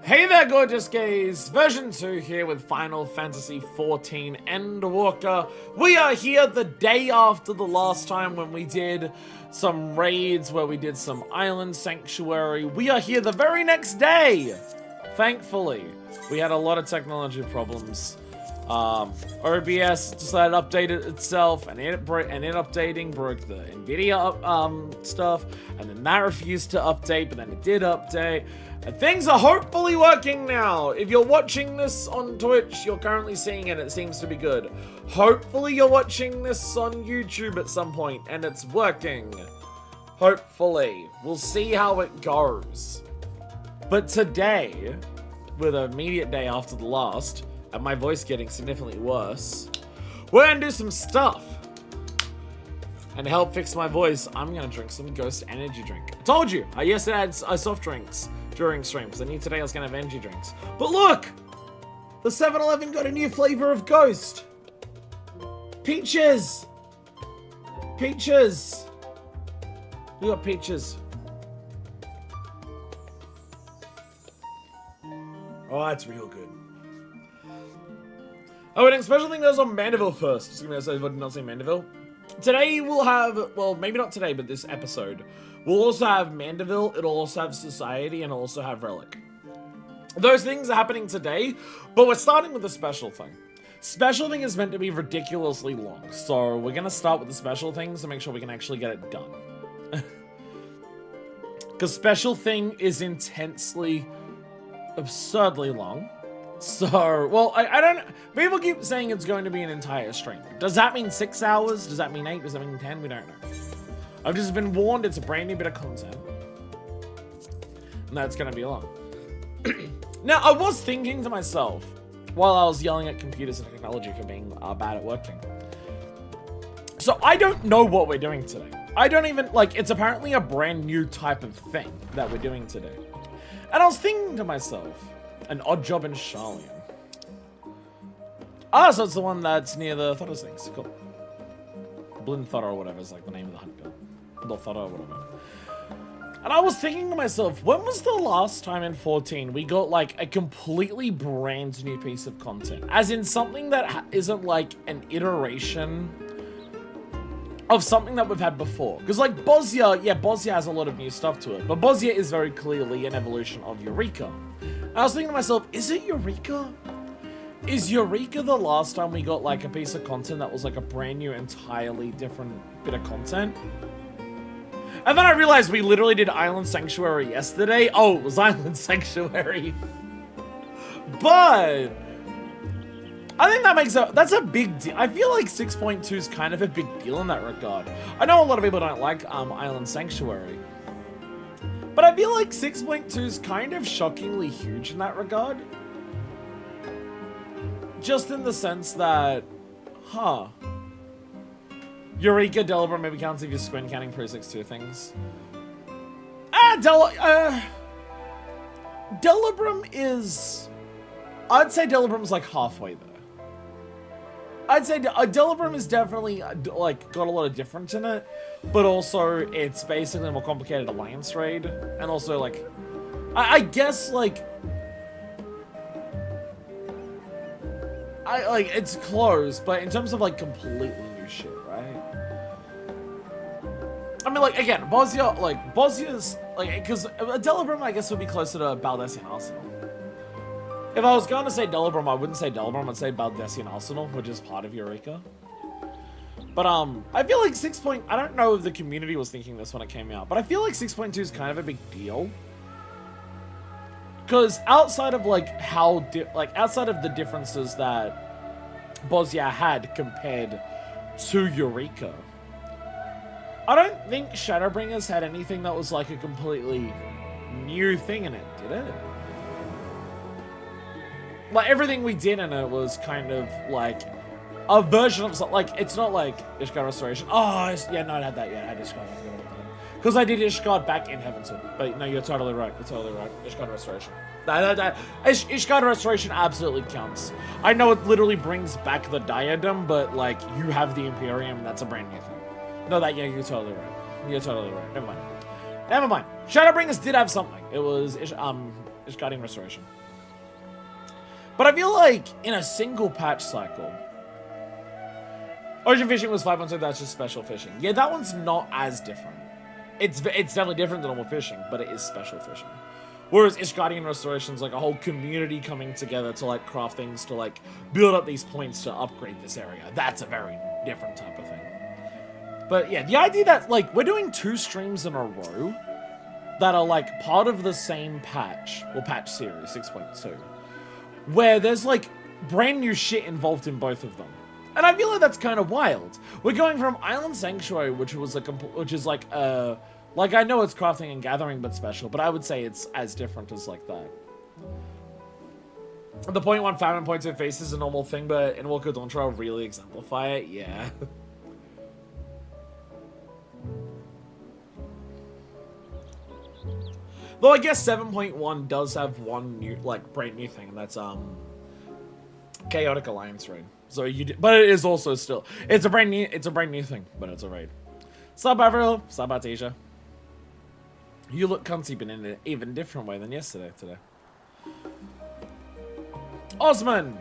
Hey there, gorgeous gays! Version 2 here with Final Fantasy XIV Endwalker. We are here the day after the last time when we did some raids, where we did some island sanctuary. We are here the very next day! Thankfully. We had a lot of technology problems. OBS decided to update it itself, and it updating broke the NVIDIA stuff, and then that refused to update, but then it did update. And things are hopefully working now. If you're watching this on Twitch, you're currently seeing it. It seems to be good. Hopefully you're watching this on YouTube at some point and it's working. Hopefully. We'll see how it goes. But today, with an immediate day after the last, and my voice getting significantly worse, we're gonna do some stuff. And to help fix my voice, I'm gonna drink some Ghost energy drink. I told you, I yesterday had soft drinks during stream, because I knew today I was gonna have energy drinks. But look! The 7-Eleven got a new flavor of Ghost! Peaches! Peaches! We got peaches. Oh, that's real good. Oh, and a special thing goes on Mandeville first. Just gonna say, I did not say Mandeville. Today we'll have, well, maybe not today, but this episode, we'll also have Mandeville, it'll also have Society, and it'll also have Relic. Those things are happening today, but we're starting with the special thing. Special thing is meant to be ridiculously long, so we're gonna start with the special things to make sure we can actually get it done. Because special thing is intensely, absurdly long. So, well, I don't, people keep saying it's going to be an entire stream. Does that mean 6 hours? Does that mean 8? Does that mean 10? We don't know. I've just been warned it's a brand new bit of content. And that's going to be long. Now, I was thinking to myself, while I was yelling at computers and technology for being bad at working. So, I don't know what we're doing today. I don't even, like, it's apparently a brand new type of thing that we're doing today. And I was thinking to myself, an odd job in Charlian. Ah, so it's the one that's near the Thotos things. Cool. Blin Thoto or whatever is like the name of the hunt girl. The Thoto or whatever. And I was thinking to myself, when was the last time in 14 we got like a completely brand new piece of content? As in something that isn't like an iteration of something that we've had before. Because like Bosnia, yeah, Bosnia has a lot of new stuff to it. But Bosnia is very clearly an evolution of Eureka. I was thinking to myself, is it Eureka? Is Eureka the last time we got like a piece of content that was like a brand new, entirely different bit of content? And then I realized we literally did Island Sanctuary yesterday. Oh, it was Island Sanctuary. But I think that makes that's a big deal. I feel like 6.2 is kind of a big deal in that regard. I know a lot of people don't like Island Sanctuary. But I feel like 6.2 is kind of shockingly huge in that regard. Just in the sense that, Eureka, Delibram maybe counts if you're squint counting pre-6.2 things. Delibram is, I'd say Delibram's like halfway there. I'd say Delibram is definitely, like, got a lot of difference in it, but also it's basically a more complicated alliance raid, and also, like, I guess, like, it's close, but in terms of, like, completely new shit, right? I mean, like, again, Bosnia's, like, because Delibram, I guess, would be closer to Baldessian Arsenal. If I was going to say Delibram, I wouldn't say Delibram, I'd say Baldessian Arsenal, which is part of Eureka. But, I feel like I don't know if the community was thinking this when it came out, but I feel like 6.2 is kind of a big deal. Because outside of, like, outside of the differences that Bosnia had compared to Eureka, I don't think Shadowbringers had anything that was, like, a completely new thing in it, did it? Like, everything we did in it was kind of, like, a version of, like, it's not like Ishgard Restoration. Oh, yeah, no, I had that, yeah, I had Ishgard, I forgot about that. Because I did Ishgard back in Heaven's But, no, you're totally right, Ishgard Restoration. Ishgard Restoration absolutely counts. I know it literally brings back the Diadem, but, like, you have the Imperium, and that's a brand new thing. No, yeah, you're totally right. You're totally right. Never mind. Shadowbringers did have something. It was, Ishgardian Restoration. But I feel like in a single patch cycle, Ocean Fishing was 5.2, that's just special fishing. Yeah, that one's not as different. It's definitely different than normal fishing, but it is special fishing. Whereas Ishgardian Restoration is like a whole community coming together to like craft things to like build up these points to upgrade this area. That's a very different type of thing. But yeah, the idea that like we're doing 2 streams in a row that are like part of the same patch, or patch series 6.2, where there's like brand new shit involved in both of them. And I feel like that's kind of wild. We're going from Island Sanctuary, which was like, like I know it's crafting and gathering, but special, but I would say it's as different as like that. The 0.1 famine, 0.2 feast is a normal thing, but Endwalker Dawn Trail really exemplify it, yeah. Though I guess 7.1 does have one new, like, brand new thing, and that's, Chaotic Alliance raid. So but it is also still, it's a brand new thing, but it's a raid. Sub Avril, sub Artesia. You look cunty, but in an even different way than yesterday today. Osman!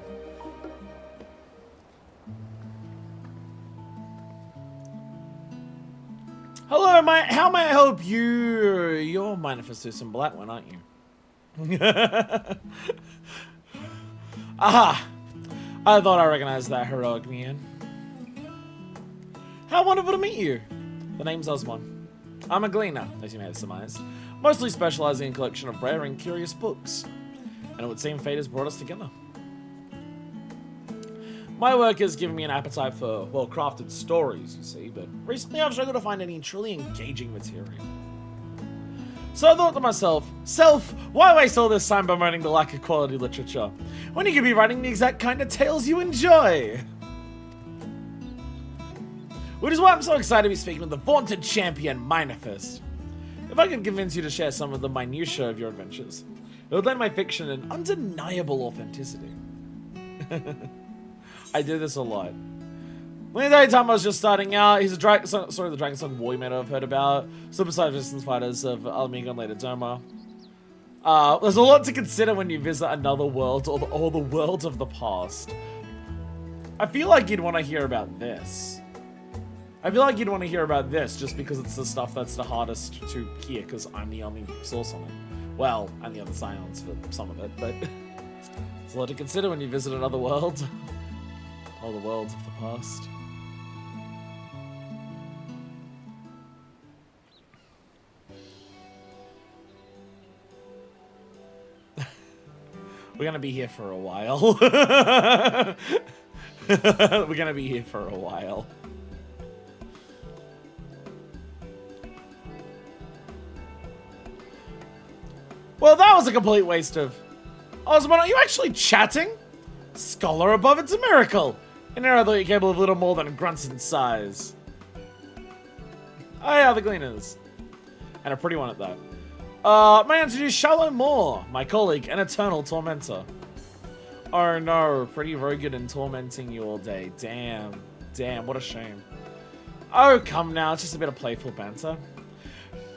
Hello, how may I help you? You're Manifestus Black one, aren't you? Aha! I thought I recognized that heroic man. How wonderful to meet you. The name's Osman. I'm a gleaner, as you may have surmised, mostly specializing in collection of rare and curious books. And it would seem fate has brought us together. My work has given me an appetite for well-crafted stories, you see, but recently I've struggled to find any truly engaging material. So I thought to myself, why waste all this time bemoaning the lack of quality literature, when you could be writing the exact kind of tales you enjoy? Which is why I'm so excited to be speaking with the vaunted champion, Minifest. If I could convince you to share some of the minutiae of your adventures, it would lend my fiction an undeniable authenticity. I do this a lot. When the time I was just starting out, he's the Dragon Son war you may have heard about. Super Side Resistance Fighters of Amiga and later Doma. There's a lot to consider when you visit another world or the worlds of the past. I feel like you'd want to hear about this. I feel like you'd want to hear about this just because it's the stuff that's the hardest to hear because I'm the only source on it. Well, and the other Scions for some of it, but it's a lot to consider when you visit another world. Or the worlds of the past. We're gonna be here for a while. We're gonna be here for a while. Well, that was a complete waste of... Osman, are you actually chatting? Scholar above, it's a miracle. In there I thought you were capable of little more than grunts in size. Oh yeah, the Gleaners. And a pretty one at that. May I introduce Shallow Moore, my colleague and eternal tormentor. Oh no, pretty rugged and tormenting you all day. Damn, what a shame. Oh, come now, it's just a bit of playful banter.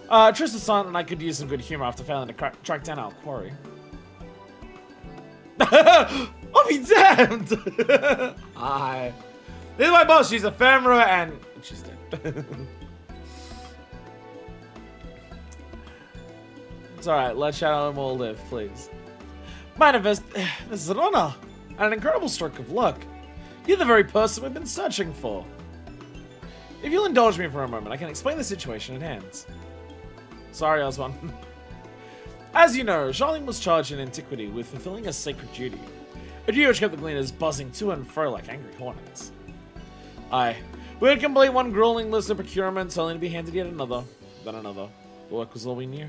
Trista Silent and I could use some good humor after failing to track down our quarry. I'll be damned! Hi. This is my boss, she's ephemera and she's dead. It's alright, let Shadow and Moore live, please. Manifest, this is an honor and an incredible stroke of luck. You're the very person we've been searching for. If you'll indulge me for a moment, I can explain the situation at hand. Sorry, Osman. As you know, Charlene was charged in antiquity with fulfilling a sacred duty. A duty which kept the Gleaners buzzing to and fro like angry hornets. Aye. We would complete one grueling list of procurements, only to be handed yet another, then another. The work was all we knew.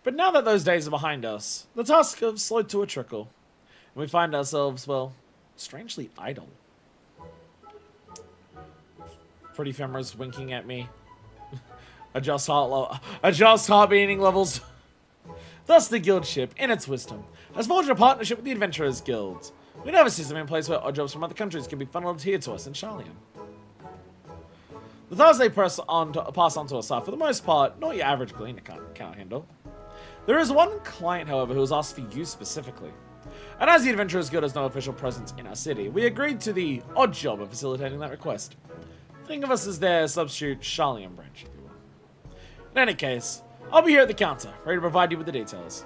But now that those days are behind us, the tasks have slowed to a trickle, and we find ourselves, well, strangely idle. Pretty Femra's winking at me. Adjust heart beating levels. Thus the guild ship, in its wisdom, has forged a partnership with the Adventurers Guild. We now have a system in place where odd jobs from other countries can be funneled here to us in Charlian. The tasks they pass on to us are, for the most part, not your average cleaner can't handle. There is one client, however, who has asked for you specifically. And as the Adventurers Guild has no official presence in our city, we agreed to the odd job of facilitating that request. Think of us as their substitute Charlian branch, if you will. In any case, I'll be here at the counter, ready to provide you with the details.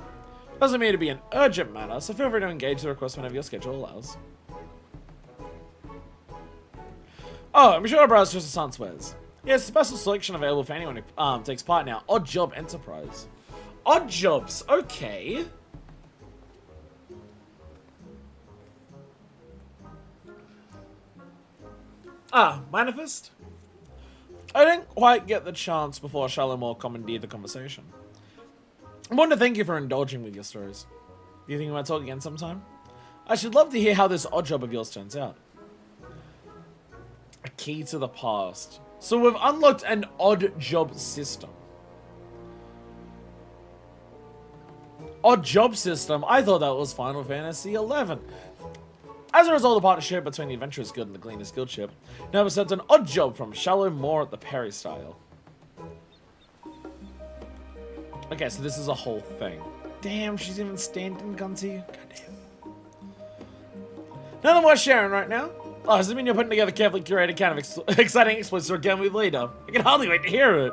Doesn't mean to be an urgent matter, so feel free to engage the request whenever your schedule allows. Oh, I'm sure our browse just a Sunswears. Yes, a special selection available for anyone who takes part in our Odd Job Enterprise. Odd jobs, okay. Manifest? I didn't quite get the chance before Shalimore commandeered the conversation. I want to thank you for indulging with your stories. Do you think we might talk again sometime? I should love to hear how this odd job of yours turns out. A key to the past. So we've unlocked an odd job system. Odd job system? I thought that was Final Fantasy XI. As a result of the partnership between the Adventurers Guild and the Gleaners Guildship, now we sent an odd job from Shallow Moor at the Perry style. Okay, so this is a whole thing. Damn, she's even standing, Gunty. Goddamn. Nothing worth sharing right now. Oh, does it mean you're putting together a carefully curated kind of exciting exploits for a game with later? I can hardly wait to hear it.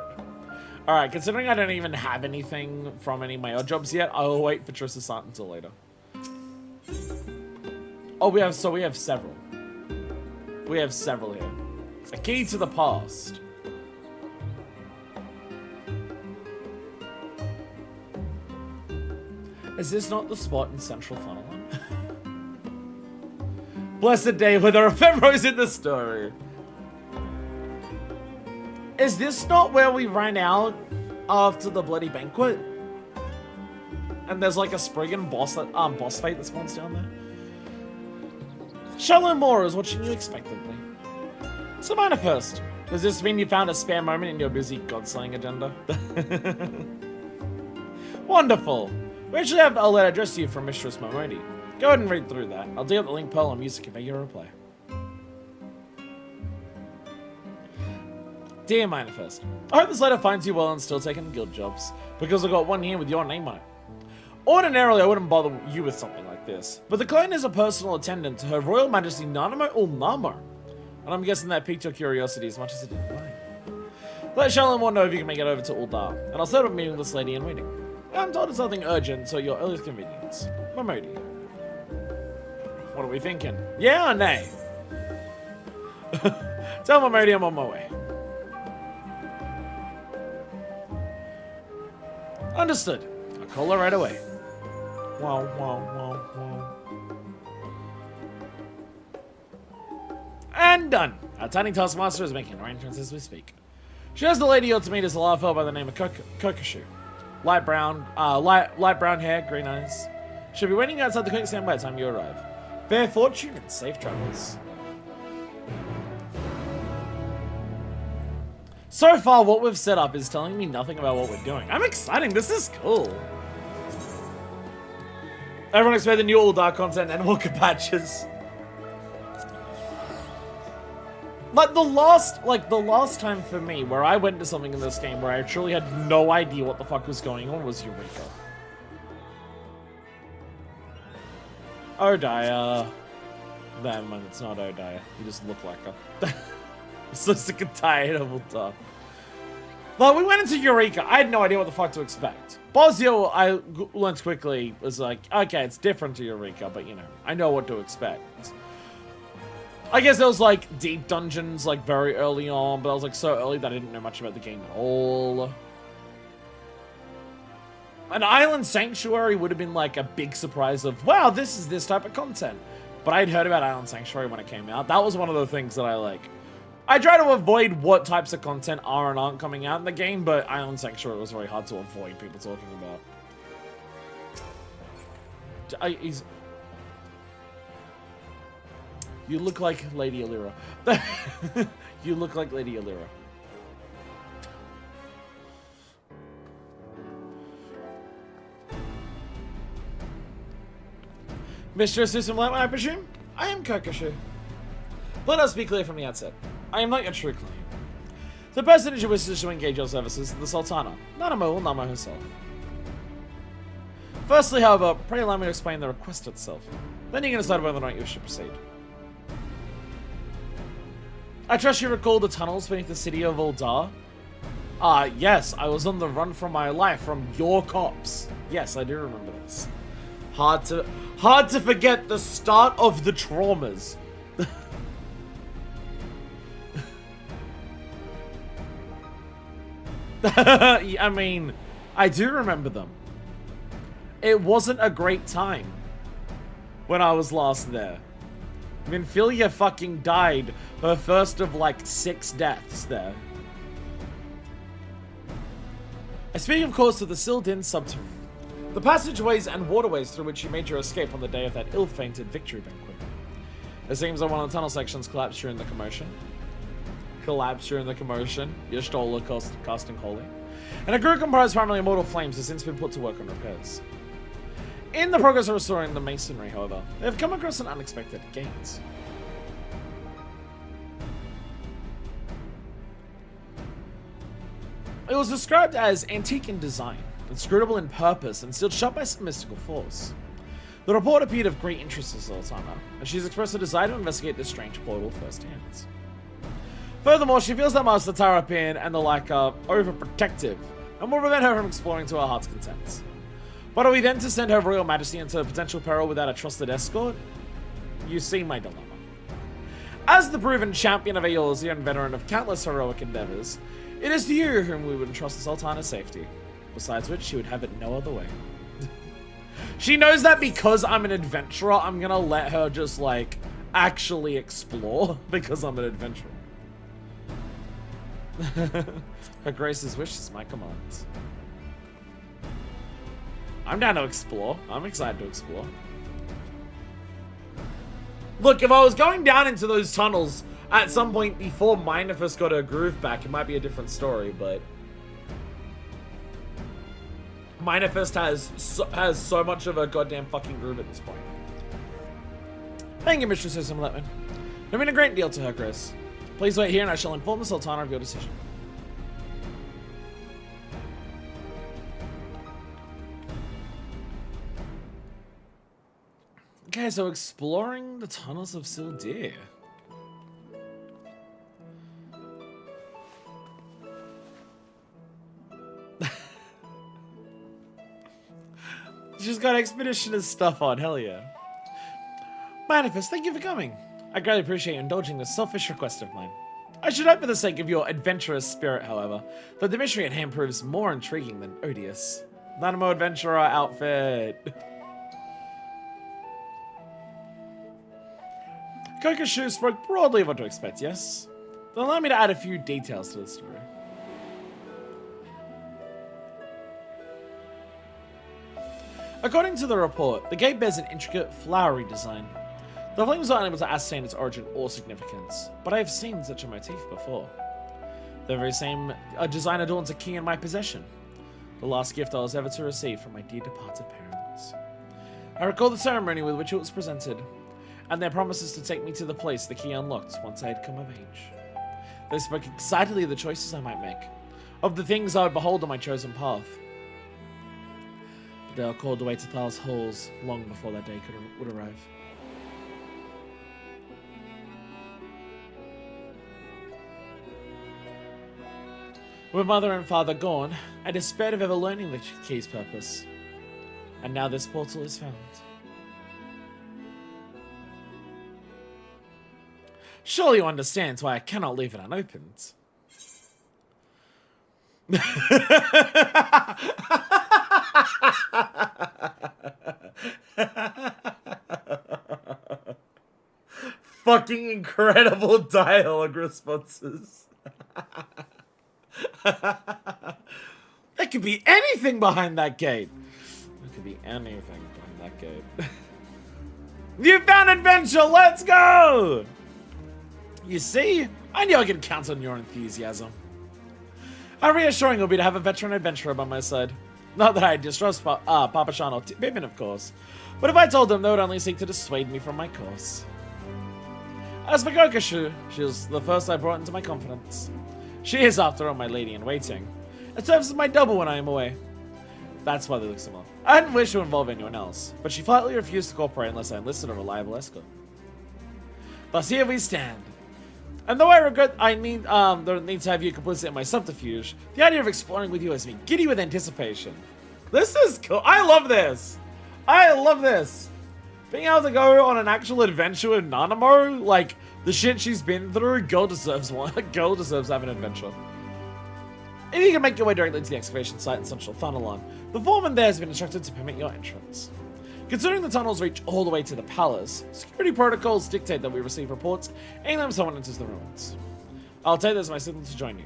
Alright, considering I don't even have anything from any of my odd jobs yet, I'll wait for Triss's start until later. Oh, we have several. We have several here. A key to the past. Is this not the spot in Central Funnel? Blessed day where there are ephemeros in the story. Is this not where we ran out after the bloody banquet? And there's like a Spriggan boss fight that spawns down there? Shallow Moor is watching you expectantly. So manifest. Does this mean you found a spare moment in your busy god-slaying agenda? Wonderful. We actually have a letter addressed to you from Mistress Momodi. Go ahead and read through that. I'll dig up the link pearl and music convey your reply. Dear Manifest, I hope this letter finds you well and still taking guild jobs, because I've got one here with your name on it. Ordinarily, I wouldn't bother you with something like this, but the client is a personal attendant to Her Royal Majesty Nanamo Ulnamo, and I'm guessing that piqued your curiosity as much as it did mine. Let Shalimore know if you can make it over to Uldar, and I'll set up a meeting with this lady in waiting. I'm told it's nothing urgent, so your earliest convenience. Momodi. What are we thinking? Yeah or nay? Tell Momodi I'm on my way. Understood. I'll call her right away. Wow, wow, wow, wow. And done. Our tiny taskmaster is making arrangements as we speak. She has the lady you're to meet as a larva by the name of Kokoshu. Light brown hair, green eyes. She'll be waiting outside the quicksand by the time you arrive. Fair fortune and safe travels. So far, what we've set up is telling me nothing about what we're doing. I'm excited. This is cool. Everyone expect the new Uldar content and Endwalker patches. Like the last time for me where I went to something in this game where I truly had no idea what the fuck was going on was Eureka. Odaya. Never mind, it's not Odaya. You just look like her. I'm so sick and tired of Uldar. But we went into Eureka. I had no idea what the fuck to expect. Bosio, I learned quickly, was like, okay, it's different to Eureka, but you know, I know what to expect. I guess there was like deep dungeons like very early on, but I was like so early that I didn't know much about the game at all. An Island Sanctuary would have been like a big surprise of, wow, this is this type of content. But I'd heard about Island Sanctuary when it came out. That was one of the things that I try to avoid what types of content are and aren't coming out in the game, but Island Sanctuary was very hard to avoid people talking about. You look like Lady Allura. You look like Lady Allura. Mr. Assistant Light, I presume? I am Kokoshu. Let us be clear from the outset. I am not your true client. The person who wishes to engage your services is the Sultana. Nanamo will Namo herself. Firstly, however, pray allow me to explain the request itself. Then you can decide whether or not you should proceed. I trust you recall the tunnels beneath the city of Uldar? Yes, I was on the run for my life from your cops. Yes, I do remember this. Hard to forget the start of the traumas. I mean, I do remember them. It wasn't a great time when I was last there. Minfilia fucking died, her first of like 6 deaths there. I speak, of course, of the Sil'dish Subteranne, the passageways and waterways through which you made your escape on the day of that ill-fated victory banquet. It seems that one of the tunnel sections collapsed during the commotion. Your Stola casting holy. And a group comprised primarily of mortal flames has since been put to work on repairs. In the progress of restoring the masonry, however, they have come across an unexpected gate. It was described as antique in design, inscrutable in purpose, and sealed shut by some mystical force. The report appeared of great interest to Sultana, and she's expressed a desire to investigate this strange portal firsthand. Furthermore, she feels that Master Tarapin and the like are overprotective, and will prevent her from exploring to her heart's content. But are we then to send her Royal Majesty into potential peril without a trusted escort? You see my dilemma. As the proven champion of Eorzea and veteran of countless heroic endeavors, it is to you whom we would entrust the Sultana's safety. Besides which, she would have it no other way. She knows that because I'm an adventurer, I'm gonna let her just, like, actually explore because I'm an adventurer. Her Grace's wish is my command. I'm down to explore. I'm excited to explore. Look, if I was going down into those tunnels at some point before Minifest got her groove back, it might be a different story, but Minifest has so much of a goddamn fucking groove at this point. Thank you, Mistress Letman. I mean a great deal to her, Grace. Please wait here and I shall inform the Sultana of your decision. Okay, so exploring the tunnels of Sil'dish. She's got expeditionist stuff on, hell yeah. Manifest, thank you for coming. I greatly appreciate you indulging this selfish request of mine. I should hope for the sake of your adventurous spirit, however, that the mystery at hand proves more intriguing than odious. Nanamo adventurer outfit. Kokoshu spoke broadly of what to expect, yes? Then allow me to add a few details to the story. According to the report, the gate bears an intricate, flowery design. The flames are unable to ascertain its origin or significance, but I have seen such a motif before. The very same design adorns a key in my possession, the last gift I was ever to receive from my dear departed parents. I recall the ceremony with which it was presented, and their promises to take me to the place the key unlocked once I had come of age. They spoke excitedly of the choices I might make, of the things I would behold on my chosen path. But they are called away to Thal's halls long before that day would arrive. With mother and father gone, I despaired of ever learning the key's purpose. And now this portal is found. Surely you understand why I cannot leave it unopened. Fucking incredible dialogue responses. There could be anything behind that gate. There could be anything behind that gate. You found adventure, let's go! You see, I knew I could count on your enthusiasm. How reassuring it will be to have a veteran adventurer by my side. Not that I distrust Papa Shan or Pippin, of course, but if I told them, they would only seek to dissuade me from my course. As for Kokoshu, she was the first I brought into my confidence. She is, after all, my lady in waiting. It serves as my double when I am away. That's why they look similar. I hadn't wished to involve anyone else, but she flatly refused to cooperate unless I enlisted a reliable escort. Thus here we stand. And though I regret the need to have you complicit in my subterfuge, the idea of exploring with you has me giddy with anticipation. This is cool. I love this. I love this. Being able to go on an actual adventure with Nanamo, like the shit she's been through, girl deserves one. Girl deserves to have an adventure. If you can make your way directly to the excavation site in Central Thanalan, the foreman there has been instructed to permit your entrance. Considering the tunnels reach all the way to the palace, security protocols dictate that we receive reports anytime someone enters the ruins. I'll take this as my signal to join you.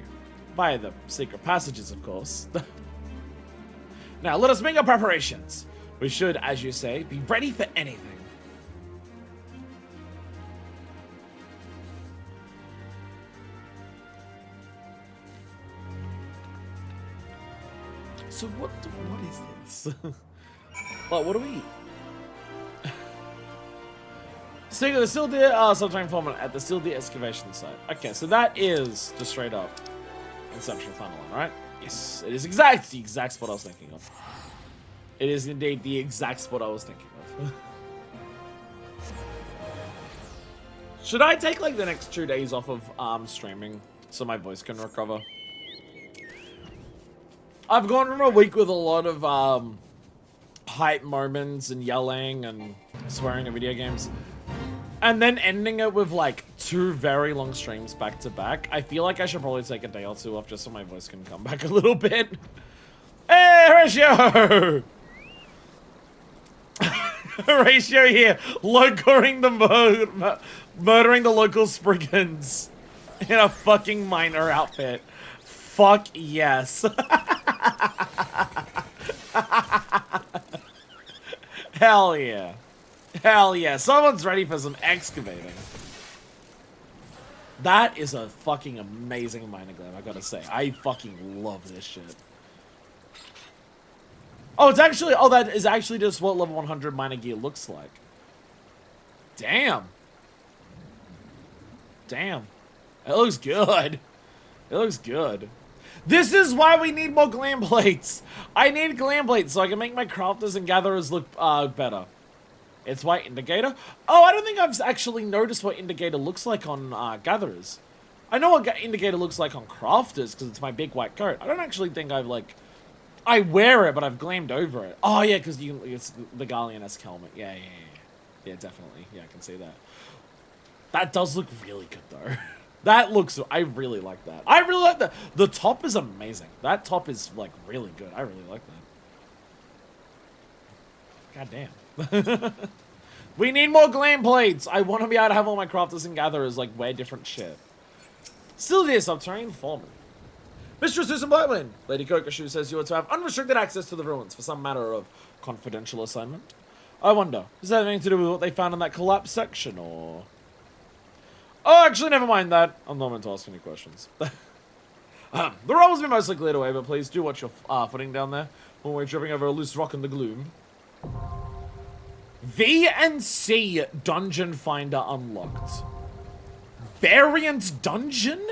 Via the secret passages, of course. Now, let us make our preparations. We should, as you say, be ready for anything. So what is this? Well, what do we eat? Speaking of the Sil'dish Subteranne foreman at the Sil'dish excavation site. Okay, so that is just straight up in Central Thanalan, right? Yes, it is the exact spot I was thinking of. It is indeed the exact spot I was thinking of. Should I take like the next 2 days off of streaming so my voice can recover? I've gone from a week with a lot of hype moments and yelling and swearing in video games, and then ending it with like 2 very long streams back to back. I feel like I should probably take a day or 2 off just so my voice can come back a little bit. Hey, Horatio! Horatio here, murdering the local Spriggans in a fucking miner outfit. Fuck yes. Hell yeah. Hell yeah. Someone's ready for some excavating. That is a fucking amazing miner glam, I gotta say. I fucking love this shit. Oh, it's actually, oh, that is actually just what level 100 miner gear looks like. Damn. Damn. It looks good. It looks good. This is why we need more glam plates. I need glam plates so I can make my crafters and gatherers look better. It's white indicator. Oh, I don't think I've actually noticed what indicator looks like on gatherers. I know what indicator looks like on crafters because it's my big white coat. I don't actually think I've like... I wear it, but I've glammed over it. Oh, yeah, because it's the Galleon-esque helmet. Yeah. Yeah, definitely. Yeah, I can see that. That does look really good, though. That looks... I really like that. I really like that. The top is amazing. That top is, like, really good. I really like that. God damn. We need more glam plates. I want to be able to have all my crafters and gatherers, like, wear different shit. Sil'dish Subteranne foreman. Mistress Susan Blackman, Lady Kokoshu says you are to have unrestricted access to the ruins for some matter of confidential assignment. I wonder, is that anything to do with what they found in that collapsed section, or... Oh, actually, never mind that. I'm not meant to ask any questions. The roll has been mostly cleared away, but please do watch your footing down there when we're tripping over a loose rock in the gloom. V and C Dungeon Finder unlocked. Variant Dungeon?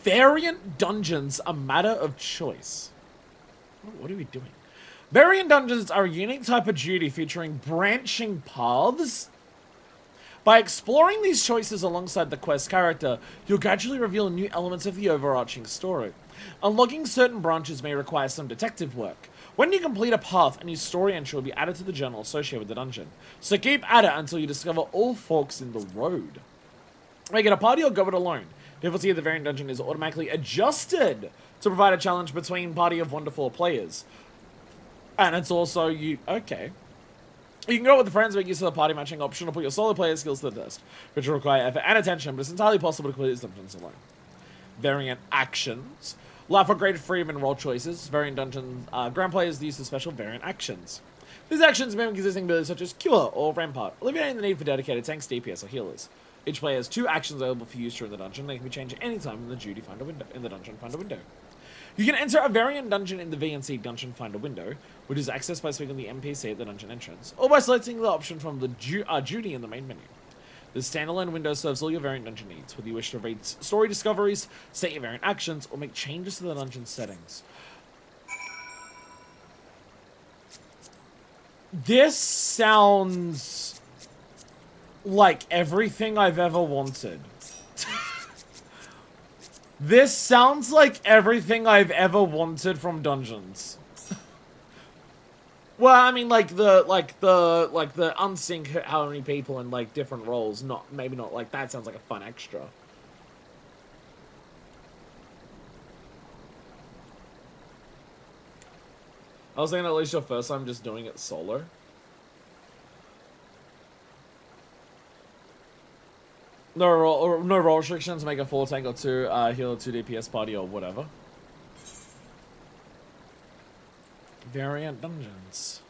Variant dungeons a matter of choice. What are we doing? Variant dungeons are a unique type of duty featuring branching paths. By exploring these choices alongside the quest character, you'll gradually reveal new elements of the overarching story. Unlocking certain branches may require some detective work. When you complete a path, a new story entry will be added to the journal associated with the dungeon. So keep at it until you discover all forks in the road. Make it a party or go it alone. Difficulty of the variant dungeon is automatically adjusted to provide a challenge between party of 1 to 4 players. And it's also okay. You can go with the friends, make use of the party matching option, or put your solo player skills to the test, which will require effort and attention, but it's entirely possible to complete these dungeons alone. Variant actions. Allow for greater freedom in role choices. Variant dungeon grand players use the special variant actions. These actions mimic existing abilities such as Cure or Rampart, alleviating the need for dedicated tanks, DPS, or healers. Each player has 2 actions available for use during the dungeon. They can be changed at any time in the dungeon finder window. You can enter a variant dungeon in the VNC Dungeon Finder window, which is accessed by speaking to the NPC at the dungeon entrance, or by selecting the option from the duty in the main menu. This standalone window serves all your variant dungeon needs, whether you wish to read story discoveries, set your variant actions, or make changes to the dungeon settings. This sounds like everything I've ever wanted. This sounds like everything I've ever wanted from dungeons. Well, I mean, like the unsync how many people in like different roles. Maybe not like that. Sounds like a fun extra. I was thinking at least your first time just doing it solo. No role restrictions. Make a 4 tank or 2 heal or 2 DPS party or whatever. Variant dungeons.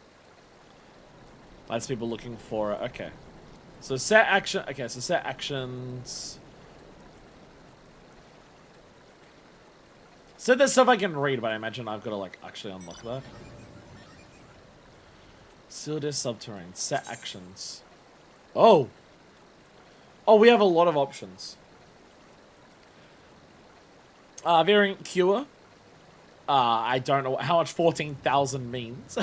That's people looking for it. Okay. So set action. Okay, so set actions. So there's stuff I can read, but I imagine I've got to like actually unlock that. Sil'dish Subteranne. Set actions. Oh. Oh, we have a lot of options. Variant cure. I don't know how much 14,000 means.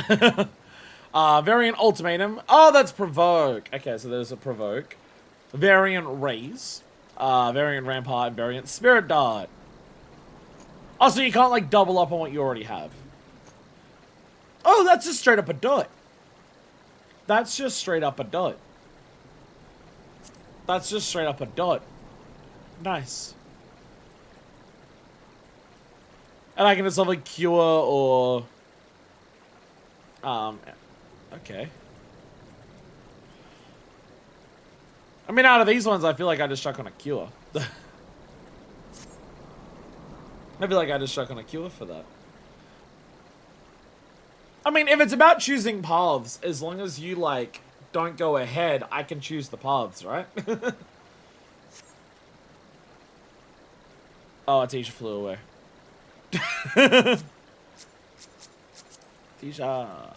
Variant ultimatum. Oh, that's provoke. Okay, so there's a provoke. Variant raise. Variant rampart and variant spirit dart. Oh, so you can't like double up on what you already have. Oh, that's just straight up a dot. That's just straight up a dot. That's just straight up a dot. Nice. And I can just have like cure or... okay. I mean, out of these ones, I feel like I just chuck on a cure. I feel like I just chuck on a cure for that. I mean, if it's about choosing paths, as long as you, like, don't go ahead, I can choose the paths, right? Oh, Tisha flew away. Tisha.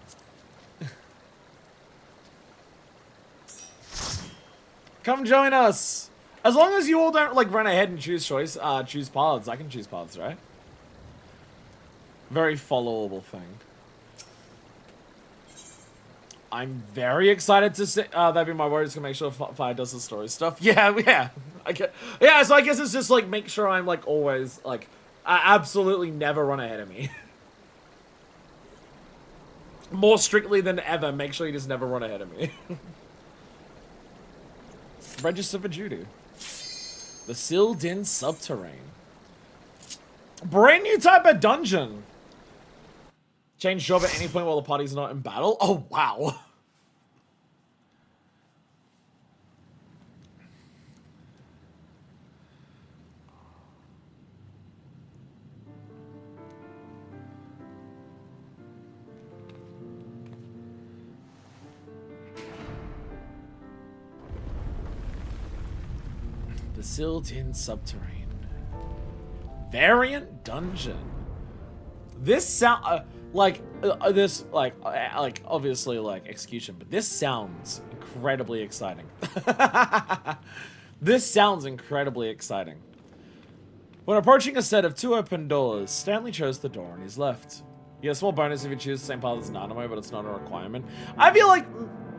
Come join us. As long as you all don't like run ahead and choose paths, I can choose paths, right? Very followable thing. I'm very excited to see. That'd be my words to make sure Fire does the story stuff. Yeah, yeah. Yeah, so I guess it's just like make sure I'm like always like absolutely never run ahead of me. More strictly than ever, make sure you just never run ahead of me. Register for duty. The Sil'dish Subteranne. Brand new type of dungeon. Change job at any point while the party's not in battle. Oh, wow. The Sil'dish Subteranne. Variant dungeon. This sound this obviously like execution, but this sounds incredibly exciting. This sounds incredibly exciting. When approaching a set of 2 open doors, Stanley chose the door on his left. You get a small bonus if you choose the same path as Nanamo, but it's not a requirement. I feel like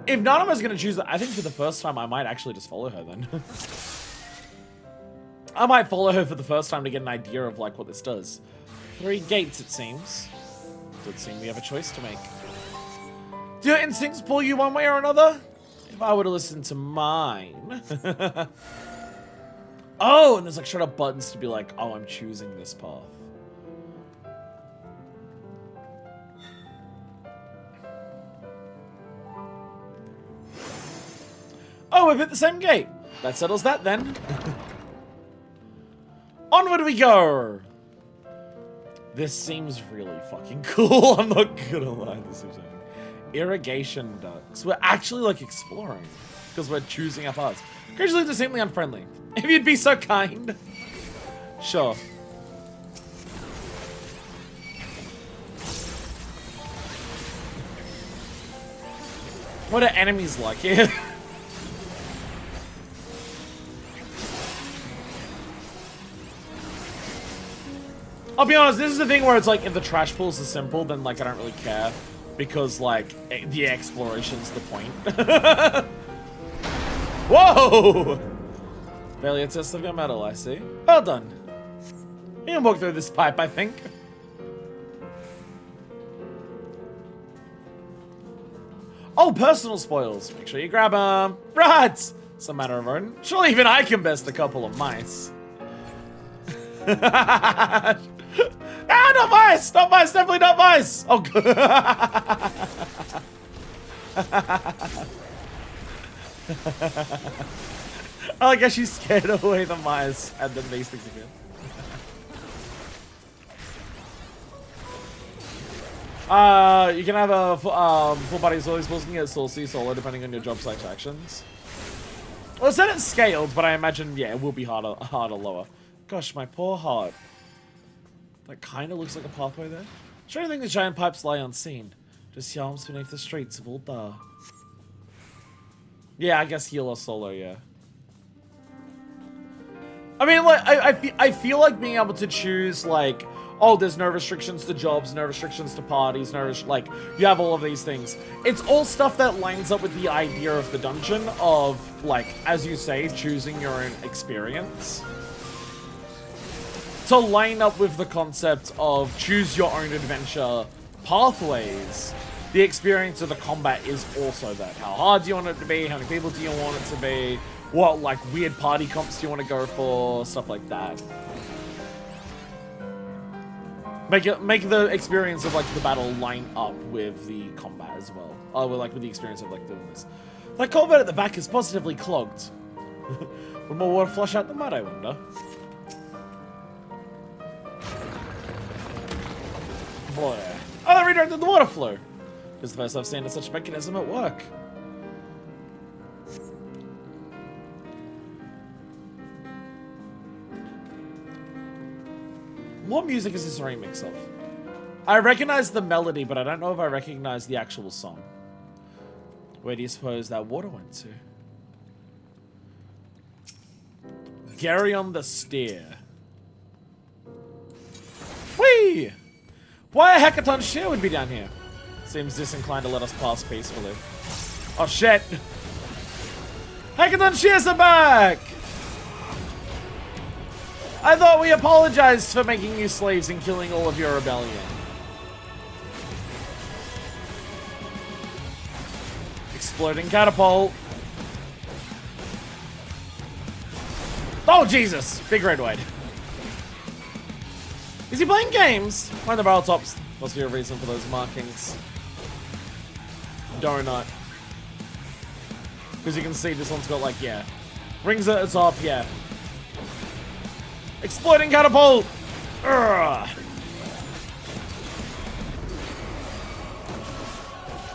if Nanamo's gonna choose it, I think for the first time I might actually just follow her then. I might follow her for the first time to get an idea of like what this does. 3 gates, it seems. Would seem we have a choice to make. Do your instincts pull you one way or another? If I were to listen to mine. Oh, and there's like straight up buttons to be like, oh, I'm choosing this path. Oh, we've hit the same gate. That settles that then. Onward we go! This seems really fucking cool. I'm not gonna lie, this is exciting. Irrigation ducts. We're actually like exploring because we're choosing our paths. Occasionally they're simply unfriendly. If you'd be so kind. Sure. What are enemies like here? I'll be honest, this is the thing where it's like, if the trash pools are simple, then like I don't really care. Because like, the exploration's the point. Whoa! Barely a test of your metal, I see. Well done. You can walk through this pipe, I think. Oh, personal spoils. Make sure you grab them. Right! It's a matter of own. Surely even I can best a couple of mice. Ah, not mice! Not mice! Definitely not mice! Oh, good. I guess she scared away the mice and then these things again. You can have a full body soul. You're supposed to get soul C solo depending on your job site actions. Well, it said it's scaled, but I imagine, yeah, it will be harder lower. Gosh, my poor heart. That kind of looks like a pathway there. Sure, I think the giant pipes lie unseen. Just yawns beneath the streets of Ultima. Yeah, I guess healer solo, yeah. I mean, like, I feel like being able to choose, like, oh, there's no restrictions to jobs, no restrictions to parties, like, you have all of these things. It's all stuff that lines up with the idea of the dungeon of, like, as you say, choosing your own experience. To line up with the concept of choose your own adventure pathways, the experience of the combat is also that. How hard do you want it to be? How many people do you want it to be? What, like, weird party comps do you want to go for? Stuff like that. Make the experience of, like, the battle line up with the combat as well. Oh, well, like, with the experience of, like, doing this. That combat at the back is positively clogged. Will more water flush out the mud, I wonder? Boy. Oh, they redirected the water flow. This is the first I've seen such a mechanism at work. What music is this a remix of? I recognize the melody, but I don't know if I recognize the actual song. Where do you suppose that water went to? Gary on the Steer. Whee! Why a hackathon share would be down here? Seems disinclined to let us pass peacefully. Oh shit! Hackathon shares are back! I thought we apologized for making you slaves and killing all of your rebellion. Exploding catapult. Oh Jesus! Big red white. Is he playing games? Find the barrel tops. Must be a reason for those markings. Donut. Because you can see this one's got like, yeah. Rings at the top, yeah. Exploding catapult! Urgh.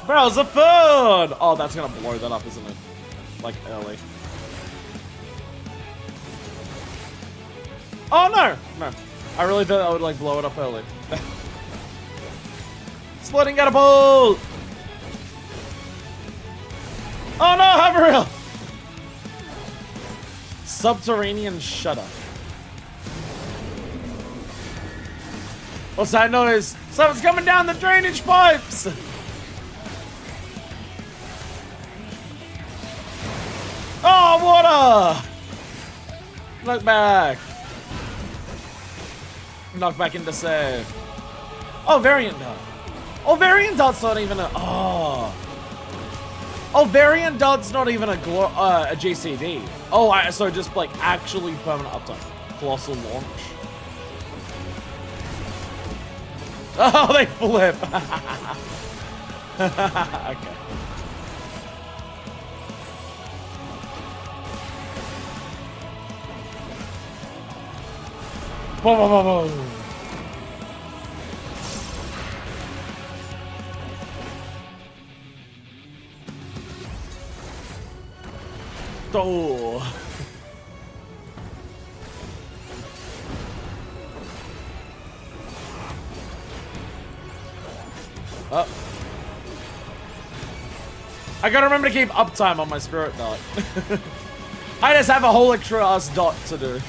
Barrels of food! Oh, that's gonna blow that up, isn't it? Like, early. Oh, no! No. I really thought I would, like, blow it up early. Exploding catapult! Oh, no! Hyperreal! Subterranean shudder. What's that noise? Something's coming down the drainage pipes! Oh, water! Knock back. Knock back into save. Oh, variant dart. Oh, variant dart's not even a... Oh. Oh, variant dart's not even a GCD. Oh, so just like actually permanent uptime. Colossal launch. Oh, they flip. Okay. Boom, boom, boom, boom. Oh. Oh. I gotta remember to keep uptime on my spirit dot. I just have a whole extra ass dot to do.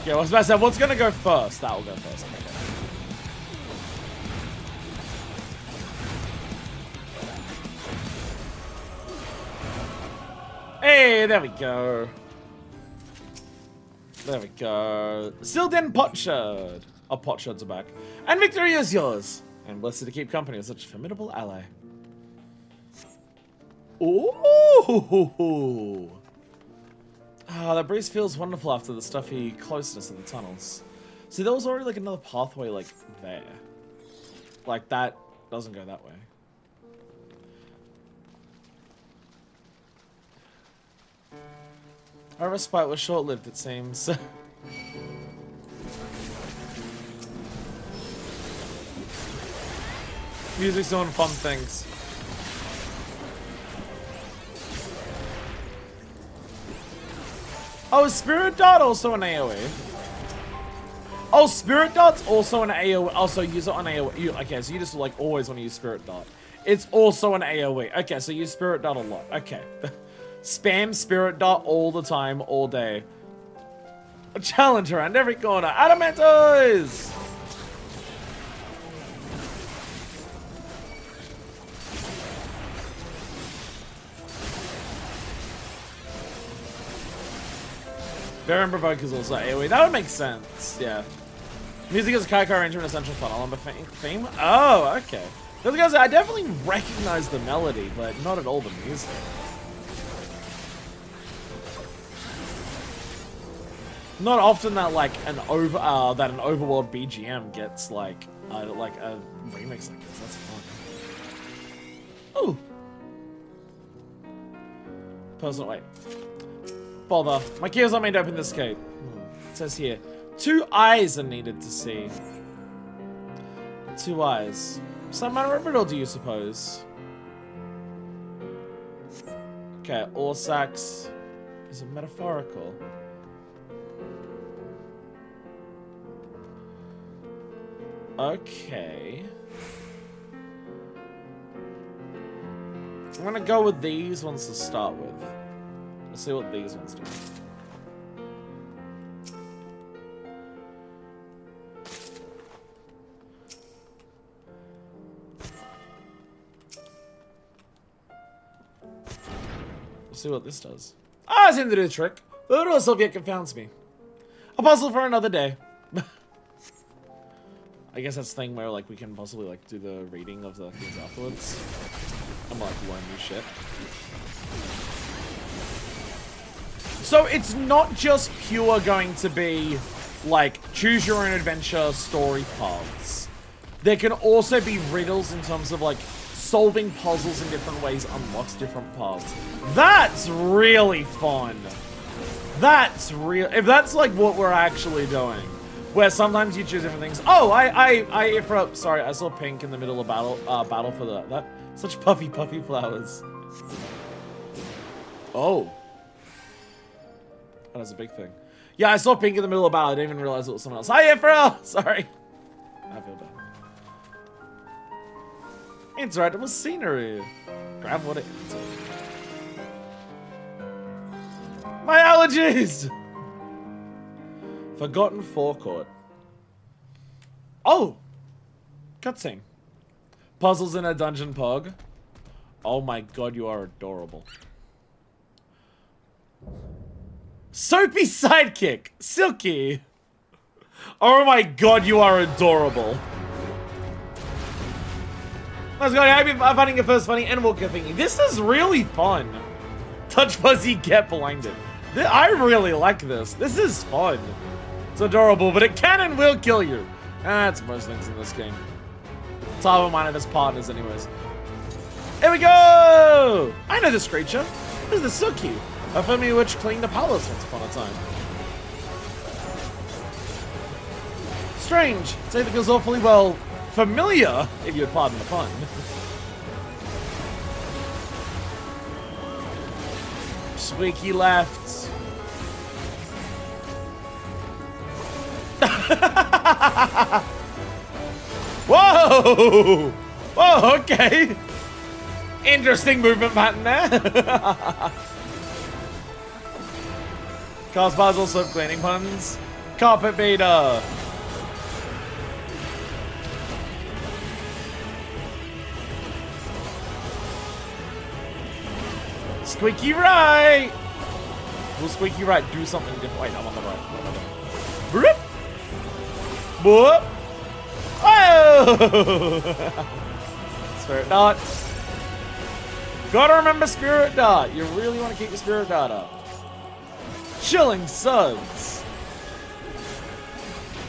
Okay, I was about to say, what's gonna go first? That will go first. Okay. Hey, there we go. There we go. Sil'dish Potsherd. Oh, Potsherds are back. And victory is yours. And blessed to keep company with such a formidable ally. Ooh. Ah, that breeze feels wonderful after the stuffy closeness of the tunnels. See, there was already like another pathway like there. Like that doesn't go that way. Our respite was short-lived, it seems. Music's doing fun things. Oh, is Spirit Dart also an AoE? Oh, Spirit Dart's also an AoE. Also, use it on AoE. Okay, so you just like always want to use Spirit Dart. It's also an AoE. Okay, so use Spirit Dart a lot. Okay. Spam Spirit Dart all the time, all day. A challenge around every corner. Adamantoise! Baron Provoke is also AoE. That would make sense. Yeah. Music is a Kaikai arrangement, essential funnel number theme. Oh, okay. Because I definitely recognize the melody, but not at all the music. Not often that like an overworld BGM gets like a remix like this. That's fun. Ooh. Personal wait. Bother. My key is not made to open this gate. It says here, 2 eyes are needed to see. 2 eyes. Some manner of riddle, do you suppose? Okay, Orsax is it metaphorical? Okay. I'm gonna go with these ones to start with. Let's see what these ones do. Let's see what this does. Ah, I seem to do the trick. The riddle itself yet confounds me. A puzzle for another day. I guess that's the thing where like we can possibly like do the reading of the things afterwards. I'm like learn new shit. So it's not just pure going to be like choose your own adventure story paths. There can also be riddles in terms of like solving puzzles in different ways unlocks different paths. That's really fun. That's real. If that's like what we're actually doing. Where sometimes you choose different things. Oh, sorry, I saw pink in the middle of battle for that. Such puffy flowers. Oh. That is a big thing. Yeah, I saw pink in the middle of battle. I didn't even realize it was someone else. Hi, Ephraim! Sorry. I feel bad. Interactable scenery. Grab what it is. My allergies! Forgotten Forecourt. Oh! Cutscene. Puzzles in a dungeon pog. Oh my god, you are adorable. Soapy sidekick. Silky. Oh my god, you are adorable. Let's go. I'm finding your first funny Endwalker thingy. This is really fun. Touch fuzzy, get blinded. I really like this. This is fun. It's adorable, but it can and will kill you. That's most things in this game. It's all mine of his partners anyways. Here we go! I know this creature. This is the Silky, a family which cleaned a palace once upon a time. Strange. Say that goes awfully well familiar, if you'd pardon the pun. Squeaky left. Whoa! Whoa, okay. Interesting movement pattern there. Cast bars also cleaning puns. Carpet beater. Squeaky right. Will Squeaky right do something different? Wait, I'm on the right. Boop. Boop. Oh! Spirit dart. Gotta remember Spirit Dart. You really want to keep your Spirit Dart up. Chilling Suds.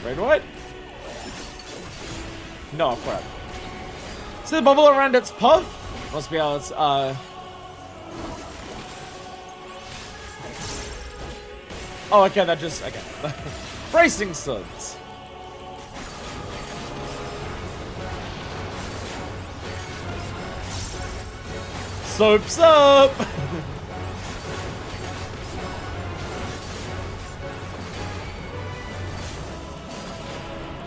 Red white? No, crap. See the bubble around its puff? Must be how it's, Oh, okay, that just, okay. Bracing Suds. Soaps up!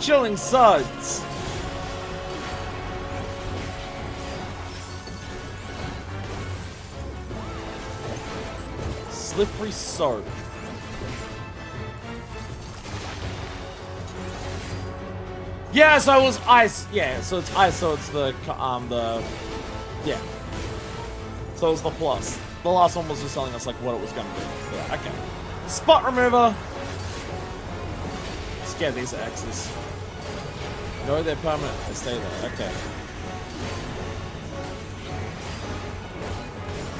Chilling Suds. Slippery Soap. Yeah, so it was ice. Yeah, so it's ice, so it's the yeah. So it's the plus. The last one was just telling us like what it was gonna do. Yeah, okay. Spot remover. Scare these X's. No, they're permanent. They stay there. Okay.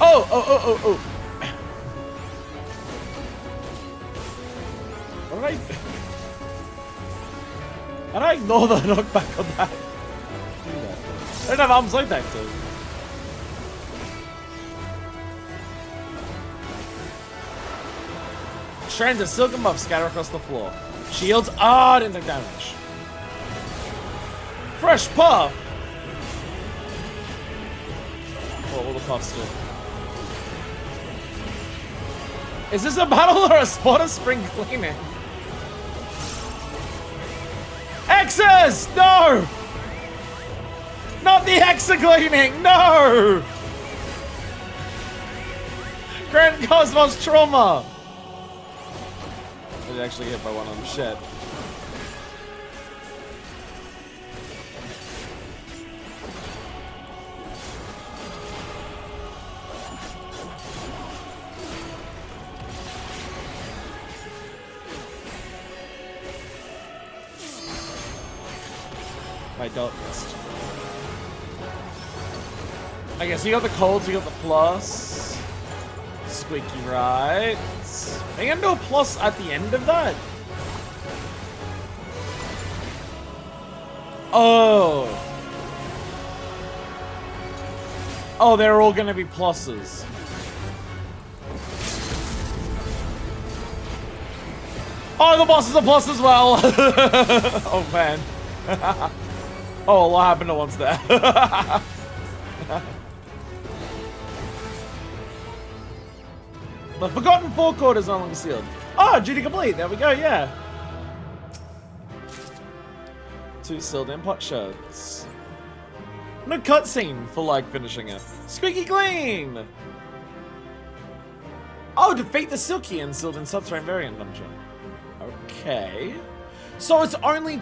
Oh, oh, oh, oh, oh. What did I don't ignore the knockback on that. Do that. I don't have arms like that too. Strands of silken buff scatter across the floor. Shields. Ah, didn't take damage. Fresh puff. What will the puffs do? Is this a battle or a spot of spring cleaning? X's! No! Not the Hexa cleaning! No! Grand Cosmos trauma! I did actually get hit by one of them. Shit. My dot missed. Okay, so you got the cold, so you got the plus. Squeaky right. Are you gonna do a plus at the end of that? Oh. Oh, they're all gonna be pluses. Oh, the boss is a plus as well. Oh, man. Oh, a lot happened at once there. The Forgotten Forecourt is no longer sealed. Oh, duty complete. There we go, yeah. 2 sealed in pot shirts. No cutscene for, like, finishing it. Squeaky clean! Oh, defeat the Silky and sealed in Subteranne variant dungeon. Okay. So it's only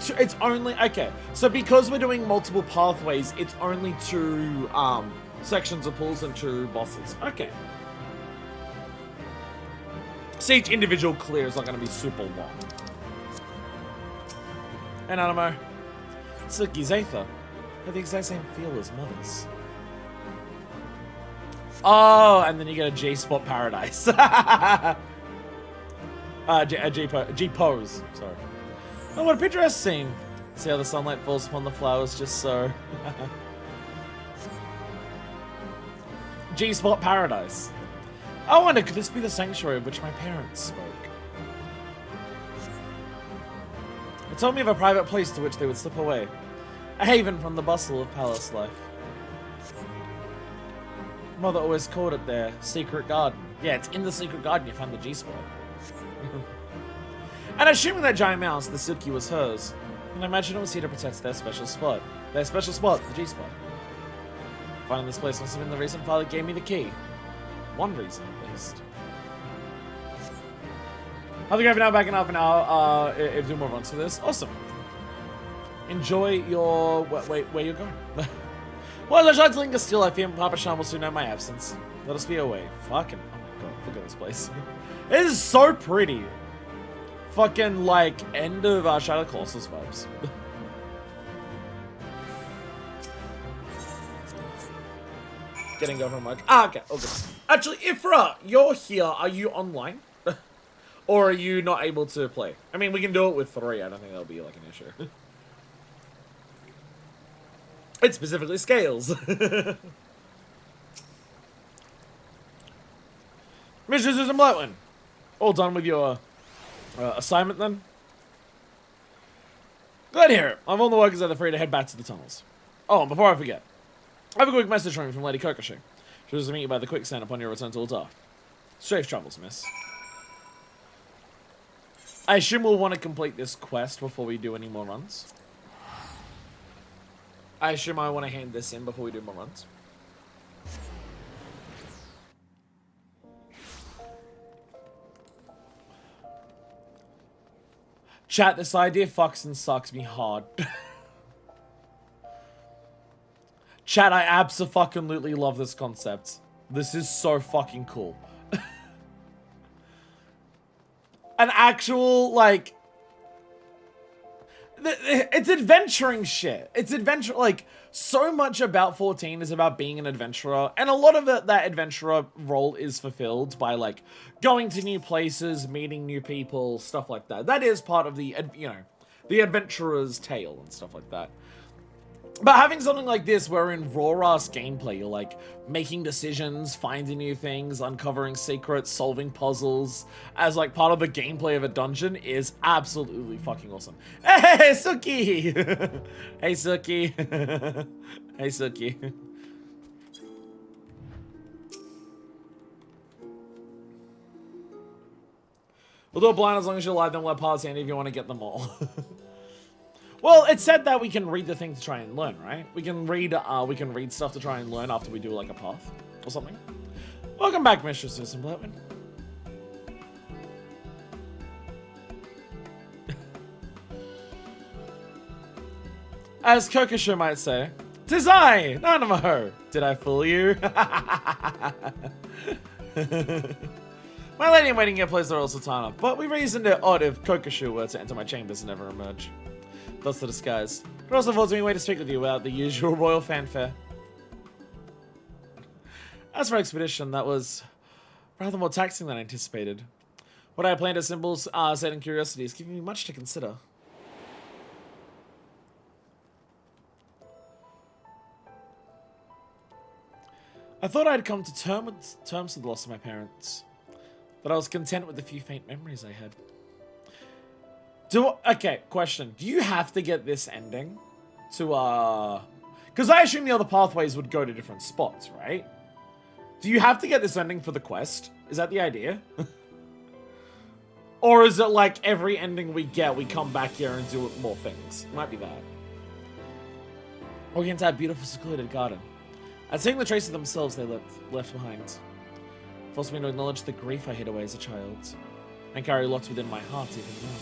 okay. So because we're doing multiple pathways, it's only 2 sections of pools and 2 bosses. Okay. So each individual clear is not going to be super long. And Nanamo. Silky's Aether. Have the exact same feel as Mother's. Oh, and then you get a G-Spot Paradise. G-Pose. Sorry. Oh, what a picturesque scene. See how the sunlight falls upon the flowers just so. G-Spot Paradise. I wonder, could this be the sanctuary of which my parents spoke? It told me of a private place to which they would slip away. A haven from the bustle of palace life. Mother always called it their secret garden. Yeah, it's in the secret garden you found the G-Spot. And assuming that giant mouse, the Silky, was hers, and I imagine it was here to protect their special spot. Their special spot, the G-Spot. Finding this place must have been the reason Father gave me the key. One reason, at least. I'll be going now back in half an hour if do more runs for this. Awesome. Enjoy your... Wait, where you going? Well, I tried to linger still. I fear Papa Shan will soon know my absence. Let us be away. Fucking... Oh my god, look at this place. It is so pretty. Fucking, like, end of Shadow Colossus vibes. Getting over, I'm like, okay, okay. Actually, Ifra, you're here. Are you online? Or are you not able to play? I mean, we can do it with 3. I don't think that'll be, like, an issue. It specifically scales. Mr. Susan Blatwin, all done with your assignment then? Glad to hear it. I'm on the workers that are free to head back to the tunnels. Oh, and before I forget, I have a quick message from Lady Kokoshu. She was to meet you by the quicksand upon your return to Ultima. Safe travels, miss. I assume we'll want to complete this quest before we do any more runs. I assume I want to hand this in before we do more runs. Chat, this idea fucks and sucks me hard. Chat, I abso-fucking-lutely love this concept. This is so fucking cool. An actual, like... It's adventuring shit. It's adventure, like, so much about 14 is about being an adventurer, and a lot of it, that adventurer role is fulfilled by, like, going to new places, meeting new people, stuff like that. That is part of the, you know, the adventurer's tale and stuff like that. But having something like this where in raw-ass gameplay, you're like making decisions, finding new things, uncovering secrets, solving puzzles as like part of the gameplay of a dungeon is absolutely fucking awesome. Hey, Suki! Hey, Suki. Hey, Suki. We'll do it blind as long as you're alive, then we'll let pause handy if you want to get them all. Well, it said that we can read the thing to try and learn, right? We can read stuff to try and learn after we do like a path or something. Welcome back, Mr. Susan Blatwin. As Kokosho might say, "'Tis I, Nanamo. Did I fool you?" My lady in waiting here plays the Royal Sultana, but we reasoned it odd if Kokosho were to enter my chambers and never emerge. Thus the disguise. It also affords me a way to speak with you without the usual royal fanfare. As for expedition, that was rather more taxing than I anticipated. What I planned as symbols, set in curiosity is giving me much to consider. I thought I'd come to terms with the loss of my parents, but I was content with the few faint memories I had. Okay, question. Do you have to get this ending to, because I assume the other pathways would go to different spots, right? Do you have to get this ending for the quest? Is that the idea? Or is it like every ending we get, we come back here and do more things? It might be that. Or we can have beautiful secluded garden. And seeing the traces themselves they left behind forced me to acknowledge the grief I hid away as a child, and carry lots within my heart even now.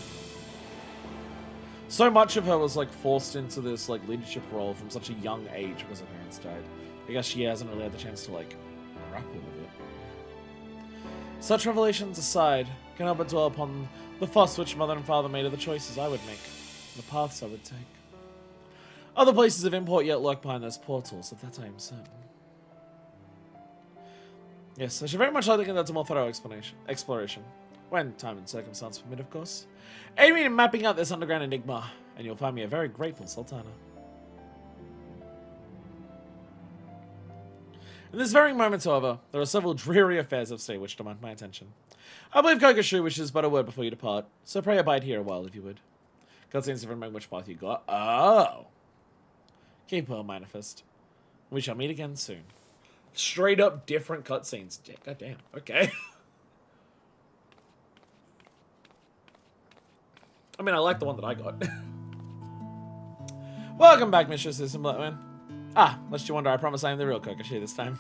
So much of her was like forced into this like leadership role from such a young age because her parents died. I guess she hasn't really had the chance to like grapple with it. Such revelations aside, can help but dwell upon the fuss which mother and father made of the choices I would make, the paths I would take. Other places of import yet lurk behind those portals, of that I am certain. Yes, I should very much like to get that to more thorough exploration. When time and circumstance permit, of course. Aid me in mapping out this underground enigma, and you'll find me a very grateful Sultana. In this very moment, however, there are several dreary affairs of state which demand my attention. I believe Kokoshu wishes but a word before you depart, so pray abide here a while if you would. Cutscenes to remember which path you got. Oh! Keep well, manifest. We shall meet again soon. Straight up different cutscenes. God damn. Okay. I mean, I like the one that I got. Welcome back, Mr. Susan Blatwin. Ah, lest you wonder, I promise I am the real Kokoshu this time.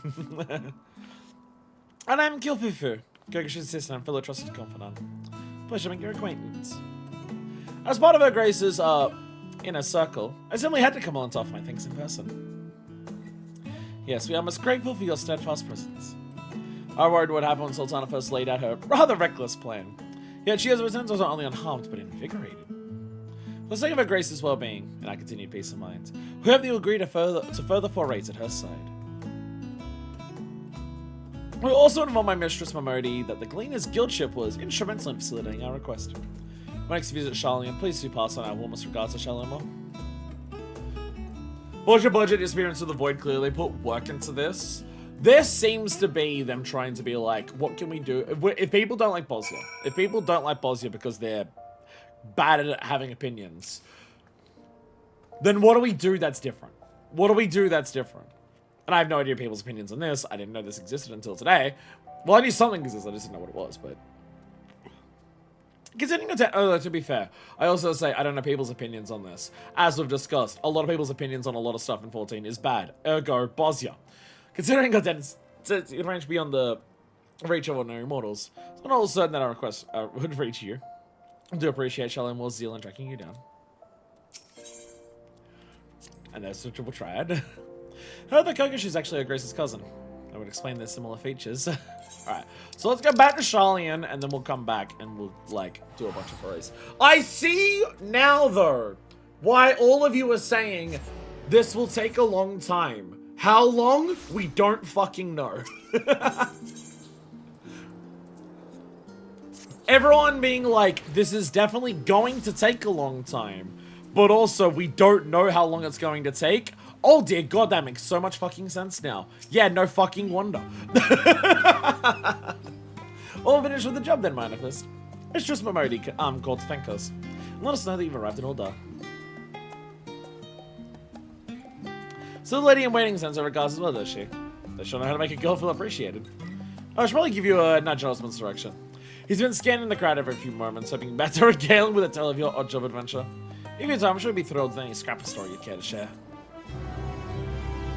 And I'm Kilfufu, Kokoshu's sister and fellow trusted confidant. Pleasure to make your acquaintance. As part of Her Grace's, inner circle, I simply had to come on to offer my thanks in person. Yes, we are most grateful for your steadfast presence. I worried what happened when Sultana first laid out her rather reckless plan. Yet she has returned not only unharmed, but invigorated. For the sake of Her Grace's well-being, and our continued peace of mind, we hope that you'll agree to further forays at her side. We'll also inform my mistress Momodi that the Gleaner's Guildship was instrumental in facilitating our request. When next you visit Charlene, please do pass on our warmest regards to Charlene. Budget experience of the Void clearly put work into this. This seems to be them trying to be like, what can we do? If people don't like Bosnia, because they're bad at having opinions, then what do we do that's different? And I have no idea people's opinions on this. I didn't know this existed until today. Well, I knew something existed, I just didn't know what it was, but... Considering to be fair, I also say I don't know people's opinions on this. As we've discussed, a lot of people's opinions on a lot of stuff in 14 is bad. Ergo, Bosnia. Considering it's ranged beyond the reach of ordinary mortals, so I'm not certain that our request would reach you. I do appreciate Charlene Moore's zeal in tracking you down. And there's the triple triad. Heard that Kokosh is actually Her Grace's cousin. That would explain their similar features. Alright, so let's go back to Charlene, and then we'll come back and we'll, like, do a bunch of forays. I see now, though, why all of you are saying this will take a long time. How long? We don't fucking know. Everyone being like, this is definitely going to take a long time, but also we don't know how long it's going to take. Oh dear God, that makes so much fucking sense now. Yeah, no fucking wonder. All finished with the job then, Manifest. It's just Momodi called to thank us. And let us know that you've arrived at Ulda. So the lady in waiting sends her regards as well, does she? They sure know how to make a girl feel appreciated. I should probably give you a nudge in Osmond's direction. He's been scanning the crowd every few moments, hoping better to regale him with a tale of your odd job adventure. If you time, I'm sure he'd be thrilled with any scrap of story you'd care to share.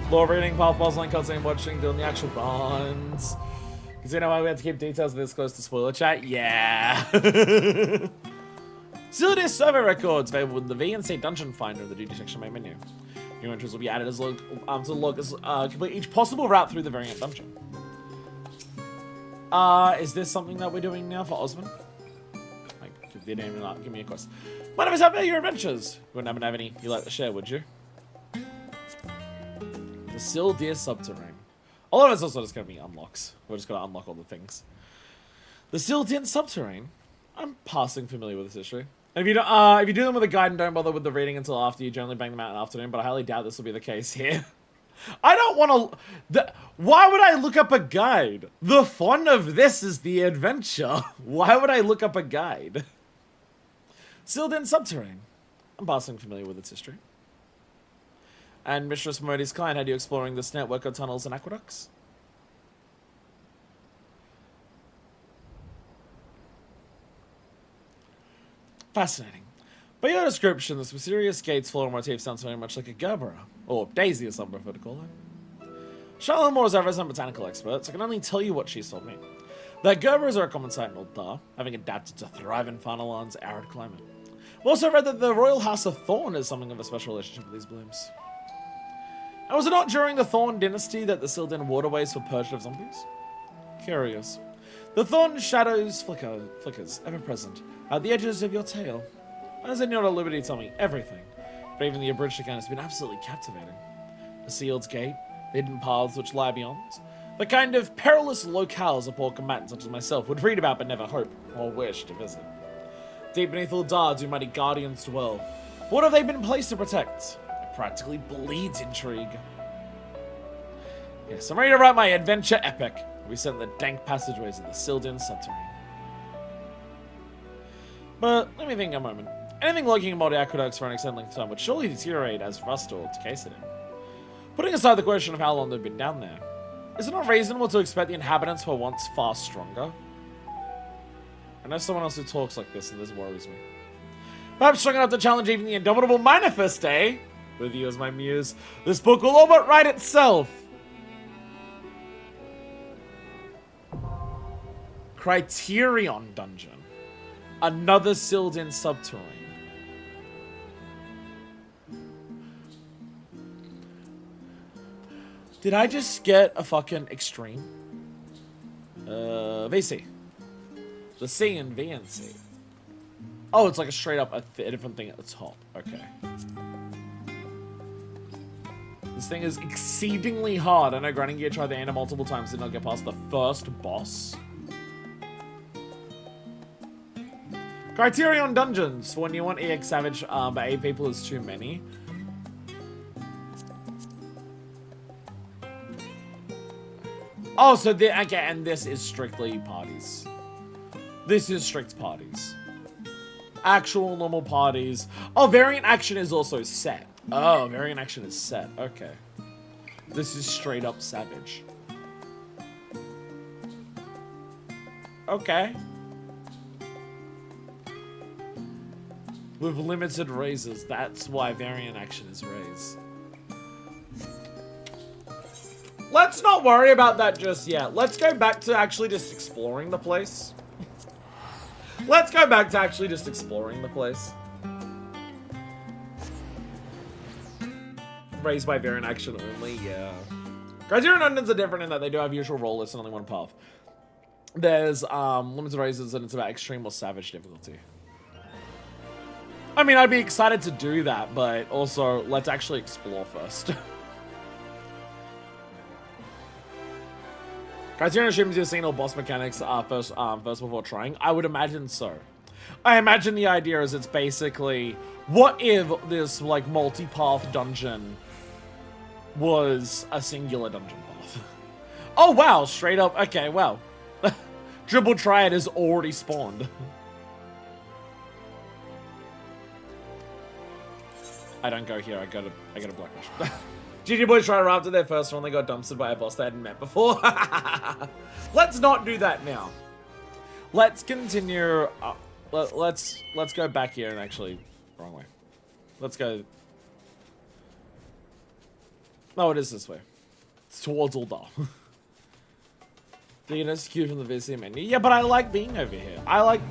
Lore reading, path puzzling, cutscene watching, doing the actual runs. Because you know why we have to keep details this close to spoiler chat? Yeah. Sil'dish survey records available with the V and C Dungeon Finder in the duty section main menu. New entries will be added as to the log as complete each possible route through the variant dungeon. Is this something that we're doing now for Osmond? Like, give me a quest. Mind if I have your adventures? You wouldn't happen to have any you'd like to share, would you? The Sil'dish Subteranne. All of it's also just going to be unlocks. We're just going to unlock all the things. The Sil'dish Subteranne. I'm passing familiar with this history. And if you do them with a guide and don't bother with the reading until after, you generally bang them out in the afternoon, but I highly doubt this will be the case here. I don't want to... Why would I look up a guide? The fun of this is the adventure. Why would I look up a guide? Sil'dish Subteranne. I'm passing familiar with its history. And Mistress Momodi's client had you exploring this network of tunnels and aqueducts? Fascinating. By your description, this mysterious gate's floral motif sounds very much like a gerbera, or daisy as some prefer to call it. Charlotte Moore is our resident botanical expert, so I can only tell you what she's told me. That gerberas are a common sight in Ultima, having adapted to thrive in Fanalan's arid climate. I've also read that the Royal House of Thorn is something of a special relationship with these blooms. And was it not during the Thorn dynasty that the Sil'dish waterways were purged of zombies? Curious. The Thorn shadows flickers, ever present, at the edges of your tail. As in your liberty tell me everything, but even the abridged account has been absolutely captivating. The sealed gate, the hidden paths which lie beyond, the kind of perilous locales a poor combatant such as myself would read about but never hope or wish to visit. Deep beneath Ulda do mighty guardians dwell. What have they been placed to protect? It practically bleeds intrigue. Yes, I'm ready to write my adventure epic. We sent the dank passageways of the Sil'dish Subteranne. But let me think a moment. Anything lurking in multi aqueducts for an extended length of time would surely deteriorate as rust or decay set in. Putting aside the question of how long they've been down there, is it not reasonable to expect the inhabitants were once far stronger? I know someone else who talks like this and this worries me. Perhaps strong enough to challenge even the indomitable Manifest, eh? With you as my muse, this book will all but write itself. Criterion Dungeon. Another Sil'dish Subteranne. Did I just get a fucking extreme? VC. The C and VNC. Oh, it's like a straight up a different thing at the top. Okay. This thing is exceedingly hard. I know Grinding Gear tried the Ana multiple times, did not get past the first boss. Criterion Dungeons, for when you want EX Savage, but 8 people is too many. Oh, so okay, and this is strictly parties. This is strict parties. Actual normal parties. Oh, variant action is also set. Oh, variant action is set. Okay. This is straight up savage. Okay. With limited raises, that's why variant action is raised. Let's not worry about that just yet. Let's go back to actually just exploring the place. Let's go back to actually just exploring the place. Raised by variant action only, yeah. Criterion Dungeons are different in that they do have usual roll lists and only one path. There's limited raises and it's about extreme or savage difficulty. I mean, I'd be excited to do that, but also, let's actually explore first. Criterion assumes you've seen all boss mechanics first before trying. I would imagine so. I imagine the idea is it's basically, what if this, like, multi-path dungeon was a singular dungeon path? Oh, wow, straight up, okay, well. Dribble Triad is already spawned. I don't go here, I go to Blackbush. GG Boys try to raft to their first one, they got dumpstered by a boss they hadn't met before. Let's not do that now. Let's continue. Let's go back here and actually, wrong way. Let's go. No, it is this way. It's towards Uldar. Do you can execute from the VC menu? Yeah, but I like being over here. I like,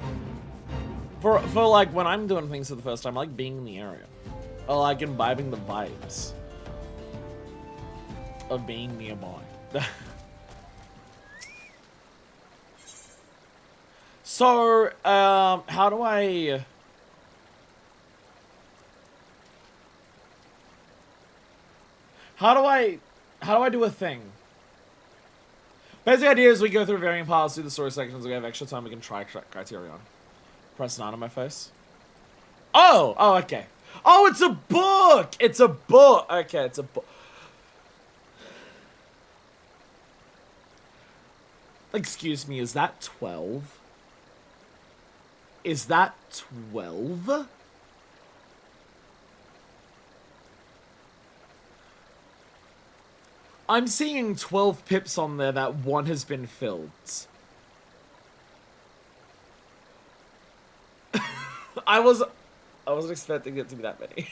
for like when I'm doing things for the first time, I like being in the area. I like imbibing the vibes of being nearby. So, how do I do a thing? Basic idea is we go through varying paths through the story sections. We have extra time, we can try Criterion. Press none on my face. Oh, okay. Oh, it's a book! It's a book! Okay, it's a book. Excuse me, is that 12? Is that 12? I'm seeing 12 pips on there that one has been filled. I wasn't expecting it to be that many.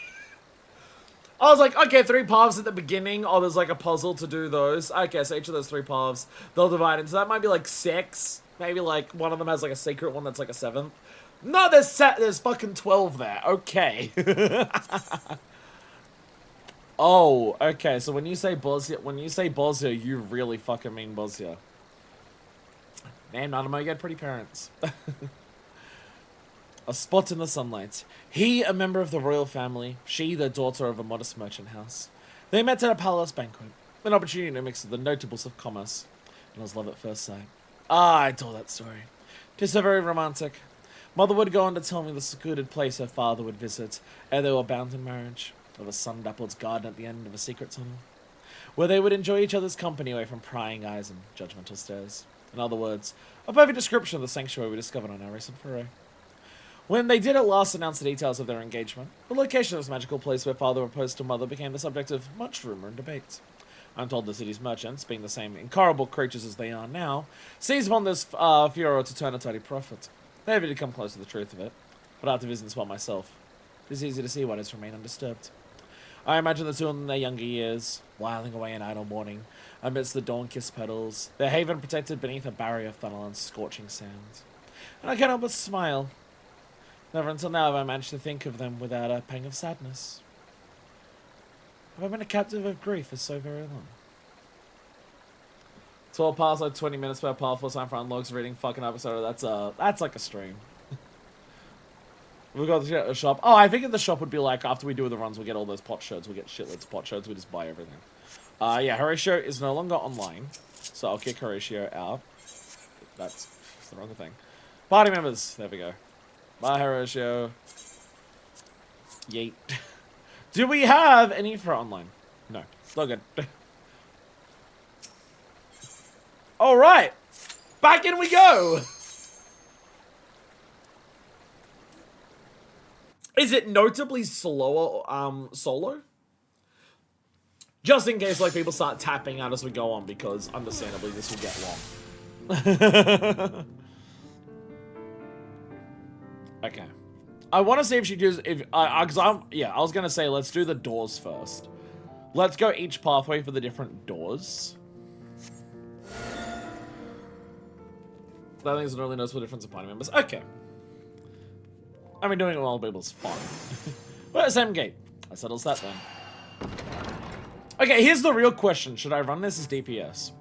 I was like, okay, 3 paths at the beginning. Oh, there's like a puzzle to do those. Okay, so each of those 3 paths, they'll divide into, that might be like 6. Maybe like one of them has like a secret one that's like a 7th. No, there's fucking 12 there. Okay. Oh, okay, so when you say Bosnia, you really fucking mean Bosnia. Man, Nanamo, you had pretty parents. A spot in the sunlight. He, a member of the royal family. She, the daughter of a modest merchant house. They met at a palace banquet. An opportunity to mix with the notables of commerce. And it was love at first sight. Ah, I told that story. 'Tis so very romantic. Mother would go on to tell me the secluded place her father would visit, ere they were bound in marriage, of a sun-dappled garden at the end of a secret tunnel, where they would enjoy each other's company away from prying eyes and judgmental stares. In other words, a perfect description of the sanctuary we discovered on our recent foray. When they did at last announce the details of their engagement, the location of this magical place where father proposed to mother became the subject of much rumor and debate. I'm told the city's merchants, being the same incorrigible creatures as they are now, seized upon this furor to turn a tidy profit. They have come close to the truth of it, but after visiting the spot myself, it is easy to see why it has remained undisturbed. I imagine the two in their younger years, whiling away in idle mourning, amidst the dawn-kissed petals, their haven protected beneath a barrier of funnel and scorching sand. And I can't help but smile. Never until now have I managed to think of them without a pang of sadness. Have I been a captive of grief for so very long? 12 paths, like 20 minutes per path, plus time for unlocks, reading fucking episode. That's like a stream. We've got the shop. Oh, I figured the shop would be like, after we do the runs, we'll get all those pot shirts. We'll get shitloads of pot shirts. We just buy everything. Yeah, Horatio is no longer online. So I'll kick Horatio out. That's the wrong thing. Party members. There we go. Bye, Horatio. Yeet. Do we have any for online? No. Still good. Alright. Back in we go. Is it notably slower solo? Just in case like people start tapping out as we go on, because understandably this will get long. Okay. I want to see if she does cause I was gonna say let's do the doors first. Let's go each pathway for the different doors. I think it's an early noticeable difference in party members. Okay. I mean, doing it with all people is fun. Well, same gate. That settles that then. Okay, here's the real question. Should I run this as DPS?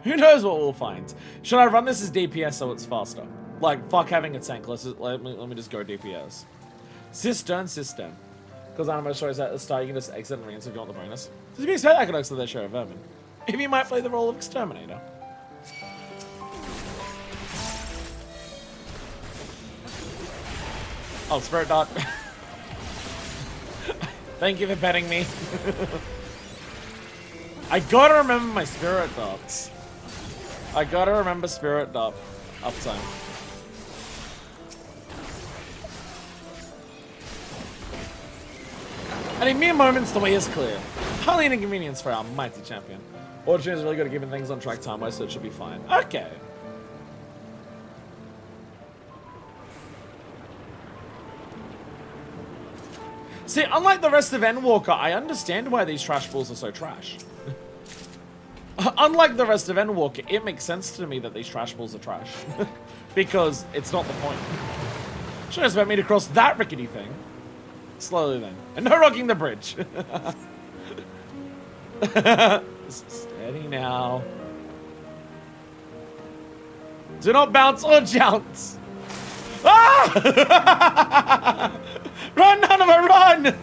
Who knows what we'll find. Should I run this as DPS so it's faster? Like, fuck having a tank. Let me just go DPS. Cistern. Because Nanamo shows at the start, you can just exit and re-enter if you want the bonus. Does you expect I could exit their share of vermin? If you might play the role of exterminator. Oh, Spirit Dart. Thank you for petting me. I gotta remember my Spirit Darts. I gotta remember Spirit Dart uptime. And in mere moments, the way is clear. Hardly an inconvenience for our mighty champion. Origin is really good at keeping things on track time-wise, so it should be fine. Okay. See, unlike the rest of Endwalker, I understand why these trash balls are so trash. Unlike the rest of Endwalker, it makes sense to me that these trash balls are trash. Because it's not the point. Should expect me to cross that rickety thing. Slowly then. And no rocking the bridge. Steady now. Do not bounce or jounce. Ah! Run, Nanamo, run!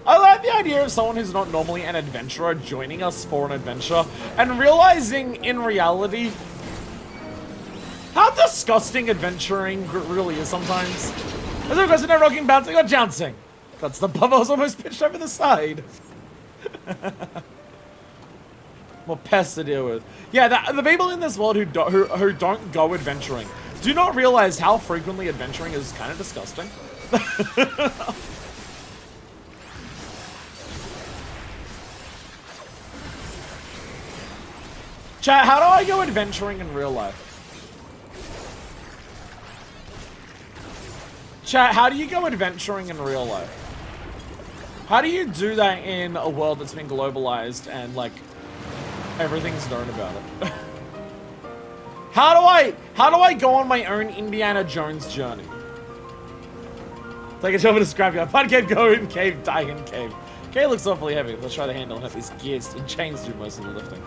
I like the idea of someone who's not normally an adventurer joining us for an adventure and realizing in reality how disgusting adventuring really is sometimes. As a question of rocking, bouncing, or jouncing. That's the bubbles almost pitched over the side. More pests to deal with. Yeah, the people in this world who don't go adventuring do not realize how frequently adventuring is kind of disgusting. Chat, how do I go adventuring in real life? Chat, how do you go adventuring in real life? How do you do that in a world that's been globalized and, like, everything's known about it? How do I go on my own Indiana Jones journey? Take a job in a scrapyard. Fun cave, go in cave, die in cave. Cave looks awfully heavy. Let's try the handle and have these gears and chains do most of the lifting.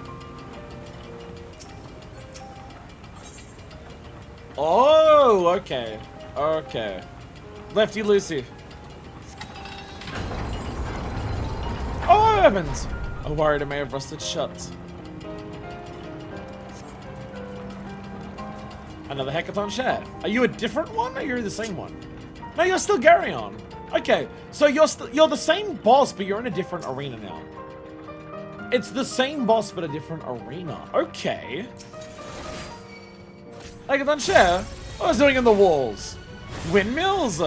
Oh, okay. Okay. Lefty loosey. Oh, heavens! I'm worried I may have rusted shut. Another hackathon chat. Are you a different one or you're the same one? No, you're still Garyon. Okay, so you're the same boss, but you're in a different arena now. It's the same boss, but a different arena. Okay. Hackathon share? What was I doing in the walls? Windmills?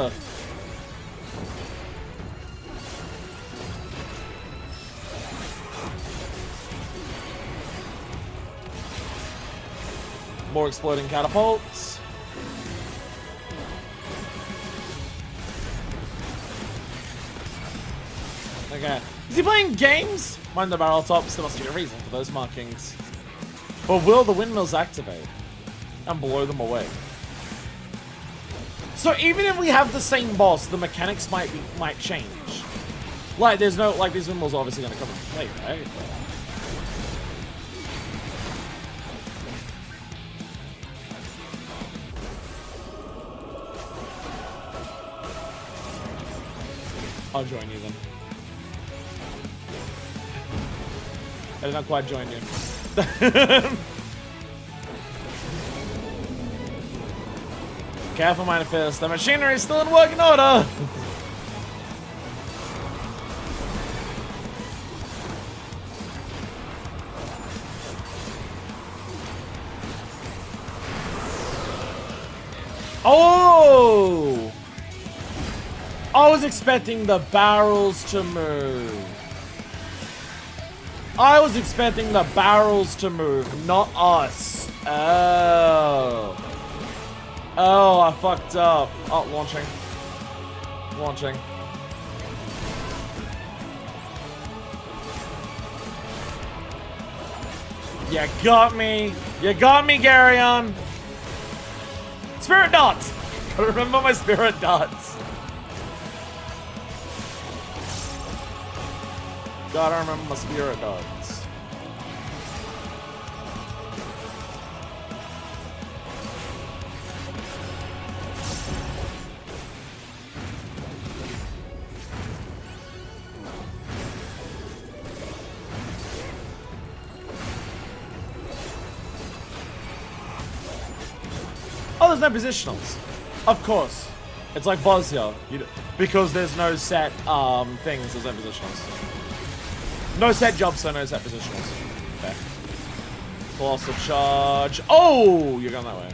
More exploding catapults. Okay. Is he playing games? Mind the barrel tops, there must be a reason for those markings. Or will the windmills activate and blow them away? So even if we have the same boss, the mechanics might change. Like there's no like these windmills are obviously gonna come into play, right? I'll join you then. I did not quite join you. Careful, Manifest. The machinery is still in working order. Oh! I was expecting the barrels to move. I was expecting the barrels to move, not us. Oh. Oh, I fucked up. Oh, launching. Launching. You got me. You got me, Garyon. Spirit dots. I remember my spirit dots. Gotta remember my spirit dots. Oh, there's no positionals. Of course. It's like Boz here. Because there's no set things, there's no positionals. No set jobs, so no set positionals. Okay. Colossal charge. Oh! You're going that way.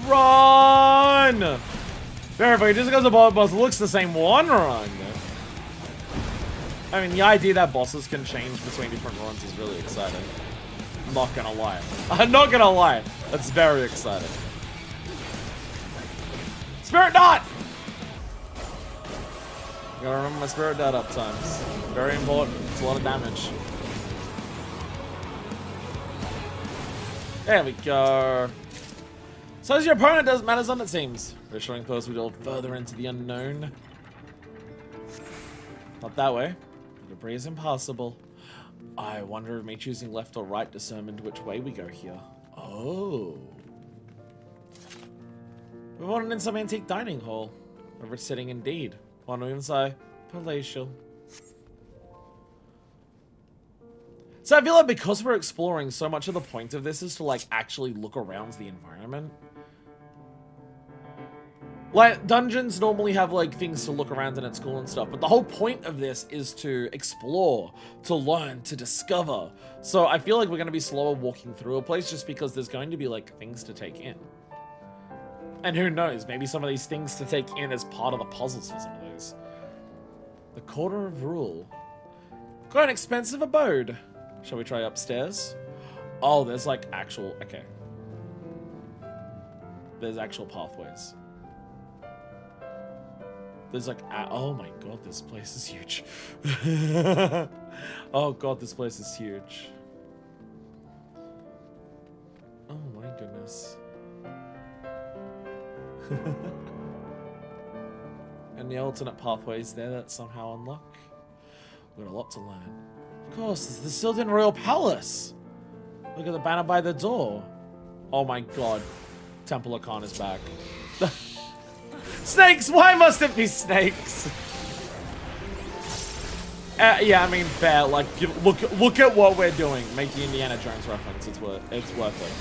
Run! Verify, just because the boss looks the same, one run. I mean, the idea that bosses can change between different runs is really exciting. I'm not gonna lie. I'm not gonna lie. That's very exciting. Spirit dot! Gotta remember my spirit dot up times. Very important. It's a lot of damage. There we go. So as your opponent doesn't matter as it seems. We're showing close, we delve further into the unknown. Not that way. The debris is impossible. I wonder if me choosing left or right determined which way we go here. Oh. We wanted in some antique dining hall. Where it's sitting indeed. One would even say palatial. So I feel like because we're exploring, so much of the point of this is to like actually look around the environment. Like, dungeons normally have, like, things to look around in at school and stuff, but the whole point of this is to explore, to learn, to discover. So I feel like we're going to be slower walking through a place just because there's going to be, like, things to take in. And who knows, maybe some of these things to take in as part of the puzzles for some of those. The Quarter of Rule. Quite an expensive abode. Shall we try upstairs? Oh, there's, like, actual... Okay. There's actual pathways. There's like, oh my god, this place is huge. Oh god, this place is huge. Oh my goodness. And the alternate pathways there that somehow unlock. We've got a lot to learn. Of course, it's the Sil'dish Royal Palace. Look at the banner by the door. Oh my god. Temple of Khan is back. Snakes! Why must it be snakes? Yeah, I mean, fair. Like, look at what we're doing. Make the Indiana Jones reference. It's worth it.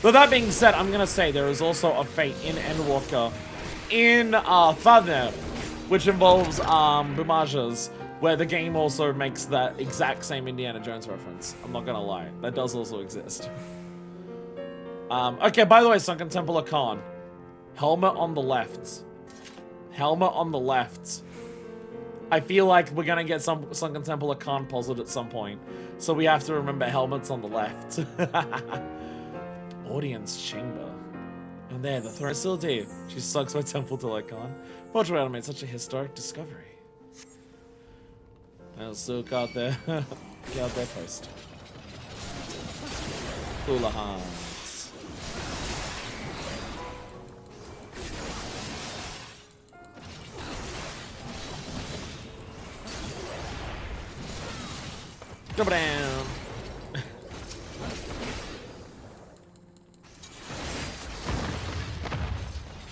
But that being said, I'm gonna say there is also a fate in Endwalker in FFXIV, which involves Bumajas, where the game also makes that exact same Indiana Jones reference. I'm not gonna lie. That does also exist. Okay, by the way, Sunken Temple of Khan. Helmet on the left. Helmet on the left. I feel like we're gonna get some Sunken Temple of Khan puzzled at some point. So we have to remember helmets on the left. Audience chamber. And there, the throne is still deep. She sucks my Temple to Khan. Fortunately, I made such a historic discovery. And still got their got their post. Hulahans. Go down.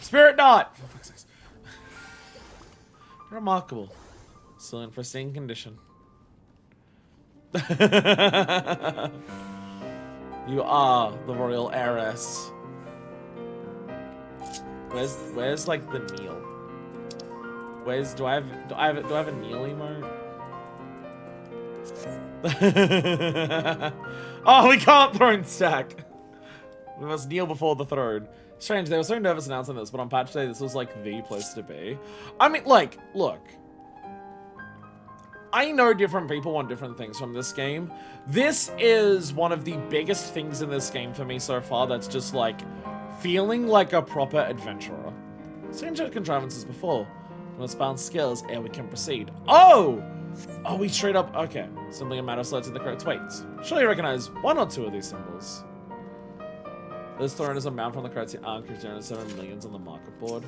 Spirit Dot! Remarkable. Still in pristine condition. You are the royal heiress. Where's like the kneel? Do I have a kneel emote? Oh, we can't throne stack. We must kneel before the throne. Strange, they were so nervous announcing this, but on patch day, this was like the place to be. I mean, like, look. I know different people want different things from this game. This is one of the biggest things in this game for me so far that's just like feeling like a proper adventurer. Same contrivances before. When it's balanced skills, ere we can proceed. Oh! Oh, we straight up, okay. Simply a matter of selecting the correct weights. Surely you recognize one or two of these symbols. This throne is a mount from the criterion 7 millions on the market board.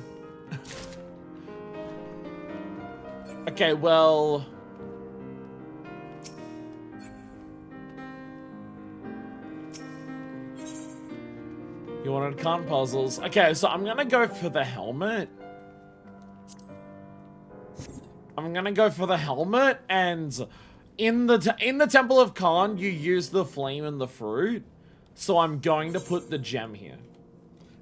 Okay, well... You wanted con puzzles. Okay, so I'm gonna go for the helmet. And in the Temple of Khan, you use the flame and the fruit. So I'm going to put the gem here.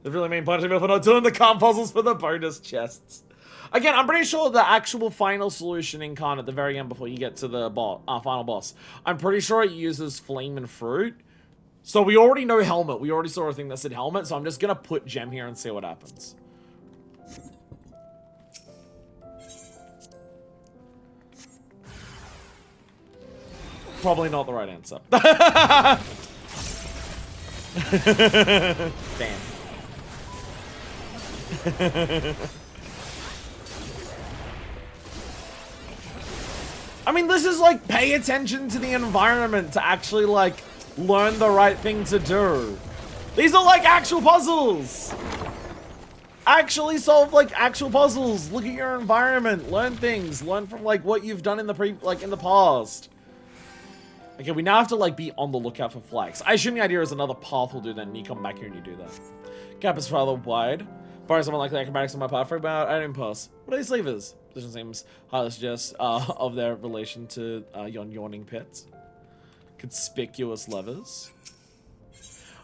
The really main punishing me for not doing the con puzzles for the bonus chests. Again, I'm pretty sure the actual final solution in Khan at the very end before you get to the final boss, I'm pretty sure it uses flame and fruit. So we already know helmet. We already saw a thing that said helmet, so I'm just gonna put gem here and see what happens. Probably not the right answer. Damn. I mean, this is like, pay attention to the environment to actually like learn the right thing to do. These are like actual puzzles. Actually solve like actual puzzles. Look at your environment. Learn things. Learn from like what you've done in the past. Okay, we now have to like be on the lookout for flags. I assume the idea is another path will do that, and you come back here and you do that. Gap is rather wide. Borrow someone like the acrobatics on my path for about I didn't pass. What are these levers? Position seems highly suggest of their relation to yon yawning pits. Conspicuous levers.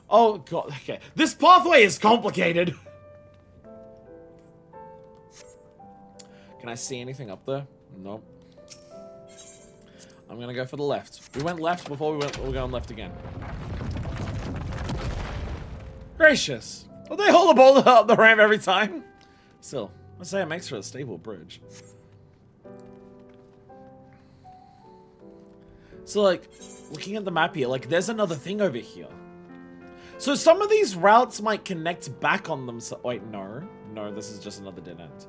Oh god, okay. This pathway is complicated. Can I see anything up there? Nope. I'm gonna go for the left. We went left before we're going left again. Gracious. Will they hold the ball up the ramp every time? Still, let's say it makes for a stable bridge. So like, looking at the map here, like there's another thing over here. So some of these routes might connect back on them. Wait, no. No, this is just another dead end.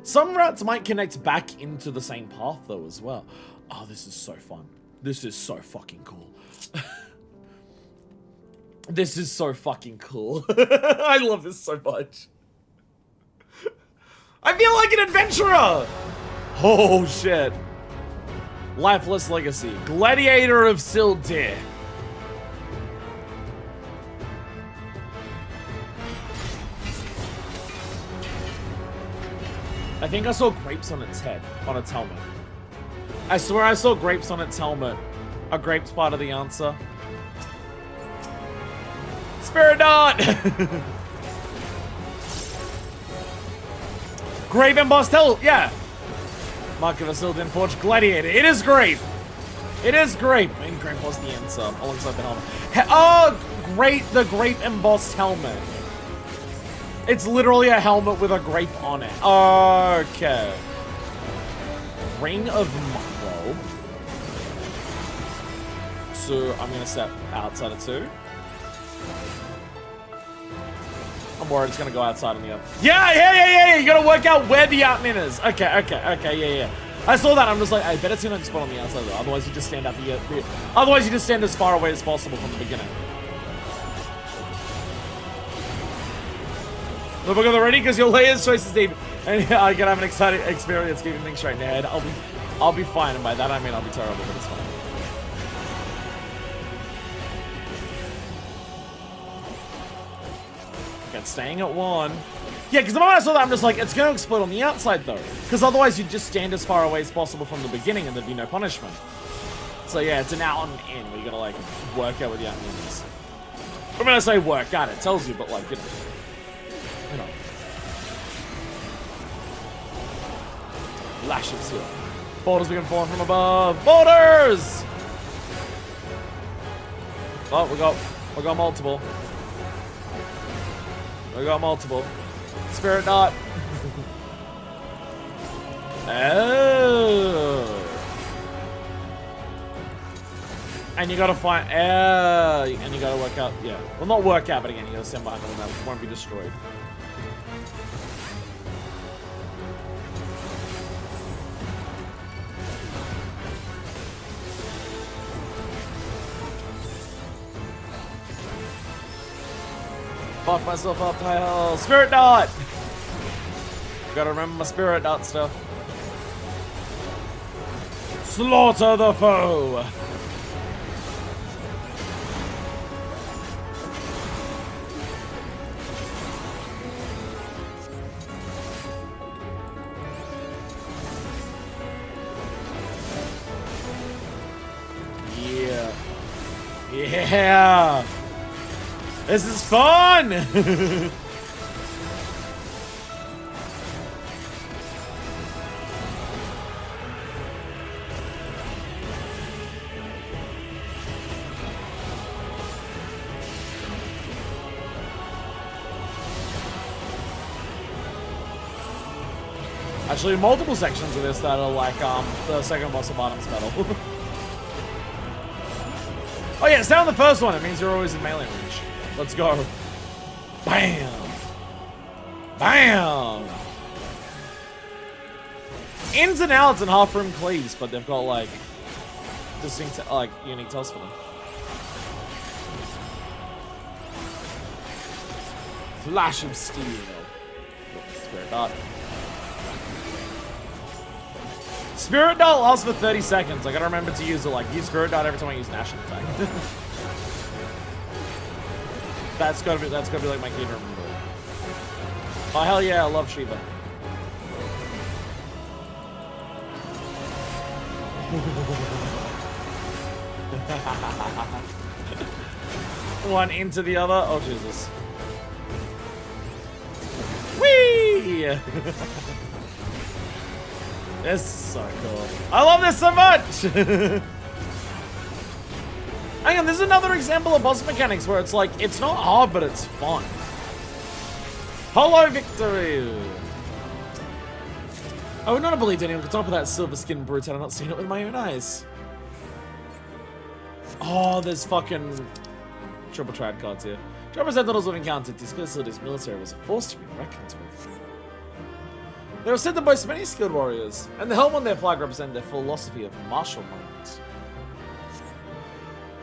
Some routes might connect back into the same path though as well. Oh, this is so fun. This is so fucking cool. This is so fucking cool. I love this so much. I feel like an adventurer! Oh, shit. Lifeless Legacy. Gladiator of Sil'dish. I think I saw grapes on its head, on its helmet. I swear I saw grapes on its helmet. Are grapes part of the answer? Spirit Dot! Grape embossed helmet, yeah. Mark of a Sil'dish Forged Gladiator. It is grape. It is grape. Maybe grape was the answer alongside the helmet. Oh, great! The grape embossed helmet. It's literally a helmet with a grape on it. Okay. Ring of Macro. So I'm gonna step outside of 2. I'm worried it's gonna go outside on the other. Yeah. You gotta work out where the admin is. Okay, yeah. I saw that, I'm just like, I better turn on spot on the outside though, otherwise you just stand at otherwise you just stand as far away as possible from the beginning. Look at the ready, because your layers choice is deep, and yeah, I can have an exciting experience keeping things straight in your head. I'll be fine, and by that I mean I'll be terrible, but it's fine. Okay, staying at 1. Yeah, because the moment I saw that, I'm just like, it's going to explode on the outside, though. Because otherwise, you'd just stand as far away as possible from the beginning, and there'd be no punishment. So yeah, it's an out and in, where you gotta, like, work out with the out and ins. I mean, I say work out, it tells you, but, like, you know. Flash of steel. Boulders begin falling from above. Boulders! Oh, we got multiple. We got multiple. Spirit dot. Oh. And you gotta find, and you gotta work out, yeah. Well, not work out, but again, you gotta stand behind them and that won't be destroyed. Buff myself up to high health. Spirit dot! Gotta remember my spirit dot stuff. Slaughter the foe! Yeah. Yeah! This is fun! Actually, multiple sections of this that are like the second boss of Bottom's Battle. Oh yeah, it's down the first one. It means you're always in melee range. Let's go. Bam! Bam! Ins and outs and half room cleaves, but they've got like distinct, like unique tells for them. Flash of steel. Spirit dot. Spirit dot lasts for 30 seconds. I gotta remember to use it. Like use spirit dot every time I use an action attack. That's gotta be like my key to remember. Oh hell yeah, I love Shiva. One into the other. Oh Jesus. Whee! This is so cool. I love this so much! Hang on, this is another example of boss mechanics where it's like, it's not hard, but it's fun. Hello, victory! I would not have believed anyone could top of that silver skin brute had I not seen it with my own eyes. Oh, there's fucking triple trad cards here. To represent those we've encountered, this Sil'dish military was a force to be reckoned with. They were said to boast many skilled warriors, and the helm on their flag represented their philosophy of martial might.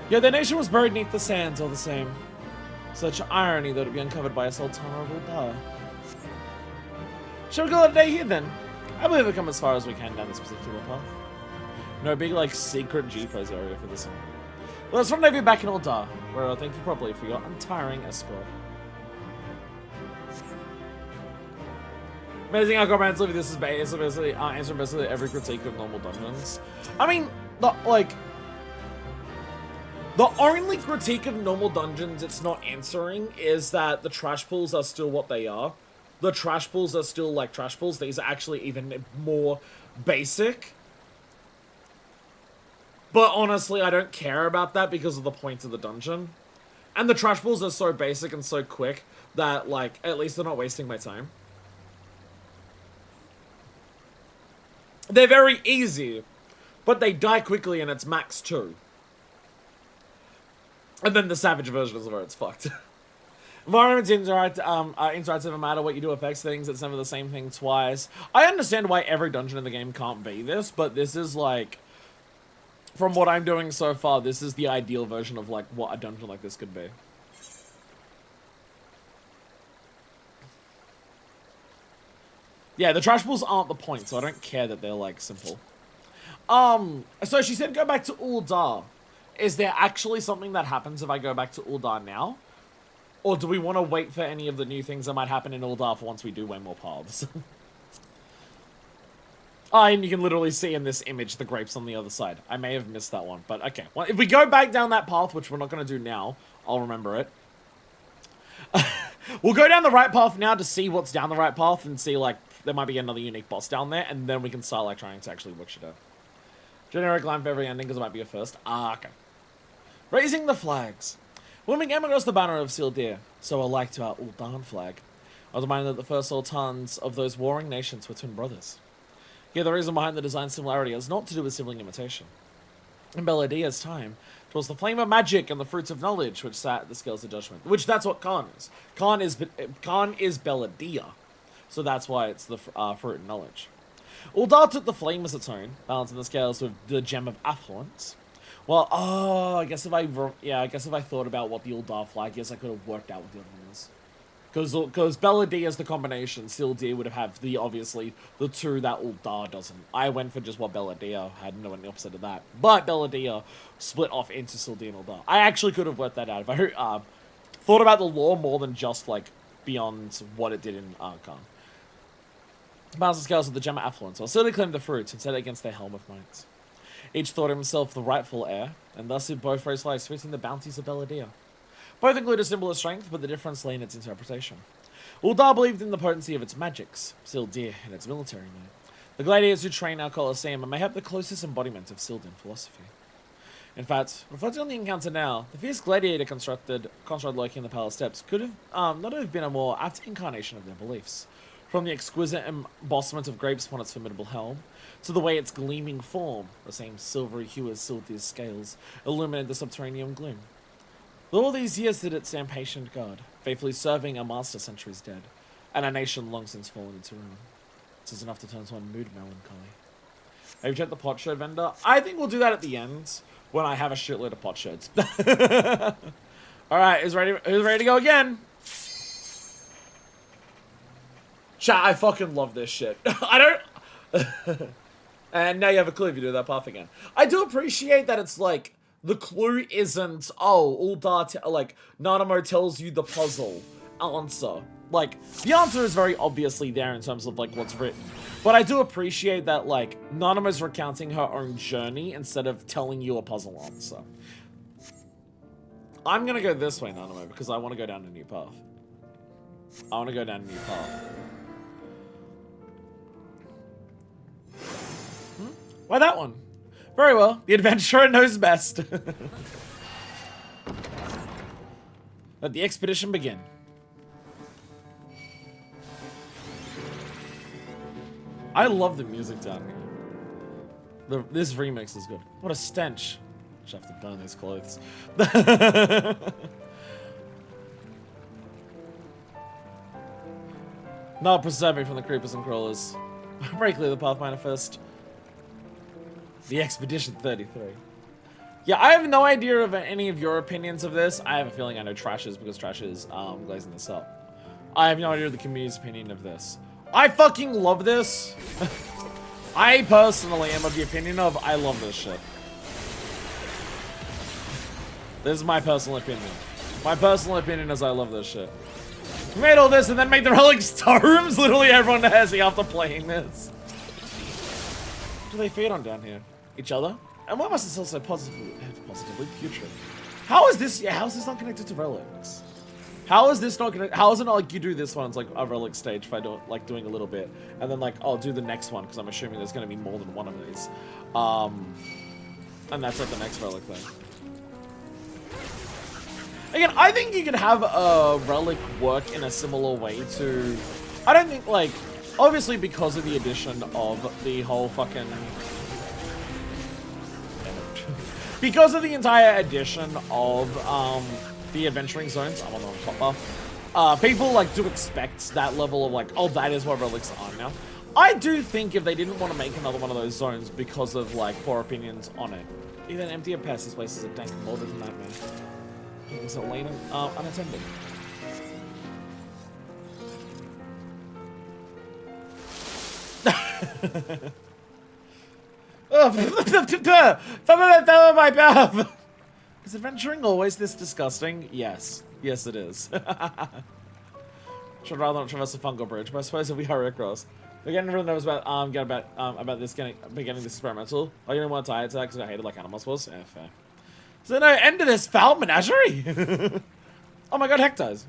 Yet their nation was buried beneath the sands all the same. Such irony that it would be uncovered by a Sultana of Ultima. Shall we call it a day here then? I believe we've come as far as we can down this particular path. No big like secret G-pose area for this one. Let's rendezvous back in Ultima, where I'll thank you properly for your untiring escort. Amazing how comprehensively this is basically answering basically every critique of normal dungeons. I mean, the only critique of normal dungeons it's not answering is that the trash pools are still what they are. The trash pools are still like trash pools. These are actually even more basic. But honestly, I don't care about that because of the point of the dungeon. And the trash pools are so basic and so quick that, like, at least they're not wasting my time. They're very easy, but they die quickly and it's max 2. And then the savage version is where it's fucked. Environments interactive no matter what you do affects things. It's never the same thing twice. I understand why every dungeon in the game can't be this, but this is like, from what I'm doing so far, this is the ideal version of like what a dungeon like this could be. Yeah, the trash balls aren't the point, so I don't care that they're like simple. So she said go back to Ul'dah. Is there actually something that happens if I go back to Ul'dah now? Or do we want to wait for any of the new things that might happen in Ul'dah for once we do way more paths? Oh, and you can literally see in this image the grapes on the other side. I may have missed that one, but okay. Well, if we go back down that path, which we're not going to do now, I'll remember it. We'll go down the right path now to see what's down the right path and see, like, there might be another unique boss down there, and then we can start, like, trying to actually work shit out. Generic line for every ending, because it might be a first. Ah, okay. Raising the flags. When we came across the banner of Sil'dir, so alike to our Ul'dah flag, I was reminded that the first sultans of those warring nations were twin brothers. Yet the reason behind the design similarity has not to do with sibling imitation. In Beladia's time, it was the flame of magic and the fruits of knowledge which sat at the scales of judgment. Which, that's what Khan is. Khan is Beladia. So that's why it's the fruit of knowledge. Ul'dah took the flame as its own, balancing the scales with the gem of affluence. Well, I guess if I thought about what the Ul'dah flag is, I could have worked out what the other one is. Because Beladia is the combination, Sil'dir would have obviously the two that Ul'dah doesn't. I went for just what Beladia had, no one the opposite of that. But Beladia split off into Sil'dir and Ul'dah. I actually could have worked that out if I thought about the lore more than just like beyond what it did in Khan. Balance the scales with the gem of affluence, while Sil'dir claimed the fruits and set it against their helm of might. Each thought himself the rightful heir, and thus did both raise lives, sweetening the bounties of Beladia. Both include a symbol of strength, but the difference lay in its interpretation. Ul'dah believed in the potency of its magics, Sil'dir in its military might. The gladiators who train our Colosseum are mayhap the closest embodiment of Sil'dir philosophy. In fact, reflecting on the encounter now, the fierce gladiator constructed lurking in the palace steps could have not have been a more apt incarnation of their beliefs. From the exquisite embossment of grapes upon its formidable helm, to the way its gleaming form, the same silvery hue as Sil'dir's scales, illuminated the subterranean gloom. All these years did it stand patient guard, faithfully serving a master centuries dead, and a nation long since fallen into ruin. This is enough to turn someone mood melancholy. Have you checked the pot shirt vendor? I think we'll do that at the end, when I have a shitload of pot shirts. Alright, who's ready to go again? Chat, I fucking love this shit. I don't... And now you have a clue if you do that path again. I do appreciate that it's like, the clue isn't, oh, Ul'dah, like, Nanamo tells you the puzzle answer. Like, the answer is very obviously there in terms of, like, what's written. But I do appreciate that, like, Nanamo's recounting her own journey instead of telling you a puzzle answer. I'm gonna go this way, Nanamo, because I want to go down a new path. I want to go down a new path. Why that one? Very well. The adventurer knows best. Let the expedition begin. I love the music down here. This remix is good. What a stench. I should have to burn these clothes. Not preserve me from the creepers and crawlers. Break clear the path manifest. The Expedition 33. Yeah, I have no idea of any of your opinions of this. I have a feeling I know Trash is because Trash is glazing this up. I have no idea of the community's opinion of this. I fucking love this. I personally am of the opinion of I love this shit. This is my personal opinion. My personal opinion is I love this shit. We made all this and then made the relic star rooms. Literally everyone has after playing this. What do they feed on down here? Each other? And why must it still so positively putrid? How is this? Yeah, how is this not connected to relics? How is this not connected? How is it not like you do this one? It's like a relic stage if I do like doing a little bit, and then like I'll do the next one because I'm assuming there's going to be more than one of these, and that's like the next relic thing. Again, I think you could have a relic work in a similar way to. I don't think like. Obviously, because of the addition of the whole fucking... because of the entire addition of the adventuring zones, I'm on the top buff. People like do expect that level of like, oh, that is what relics are now. I do think if they didn't want to make another one of those zones because of like poor opinions on it, even empty of pests, this place is a dank molded nightmare. Is it Lena? Unattended. My path. Is adventuring always this disgusting? Yes. Yes, it is. Should rather not traverse a fungal bridge, but I suppose if we hurry across. We're getting everyone knows about about this beginning this experimental. I didn't want to tie it to that because I hated like animals was. Yeah, fair. So no, end of this foul menagerie. Oh my god, hectares.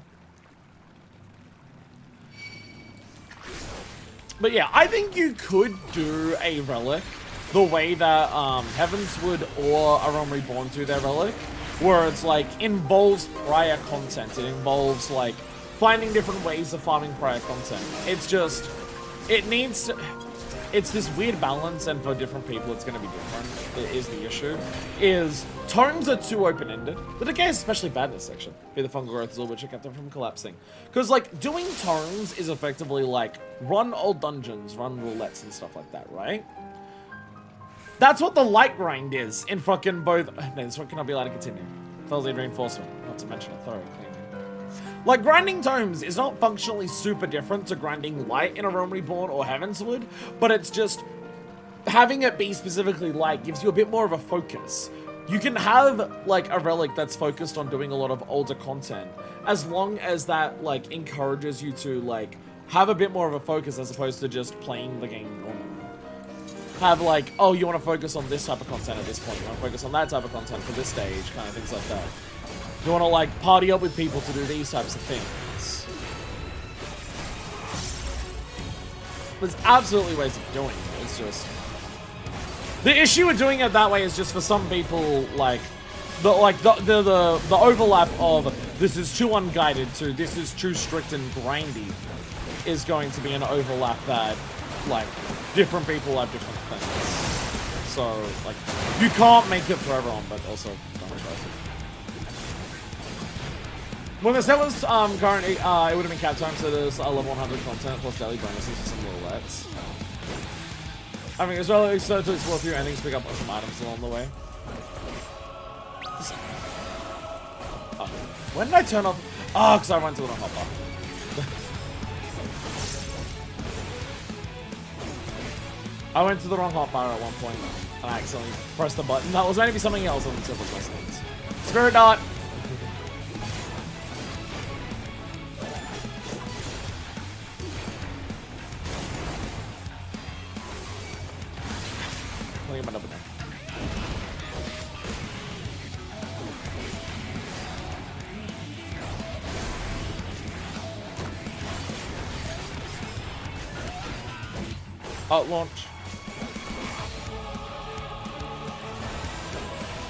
But yeah, I think you could do a relic the way that Heavenswood or A Realm Reborn do their relic, where it's like involves prior content. It involves like finding different ways of farming prior content. It's just, it needs to, it's this weird balance, and for different people it's going to be different, is the issue. Is tomes are too open-ended. The decay is especially bad in this section. Be the fungal growth is all which kept them from collapsing. Because like doing tomes is effectively like run old dungeons, run roulettes and stuff like that, right? That's what the light grind is in fucking both. Man, this one cannot be allowed to continue. Thoroughly reinforcement, not to mention a thorough cleaning. Like, grinding tomes is not functionally super different to grinding light in A Realm Reborn or Heavenswood, but it's just having it be specifically light gives you a bit more of a focus. You can have like a relic that's focused on doing a lot of older content, as long as that like encourages you to like have a bit more of a focus as opposed to just playing the game normally. Have like, oh, you want to focus on this type of content at this point, you want to focus on that type of content for this stage, kind of things like that. You want to like party up with people to do these types of things. There's absolutely ways of doing it. It's just the issue with doing it that way is just for some people like the overlap of this is too unguided to this is too strict and grindy is going to be an overlap that like different people have different things. So like you can't make it for everyone, but also don't try to. When the set was currently, it would have been cap time, so there's level 100 content plus daily bonuses for some roulettes. I mean, it's really excited to explore a few endings, pick up some items along the way. Oh. When did I turn off? Oh, because I went to the wrong hopper. I went to the wrong hotbar at one point, and I accidentally pressed the button. That was meant to be something else on the tip of my slides. Spirit Dart! Out launch.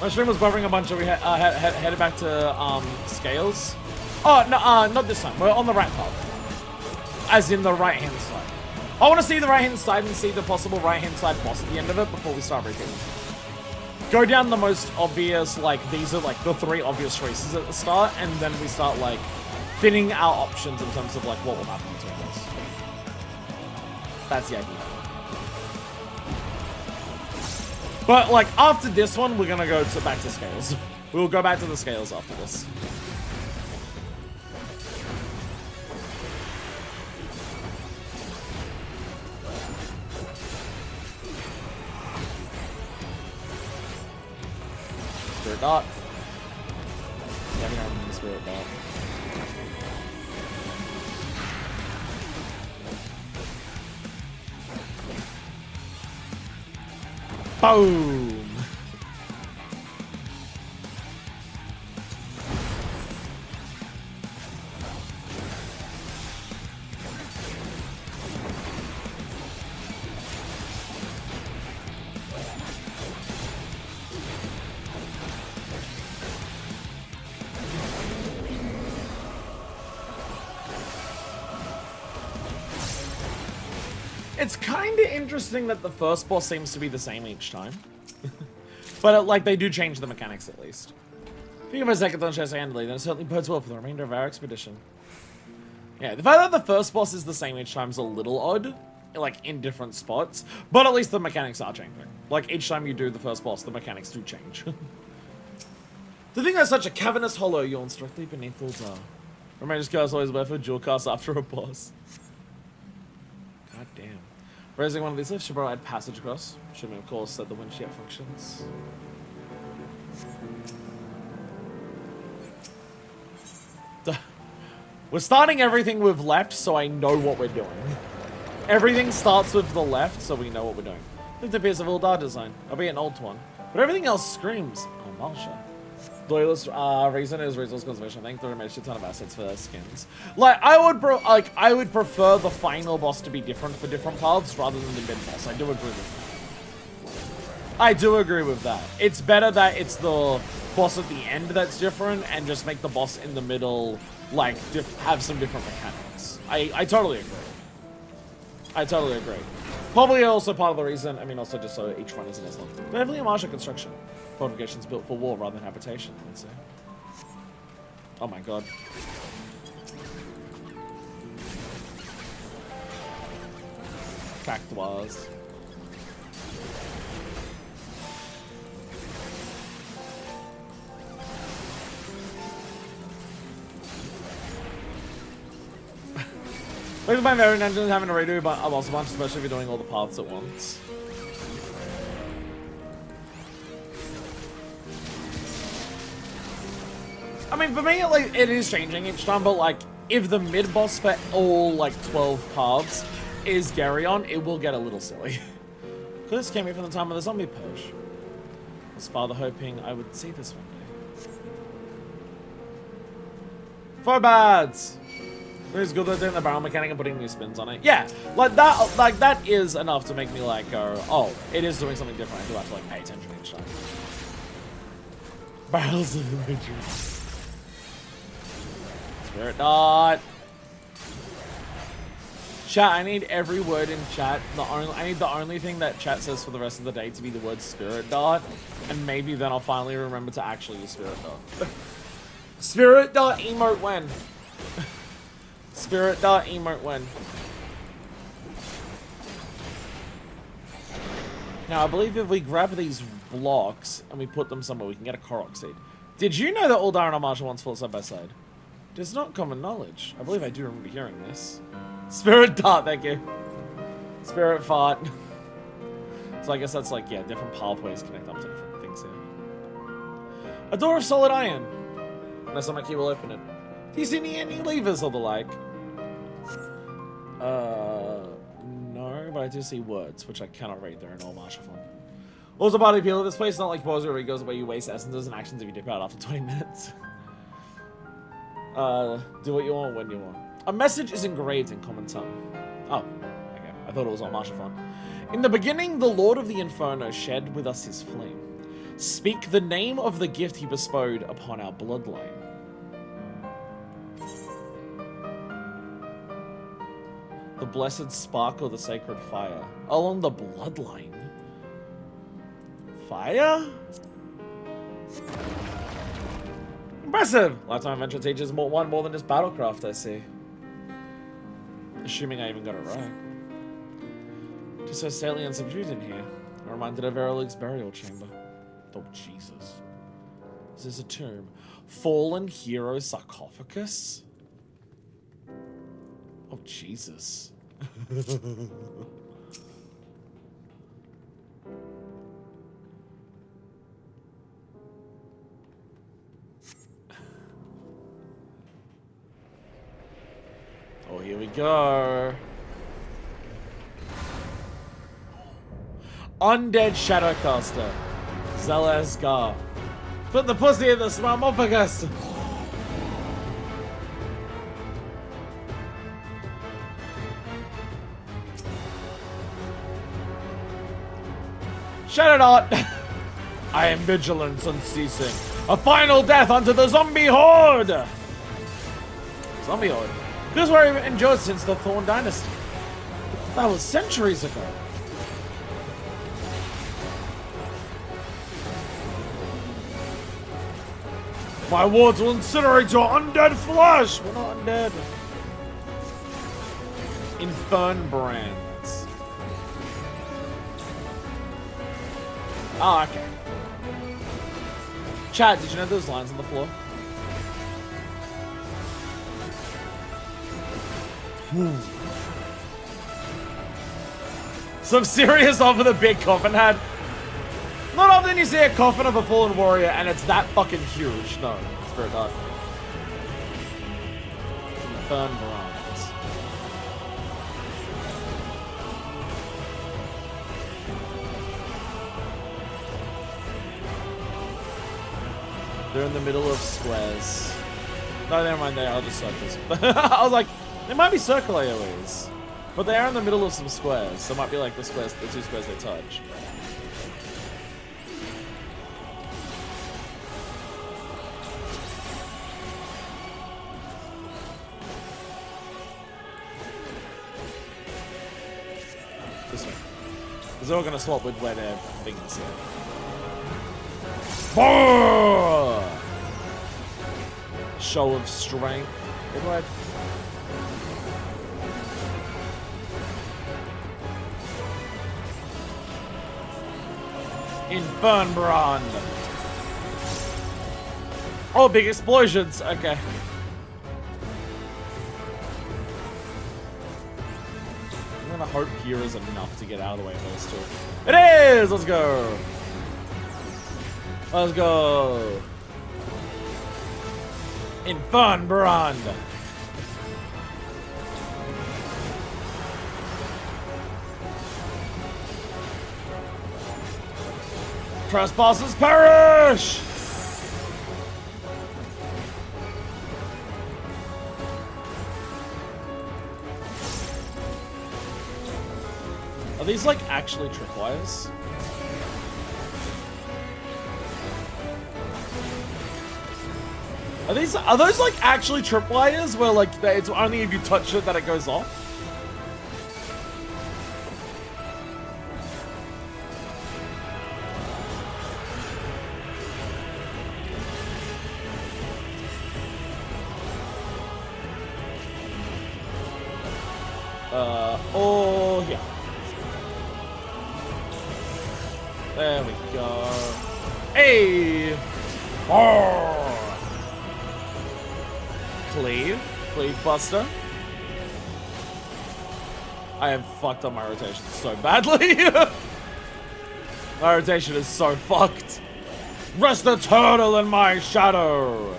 My stream was buffering a bunch, so we headed back to scales. Oh no, not this time. We're on the right path, as in the right hand side. I want to see the right hand side and see the possible right hand side boss at the end of it before we start repeating. Go down the most obvious, like these are like the 3 obvious choices at the start, and then we start like fitting our options in terms of like what will happen between us. That's the idea. But like after this one, we're gonna go back to scales. We'll go back to the scales after this. Spirit Dart. Yeah, we don't need the Spirit Dart. Boom! It's kind of interesting that the first boss seems to be the same each time. But, like, they do change the mechanics at least. If you give a second on chest handily, then it certainly bodes well for the remainder of our expedition. Yeah, the fact that the first boss is the same each time is a little odd, like in different spots, but at least the mechanics are changing. Like each time you do the first boss, the mechanics do change. The thing that's such a cavernous hollow yawns directly beneath Ultar. Remains curse always wait for dual cast after a boss. God damn. Raising one of these lifts should provide passage across. Should we of course set the winch yet functions. We're starting everything with left, so I know what we're doing. Everything starts with the left, so we know what we're doing. Look at the piece of Ildar design, albeit an old one. But everything else screams, oh, Marsha. Loyalist reason is resource conservation. I think there remains a ton of assets for their skins. Like I would prefer the final boss to be different for different paths rather than the mid boss. I do agree with that. I do agree with that. It's better that it's the boss at the end that's different and just make the boss in the middle like have some different mechanics. I totally agree. I totally agree. Probably also part of the reason, I mean also just so each one isn't as long. But heavily a martial construction. Fortifications built for war rather than habitation, let's say. Oh my god. Cactuars. Maybe my favorite engine is having a redo, but I'm also bunch, especially if you're doing all the paths at once. I mean, for me, like, it is changing each time, but like, if the mid-boss for all, like, 12 paths is Garyon, it will get a little silly. Because this came in from the time of the zombie purge. I was father hoping I would see this one day. Phobads! It's good that they're doing the barrel mechanic and putting new spins on it. Yeah, like that is enough to make me like go, oh, it is doing something different. I do have to like pay attention each time. Barrels of imagery. Spirit dot. Chat, I need every word in chat. I need the only thing that chat says for the rest of the day to be the word spirit dot, and maybe then I'll finally remember to actually use spirit dot. Spirit dot emote when. Spirit dot emote when. Now I believe if we grab these blocks and we put them somewhere, we can get a Korok seed. Did you know that Ultar and Amartia once fought side by side? It is not common knowledge. I believe I do remember hearing this. Spirit dart, thank you. Spirit fart. So I guess that's like, yeah, different pathways connect up to different things here. A door of solid iron. Unless my key will open it. Do you see any levers or the like? No, but I do see words, which I cannot read. They're in all martial form. Also, body appeal of this place is not like Bowser where he goes away, you waste essences and actions if you dip out after 20 minutes. Do what you want when you want. A message is engraved in common tongue. Oh, okay. I thought it was on martial form. In the beginning, the Lord of the Inferno shared with us his flame. Speak the name of the gift he bestowed upon our bloodline. The blessed spark or the sacred fire. Along the bloodline. Fire? Impressive! Lifetime adventure teaches more than just battlecraft, I see. Assuming I even got it right. Just so stately and subdued in here. I'm reminded of Verilig's burial chamber. Oh, Jesus. Is this a tomb? Fallen hero sarcophagus? Oh, Jesus. Oh, here we go. Undead Shadowcaster. Zalesgar. Put the pussy in the Smarmopagus. Shadow Dot! I am vigilance unceasing. A final death unto the zombie horde! Zombie horde? This is where I've endured since the Thorn Dynasty. That was centuries ago. My wards will incinerate your undead flesh! We're not undead. Hildibrand. Oh, okay. Chad, did you know those lines on the floor? Some serious off with a big coffin head. Not often you see a coffin of a fallen warrior and it's that fucking huge. No, it's very dark. Hildibrand. They're in the middle of squares. No, never mind, they are just circles. I was like, they might be circle AoEs. But they are in the middle of some squares, so it might be like the squares, the two squares they touch. This way. Because they're all going to swap with where their things are. Show of strength. Edward. Hildibrand. Oh, big explosions. Okay. I'm gonna hope here is enough to get out of the way of those two. It is! Let's go! Let's go! Hildibrand. Trespassers perish! Are these like actually tripwires? Are those like actually tripwires where like it's only if you touch it that it goes off? Oh yeah. There we go. Hey! Oh! Cleave buster. I have fucked up my rotation so badly. My rotation is so fucked. Rest the turtle in my shadow.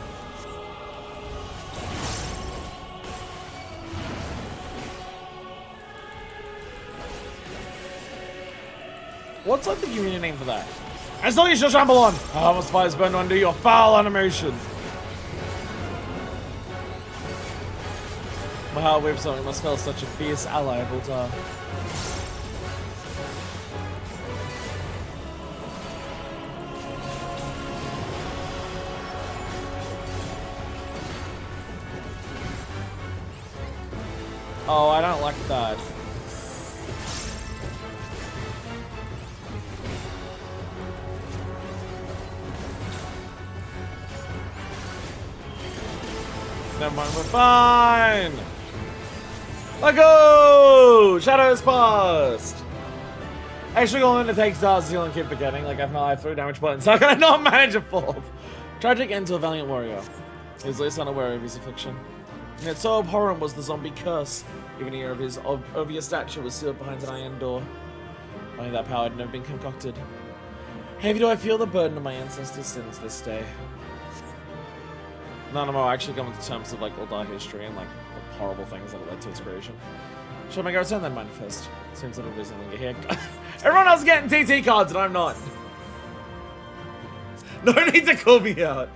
What's like the community name for that? And still you shall trample on! How must fires burn under your foul animation? My heart whips on, it must feel such a fierce ally of Ultima. Oh, I don't like that. Never mind, we're fine! Let go! Shadow is passed! Actually going to take stars steal and keep forgetting, like I've not 3 damage buttons. How can I not manage a 4th? Tragic end to a valiant warrior. He was least unaware of his affliction. And yet so abhorrent was the zombie curse. Even ear of his obvious stature was sealed behind an iron door. Only that power had never been concocted. Heavy do I feel the burden of my ancestors' sins this day. Nanamo actually coming to terms with like all dark history and like the horrible things that led to its creation. Should I make a return then, manifest? Seems a little busy here. Everyone else is getting TT cards and I'm not. No need to call me out.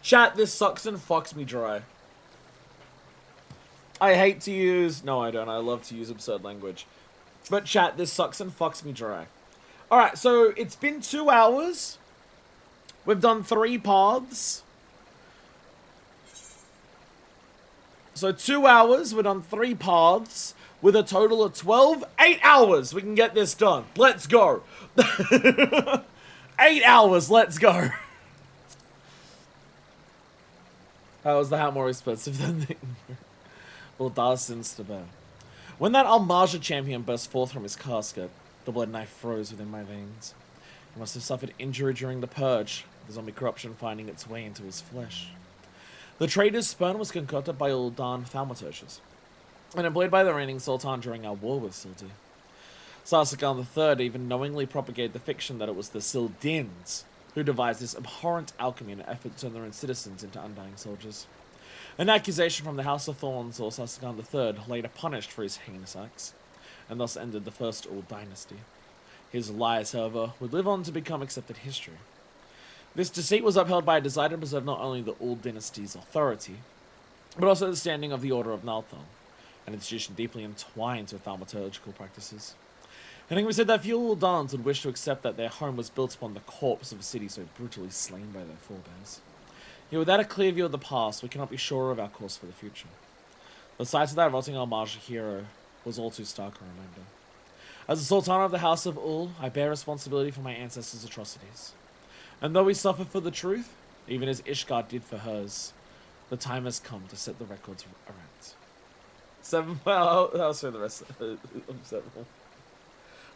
Chat, this sucks and fucks me dry. I hate to use... No, I don't. I love to use absurd language. But chat, this sucks and fucks me dry. Alright, so it's been 2 hours. We've done 3 paths. So 2 hours, we've done 3 paths. With a total of 12. 8 hours, we can get this done. Let's go. 8 hours, let's go. How is the hat more expensive than the... Well, das sins to bear. When that Almarja champion burst forth from his casket, the blood knife froze within my veins. He must have suffered injury during the purge, the zombie corruption finding its way into his flesh. The traitor's sperm was concocted by Uldan thaumaturges, and employed by the reigning Sultan during our war with Sil'di. Sarsakan III even knowingly propagated the fiction that it was the Sildins who devised this abhorrent alchemy in an effort to turn their own citizens into undying soldiers. An accusation from the House of Thorns or Sarsakan III later punished for his heinous acts, and thus ended the First Ul dynasty. His lies, however, would live on to become accepted history. This deceit was upheld by a desire to preserve not only the Ul dynasty's authority, but also the standing of the Order of Nalthal, an institution deeply entwined with thaumaturgical practices. I think we said that few Uldans would wish to accept that their home was built upon the corpse of a city so brutally slain by their forebears. Yet without a clear view of the past, we cannot be sure of our course for the future. The sight of that rotting Almarja hero was all too stark a reminder. As the Sultan of the House of Ul, I bear responsibility for my ancestors' atrocities. And though we suffer for the truth, even as Ishgard did for hers, the time has come to set the records aright. I'll show the rest of 7.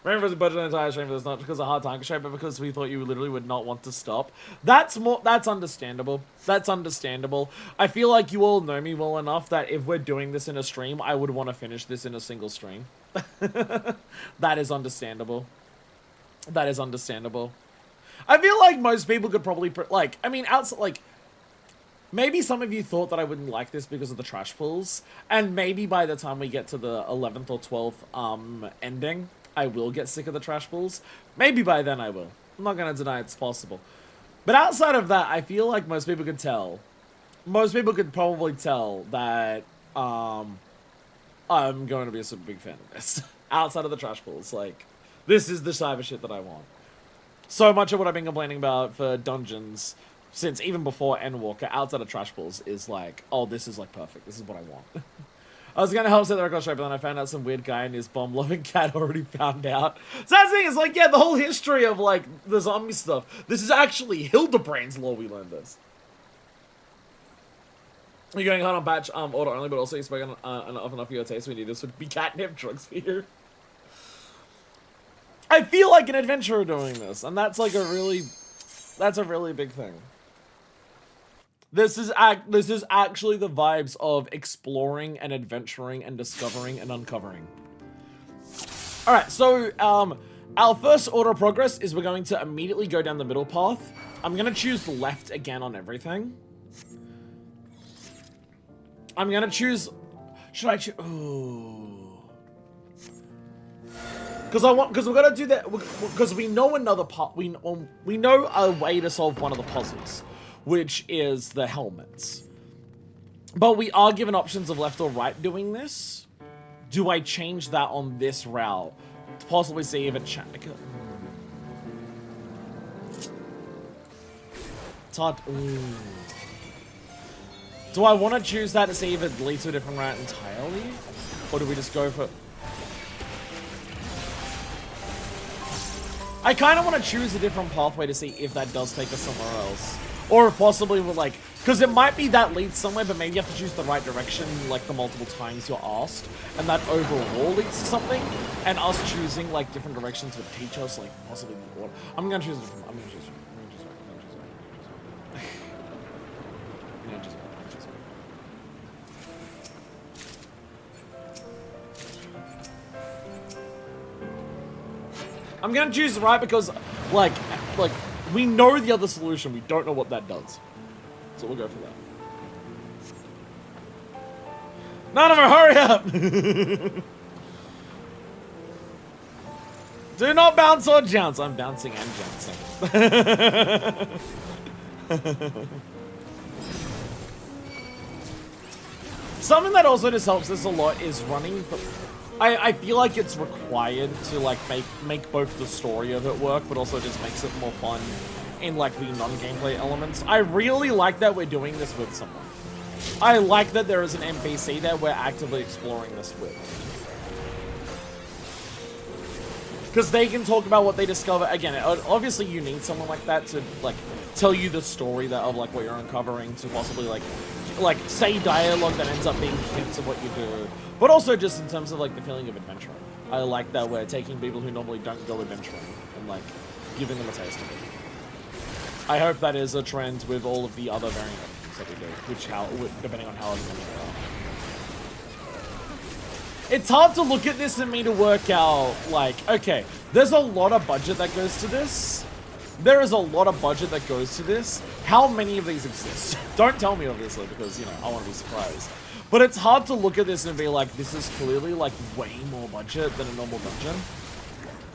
Rainbow was a budget on the entire stream, but it's not because of hard time constraint, but because we thought you literally would not want to stop. That's understandable. That's understandable. I feel like you all know me well enough that if we're doing this in a stream, I would want to finish this in a single stream. That is understandable. That is understandable. I feel like most people could probably, maybe some of you thought that I wouldn't like this because of the trash pulls, and maybe by the time we get to the 11th or 12th ending, I will get sick of the trash pulls. Maybe by then I will. I'm not going to deny it's possible. But outside of that, I feel like most people could tell. Most people could probably tell that I'm going to be a super big fan of this. Outside of the trash pulls, like, this is the type of shit that I want. So much of what I've been complaining about for dungeons, since even before Endwalker, outside of trash pulls, is like, oh, this is like perfect. This is what I want. I was going to help set the record straight, but then I found out some weird guy and his bomb-loving cat already found out. So that's the thing, is like, yeah, the whole history of, like, the zombie stuff. This is actually Hildibrand's lore we learned this. You're going hard on batch order only, but also you spoke enough for your taste. We need this would be catnip drugs for you. I feel like an adventurer doing this, and that's like that's a really big thing. This is actually the vibes of exploring and adventuring and discovering and uncovering. Alright, so our first order of progress is we're going to immediately go down the middle path. I'm going to choose left again on everything. I'm going to choose... Should I choose... Ooh. Because we're going to do that... Because we know another part... We know a way to solve one of the puzzles, which is the helmets. But we are given options of left or right doing this. Do I change that on this route? To possibly see if it changes. It's hard. Ooh. Do I want to choose that to see if it leads to a different route entirely? Or do we just go for... I kind of want to choose a different pathway to see if that does take us somewhere else. Or if possibly we're like... Because it might be that leads somewhere, but maybe you have to choose the right direction like the multiple times you're asked. And that overall leads to something. And us choosing like different directions would teach us like possibly the order. I'm going to choose a different... I'm going to choose... I'm gonna choose right because, like, we know the other solution. We don't know what that does. So we'll go for that. Nanamo, hurry up! Do not bounce or jounce. I'm bouncing and jouncing. Something that also just helps us a lot is running for... I feel like it's required to like make both the story of it work, but also just makes it more fun in like the non-gameplay elements. I really like that we're doing this with someone. I like that there is an NPC that we're actively exploring this with. Because they can talk about what they discover. Again, obviously you need someone like that to like tell you the story that of like what you're uncovering to possibly like like, say dialogue that ends up being hints of what you do, but also just in terms of, like, the feeling of adventuring. I like that we're taking people who normally don't go adventuring and, like, giving them a taste of it. I hope that is a trend with all of the other variants that we do, depending on how it's going to go. It's hard to look at this and me to work out, like, okay, there's a lot of budget that goes to this. There is a lot of budget that goes to this. How many of these exist? Don't tell me, obviously, because, you know, I want to be surprised. But it's hard to look at this and be like, this is clearly, like, way more budget than a normal dungeon.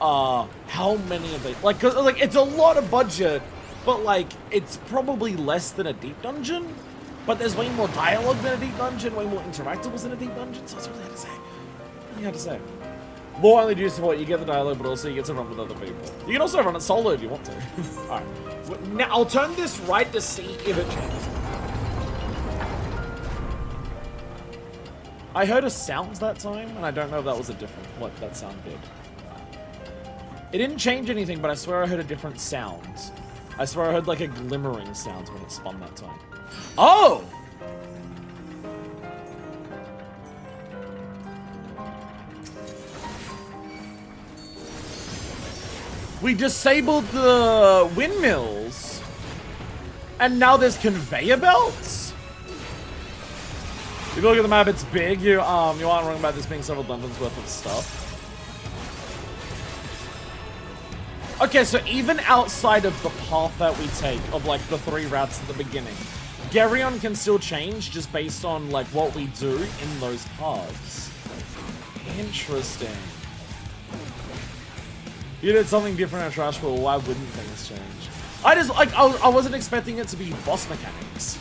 How many of these? Like, 'cause, like, it's a lot of budget, but, like, it's probably less than a deep dungeon. But there's way more dialogue than a deep dungeon, way more interactables than a deep dungeon, so it's really hard to say. Really hard to say. Lore only do support, you get the dialogue, but also you get to run with other people. You can also run it solo if you want to. Alright. Now, I'll turn this right to see if it changes. I heard a sound that time, and I don't know if that was a different, what that sound did. It didn't change anything, but I swear I heard a different sound. I swear I heard like a glimmering sound when it spun that time. Oh! We disabled the windmills, and now there's conveyor belts? If you look at the map, it's big. You aren't wrong about this being several dungeons worth of stuff. Okay, so even outside of the path that we take, of like the 3 routes at the beginning, Geryon can still change just based on like what we do in those paths. Interesting. You did something different at Trash Pool, why wouldn't things change? I just, like, I wasn't expecting it to be boss mechanics.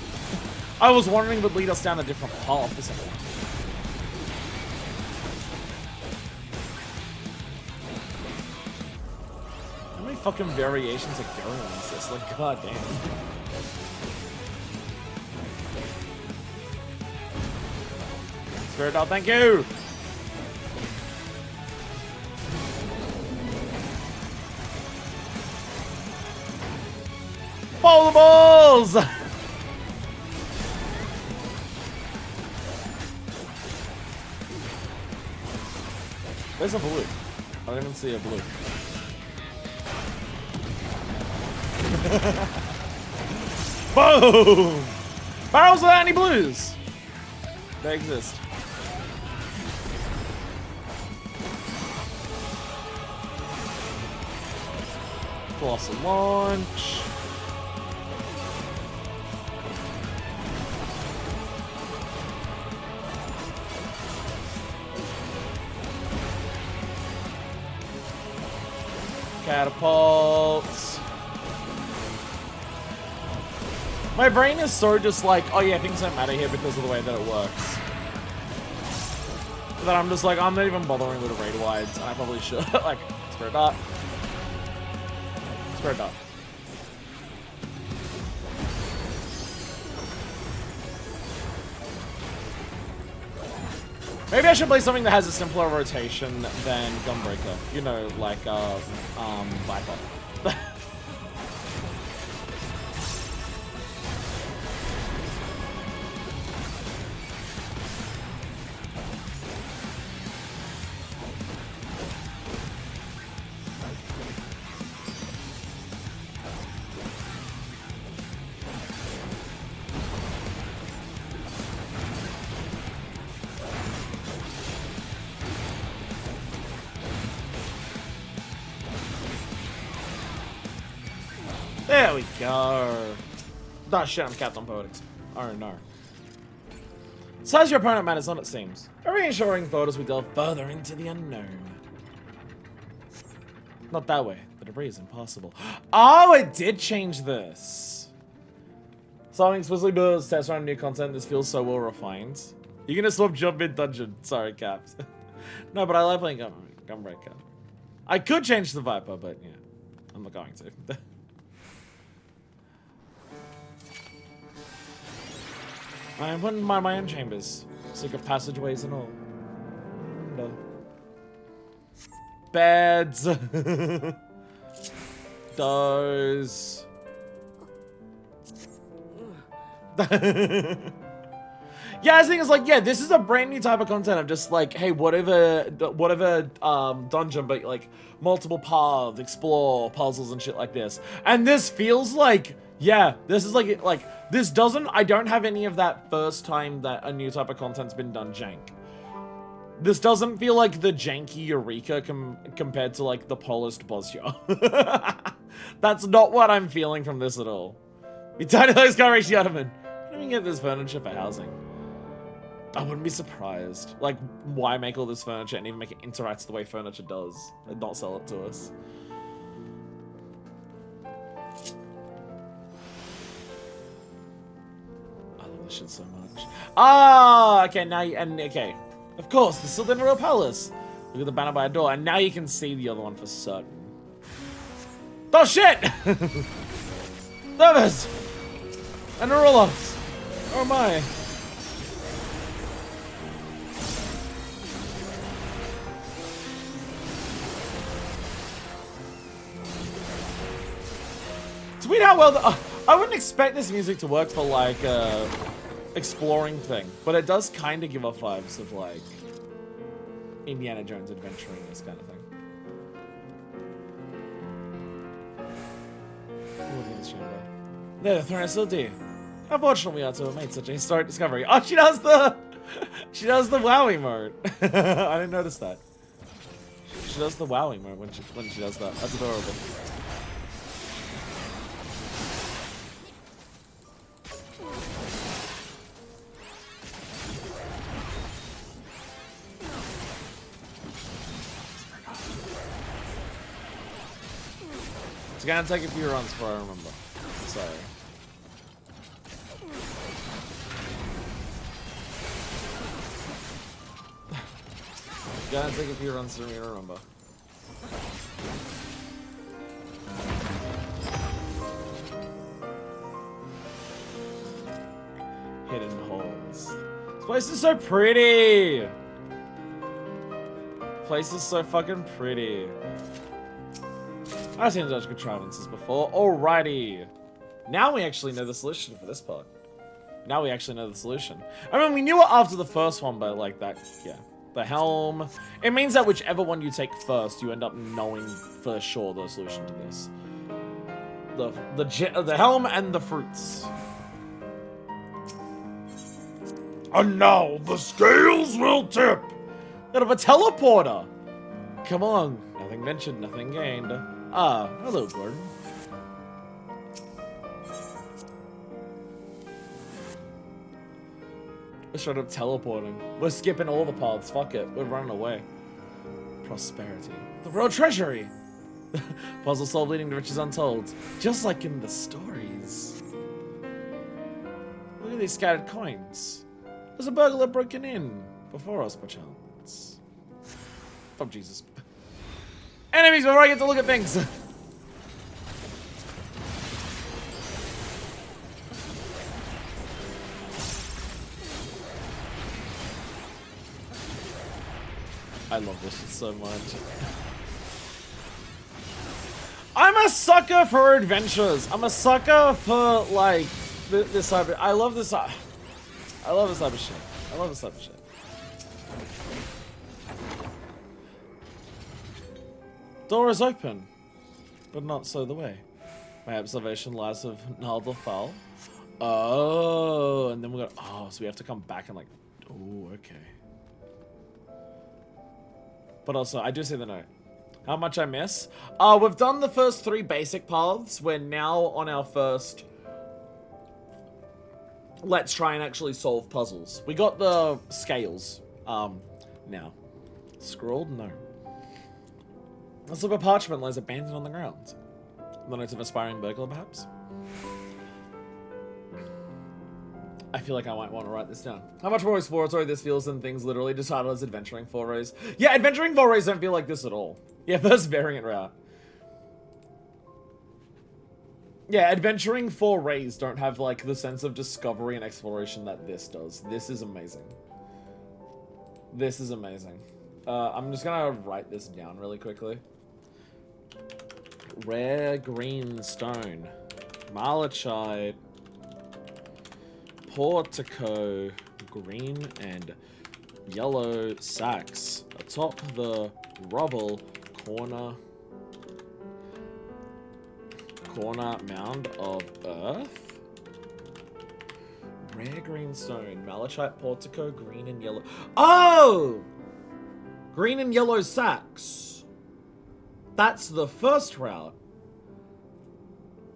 I was wondering it would lead us down a different path or something. How many fucking variations of Geryon is this? Like, goddamn. Spirit Dog, thank you! Follow the balls! Where's a blue? I don't even see a blue. Boom! Barrels without any blues! They exist. Colossal launch. Catapults. My brain is so just like, oh yeah, things don't matter here because of the way that it works. That I'm just like, I'm not even bothering with the raid wides, and I probably should. Like, Spirit Dart. Spirit Dart. Maybe I should play something that has a simpler rotation than Gunbreaker. You know, like, Viper. There we go. Oh shit, I'm capped on poetics. Oh no. Size your opponent matters, not it seems. A reassuring thought as we delve further into the unknown. Not that way. The debris is impossible. Oh, it did change this. Something explicitly builds test run new content. This feels so well refined. You're gonna swap jump mid dungeon. Sorry, Caps. No, but I like playing Gunbreaker. I could change the Viper, but yeah, I'm not going to. I wouldn't mind my own chambers. Secret passageways and all. No. Beds. Those. Yeah, I think it's like, yeah, this is a brand new type of content of just like, hey, whatever dungeon, but like multiple paths, explore, puzzles and shit like this. And this feels like, yeah, this is like this doesn't, I don't have any of that first time that a new type of content's been done jank. This doesn't feel like the janky Eureka compared to like the polished Bosya. That's not what I'm feeling from this at all. We tiny those car race Yatterman. How do we get this furniture for housing? I wouldn't be surprised. Like, why make all this furniture and even make it interact the way furniture does and not sell it to us? I love this shit so much. Ah, okay, now you, and okay. Of course, there's still the Royal Palace. Look at the banner by a door, and now you can see the other one for certain. Oh shit! Nervous! And Arulos! Oh my! It's weird how well the, I wouldn't expect this music to work for like exploring thing, but it does kind of give off vibes of like Indiana Jones adventuring, this kind of thing. There, the throne is still dear. How fortunate we are to have made such a historic discovery. Oh, she does the wowie mode. I didn't notice that. She does the wowie mode when she does that. That's adorable. It's gonna take a few runs before I remember. Sorry. It's gonna take a few runs for me to remember. Hidden holes. This place is so pretty! This place is so fucking pretty. I've seen such contrivances before. Alrighty. Now we actually know the solution for this part. Now we actually know the solution. I mean, we knew it after the first one, but like that, yeah. The helm. It means that whichever one you take first, you end up knowing for sure the solution to this. The helm and the fruits. And now the scales will tip. Bit of a teleporter. Come on. Nothing mentioned, nothing gained. Ah, hello, Gordon. We're straight up teleporting. We're skipping all the paths. Fuck it. We're running away. Prosperity. The Royal Treasury. Puzzle solved leading to riches untold. Just like in the stories. Look at these scattered coins. There's a burglar broken in. Before us, perchance. Fuck Jesus. Enemies before I get to look at things. I love this shit so much. I'm a sucker for adventures. I'm a sucker for like this type of. I love this. I love this type of shit. I love this type of shit. Door is open, but not so the way. My observation lies of Naldorfal. Oh, and then we're gonna. Oh, so we have to come back and like. Oh, okay. But also, I do see the note. How much I miss? We've done the first 3 basic paths. We're now on our first. Let's try and actually solve puzzles. We got the scales. Now. Scrawled? No. A slip of parchment lies abandoned on the ground. The notes of aspiring burglar, perhaps? I feel like I might want to write this down. How much more exploratory this feels than things literally just titled as Adventuring Forays. Yeah, Adventuring Forays don't feel like this at all. Yeah, first variant route. Yeah, Adventuring Forays don't have like the sense of discovery and exploration that this does. This is amazing. This is amazing. I'm just gonna write this down really quickly. Rare green stone. Malachite. Portico. green and yellow sacks atop the rubble corner mound of earth. Rare green stone, malachite portico, green and yellow. Oh! Green and yellow sacks. That's the first route.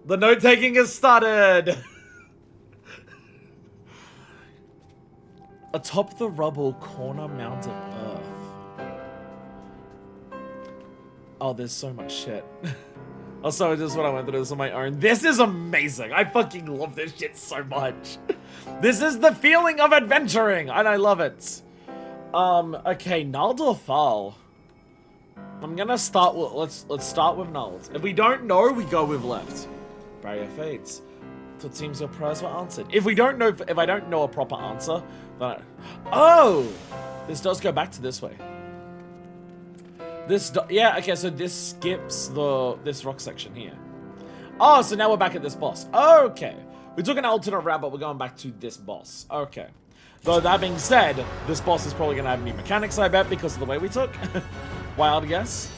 The note-taking has started. Atop the rubble corner mound of earth. Oh, there's so much shit. Also, this is what I went through this on my own. This is amazing. I fucking love this shit so much. This is the feeling of adventuring, and I love it. Okay, Naldorfal. I'm gonna start with, let's start with Nald. If we don't know, we go with left. Barrier fades. So it seems your prayers were answered. If I don't know a proper answer, then oh! This does go back to this way. Yeah, okay, so this skips this rock section here. Oh, so now we're back at this boss. Okay. We took an alternate route, but we're going back to this boss. Okay. Though that being said, this boss is probably gonna have new mechanics, I bet, because of the way we took. Wild guess.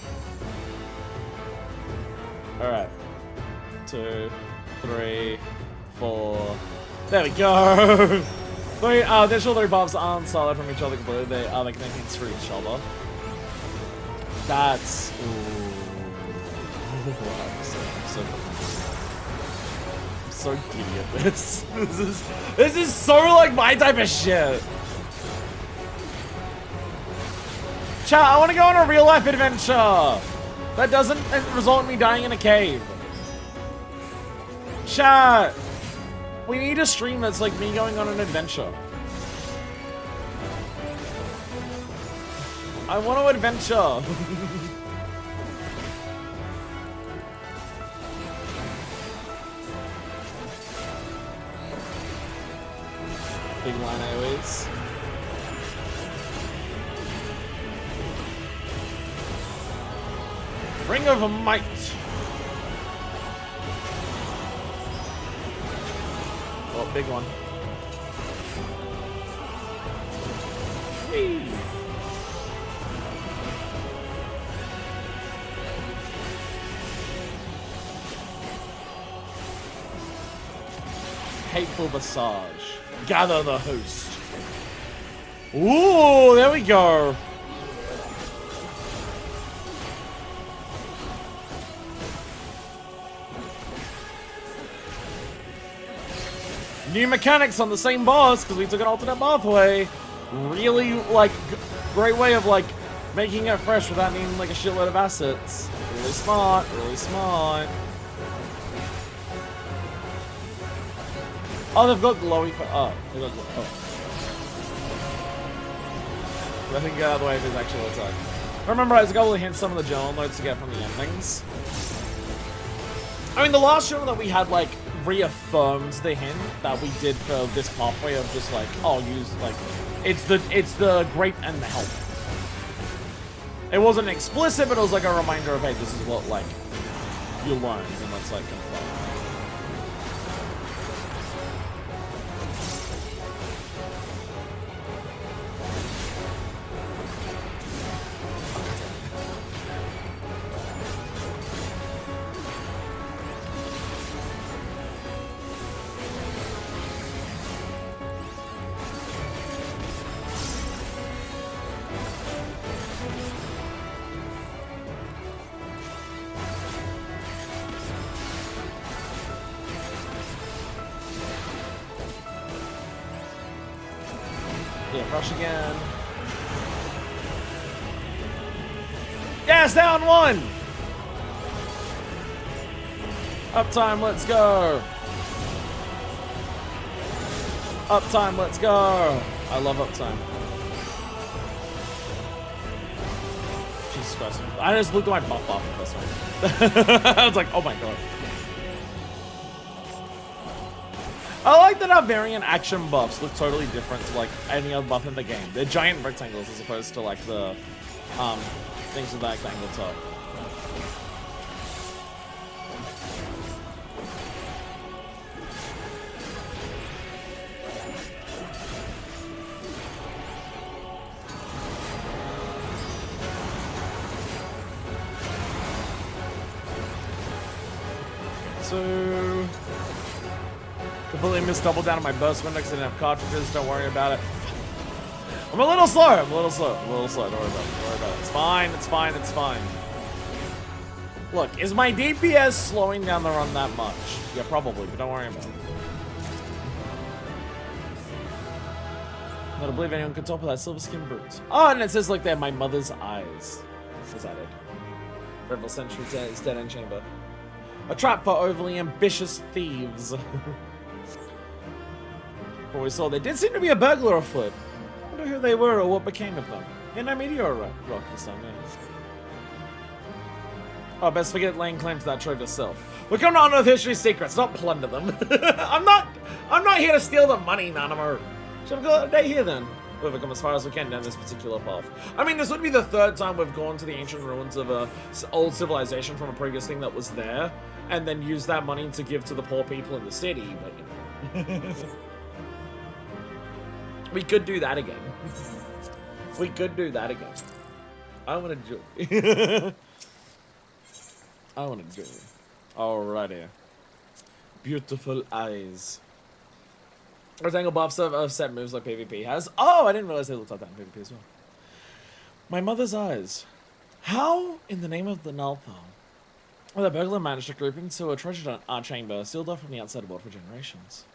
Alright. 2, 3, 4. There we go. Three, additional 3 buffs aren't solid from each other completely. They are like making through each other. That's I'm so giddy at this. This is so like my type of shit. Chat, I want to go on a real life adventure that doesn't result in me dying in a cave. Chat, we need a stream that's like me going on an adventure. I want to adventure. Big line AoEs. Ring of Might. Oh, big one. Whee. Hateful Visage. Gather the host. Ooh, there we go. New mechanics on the same boss because we took an alternate pathway. Really, like, great way of, like, making it fresh without needing, like, a shitload of assets. Really smart, really smart. Oh, they've got glowy for. Oh, they've got glowy. Oh. I think get out of the way if there's actual attack. Remember, I was able to hint some of the journal notes to get from the endings. I mean, the last journal that we had, like, reaffirmed the hint that we did for this pathway of just, like, oh, use, like, it's the grape and the help. It wasn't explicit, but it was, like, a reminder of, hey, this is what, like, you learn, and let's, like, confirm. Rush again. Yes, down 1! Uptime, let's go! Uptime, let's go! I love uptime. Jesus Christ. I just looked at my buff off this one. I was like, oh my god. I like that our variant action buffs look totally different to like any other buff in the game. They're giant rectangles as opposed to like the things with the rectangle top. 2. Completely missed double down on my burst window because I didn't have cartridges. Don't worry about it. I'm a little slow. I'm a little slow. Don't worry about it. Don't worry about it. It's fine. It's fine. It's fine. Look, is my DPS slowing down the run that much? Yeah, probably, but don't worry about it. I don't believe anyone can top of that silver skin brute. Oh, and it says like they're my mother's eyes. Is that it? Rebel Sentry is dead end chamber. A trap for overly ambitious thieves. What we saw, there did seem to be a burglar afoot. I wonder who they were or what became of them. Yeah, no meteor rock this time, yeah. Oh, best forget laying claim to that trove yourself. We're coming to unearth history's secrets, not plunder them. I'm not here to steal the money, Nanamo. Should we call it a day here then? We've come as far as we can down this particular path. I mean, this would be the 3rd time we've gone to the ancient ruins of a old civilization from a previous thing that was there, and then used that money to give to the poor people in the city, but we could do that again. We could do that again. I want to do I want to do it. Alrighty. Beautiful eyes. Rectangle buffs of set moves like PvP has. Oh, I didn't realize they looked like that in PvP as well. My mother's eyes. How, in the name of the Nalthal, the burglar managed to creep into a treasure chamber sealed off from the outside world for generations?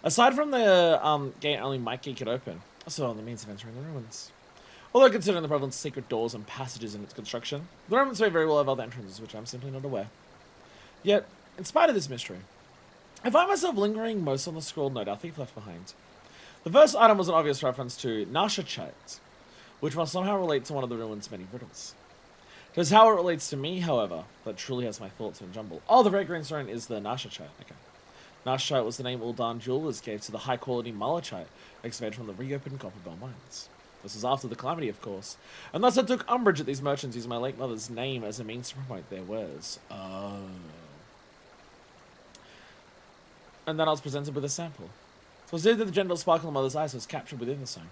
Aside from the gate only might geek it open, also on the means of entering the ruins. Although considering the prevalence of secret doors and passages in its construction, the ruins may very well have other entrances which I'm simply not aware. Yet, in spite of this mystery, I find myself lingering most on the scrawled note our thief left behind. The first item was an obvious reference to Nashachite, which must somehow relate to one of the ruins' many riddles. It is how it relates to me, however, that truly has my thoughts in a jumble. Oh, the red green stone is the Nashachite. Okay. Nashachite was the name Uldan jewelers gave to the high-quality malachite excavated from the reopened Copper Bell mines. This was after the calamity, of course, and thus I took umbrage at these merchants using my late mother's name as a means to promote their wares. Oh. And then I was presented with a sample. So it was that the gentle sparkle in mother's eyes was captured within the stone.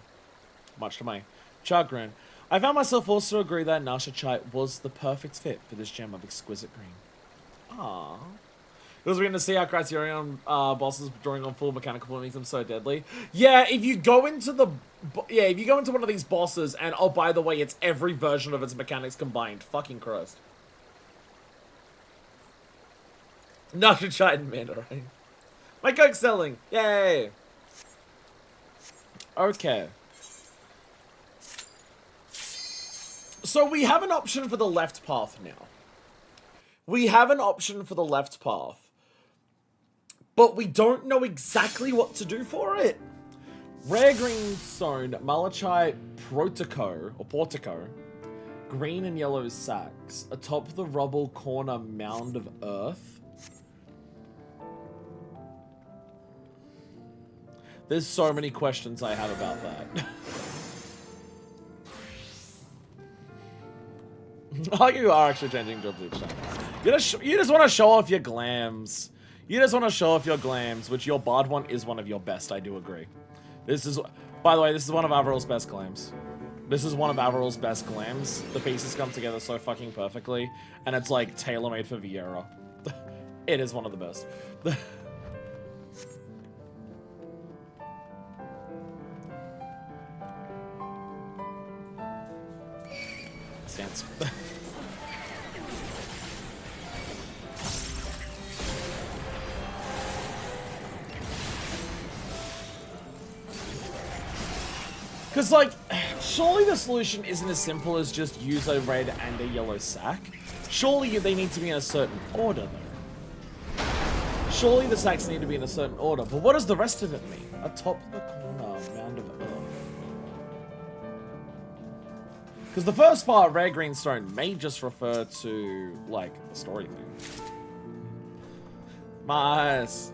Much to my chagrin, I found myself forced to agree that Nashachite was the perfect fit for this gem of exquisite green. Aww. It was weird to see how Criterion bosses drawing on full mechanical makes them so deadly. Yeah, if you go into one of these bosses and, oh, by the way, it's every version of its mechanics combined. Fucking Christ. Nashachite and Mandarin. My coke's selling! Yay! Okay. So we have an option for the left path now. We have an option for the left path. But we don't know exactly what to do for it. Rare green stone, malachite portico, green and yellow sacks, atop the rubble corner mound of earth. There's so many questions I have about that. Oh, you are actually changing jobs each time. You just want to show off your glams. You just want to show off your glams, which your bard one is one of your best, I do agree. This is, by the way, this is one of Averil's best glams. This is one of Averil's best glams. The pieces come together so fucking perfectly, and it's like tailor-made for Vieira. It is one of the best. Stance. Because, like, surely the solution isn't as simple as just use a red and a yellow sack. Surely they need to be in a certain order, though. Surely the sacks need to be in a certain order. But what does the rest of it mean? Atop the corner, mound of earth. Because the first part, rare green stone, may just refer to, like, the story thing. Nice.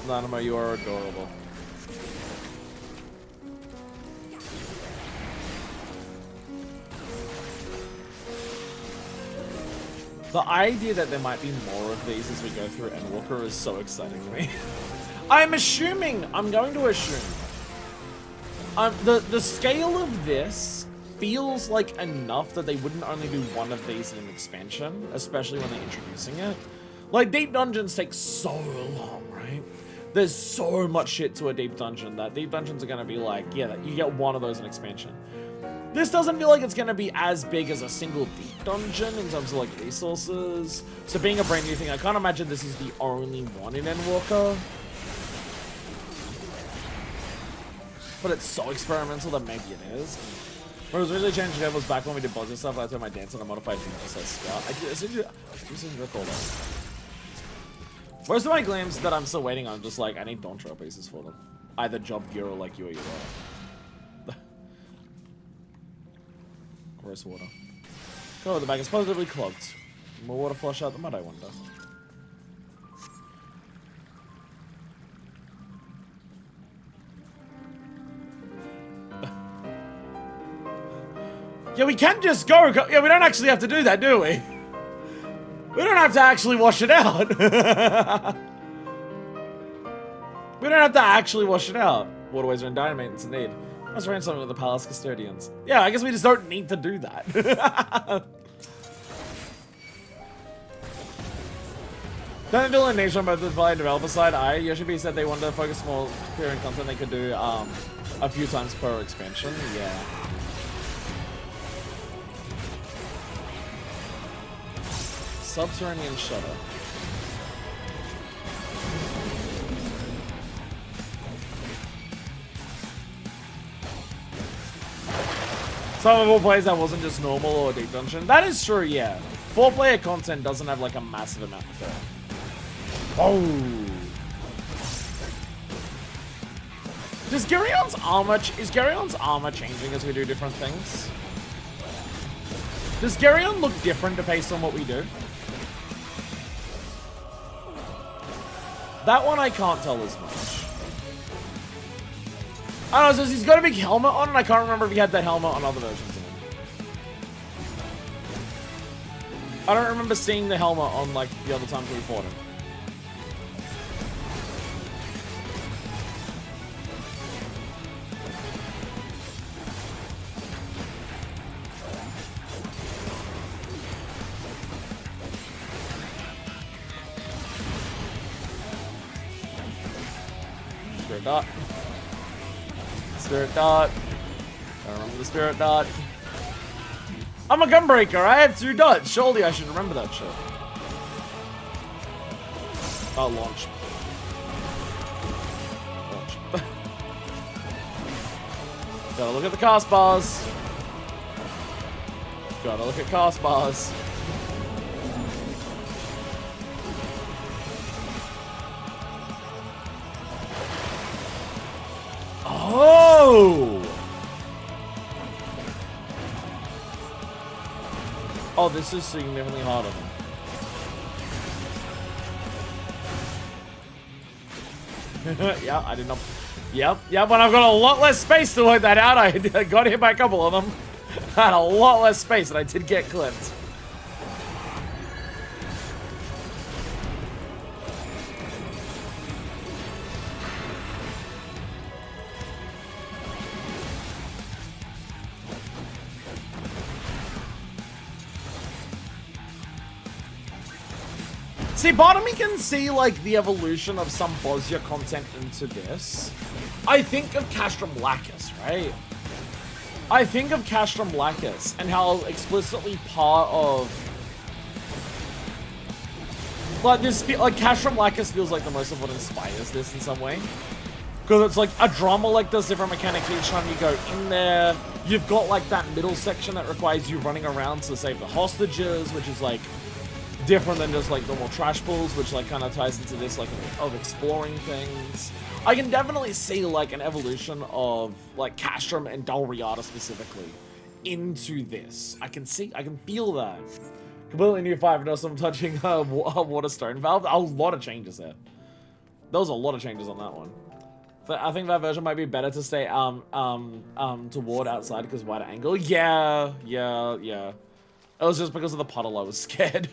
Nanamo, you are adorable. The idea that there might be more of these as we go through Endwalker is so exciting to me. I'm going to assume The scale of this feels like enough that they wouldn't only do one of these in an expansion, especially when they're introducing it. Like, deep dungeons take so long, right? There's so much shit to a deep dungeon that deep dungeons are gonna be like, yeah, you get one of those in expansion. This doesn't feel like it's gonna be as big as a single deep dungeon in terms of like resources. So being a brand new thing, I can't imagine this is the only one in Endwalker. But it's so experimental that maybe it is. When it was really changed, it was back when we did buzzer stuff. I took my dance on a modified dream just like Scout. I didn't recall that. Most of my gleams that I'm still waiting on, just like, I need Dawn Trail pieces for them. Either job gear or like you or you are. Gross water. Oh, the bag is positively clogged. More water flush out the mud, I wonder. Yeah, we can just go. Yeah, we don't actually have to do that, do we? We don't have to actually wash it out. We don't have to actually wash it out. Waterways are in dire maintenance indeed. Let's arrange something with the palace custodians. Yeah, I guess we just don't need to do that. Don't do a nation on both the developer and developer side. Yoshibi said they wanted to focus more appearing content they could do a few times per expansion. Yeah. Subterranean Shudder. Some of all plays that wasn't just normal or deep dungeon. That is true, yeah. 4-player content doesn't have like a massive amount of it. Oh. Is Gerion's armor changing as we do different things? Does Gerion look different based on what we do? That one I can't tell as much. I don't know, so he's got a big helmet on, and I can't remember if he had that helmet on other versions of him. I don't remember seeing the helmet on, like, the other times we fought him. Spirit Dot. Spirit Dot. I remember the Spirit Dot. I'm a Gunbreaker. I have 2 dots. Surely I should remember that shit. Oh, launch. Launch. Gotta look at the cast bars. Gotta look at cast bars. Oh! Oh, this is significantly harder. Yeah, I did not. Yep, but I've got a lot less space to work that out. I got hit by a couple of them. I had a lot less space, and I did get clipped. See, part of me can see, like, the evolution of some Bosnia content into this. I think of Castrum Lacus, right? I think of Castrum Lacus and how explicitly part of... Like, Castrum Lacus feels like the most of what inspires this in some way. Because it's like a drama like does different mechanics each time you go in there. You've got, like, that middle section that requires you running around to save the hostages, which is, like... different than just like normal trash pulls, which like kind of ties into this like of exploring things. I can definitely see like an evolution of like Castrum and Dalriada specifically into this. I can feel that. Completely new 5 and I'm touching water stone valve. A lot of changes there. There was a lot of changes on that one. But I think that version might be better to stay toward outside because wider angle. Yeah. It was just because of the puddle I was scared,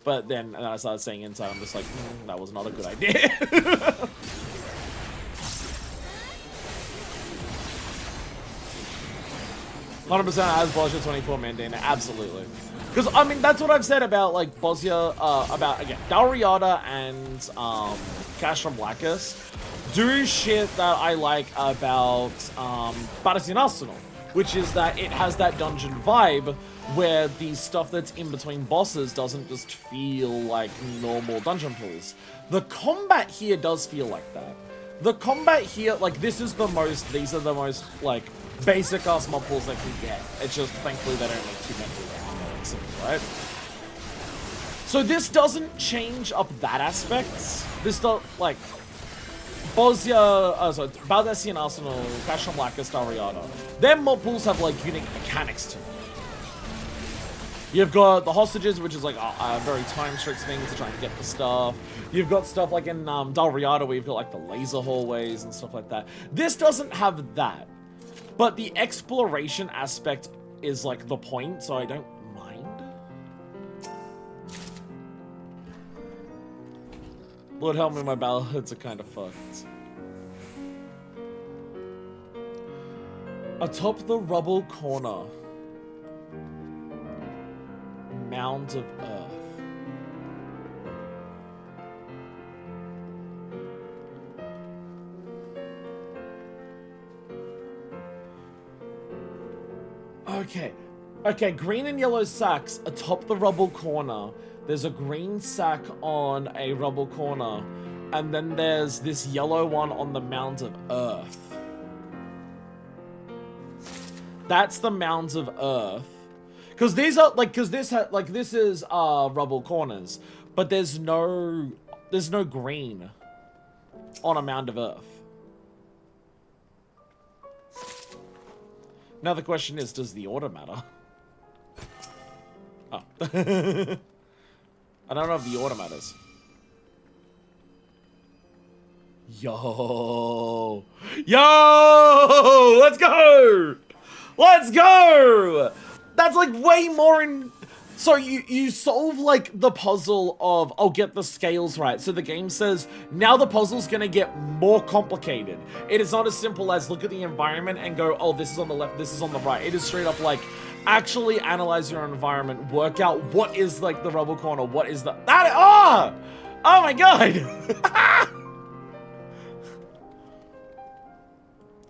but then I started staying inside. I'm just like, that was not a good idea. 100% as Bosnia 24 Mandana, absolutely. Because, I mean, that's what I've said about, like, Bosnia, about, again, Dalriada and, Castrum Blackus do shit that I like about, Battlestation Arsenal, which is that it has that dungeon vibe where the stuff that's in between bosses doesn't just feel like normal dungeon pulls. The combat here does feel like that. The combat here, like, these are the most, like, basic ass mob pulls they can get. It's just, thankfully, they don't make too many, right? So this doesn't change up that aspect. This don't, like, Bosnia, Baldessian Arsenal, Castrum Blackus, Dalriada. Their mob pools have, like, unique mechanics to them. You've got the hostages, which is like a very time-strict thing to try and get the stuff. You've got stuff like in Dalriada where you've got like the laser hallways and stuff like that. This doesn't have that. But the exploration aspect is like the point, so I don't mind. Lord help me, my battleheads are kind of fucked. Atop the rubble corner. Mounds of earth. Okay, green and yellow sacks atop the rubble corner. There's a green sack on a rubble corner, and then there's this yellow one on the mounds of earth. That's the mounds of earth. Because these are, like, this is, rubble corners, but there's no green on a mound of earth. Now the question is, does the order matter? Oh. I don't know if the order matters. Yo! Let's go! Let's go! That's like way more in... So you solve like the puzzle of, oh, get the scales right. So the game says, now the puzzle's gonna get more complicated. It is not as simple as look at the environment and go, oh, this is on the left, this is on the right. It is straight up like, actually analyze your environment, work out what is like the rubble corner, what is the... Oh my god!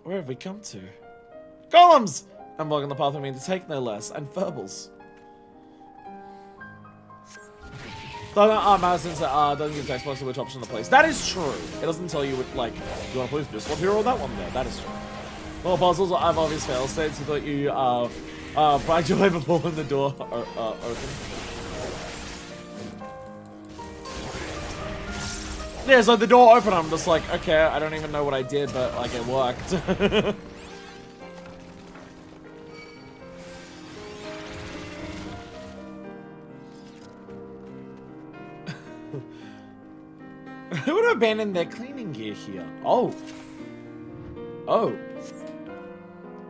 Where have we come to? Golems! I'm walking the path I mean to take, no less, and Furbles. Madison said, doesn't give text box to which option to place. That is true. It doesn't tell you, like, do you want to place this one here or that one there. That is true. Well, puzzles have obvious fail states. You thought you, pried your way before when the door, opened. Yeah, so the door opened, I'm just like, okay, I don't even know what I did, but, like, it worked. Who would have abandoned their cleaning gear here? Oh. Oh.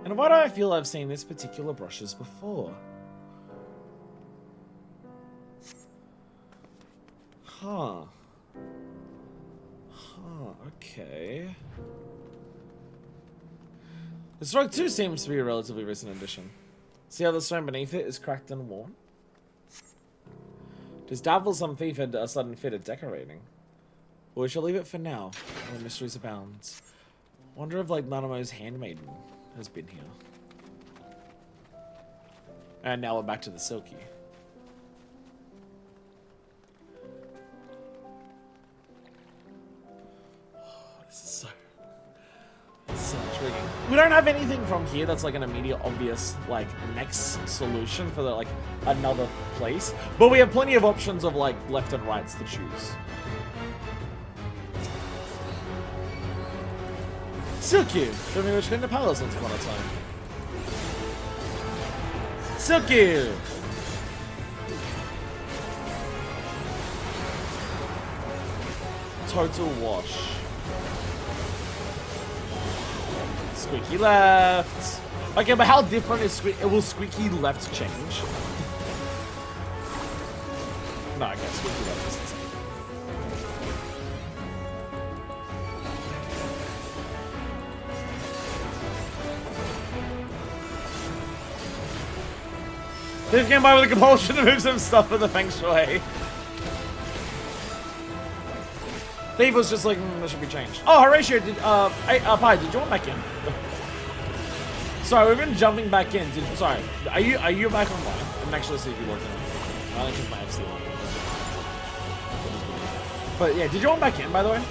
And why do I feel I've seen this particular brushes before? Huh. Okay. The Strike 2 seems to be a relatively recent addition. See how the stone beneath it is cracked and worn? Does dabble some thief had a sudden fit at decorating? Well, we shall leave it for now, where mysteries abound. Wonder if, like, Nanamo's handmaiden has been here. And now we're back to the Silky. This is so intriguing. We don't have anything from here that's like an immediate obvious like next solution for the like another place, but we have plenty of options of like left and rights to choose. Silky! Show me which kind of palace once upon a time. Silky! Total wash. Squeaky left. Okay, but how different is will squeaky left change? No, I guess squeaky left is the same. This came by with a compulsion to move some stuff for the Feng Shui. Thief was just like, this should be changed. Oh, Horatio, Pi, did you want back in? Sorry, we've been jumping back in. Sorry, are you back online? I can actually see if you logged in. I think it's my FC one. But yeah, did you want back in, by the way?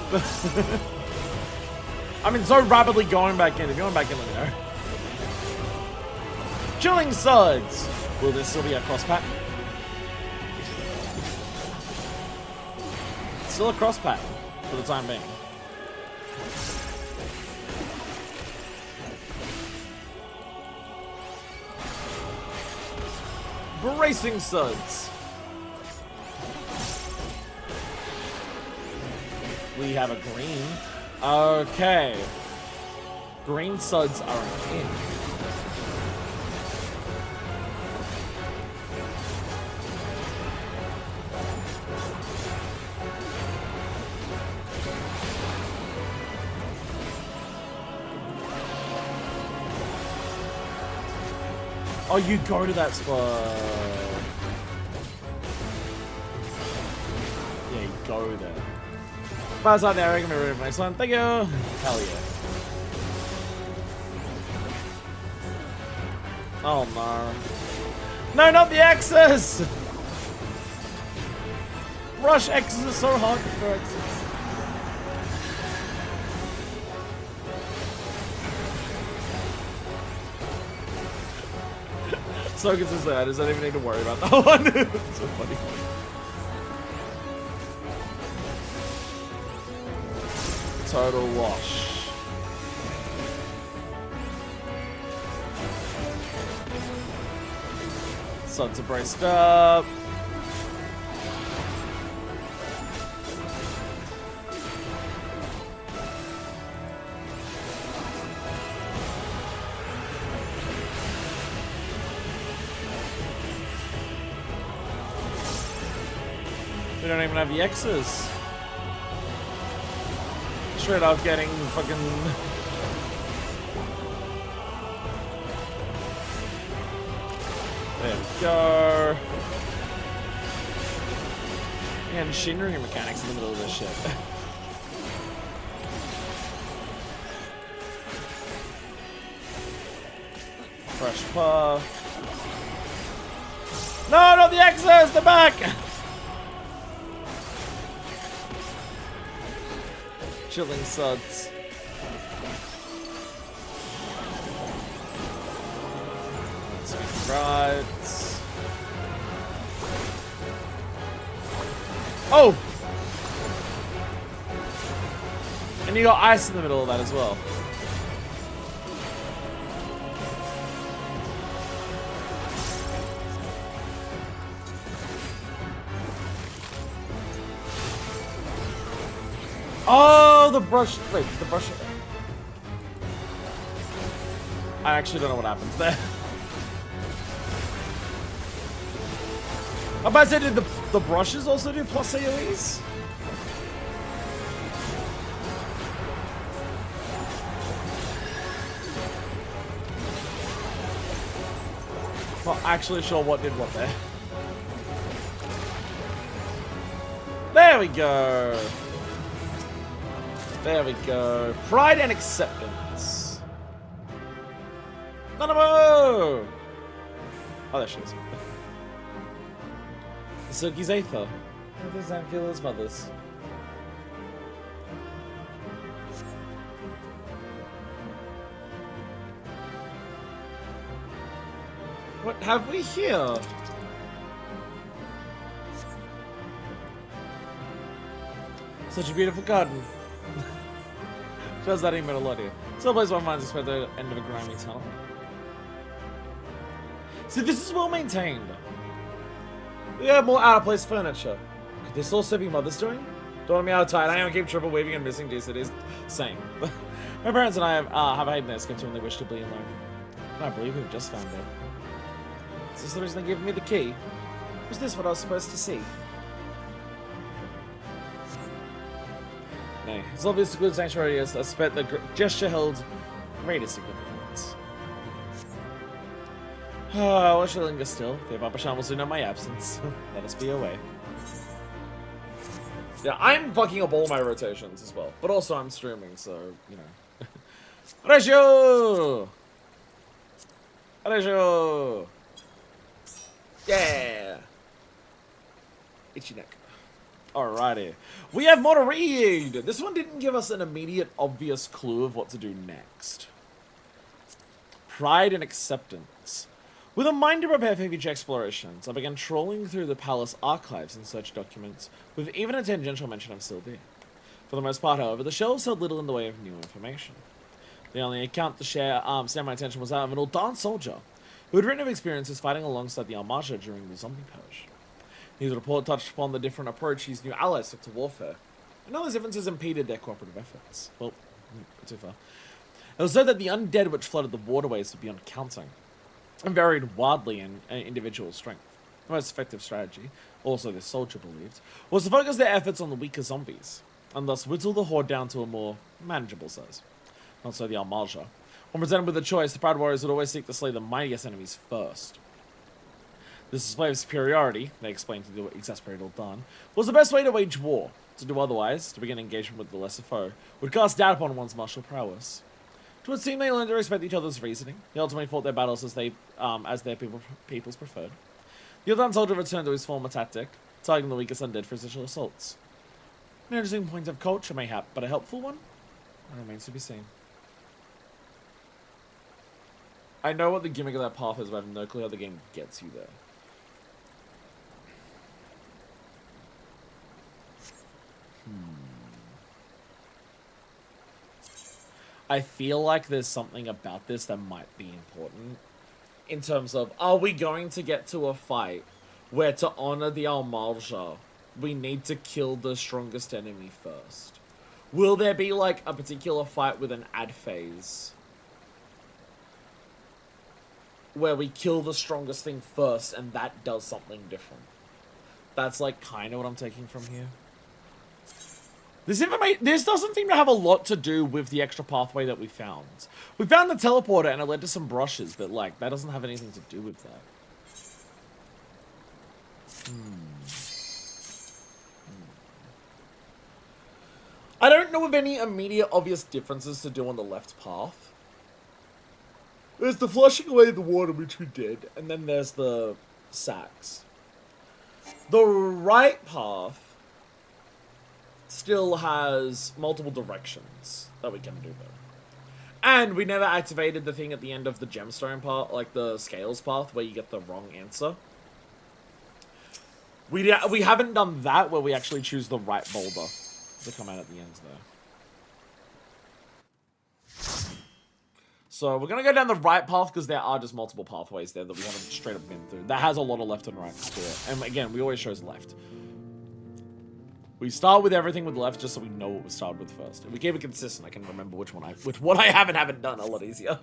I mean, so rapidly going back in. If you want back in, let me know. Chilling Suds. Will this still be a cross pattern? Still a cross pattern for the time being. Bracing Suds. We have a green. Okay. Green Suds are in. Oh, you go to that spot. Yeah, you go there. Pass out there, I can be ready for the next one. Thank you. Hell yeah. Oh no. No, not the X's! Rush X's are so hard for X's. So consistent, I just don't even need to worry about that one. It's so funny. Total wash. Suds are braced up. We don't even have the X's. Straight off getting fucking... There we go. Yeah, machinery mechanics in the middle of this shit. Fresh puff. No, not the X's! They're back! Chilling Suds. Let's be right. Oh! And you got ice in the middle of that as well. Oh, the brush. Wait, the brush. I actually don't know what happens there. I'm about to say, did the brushes also do plus AoEs? Not actually sure what did what there. There we go. There we go. Pride and acceptance. Nanamo! Oh, there she is. The Silky's Aether. How does that feel as mothers? What have we here? Such a beautiful garden. Shows that ain't meant a lot here. Still plays one minds at the end of a grimy tunnel. See, this is well maintained. We have more out of place furniture. Could this also be Mother's doing? Don't want me out of tight. I am keep triple weaving and missing DCDs. Same. My parents and I have hidden their skips when they wish to be alone. I can't believe we've just found it. Is this the reason they gave me the key? Was this what I was supposed to see? No. It's obvious to good sanctuary is I suspect the gesture held greater significance. What should linger still? Fear Papa Shan will soon know my absence. Let us be away. Yeah, I'm fucking up all my rotations as well. But also I'm streaming, so, you know. Ratio! Ratio! Yeah! Itchy neck. Alrighty. We have more to read! This one didn't give us an immediate, obvious clue of what to do next. Pride and acceptance. With a mind to prepare for future explorations, I began trawling through the palace archives in search of documents, with even a tangential mention of Sil'dish. For the most part, however, the shelves held little in the way of new information. The only account to stand my attention was that of an Ultima soldier, who had written of experiences fighting alongside the Armada during the zombie purge. His report touched upon the different approach his new allies took to warfare, and how those differences impeded their cooperative efforts. Well, too far. It was said that the undead which flooded the waterways were beyond counting, and varied wildly in individual strength. The most effective strategy, also this soldier believed, was to focus their efforts on the weaker zombies, and thus whittle the horde down to a more manageable size. Not so the Armada. When presented with a choice, the proud warriors would always seek to slay the mightiest enemies first. This display of superiority, they explained to the exasperated Ultima, was the best way to wage war. To do otherwise, to begin engagement with the lesser foe, would cast doubt upon one's martial prowess. It would seem they learned to respect each other's reasoning. They ultimately fought their battles as their peoples preferred. The Ultima soldier returned to his former tactic, targeting the weakest undead for his initial assaults. An interesting point of culture, mayhap, but a helpful one? It remains to be seen. I know what the gimmick of that path is, but I have no clue how the game gets you there. I feel like there's something about this that might be important. In terms of, are we going to get to a fight where to honor the Armada, we need to kill the strongest enemy first? Will there be like a particular fight with an ad phase where we kill the strongest thing first and that does something different? That's like kind of what I'm taking from here. This doesn't seem to have a lot to do with the extra pathway that we found. We found the teleporter and it led to some brushes, but like, that doesn't have anything to do with that. I don't know of any immediate obvious differences to do on the left path. There's the flushing away the water, which we did, and then there's the sacks. The right path still has multiple directions that we can do though. And we never activated the thing at the end of the gemstone part, like the scales path, where you get the wrong answer. We haven't done that where we actually choose the right boulder to come out at the end there. So we're gonna go down the right path because there are just multiple pathways there that we haven't straight up been through. That has a lot of left and right to it. And again, we always chose left. We start with everything with left just so we know what we started with first. If we keep it consistent, I can remember which what I haven't done a lot easier.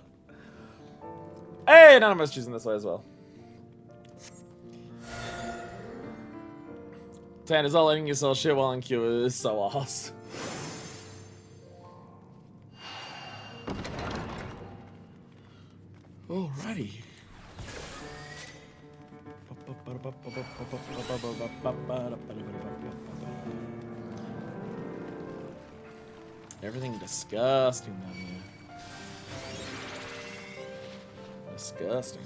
Hey, Nanamo's choosing this way as well. Tan is all letting yourself shit while in queue is so ass. Alrighty. Everything disgusting down here. Disgusting.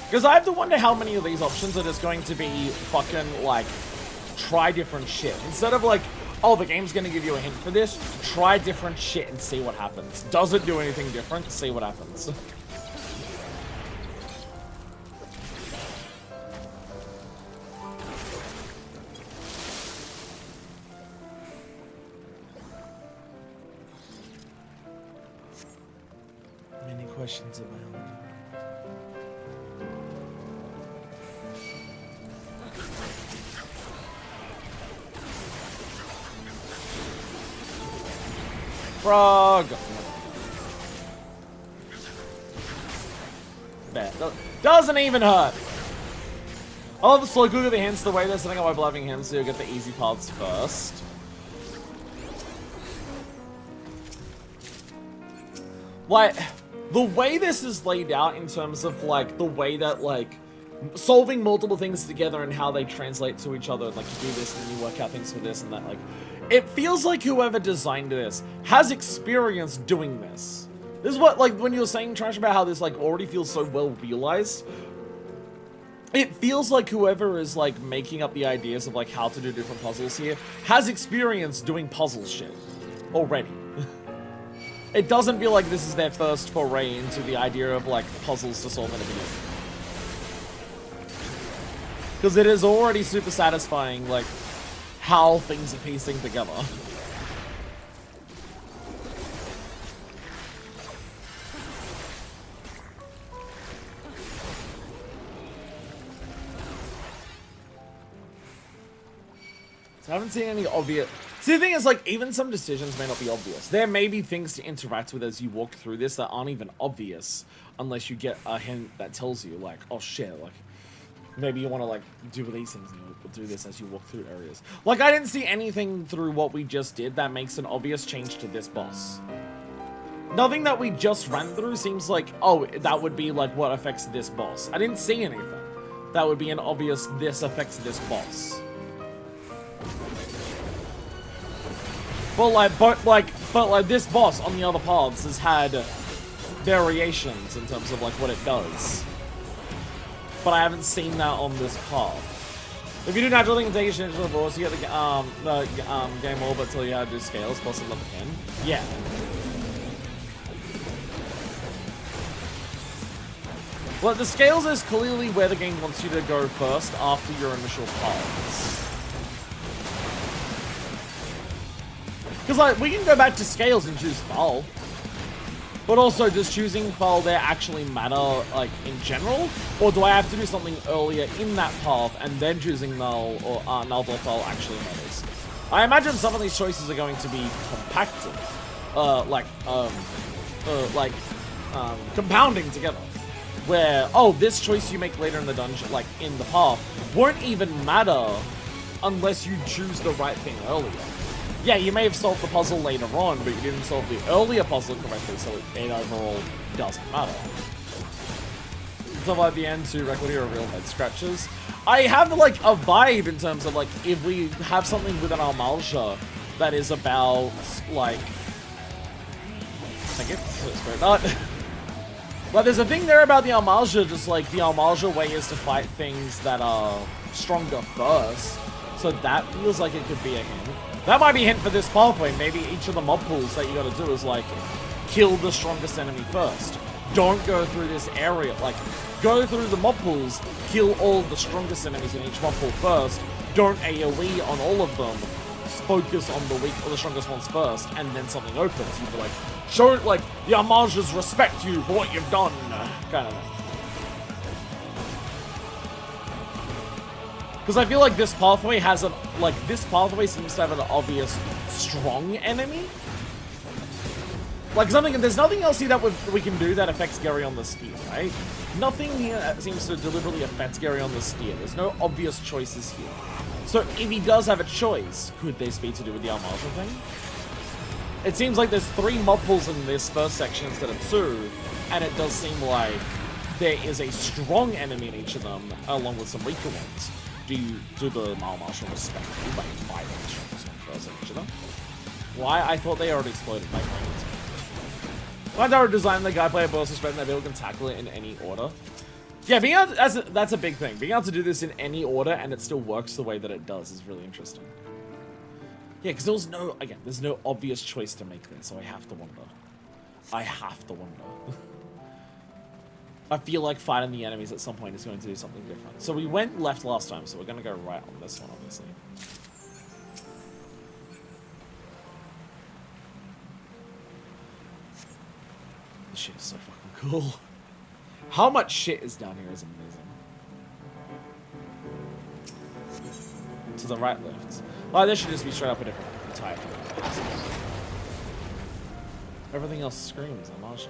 Because I have to wonder how many of these options are just going to be fucking, like, try different shit. Instead of, like, oh, the game's gonna give you a hint for this, try different shit and see what happens. Does it do anything different? See what happens. Many questions abound. Frog! Bad. Doesn't even hurt! I love the slow Google of the hints, the way they're setting up by bluffing hints so you'll get the easy parts first. Like, The way this is laid out in terms of, like, the way that, like, solving multiple things together and how they translate to each other, like, you do this and then you work out things for this and that, like, it feels like whoever designed this has experience doing this. This is what, like, when you were saying, Trash, about how this, like, already feels so well realized, it feels like whoever is, like, making up the ideas of, like, how to do different puzzles here has experience doing puzzle shit already. It doesn't feel like this is their first foray into the idea of, like, puzzles to solve in a video. Because it is already super satisfying, like, how things are piecing together. So I haven't seen any obvious... See, the thing is, like, even some decisions may not be obvious. There may be things to interact with as you walk through this that aren't even obvious unless you get a hint that tells you, like, oh shit, like, maybe you want to, like, do these things and you'll do this as you walk through areas. Like, I didn't see anything through what we just did that makes an obvious change to this boss. Nothing that we just ran through seems like, oh, that would be, like, what affects this boss. I didn't see anything that would be an obvious, this affects this boss. But like this boss on the other paths has had variations in terms of like what it does. But I haven't seen that on this path. If you do natural thing and take your into the boss, you get the game over until you have to do scales plus another 10. Yeah. Well, the scales is clearly where the game wants you to go first after your initial paths. Because, like, we can go back to scales and choose Thule. But also, does choosing Thule there actually matter, like, in general? Or do I have to do something earlier in that path and then choosing Null or Null or Thule actually matters? I imagine some of these choices are going to be compacted. Compounding together. Where, oh, this choice you make later in the dungeon, like, in the path, won't even matter unless you choose the right thing earlier. Yeah, you may have solved the puzzle later on, but you didn't solve the earlier puzzle correctly, so it overall doesn't matter. Stuff like the end to record here are real head scratches. I have, like, a vibe in terms of, like, if we have something with an Amalja that is about, like... Thank you. But there's a thing there about the Amalja, just like, the Amalja way is to fight things that are stronger first. So that feels like it could be a hint. That might be a hint for this pathway. Maybe each of the mob pools that you gotta do is like, kill the strongest enemy first. Don't go through this area. Like, go through the mob pools, kill all the strongest enemies in each mob pool first. Don't AoE on all of them. Focus on the weak or the strongest ones first, and then something opens. You'd be like, show it, like, the Amaljas respect you for what you've done. Kind of thing. Because I feel like this pathway has a, like, this pathway seems to have an obvious strong enemy. Like, something, there's nothing else here that we can do that affects Gary on the steer, right? Nothing here seems to deliberately affect Gary on the steer. There's no obvious choices here. So, if he does have a choice, could this be to do with the Amalja thing? It seems like there's 3 mob pools in this first section instead of 2, and it does seem like there is a strong enemy in each of them, along with some weaker ones. Do the Amalja respect you by fighting the strongest one first in each of them? Why? I thought they already exploded my brains. Why don't I design the guy player boss respect that people can tackle it in any order? Yeah, being able to, that's a big thing. Being able to do this in any order and it still works the way that it does is really interesting. Yeah, because there's no obvious choice to make there, so I have to wonder. I feel like fighting the enemies at some point is going to do something different. So we went left last time, so we're going to go right on this one, obviously. This shit is so fucking cool. How much shit is down here is amazing. To the right, left. Oh, this should just be straight up a different entire thing. Everything else screams Amalja.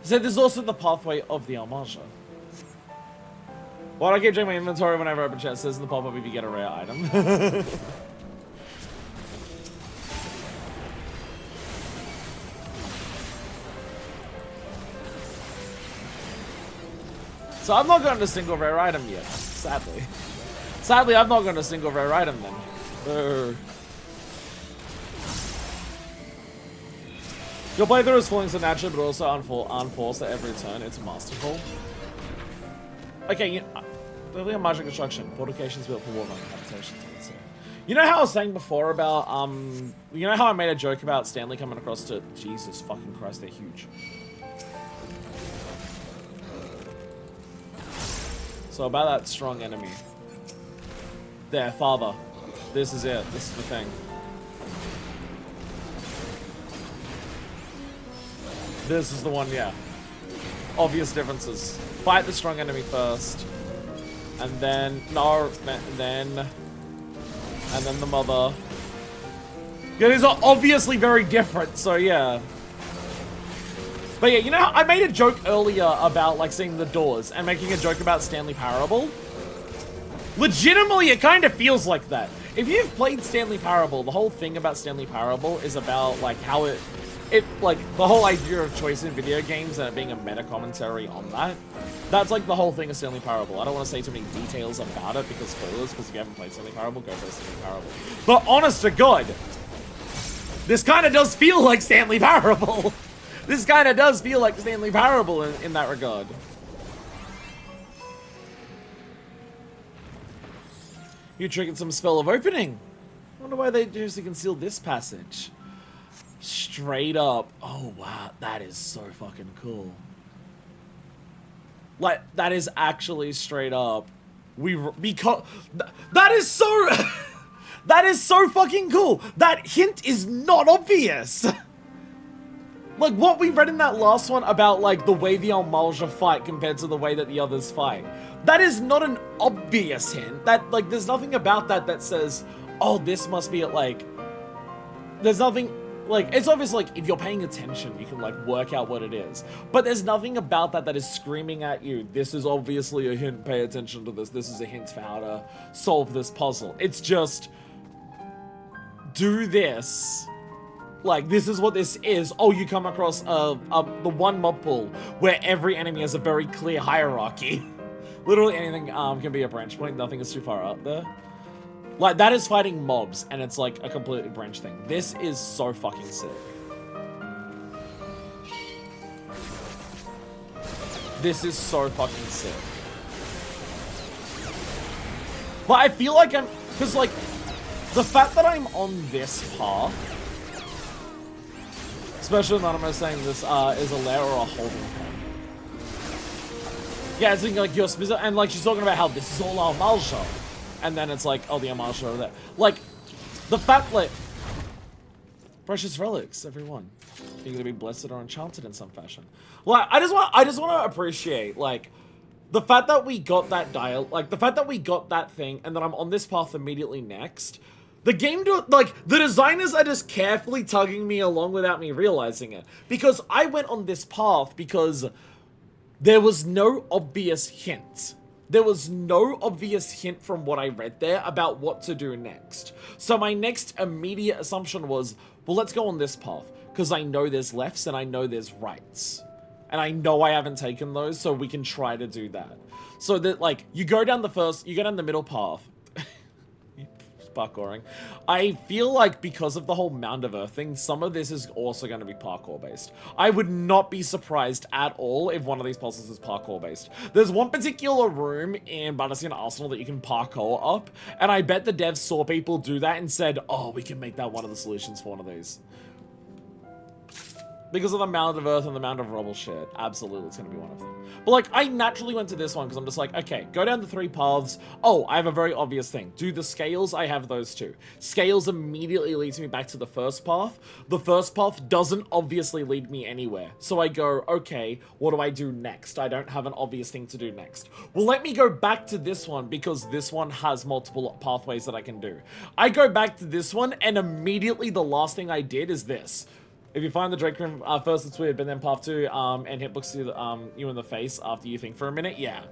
So there's also the pathway of the Amalja. Why do I keep checking my inventory whenever I open chat? It says in the pop-up if you get a rare item. So I've not gotten a single rare item yet, sadly. Sadly, I've not gotten a single rare item then. Your playthrough is falling so naturally, but also unforced at every turn. It's masterful. Okay, clearly a magic construction. Fortifications built for war habitations. You know how I was saying before about, you know how I made a joke about Stanley coming across to... Jesus fucking Christ, they're huge. So about that strong enemy. There, father. This is it. This is the thing. This is the one, yeah. Obvious differences. Fight the strong enemy first. And then... No, and then the mother. Yeah, these are obviously very different, so yeah. But yeah, you know how I made a joke earlier about like seeing the doors and making a joke about Stanley Parable? Legitimately, it kind of feels like that. If you've played Stanley Parable, the whole thing about Stanley Parable is about like how it like the whole idea of choice in video games and it being a meta commentary on that. That's like the whole thing of Stanley Parable. I don't want to say too many details about it because spoilers, because if you haven't played Stanley Parable, go play Stanley Parable. But honest to God, this kind of does feel like Stanley Parable. This kind of does feel like Stanley Parable in that regard. You triggered some spell of opening. I wonder why they usually conceal this passage. Straight up. Oh, wow. That is so fucking cool. Like, that is actually straight up. Because... That is so... That is so fucking cool. That hint is not obvious. Like, what we read in that last one about, like, the way the Almalja fight compared to the way that the others fight. That is not an obvious hint. That, like, there's nothing about that that says, oh, this must be, like... There's nothing... Like, it's obvious, like, if you're paying attention, you can, like, work out what it is. But there's nothing about that that is screaming at you, this is obviously a hint, pay attention to this. This is a hint for how to solve this puzzle. It's just... Do this... Like, this is what this is. Oh, you come across the one mob pool where every enemy has a very clear hierarchy. Literally anything can be a branch point. Nothing is too far out there. Like, that is fighting mobs, and it's like a completely branch thing. This is so fucking sick. This is so fucking sick. But I feel like I'm... Because, like, the fact that I'm on this path... Especially Nanamo saying this is a lair or a holding pen. Yeah, it's thinking like you're specific, and like she's talking about how this is all Almalja. And then it's like, oh, the Almalja over there. Like, the fact that... Precious relics, everyone. You're gonna be blessed or enchanted in some fashion. Like, I just want to appreciate, like, the fact that we got that the fact that we got that thing, and then I'm on this path immediately next. The game, the designers are just carefully tugging me along without me realizing it. Because I went on this path because there was no obvious hint. There was no obvious hint from what I read there about what to do next. So my next immediate assumption was, well, let's go on this path. Because I know there's lefts and I know there's rights. And I know I haven't taken those, so we can try to do that. So that, like, you go down the middle path. Parkouring. I feel like because of the whole Mound of Earth thing, some of this is also going to be parkour based. I would not be surprised at all if one of these puzzles is parkour based. There's one particular room in Battlestation Arsenal that you can parkour up, and I bet the devs saw people do that and said, oh, we can make that one of the solutions for one of these. Because of the Mound of Earth and the Mound of Rubble shit. Absolutely, it's going to be one of them. But, like, I naturally went to this one because I'm just like, okay, go down the 3 paths. Oh, I have a very obvious thing. Do the scales, I have those 2. Scales immediately leads me back to the first path. The first path doesn't obviously lead me anywhere. So I go, okay, what do I do next? I don't have an obvious thing to do next. Well, let me go back to this one because this one has multiple pathways that I can do. I go back to this one and immediately the last thing I did is this. If you find the Drake room, first it's weird, but then path 2, and hitbox you in the face after you think for a minute, yeah.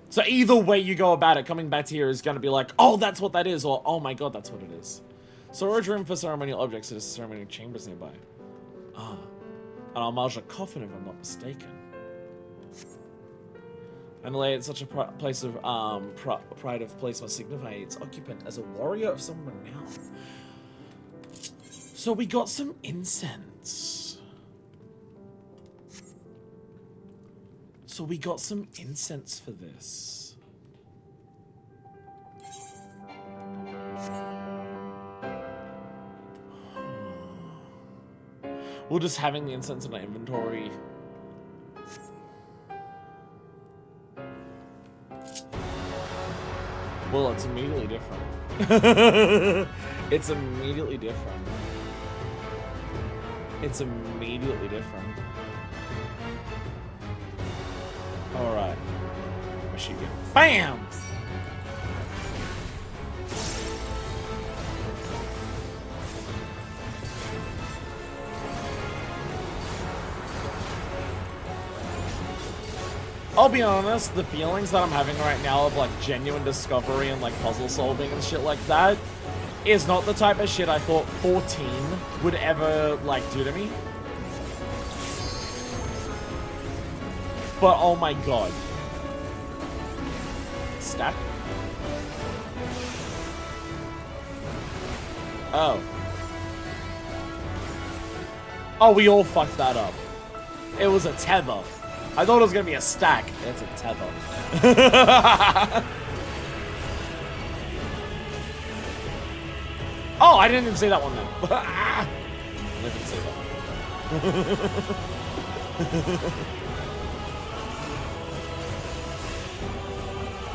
So either way you go about it, coming back to here is going to be like, oh, that's what that is, or oh my god, that's what it is. Storage room for ceremonial objects, there's ceremonial chambers nearby. Ah, an Almalja coffin if I'm not mistaken. And lay at such a place of pride of place must signify its occupant as a warrior of some renown. So we got some incense. So we got some incense for this. We're just having the incense in our inventory. Well, it's immediately different. It's immediately different. It's immediately different. Alright. Machine gun. BAM! I'll be honest, the feelings that I'm having right now of like genuine discovery and like puzzle solving and shit like that is not the type of shit I thought 14 would ever like do to me. But oh my god. Stack? Oh. Oh, we all fucked that up. It was a tether. I thought it was gonna be a stack. It's a tether. Oh, I didn't even see that one then. I didn't see that.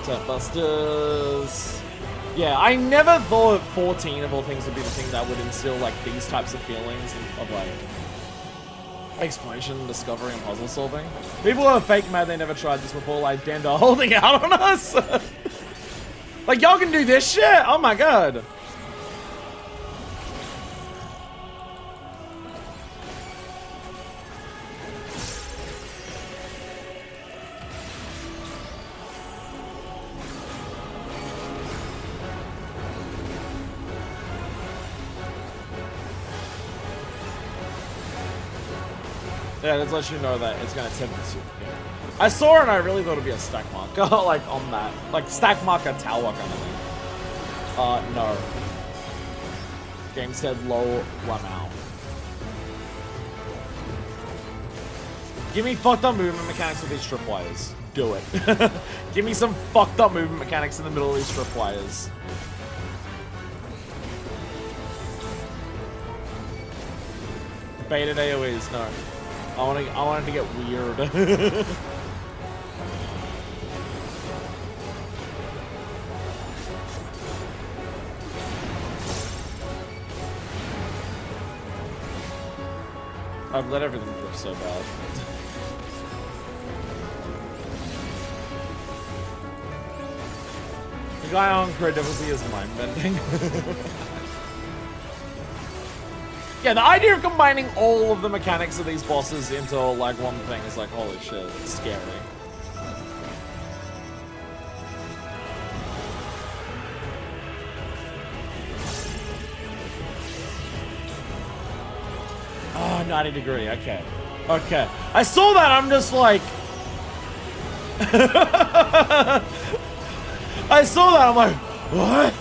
Tap busters. Yeah, I never thought 14 of all things would be the thing that would instill like these types of feelings of like exploration, discovery, and puzzle solving. People are fake mad they never tried this before, like Danda holding out on us. Like, y'all can do this shit? Oh my god. Yeah, that lets you know that it's gonna tip this. Yeah. I saw it and I really thought it'd be a stack marker, like on that. Like stack marker tower kind of thing. No. Game said low Lamau. Give me fucked up movement mechanics with these tripwires. Do it. Give me some fucked up movement mechanics in the middle of these tripwires. Baited AoEs, no. I wanted to get weird. I've let everything drift so bad. The guy on credibility is mind-bending. Yeah, the idea of combining all of the mechanics of these bosses into like one thing is like, holy shit, it's scary. Oh, 90 degree, okay. Okay. I saw that, I'm just like... I saw that, I'm like, what?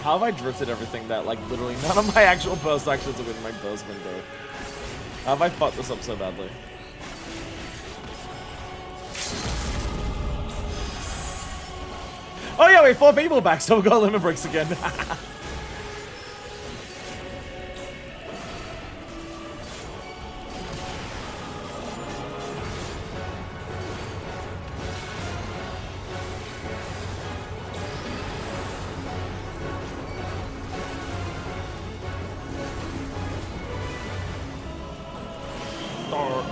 How have I drifted everything that, like, literally none of my actual burst actions are within my burst window? How have I fucked this up so badly? Oh yeah, wait, 4 people back, so we've got limit breaks again.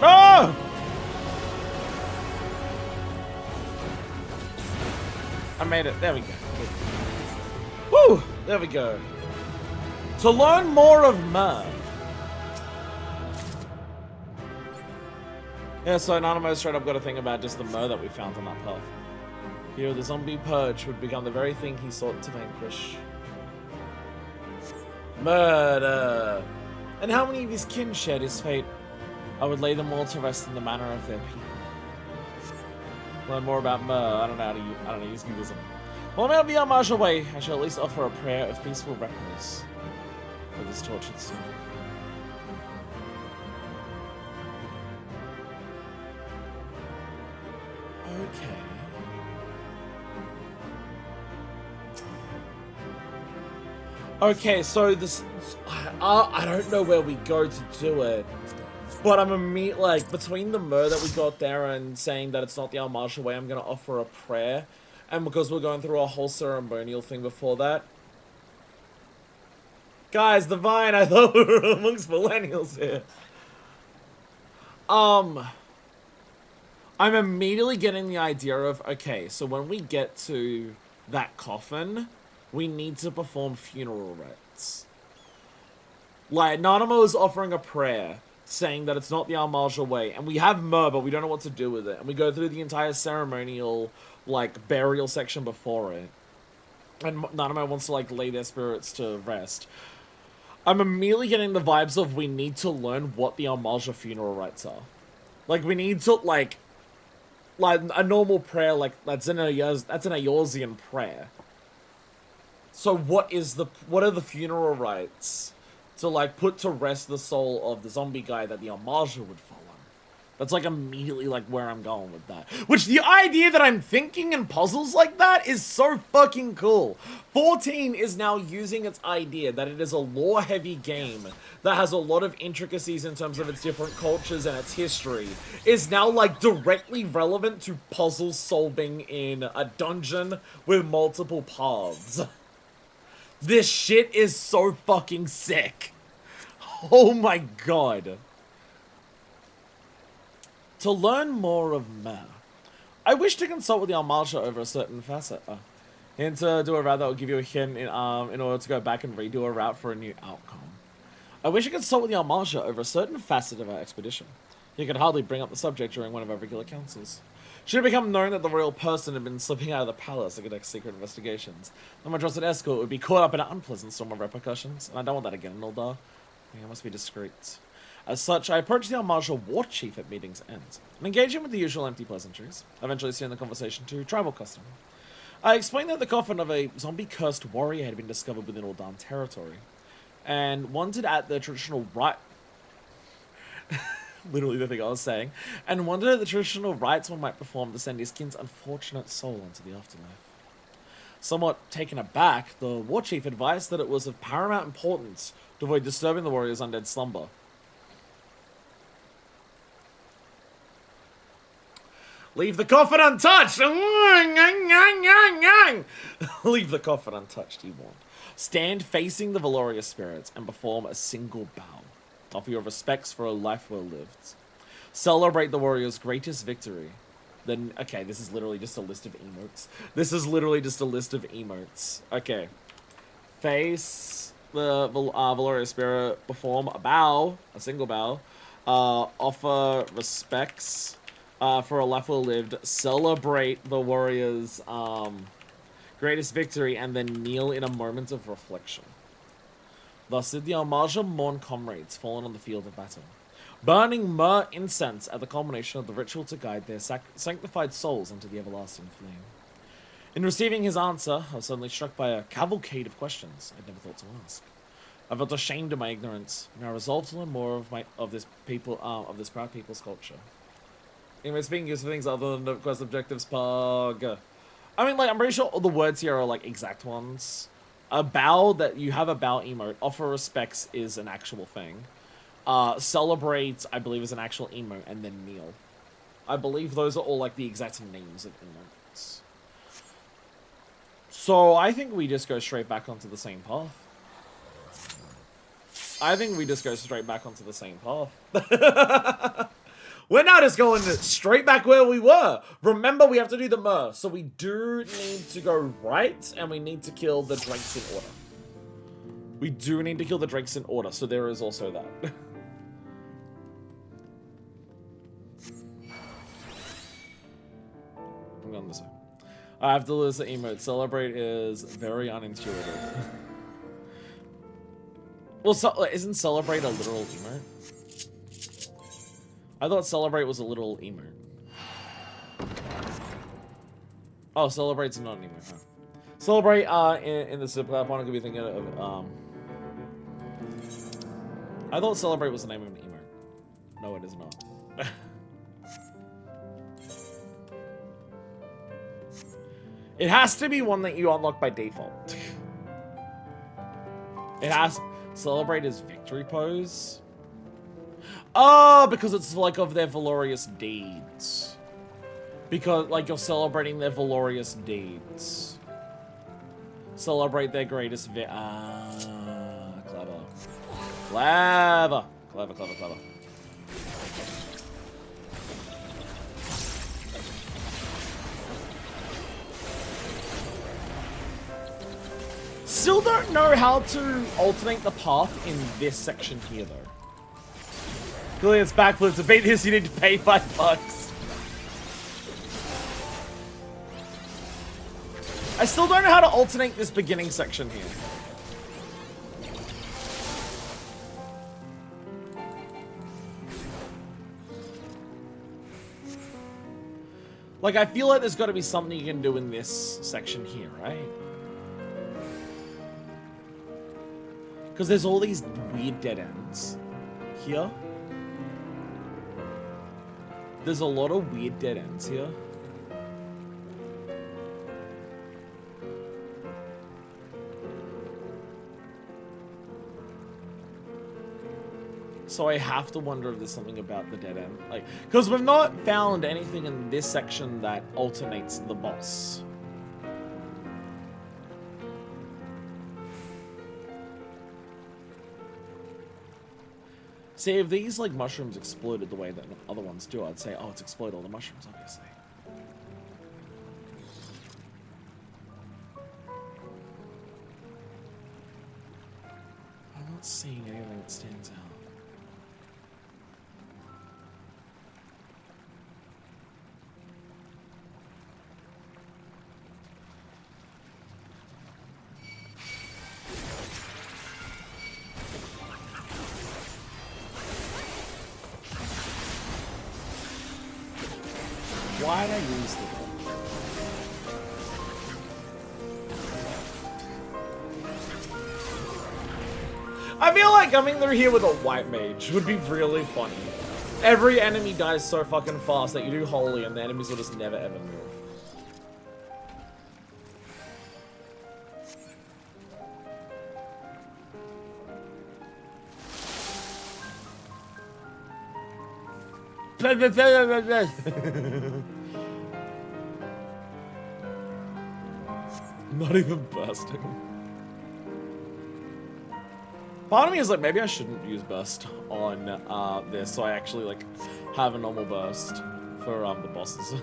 No! I made it. There we go. Woo! There we go. To learn more of Merv. Yeah, so Nanamo straight up got a thing about just the Mer that we found on that path. Here, the zombie purge would become the very thing he sought to vanquish. Murder. And how many of his kin shared his fate? I would lay them all to rest in the manner of their people. Learn more about Mur. I don't know how to use, use Google something. While I may be on martial way, I shall at least offer a prayer of peaceful repose for this tortured soul. Okay. Okay, so this... I don't know where we go to do it. But I'm like, between the Mur that we got there and saying that it's not the Al-Martial way, I'm going to offer a prayer. And because we're going through a whole ceremonial thing before that. Guys, the Vine, I thought we were amongst millennials here. I'm immediately getting the idea of, okay, so when we get to that coffin, we need to perform funeral rites. Like, Nanamo is offering a prayer, saying that it's not the Al-Martial way, and we have Mur, but we don't know what to do with it, and we go through the entire ceremonial, like, burial section before it, and Nanamo wants to, like, lay their spirits to rest. I'm immediately getting the vibes of we need to learn what the Al-Martial funeral rites are. Like, we need to, like a normal prayer, like, that's an Eorzean prayer. So what are the funeral rites to, like, put to rest the soul of the zombie guy that the Al-Martial would follow? That's, like, immediately, like, where I'm going with that. Which, the idea that I'm thinking in puzzles like that is so fucking cool. 14 is now using its idea that it is a lore-heavy game that has a lot of intricacies in terms of its different cultures and its history, is now, like, directly relevant to puzzle solving in a dungeon with multiple paths. This shit is so fucking sick. Oh my god. To learn more of Mur, I wish to consult with the Al-Martial over a certain facet. And to do a route that will give you a hint in order to go back and redo a route for a new outcome. I wish to consult with the Al-Martial over a certain facet of our expedition. He could hardly bring up the subject during one of our regular councils. Should it become known that the royal person had been slipping out of the palace to conduct secret investigations, the my trusted escort would be caught up in an unpleasant storm of repercussions, and I don't want that again, Nildar. I must be discreet. As such, I approached the Al-Martial war chief at meeting's end, and engaged him with the usual empty pleasantries, eventually steering the conversation to tribal custom. I explained that the coffin of a zombie-cursed warrior had been discovered within Uldan territory, and wondered at the traditional right... literally the thing I was saying, and wondered at the traditional rites one might perform to send his kin's unfortunate soul into the afterlife. Somewhat taken aback, the war chief advised that it was of paramount importance to avoid disturbing the warrior's undead slumber. Leave the coffin untouched! Leave the coffin untouched, he warned. Stand facing the Valorious spirits and perform a single bow. Offer your respects for a life well lived. Celebrate the warrior's greatest victory. Then, okay, this is literally just a list of emotes. Okay. Face the Valorious spirit, perform a bow, a single bow. Offer respects for a life well lived. Celebrate the warrior's greatest victory, and then kneel in a moment of reflection. Thus did the Al-Martial mourn comrades fallen on the field of battle, burning myrrh incense at the culmination of the ritual to guide their sanctified souls into the everlasting flame. In receiving his answer, I was suddenly struck by a cavalcade of questions I'd never thought to ask. I felt ashamed of my ignorance, and I resolved to learn more of this proud people's culture. Anyway, speaking of things other than quest objectives, Pog. I mean, like, I'm pretty sure all the words here are, like, exact ones. A bow, that you have a bow emote. Offer respects is an actual thing. Celebrate, I believe, is an actual emote, and then kneel. I believe those are all, like, the exact names of emotes. So, I think we just go straight back onto the same path. We're now just going straight back where we were. Remember, we have to do the Mur. So we do need to go right, and we need to kill the drakes in order. So there is also that. I'm going this way. I have to lose the emote. Celebrate is very unintuitive. Well, so, isn't Celebrate a literal emote? I thought Celebrate was a literal emote. Oh, Celebrate's not an emote, huh? Celebrate, in the Superclass one, I could be thinking of, I thought Celebrate was the name of an emote. No, it is not. It has to be one that you unlock by default. It has... Celebrate his victory pose. Oh, because it's like of their valorous deeds. Because, like, you're celebrating their valorous deeds. Celebrate their greatest clever. Clever. Clever, clever, clever. Still don't know how to alternate the path in this section here, though. Clearly it's backflip. To beat this, you need to pay $5. I still don't know how to alternate this beginning section here. Like, I feel like there's got to be something you can do in this section here, right? Because there's all these weird dead ends here. There's a lot of weird dead ends here. So I have to wonder if there's something about the dead end. Like, because we've not found anything in this section that alternates the boss. See, if these, like, mushrooms exploded the way that other ones do, I'd say, oh, it's explode all the mushrooms, obviously. I'm not seeing anything that stands out. Why'd I use the book? I feel like coming through here with a white mage would be really funny. Every enemy dies so fucking fast that you do holy and the enemies will just never ever move. Not even bursting. Part of me is like, maybe I shouldn't use burst on this, so I actually like have a normal burst for the bosses.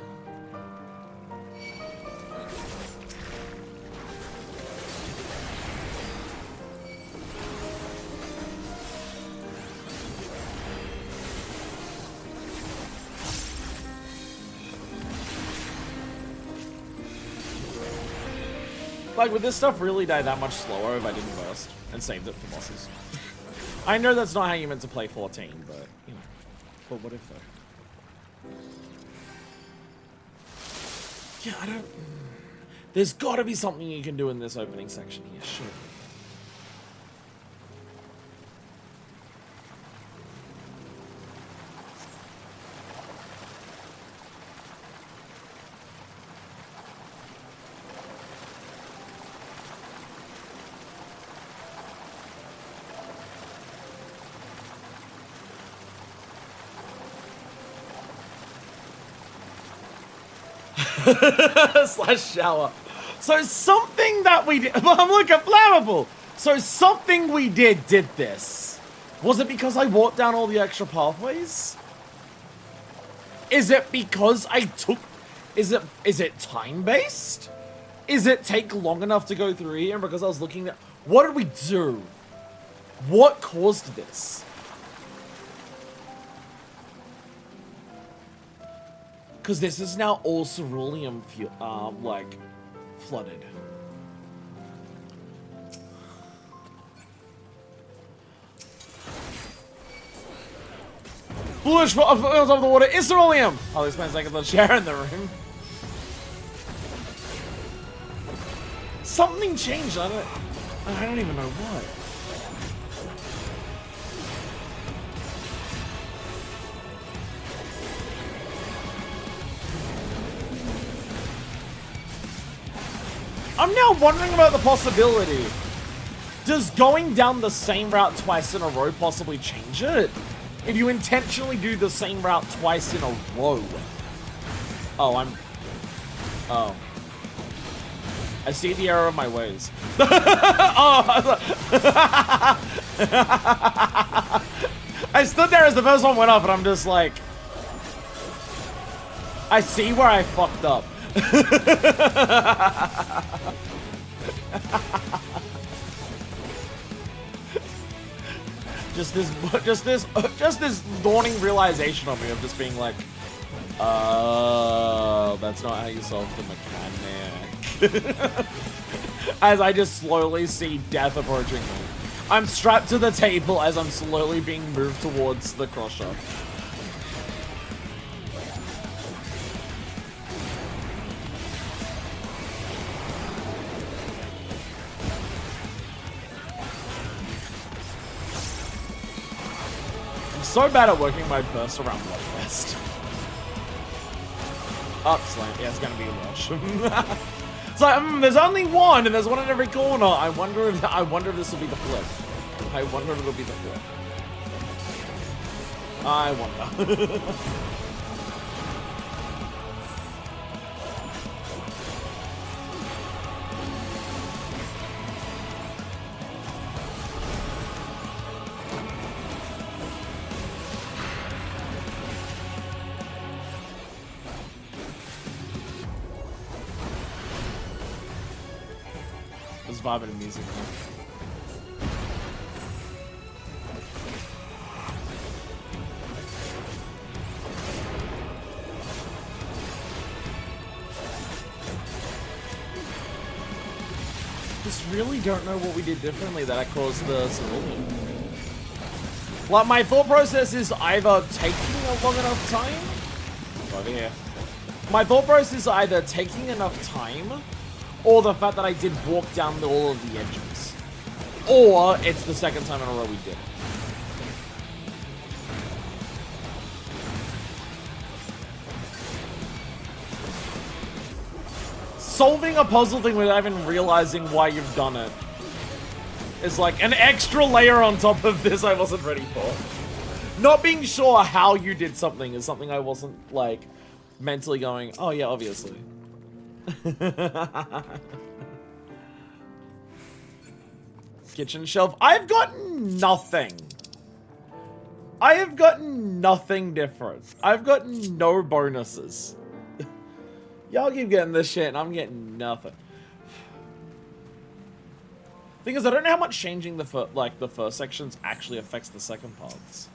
Like, would this stuff really die that much slower if I didn't burst and saved it for bosses? I know that's not how you meant to play 14, but, you know. But what if, though? Yeah, I don't... There's gotta be something you can do in this opening section here, sure. Slash shower. So something that we did. Look at flammable. So something we did this. Was it because I walked down all the extra pathways? Is it because I took? Is it time based? Is it take long enough to go through here? And because I was looking at, what did we do? What caused this? Because this is now all ceruleum, like, flooded. Foolish on top of the water. Is ceruleum. I'll explain a second. Let's share in the room. Something changed. I don't even know what. I'm now wondering about the possibility. Does going down the same route twice in a row possibly change it? If you intentionally do the same route twice in a row. Oh, oh. I see the error of my ways. Oh. I stood there as the first one went off and I'm just like... I see where I fucked up. just this dawning realization on me of just being like, oh, that's not how you solve the mechanic. As I just slowly see death approaching me. I'm strapped to the table as I'm slowly being moved towards the crusher. So bad at working my burst around Bloodfest. Up slam. Yeah, it's gonna be a rush. It's like, there's only one, and there's one in every corner. I wonder if this will be the flip. I wonder if it'll be the flip. I wonder. Vibing to music. Just really don't know what we did differently that caused the ceruleum. Like, my thought process is either taking a long enough time. Over here. My thought process is either taking enough time, or the fact that I did walk down all of the edges. Or it's the second time in a row we did it. Solving a puzzle thing without even realizing why you've done it is like an extra layer on top of this I wasn't ready for. Not being sure how you did something is something I wasn't, like, mentally going, oh yeah, obviously. Kitchen shelf. I've gotten nothing. I have gotten nothing different. I've gotten no bonuses. Y'all keep getting this shit and I'm getting nothing. Thing is, I don't know how much changing the first sections actually affects the second paths.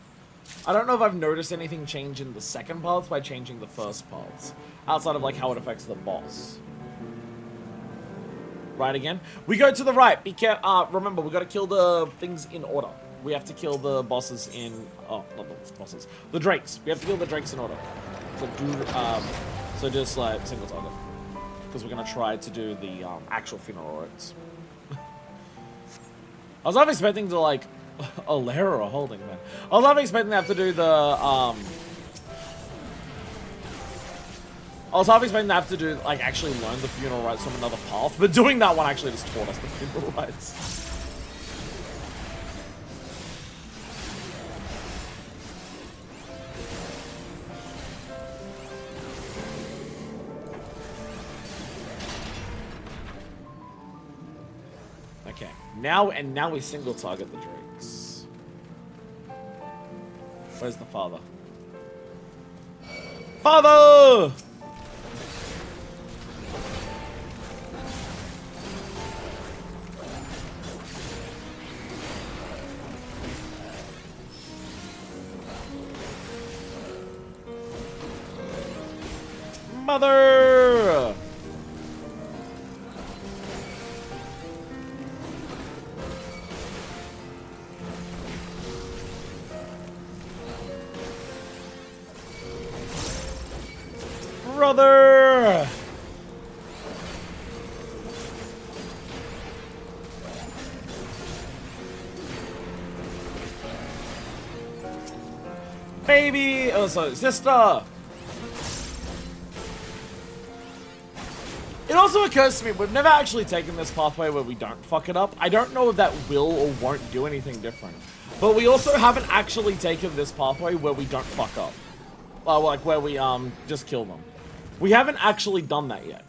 I don't know if I've noticed anything change in the second paths by changing the first paths. Outside of, like, how it affects the boss. Right again. We go to the right. Be careful. Remember, we got to kill the things in order. We have to kill the bosses in... Oh, not the bosses. The drakes. We have to kill the drakes in order. So just, like, single target. Because we're going to try to do the actual funeral rites. I was half expecting to, like... A lair or a holding, man. I was half expecting to have to do the, I was half expecting to have to do, like, actually learn the funeral rites from another path, but doing that one actually just taught us the funeral rites. Okay, now we single target the drakes. Where's the father? Father! Mother! brother! Baby! Oh, sorry, sister! It also occurs to me, we've never actually taken this pathway where we don't fuck it up. I don't know if that will or won't do anything different. But we also haven't actually taken this pathway where we don't fuck up. Like, where we, just kill them. We haven't actually done that yet.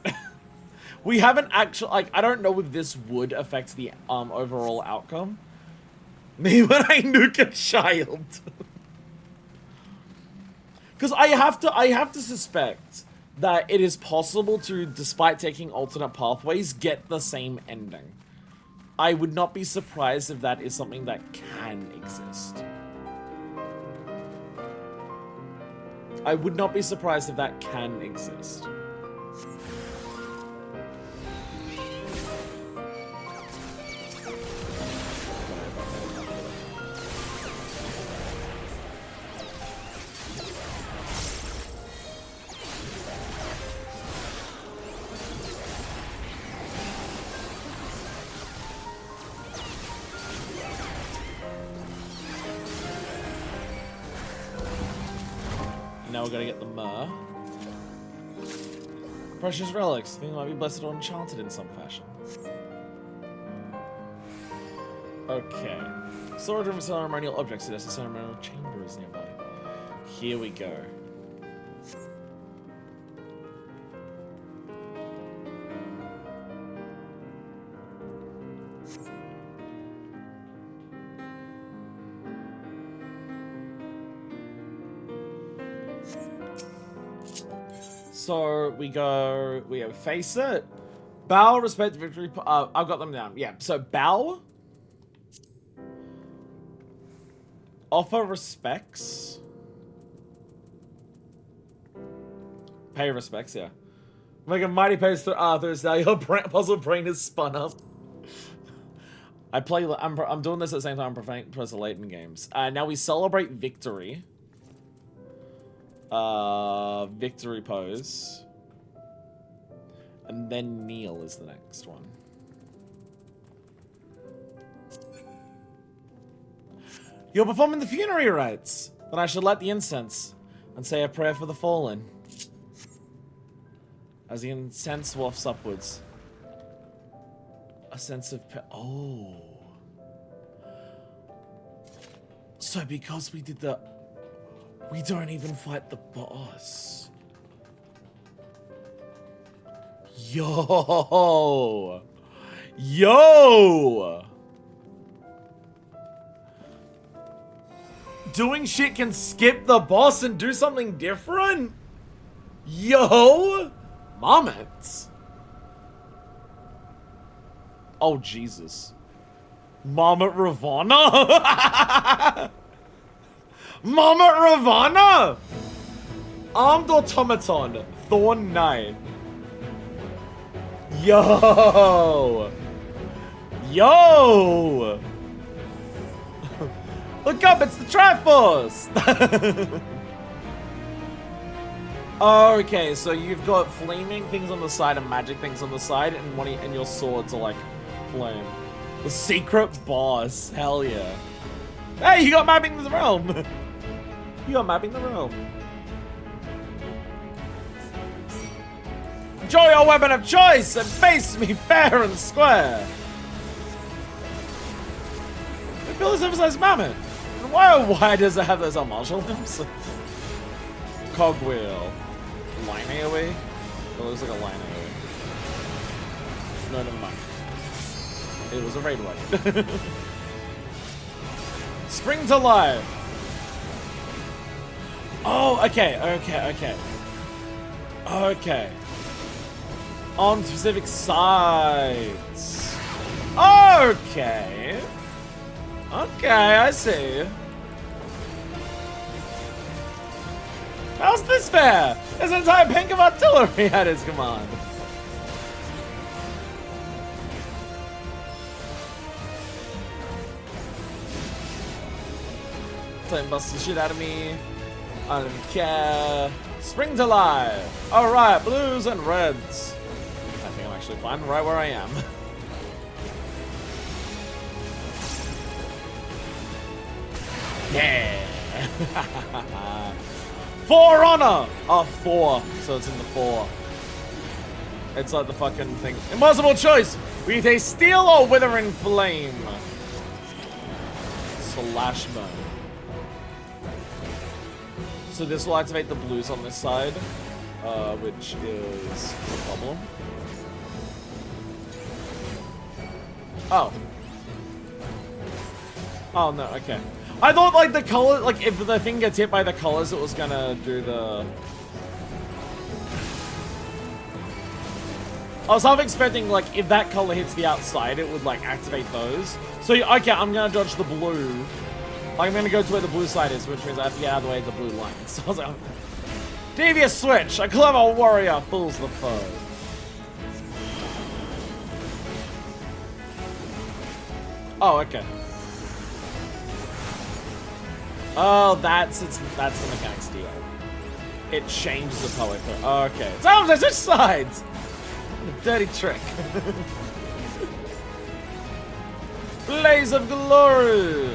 We haven't actually, like, I don't know if this would affect the, overall outcome. Me when I nuke a child. Because I have to suspect that it is possible to, despite taking alternate pathways, get the same ending. I would not be surprised if that is something that can exist. I would not be surprised if that can exist. Now we're gonna get the myrrh. Precious relics. Think might be blessed or enchanted in some fashion. Okay. Storage room of ceremonial objects. There's a ceremonial chamber is nearby. Here we go. So we have face it. Bow, respect, victory. I've got them down. Yeah. So bow. Offer respects. Pay respects, yeah. Make a mighty pace through Arthur's now. Your puzzle brain is spun up. I'm doing this at the same time I'm press the Leighton games. Now we celebrate victory. Victory pose. And then kneel is the next one. You're performing the funerary rites. Then I should light the incense and say a prayer for the fallen. As the incense wafts upwards. A sense of oh. So because we did the... We don't even fight the boss. Yo! Yo! Doing shit can skip the boss and do something different? Yo! Marmots? Oh, Jesus. Marmot Ravana? Marmot Ravana! Armed Automaton, Thorn Knight. Yo! Yo! Look up, it's the Triforce! Okay, so you've got flaming things on the side and magic things on the side, and your swords are like flame. The secret boss, hell yeah. Hey, you got mapping the realm! You are mapping the realm. Enjoy your weapon of choice and face me fair and square. I feel this emphasized mammoth. And why does it have those martial limbs? Cogwheel. Line AoE? It looks like a line AoE. No, never mind. It was a raid wipe. Spring to life. Oh, okay. Okay. On specific sides. Okay. Okay, I see. How's this fair? There's an entire bank of artillery at his command. Time bust the shit out of me. I don't care. Spring to life. Alright, blues and reds. I think I'm actually fine right where I am. Yeah. For honor! Oh, 4. So it's in the 4. It's like the fucking thing. Impossible choice! We take steel or withering flame. Slash burn. So this will activate the blues on this side, which is a problem. Oh. Oh no, okay. I thought like the color, like if the thing gets hit by the colors, it was gonna do the... I was half expecting like if that color hits the outside, it would like activate those. So okay, I'm gonna dodge the blue. I'm gonna go to where the blue side is, which means I have to get out of the way of the blue line. So I was like, devious switch, a clever warrior fools the foe. Oh, okay. Oh, that's the mechanics deal. It changes the power through. Okay. Sometimes I switch sides! A dirty trick. Blaze of glory!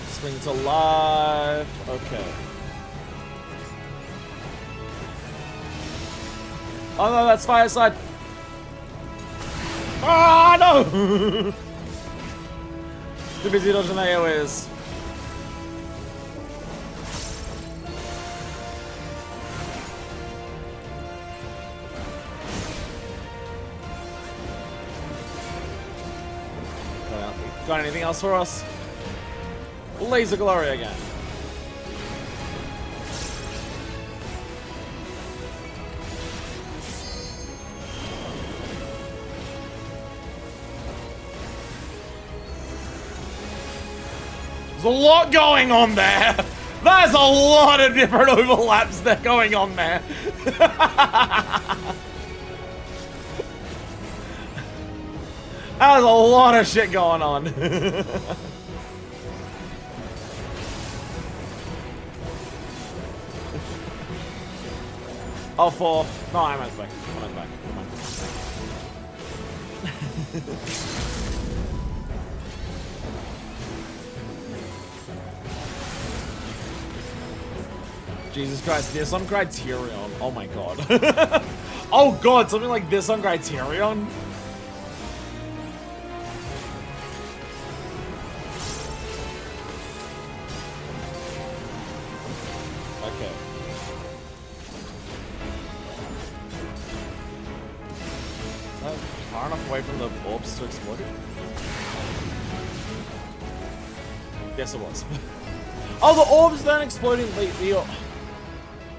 Spring to life. Okay. Oh no, that's fireside. Ah, no! Too busy dodging the AoEs. Got anything else for us? Laser glory again. There's a lot going on there. There's a lot of different overlaps that are going on there. There's a lot of shit going on. Oh, 4. No, I meant back. I meant back. Jesus Christ, this on Criterion. Oh my god. Oh god, something like this on Criterion? Okay. Is that far enough away from the orbs to explode it? Yes, it was. Oh, the orbs don't explode in the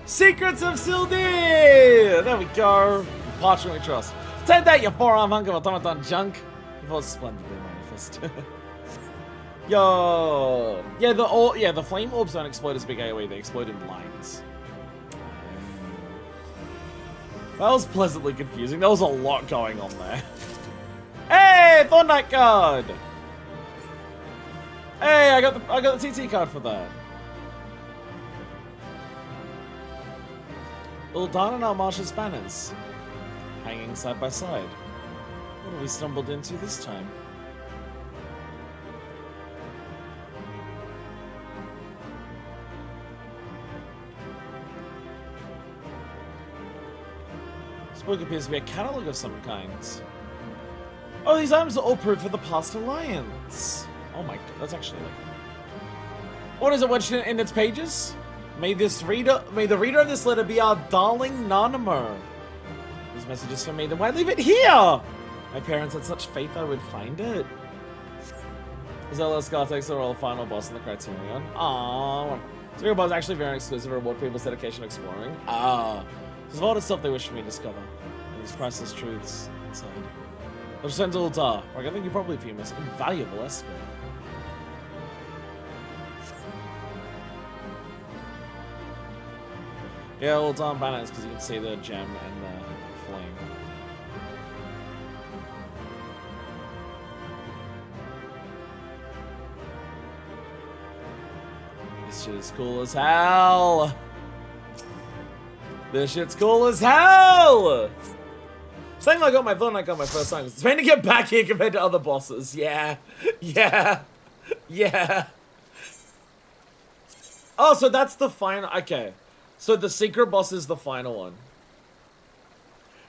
Secrets of Sil'dish! There we go. Parchment we trust. Take that, you four-arm hunk of automaton junk. You've all splendidly manifest. Yo. Yeah, the flame orbs don't explode as big AoE, they explode in lines. That was pleasantly confusing. There was a lot going on there. Hey, Thorn Knight card! Hey, I got the TT card for that. Ultima and our Marsh's banners, hanging side by side. What have we stumbled into this time? This book appears to be a catalogue of some kind. Oh, these items are all proof of the past alliance. Oh my god, that's actually like... What is it wedged in its pages? May the reader of this letter be our darling Nanamo. This message is for me, then why leave it here? My parents had such faith I would find it. Zealous God takes the role of final boss in the Criterion. Aww. Serial Boss is actually very exclusive reward people's dedication to exploring. There's a lot of stuff they wish for me to discover. And these priceless truths inside. I'll just send to Ultar, where I think you probably view as invaluable escort. Yeah, Ultima banners because you can see the gem and the flame. This shit is cool as hell. This shit's cool as hell. Saying I got my thought and I got my first time. It's pain to get back here compared to other bosses. Yeah. Yeah. Yeah. Oh, so that's the final. Okay. So the secret boss is the final one.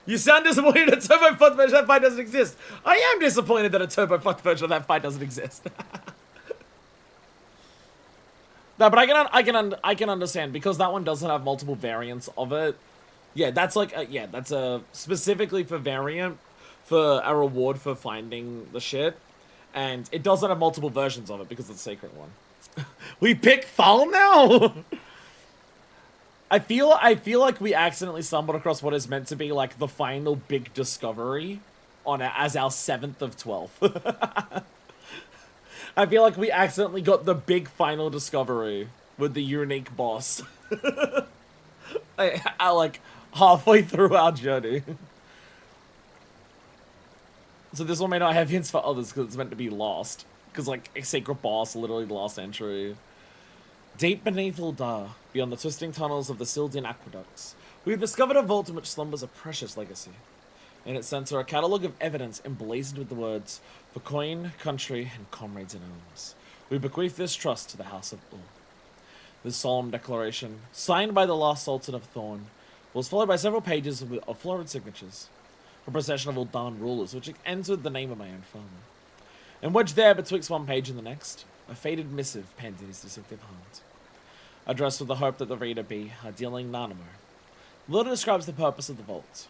You sound disappointed that turbo fucked version of that fight doesn't exist. I am disappointed that a turbo fucked version of that fight doesn't exist. No, but I can understand because that one doesn't have multiple variants of it. Yeah, that's like that's a specifically for variant for a reward for finding the shit, and it doesn't have multiple versions of it because it's a secret one. We pick Thule now. I feel like we accidentally stumbled across what is meant to be like the final big discovery on it as our 7th of 12. I feel like we accidentally got the big final discovery with the unique boss. I like halfway through our journey. So this one may not have hints for others because it's meant to be lost. Because like a secret boss, literally the last entry. Deep beneath Uldar, beyond the twisting tunnels of the Sil'dish aqueducts, we have discovered a vault in which slumbers a precious legacy. In its center, a catalogue of evidence emblazoned with the words, "For coin, country, and comrades in arms. We bequeath this trust to the House of Ul." This solemn declaration, signed by the last Sultan of Thorn, was followed by several pages of florid signatures, a procession of Uldan rulers, which ends with the name of my own father. And wedged there, betwixt one page and the next, a faded missive penned in his distinctive hand. Addressed with the hope that the reader be a dealing Nanamo. The letter describes the purpose of the vault.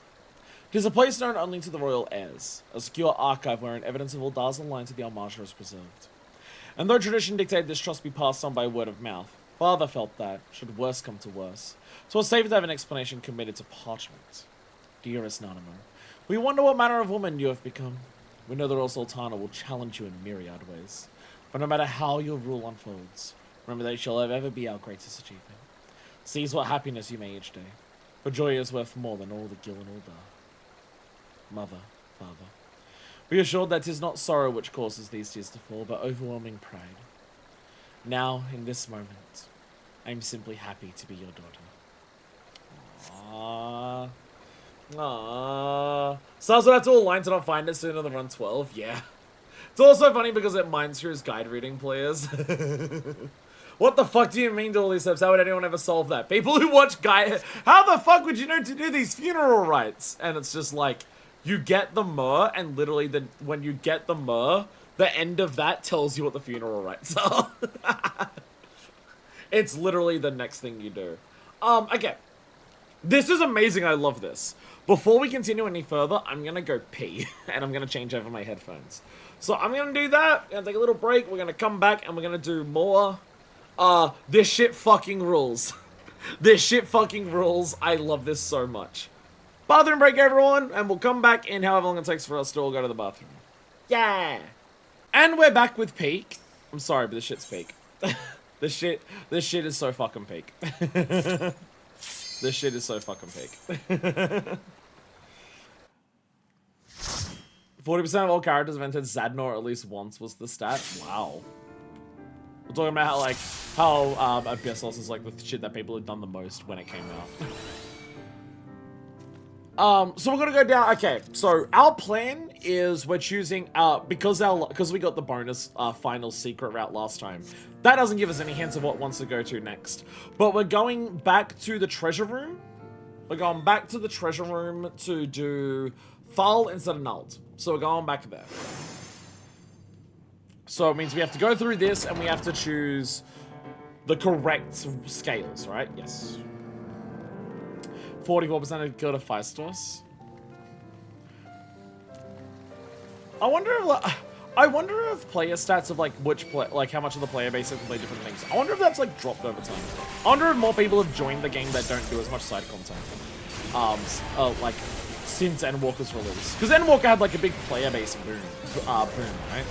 It is a place known only to the royal heirs, a secure archive wherein evidence of Uldar's line to the Almajra is preserved. And though tradition dictated this trust be passed on by word of mouth, father felt that, should worse come to worse, 'twas safer to have an explanation committed to parchment. Dearest Nanamo, we wonder what manner of woman you have become. We know the Royal Sultana will challenge you in myriad ways, but no matter how your rule unfolds, remember that it shall ever be our greatest achievement. Seize what happiness you may each day, for joy is worth more than all the gil and Uldar. Mother, father, be assured that 'tis not sorrow which causes these tears to fall, but overwhelming pride. Now, in this moment, I am simply happy to be your daughter. Aww. Aww. Stars would have to align to not find it sooner than run 12, yeah. It's also funny because it minds through his guide reading players. What the fuck do you mean to all these steps? How would anyone ever solve that? People who watch guide... How the fuck would you know to do these funeral rites? And it's just like, you get the myrrh, and literally when you get the myrrh, the end of that tells you what the funeral rites are. It's literally the next thing you do. Okay. This is amazing, I love this. Before we continue any further, I'm gonna go pee, and I'm gonna change over my headphones. So I'm gonna do that, gonna take a little break, we're gonna come back, and we're gonna do more. This shit fucking rules. This shit fucking rules, I love this so much. Bathroom break, everyone, and we'll come back in however long it takes for us to all go to the bathroom. Yeah! And we're back with Peak. I'm sorry, but this shit's Peak. This shit is so fucking Peak. This shit is so fucking Peak. 40% of all characters have entered Zadnor at least once was the stat. Wow. We're talking about how Abyssos is like the shit that people have done the most when it came out. So we're gonna go down. Okay, so our plan is we're choosing because we got the bonus final secret route last time. That doesn't give us any hints of what wants to go to next. But we're going back to the treasure room. We're going back to the treasure room to do Thule instead of Nult. So we're going back there. So it means we have to go through this and we have to choose the correct scales, right? Yes. 44% of go to Feistos. I wonder if player stats of like how much of the player base can play different things. I wonder if that's like dropped over time. I wonder if more people have joined the game that don't do as much side content. Like since Endwalker's release, because Endwalker had like a big player base boom, right?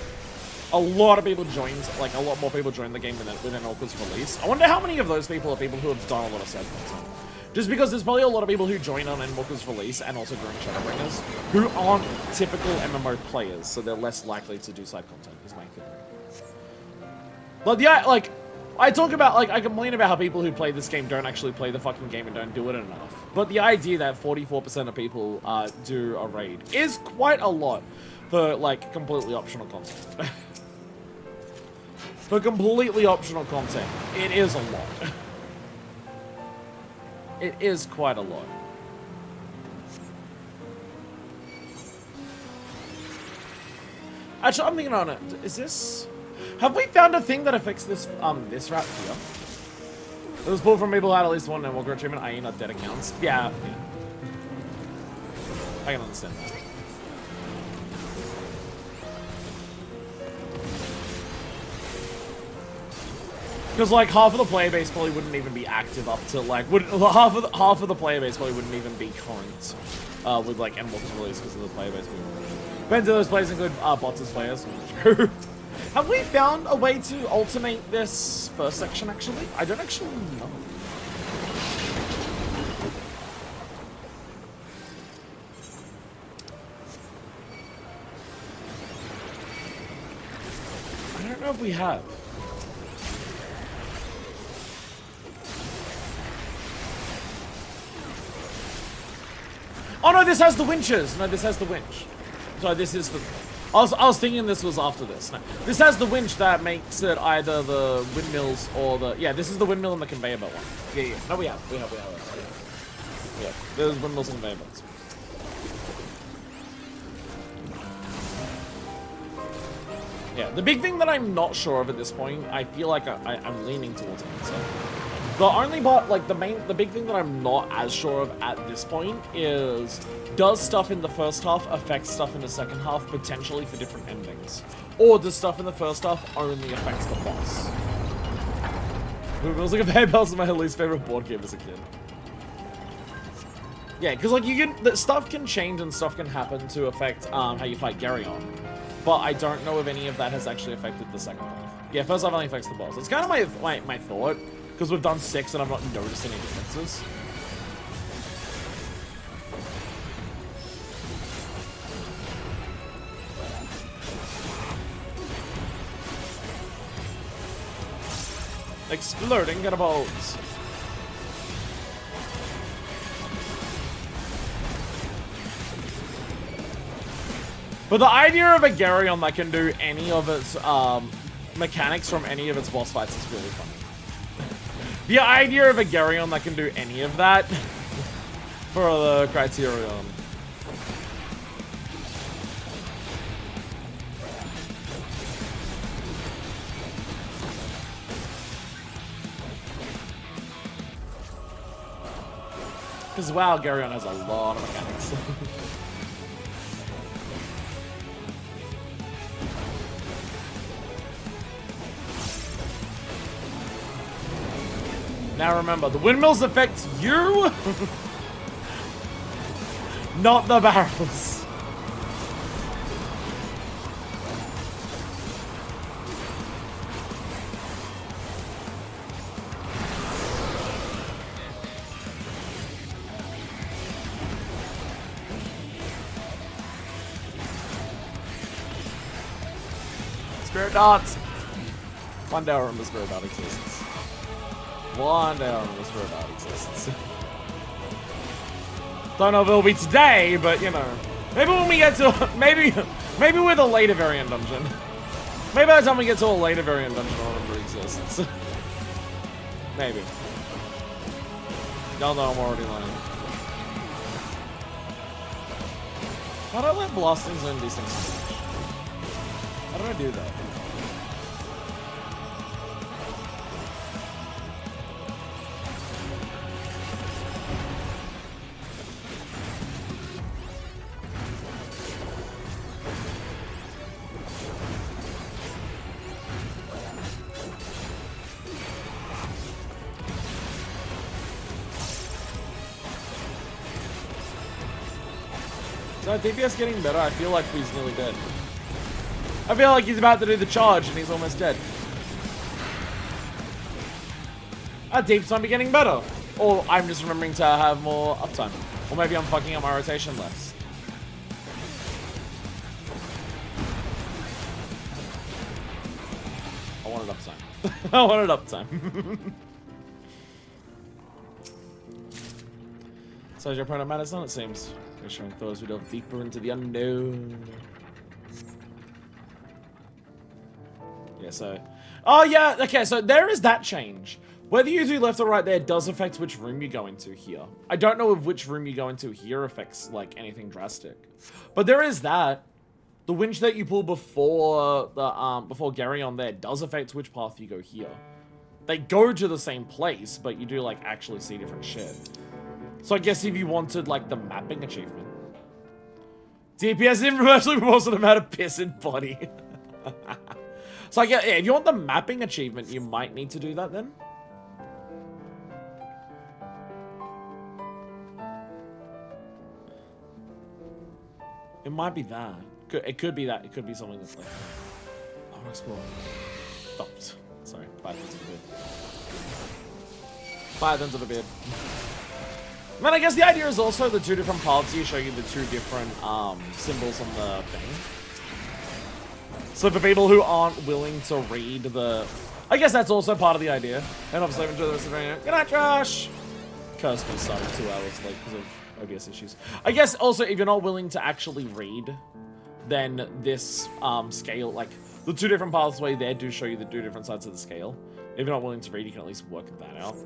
A lot of people joined, like a lot more people joined the game with Endwalker's release. I wonder how many of those people are people who have done a lot of side content. Just because there's probably a lot of people who join on Endwalker's release and also during Shadowbringers who aren't typical MMO players, so they're less likely to do side content, is my theory. But yeah, like, I talk about, like, I complain about how people who play this game don't actually play the fucking game and don't do it enough. But the idea that 44% of people do a raid is quite a lot for, like, completely optional content. For completely optional content, it is a lot. It is quite a lot. Actually, I'm thinking on it. Is this... Have we found a thing that affects this this route here? It was pulled from people who had at least one Endwalker achievement, i.e. not dead accounts. Yeah. I can understand that. Because like half of the player base probably wouldn't even be active up to like half of the player base probably wouldn't even be current with like Endwalker's release because of the player base. Depends on those players include bots as players. Have we found a way to alternate this first section actually? I don't actually know. I don't know if we have. Oh no, this has the winches. No, this has the winch. So this is the... I was thinking this was after this. No, this has the winch that makes it either the windmills or the... Yeah, this is the windmill and the conveyor belt one. Yeah, yeah. No, we have. Yeah, there's windmills and conveyor belts. Yeah, the big thing that I'm not sure of at this point, I feel like I'm leaning towards it. So. The only part, like the big thing that I'm not as sure of at this point is, does stuff in the first half affect stuff in the second half potentially for different endings? Or does stuff in the first half only affects the boss? Windmills and conveyor belts are my least favorite board game as a kid. Yeah, because like stuff can change and stuff can happen to affect how you fight Garyon. But I don't know if any of that has actually affected the second half. Yeah, first half only affects the boss. It's kind of my thought, because we've done 6 and I've not noticed any differences. Exploding cannonballs. But the idea of a Garyon that can do any of its mechanics from any of its boss fights is really funny. The idea of a Garyon that can do any of that for the Criterion. Because wow, Garyon has a lot of mechanics. Now remember, the windmills affect you, not the barrels. Spirit dots. One day I'll remember Spirit dot exists. One day I'll remember Spirit dot exists. Don't know if it'll be today, but you know, maybe when we get to maybe with a later variant dungeon. Maybe by the time we get to a later variant dungeon, I'll remember exists. Maybe. Y'all know I'm already lying. How do I let blastings in these things? How do I do that? So DPS getting better, I feel like he's nearly dead. I feel like he's about to do the charge and he's almost dead. Our deeps might be getting better. Or I'm just remembering to have more uptime. Or maybe I'm fucking up my rotation less. I wanted uptime. I wanted uptime. So your opponent matters on, it seems. Reassuring thoughts we delve deeper into the unknown. Yeah, so... Oh, yeah, okay, so there is that change. Whether you do left or right there does affect which room you go into here. I don't know if which room you go into here affects, like, anything drastic. But there is that. The winch that you pull before the before Geryon there does affect which path you go here. They go to the same place, but you do, like, actually see different shit. So I guess if you wanted, like, the mapping achievement. DPS inversely proportional amount of piss in body. So I guess, yeah, if you want the mapping achievement, you might need to do that then. It might be that. It could be that. It could be something that's like... I want to explore. Oh, sorry. 5 things of the beard. 5 things of the beard. Man, I guess the idea is also the 2 different paths here show you the 2 different symbols on the thing. So for people who aren't willing to read the... I guess that's also part of the idea. And obviously, enjoy the rest of the video. Good night, Josh! Curse me started 2 hours late because of OBS issues. I guess also, if you're not willing to actually read, then this scale, like, the 2 different pathway there do show you the 2 different sides of the scale. If you're not willing to read, you can at least work that out.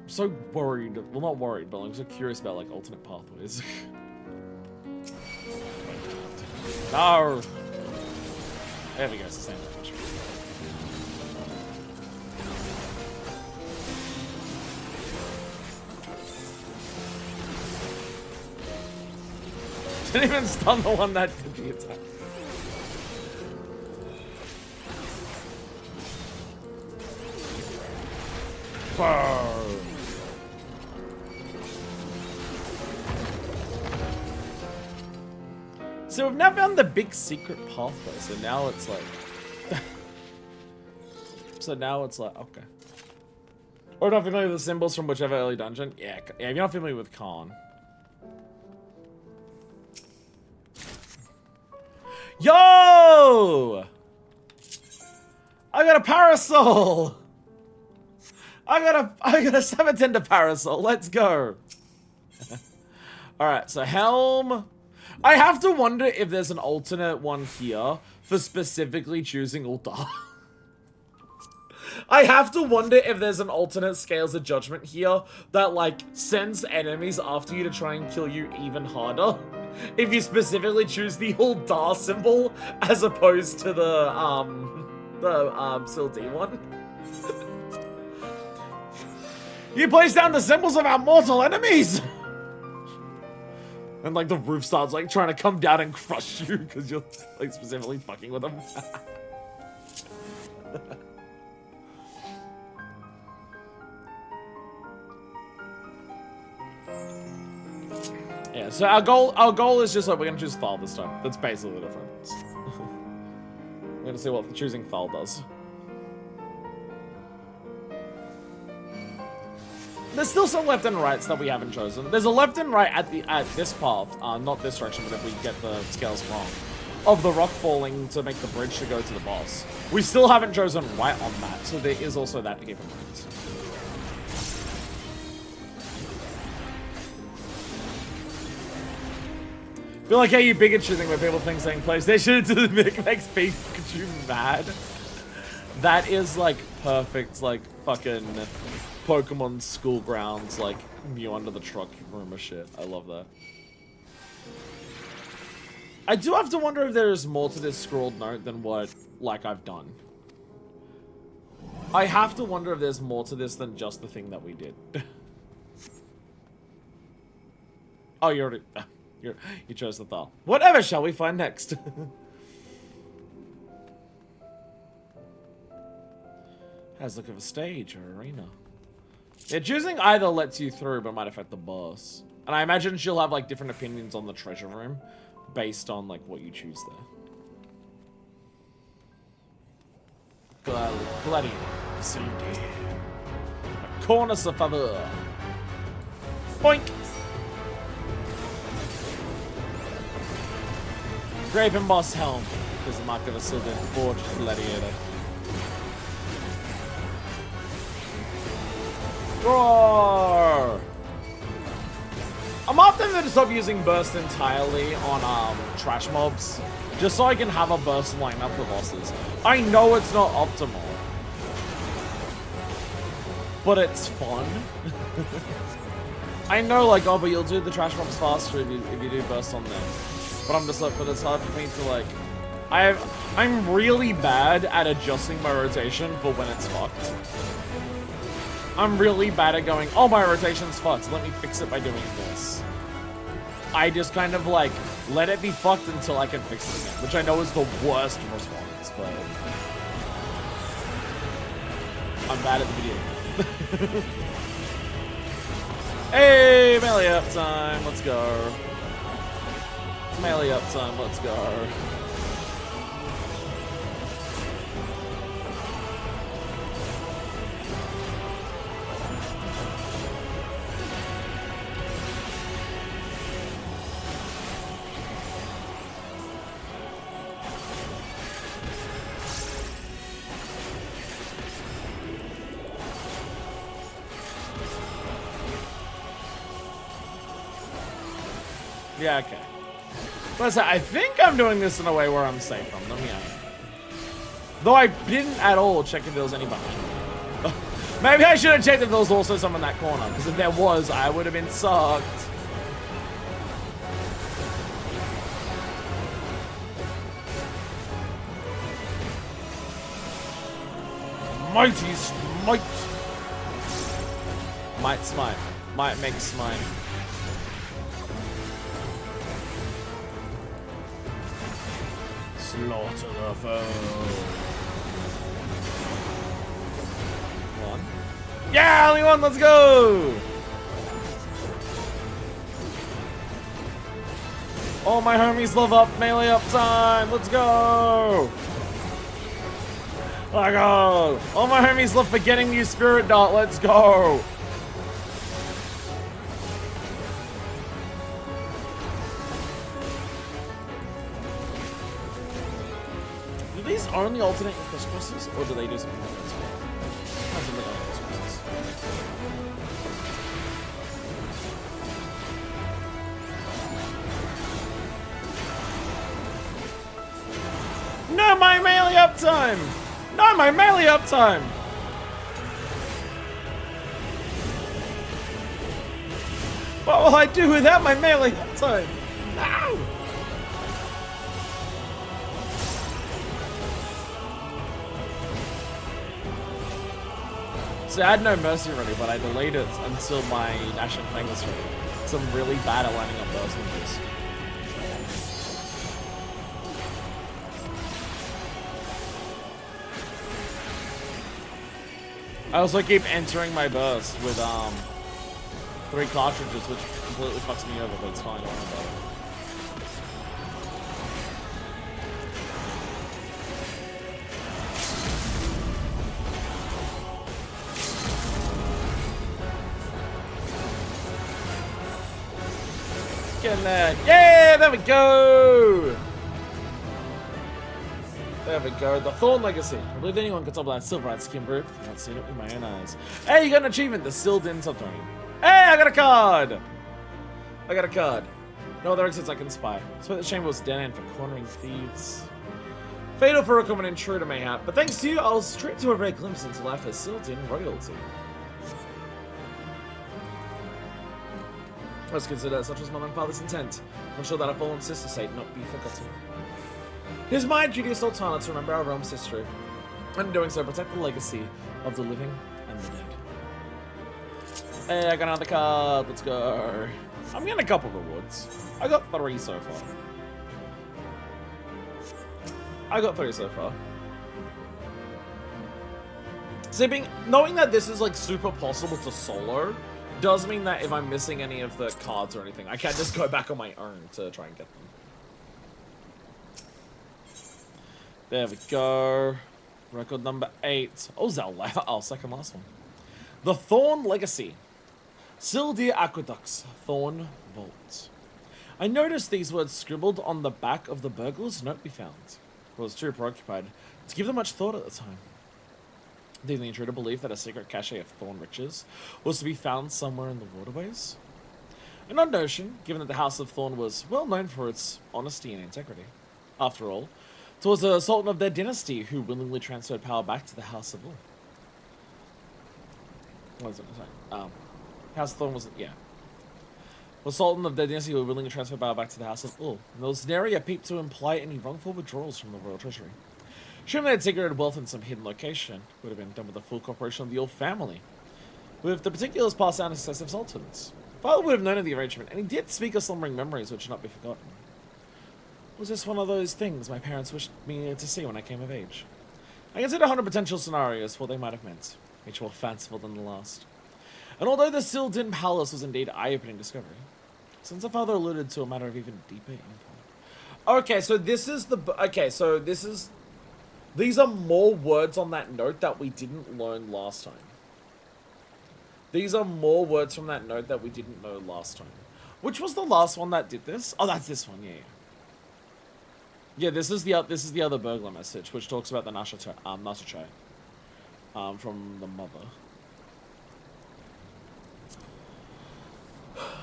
So worried, well not worried, but I'm so curious about like alternate pathways. No! There we go, it's the same damage. Didn't even stun the one that did the attack. Burn. So we've now found the big secret pathway, so now it's like... so now it's like, okay. Or if you're not familiar with the symbols from whichever early dungeon. Yeah, if you're not familiar with Khan. Yo! I got a parasol! I got a Sabatenda parasol, let's go! Alright, so helm... I have to wonder if there's an alternate one here for specifically choosing Ulta. I have to wonder if there's an alternate Scales of Judgment here that, like, sends enemies after you to try and kill you even harder. If you specifically choose the Uldar symbol as opposed to the Sil'di one. You place down the symbols of our mortal enemies! And, like, the roof starts, like, trying to come down and crush you because you're, like, specifically fucking with them. Yeah, so our goal is just, like, we're gonna choose Thal this time. That's basically the difference. We're gonna see what choosing Thal does. There's still some left and rights that we haven't chosen. There's a left and right at this path, not this direction, but if we get the scales wrong, of the rock falling to make the bridge to go to the boss. We still haven't chosen right on that, so there is also that to keep in mind. I feel like how you bigotry thing where people think saying PlayStation to makes Pikachu mad. That is like perfect, like fucking Pokemon school grounds, like Mew under the truck rumor shit. I love that. I do have to wonder if there's more to this scrolled note than what, like, I've done. I have to wonder if there's more to this than just the thing that we did. Oh, you already... You chose the Thal. Whatever shall we find next? Has look of a stage or arena. Yeah, choosing either lets you through, but might affect the boss. And I imagine she'll have, like, different opinions on the treasure room based on, like, what you choose there. Gladiator. Cindy. Corner of favor. Boink! Grape Embossed Helm is the mark of a Sil'dish Forged Gladiator. Roar! I'm often going to stop using burst entirely on trash mobs, just so I can have a burst lineup for bosses. I know it's not optimal, but it's fun. I know, like, oh, but you'll do the trash mobs faster if you do burst on them. But I'm just like, but it's hard for me to like. I'm really bad at adjusting my rotation for when it's fucked. I'm really bad at going, oh, my rotation's fucked, let me fix it by doing this. I just kind of like, let it be fucked until I can fix it again, which I know is the worst response, but I'm bad at the video. Hey, melee up time, let's go. Melee up time, let's go. Yeah, okay. But I think I'm doing this in a way where I'm safe from them, yeah. Though I didn't at all check if there was any behind. Maybe I should have checked if there was also some in that corner, because if there was, I would have been sucked. Mighty smite. Might smite. Might make smite. Slaughter the foe. One. Yeah, only one, let's go! All my homies love up, melee up time, let's go! Let's go! All my homies love forgetting to use Spirit Dart, let's go! Only alternate with crisscrosses, or do they do something like this? I think they only crisscrosses. No, my melee uptime! No, my melee uptime! What will I do without my melee uptime? No! So I had no mercy ready, but I delayed it until my national thing was ready. So I'm really bad at lining up those windows. I also keep entering my burst with 3 cartridges, which completely fucks me over, but it's fine, don't worry about it. Getting there. Yeah, there we go. There we go. The Thorn Legacy. I believe anyone can top that Silverite skin brew. I've not seen it with my own eyes. Hey, you got an achievement. The Sil'dish Subteranne. Hey, I got a card. I got a card. No other exits I can spy. So the chamber was dead end for cornering thieves. Fatal for a common intruder mayhap. But thanks to you, I was treated to a rare glimpse into life as Sil'dish royalty. Let's consider such as mother and father's intent. I'm sure that our fallen sister's sake not be forgotten. It is my duty as Sultana to remember our realm's history, and in doing so protect the legacy of the living and the dead. Hey, I got another card, let's go. I'm getting a couple rewards. I got 3 so far. So knowing that this is like super possible to solo, does mean that if I'm missing any of the cards or anything, I can just go back on my own to try and get them. There we go. Record number 8. Oh, Zelda. Oh, second last one. The Thorn Legacy. Sil'dish Aqueducts. Thorn Vault. I noticed these words scribbled on the back of the burglar's note we found. I was too preoccupied to give them much thought at the time. Did the intruder believe that a secret cache of Thorn riches was to be found somewhere in the waterways? An odd notion, given that the House of Thorn was well known for its honesty and integrity. After all, it was a sultan of their dynasty who willingly transferred power back to the House of Ul. What was it? Sorry. House of Thorn wasn't, yeah. The sultan of their dynasty who willingly transferred power back to the House of Ul. And there was nary a peep to imply any wrongful withdrawals from the royal treasury. Surely they had secreted wealth in some hidden location. It would have been done with the full cooperation of the Ul family, with the particulars passed down to successive sultans. Father would have known of the arrangement, and he did speak of slumbering memories which should not be forgotten. Was this one of those things my parents wished me to see when I came of age? I consider 100 potential scenarios for what they might have meant, each more fanciful than the last. And although the Sil'dish Palace was indeed eye-opening discovery, since the father alluded to a matter of even deeper import. Okay, so this is the... Okay, so this is... These are more words on that note that we didn't learn last time. These are more words from that note that we didn't know last time. Which was the last one that did this? Oh, that's this one, yeah. Yeah, this is the other burglar message, which talks about the Nashache, from the mother.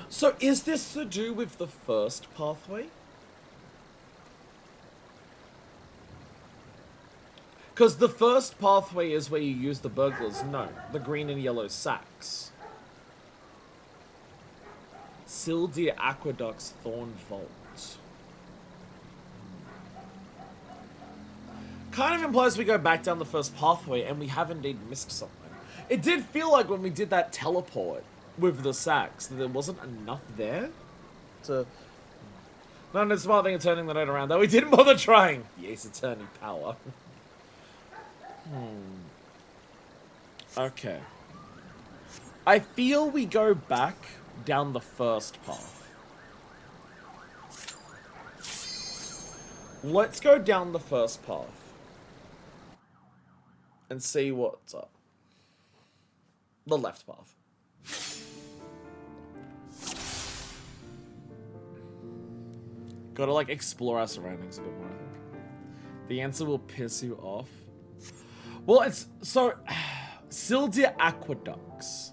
So is this to do with the first pathway? Because the first pathway is where you use the burglar's note, the green and yellow sacks. Sil'dish Aqueduct's Thorn Vault. Kind of implies we go back down the first pathway and we have indeed missed something. It did feel like when we did that teleport with the sacks that there wasn't enough there to... Not a smart thing of turning the note around, though we didn't bother trying. Yes, attorney power. Okay. I feel we go back down the first path. Let's go down the first path and see what's up. The left path. Gotta like explore our surroundings a bit more, I think. The answer will piss you off. Well, it's so Sil'dish Aqueducts.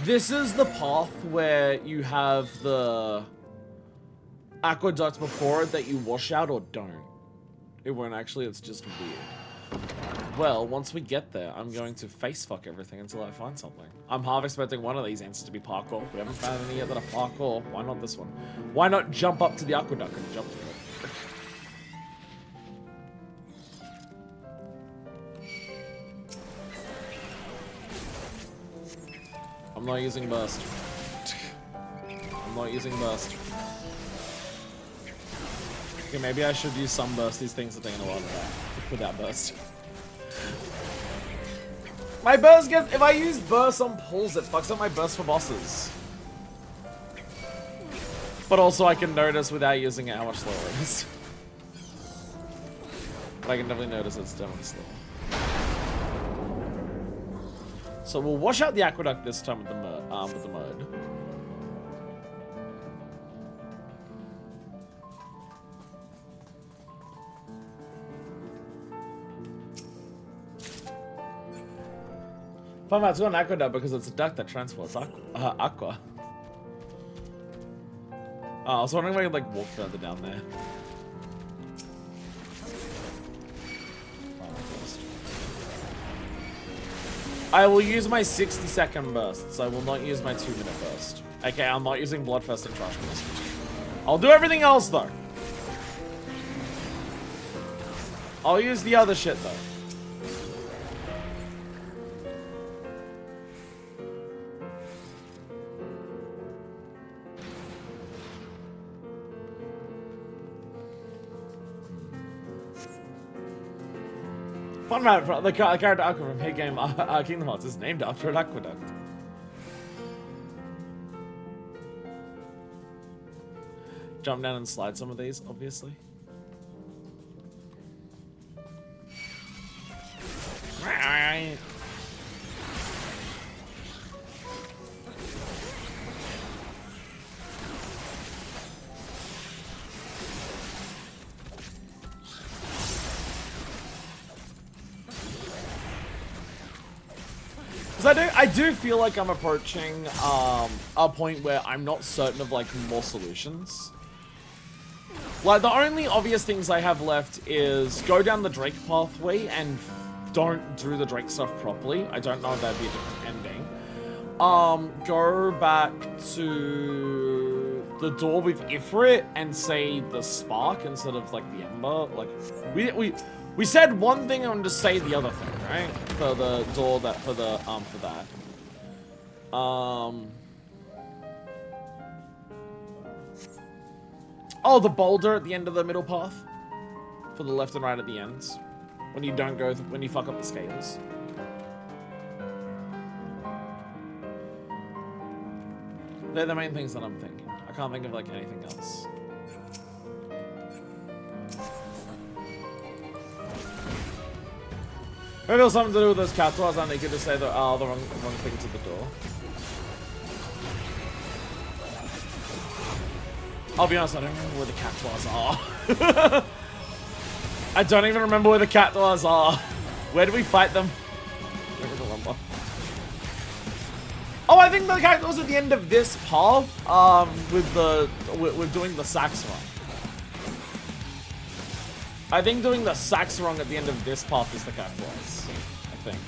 This is the path where you have the aqueduct before it that you wash out or don't. It won't actually, it's just weird. Well, once we get there, I'm going to face fuck everything until I find something. I'm half expecting one of these answers to be parkour. We haven't found any yet that are parkour. Why not this one? Why not jump up to the aqueduct and jump through it? I'm not using burst. I'm not using burst. Okay, maybe I should use some burst. These things are taking a while without burst. My burst gets... If I use burst on pulls, it fucks up my burst for bosses. But also I can notice without using it how much slower it is. But I can definitely notice it's definitely slow. So we'll wash out the aqueduct this time with the mud. Fun fact, it's got an aqueduct because it's a duct that transports aqua. Oh, I was wondering if I could like walk further down there. I will use my 60-second bursts. I will not use my 2-minute burst. Okay, I'm not using Bloodfest and Trash Burst. I'll do everything else, though. I'll use the other shit, though. Fun fact, the character Aqua from hit game Kingdom Hearts is named after an aqueduct. Jump down and slide some of these, obviously. I do feel like I'm approaching a point where I'm not certain of like more solutions. Like the only obvious things I have left is go down the Drake pathway and don't do the Drake stuff properly. I don't know if that'd be a different ending. Go back to the door with Ifrit and say the spark instead of like the ember. Like we said one thing and just say the other thing, right? For the door that for that. Oh, the boulder at the end of the middle path for the left and right at the ends when you don't go when you fuck up the scales. They're the main things that I'm thinking. I can't think of like anything else. Maybe it's something to do with those cat doors and they could just say the wrong thing to the door. I'll be honest, I don't remember where the cat doors are. I don't even remember where the cat doors are. Where do we fight them? I don't remember. Oh, I think the cat doors at the end of this path, with doing the sax run. I think doing the sax run at the end of this path is the cat doors. I think.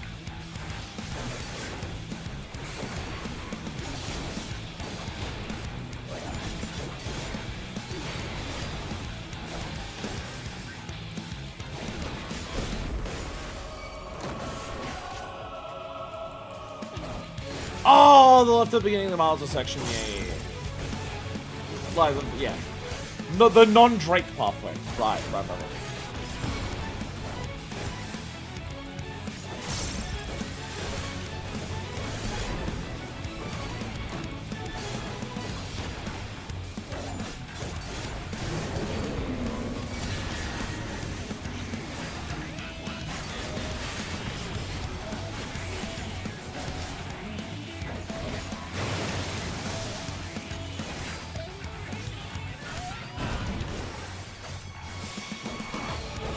Oh, the left at the beginning of the Malta section, yeah. Like, yeah. The non-Drake pathway. Right.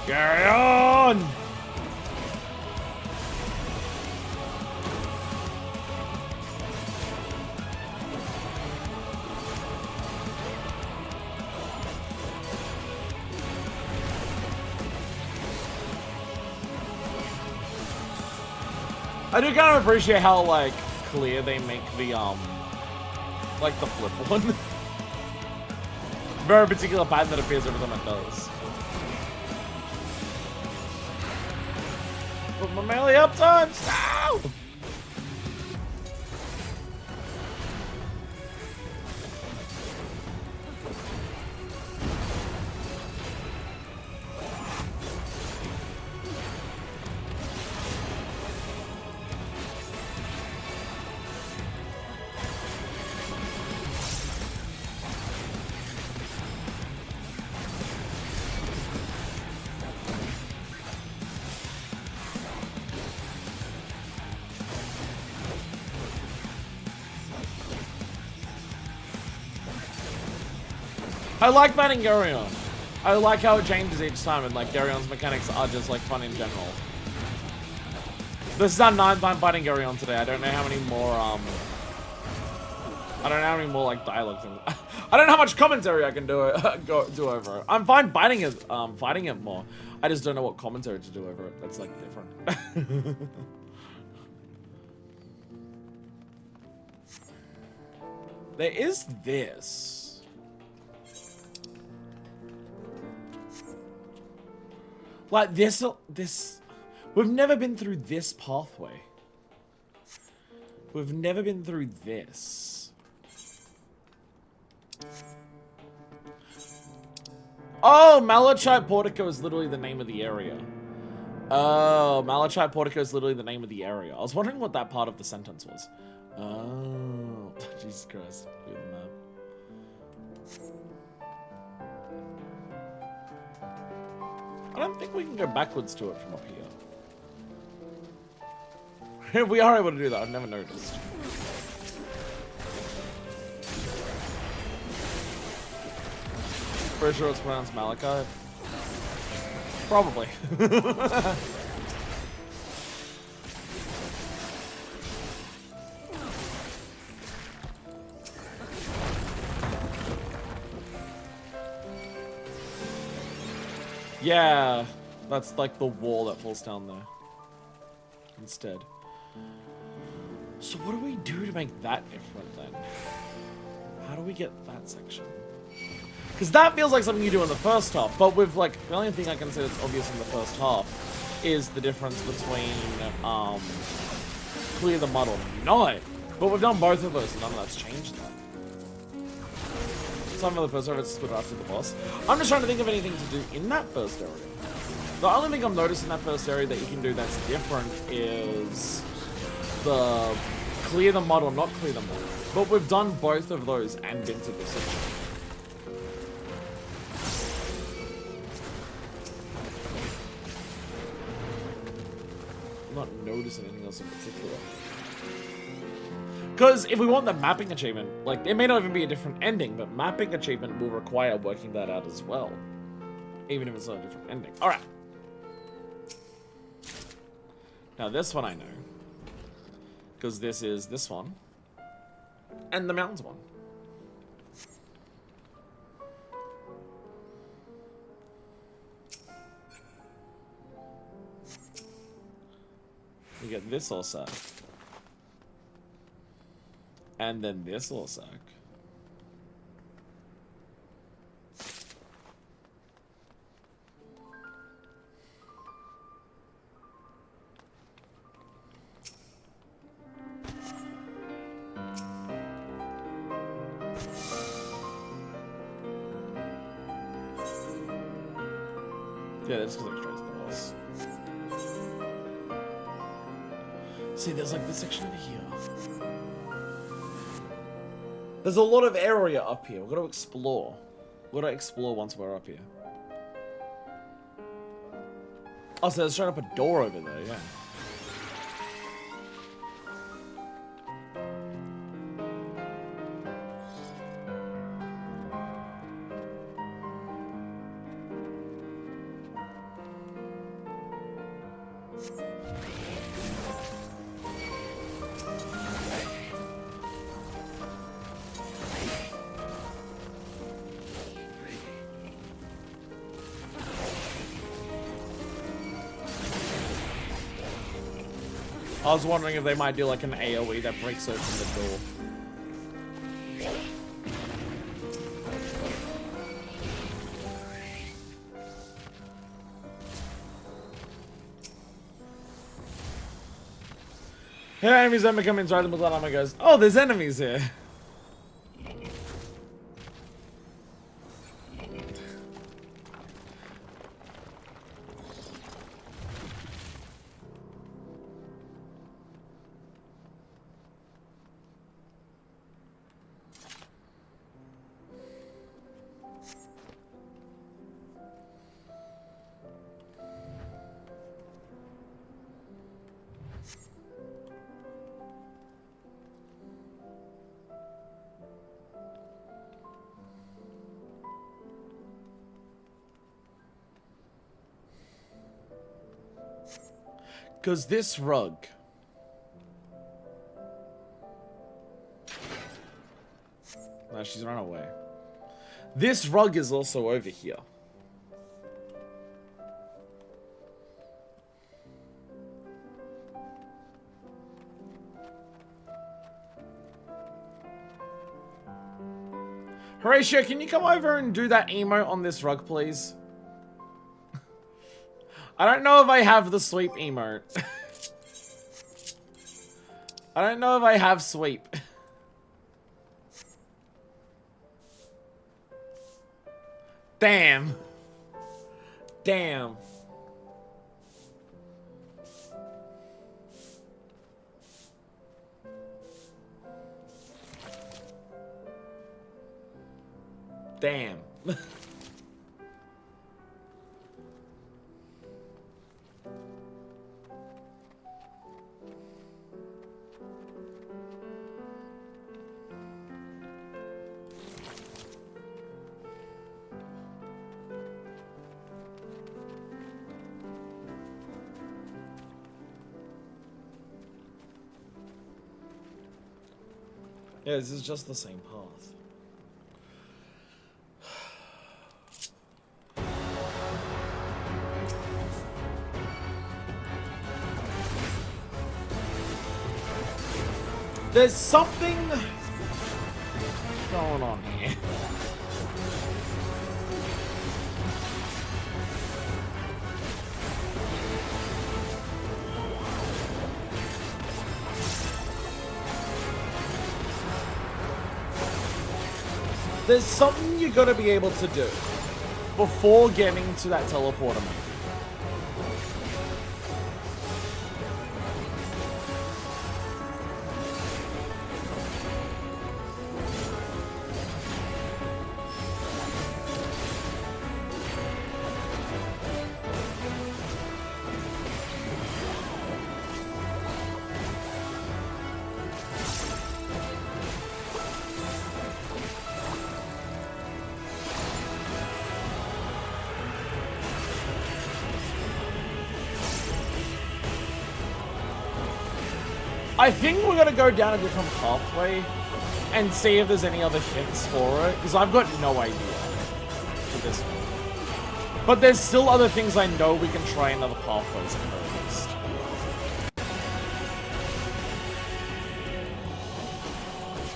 Carry on! I do kind of appreciate how, like, clear they make the, like, the flip one. Very particular pattern that appears every time it does. Put my melee up times! No! I like batting Garion. I like how it changes each time, and like Garion's mechanics are just like fun in general. This is our 9th time fighting Garion today. I don't know how many more like dialogue things. I don't know how much commentary I can do do over it. I'm fine fighting it more. I just don't know what commentary to do over it. That's like different. There is this. Like this, we've never been through this pathway. We've never been through this. Oh, Malachite Portico is literally the name of the area. Oh, Malachite Portico is literally the name of the area. I was wondering what that part of the sentence was. Oh, Jesus Christ. Look at the map. I don't think we can go backwards to it from up here. We are able to do that. I've never noticed. Pretty sure it's pronounced Malachite. Probably. Yeah, that's like the wall that falls down there. Instead. So what do we do to make that different then? How do we get that section? Because that feels like something you do in the first half, but with like, the only thing I can say that's obvious in the first half is the difference between, clear the mud or not. But we've done both of those and none of that's changed that. Some of the first area split after the boss. I'm just trying to think of anything to do in that first area. The only thing I've noticed in that first area that you can do that's different is the clear the mud or not clear the mud. But we've done both of those and been to this section. I'm not noticing anything else in particular. Because if we want the mapping achievement, like, it may not even be a different ending, but mapping achievement will require working that out as well. Even if it's not a different ending. Alright. Now this one I know. Because this is this one. And the mountains one. We get this all set. And then this little sack. Yeah, that's because I tried the boss. See, there's like this section over here. There's a lot of area up here. We've got to explore. We've got to explore once we're up here. Oh, so there's straight up a door over there, yeah. I was wondering if they might do like an AoE that breaks open the door. Hey, enemies then become inside the Multima goes, oh, there's enemies here. Because this rug... No, she's run away. This rug is also over here. Horatio, can you come over and do that emote on this rug, please? I don't know if I have the sweep emote. I don't know if I have sweep. Damn. Damn. Damn. Yeah, this is just the same path. There's something going on here. There's something you gotta be able to do before getting to that teleporter mode. I think we're gonna go down a different pathway and see if there's any other hints for it, because I've got no idea for this one. But there's still other things I know we can try in other pathways first.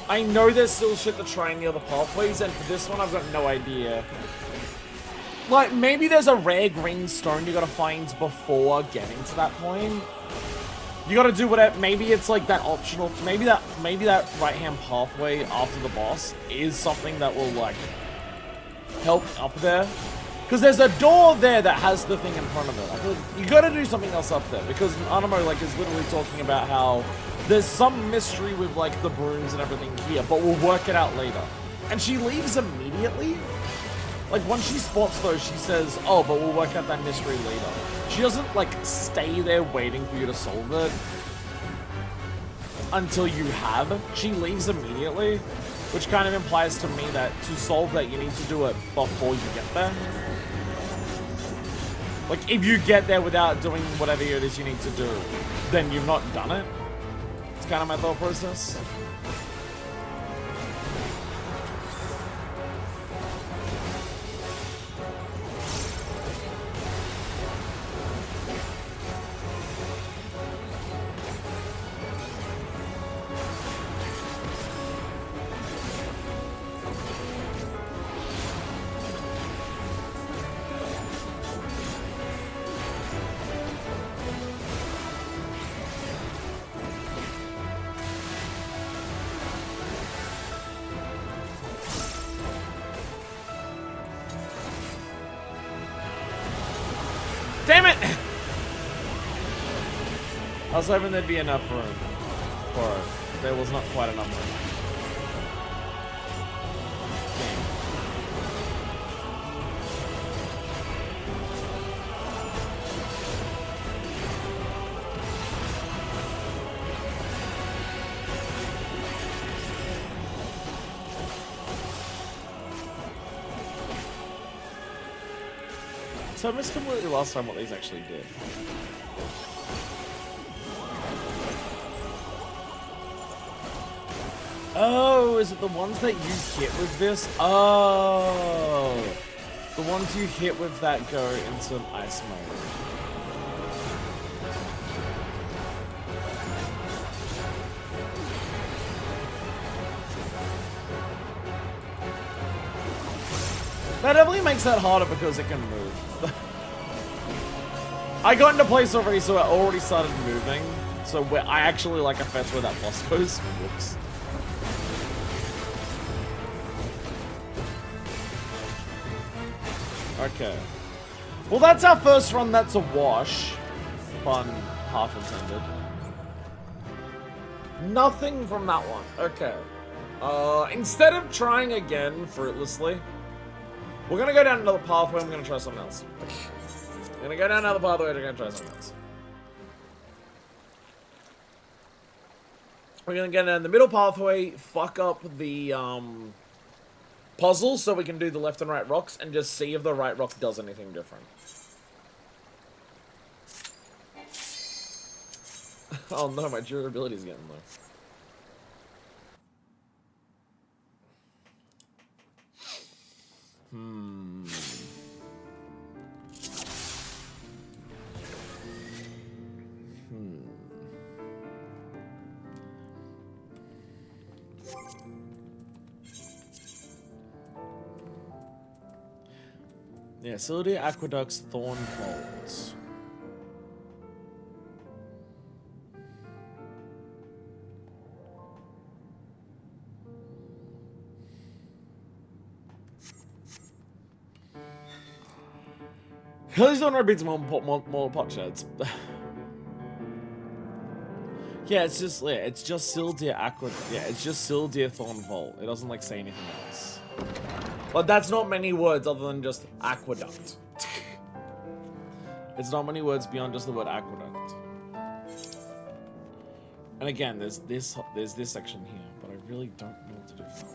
I know there's still shit to try in the other pathways, and for this one I've got no idea. Like, maybe there's a rare green stone you gotta find before getting to that point. You gotta do whatever, maybe it's like that optional, maybe that right-hand pathway after the boss is something that will, like, help up there. Because there's a door there that has the thing in front of it. I feel like you gotta do something else up there, because Nanamo, like, is literally talking about how there's some mystery with, like, the brooms and everything here, but we'll work it out later. And she leaves immediately? Like, once she spots those, she says, oh, but we'll work out that mystery later. She doesn't, like, stay there waiting for you to solve it until you have. She leaves immediately, which kind of implies to me that to solve that, you need to do it before you get there. Like, if you get there without doing whatever it is you need to do, then you've not done it. It's kind of my thought process. Damn it! I was hoping there'd be enough room for it. There was not quite enough room. So I missed completely last time what these actually did. Oh, is it the ones that you hit with this? Oh, the ones you hit with that go into ice mode. That definitely makes that harder because it can move. I got into place already, so it already started moving. So I actually like affect where that boss goes. Whoops. Okay. Well, that's our first run. That's a wash. Pun half intended. Nothing from that one. Okay. Instead of trying again fruitlessly, we're gonna go down another pathway. I'm gonna try something else. We're gonna go down another pathway. We're gonna try something else. We're gonna get down the middle pathway, fuck up the puzzle, so we can do the left and right rocks, and just see if the right rock does anything different. Oh no, my durability is getting low. Yeah, Sil'dish Aqueduct's Thorn Folds. Hildi's Thorn beats more pot sheds. Yeah, it's just Sil'dish Aqueduct. Yeah, it's just Sil'dish Thorn Vault. It doesn't like say anything else. But that's not many words other than just aqueduct. It's not many words beyond just the word aqueduct. And again, there's this section here, but I really don't know what to do with that one.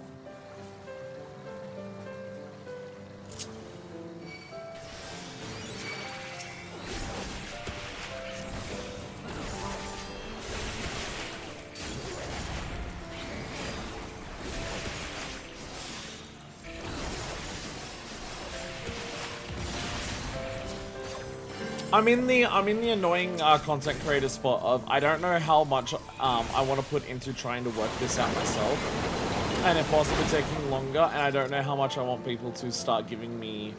I'm in the annoying content creator spot of I don't know how much I want to put into trying to work this out myself, and if possible taking longer, and I don't know how much I want people to start giving me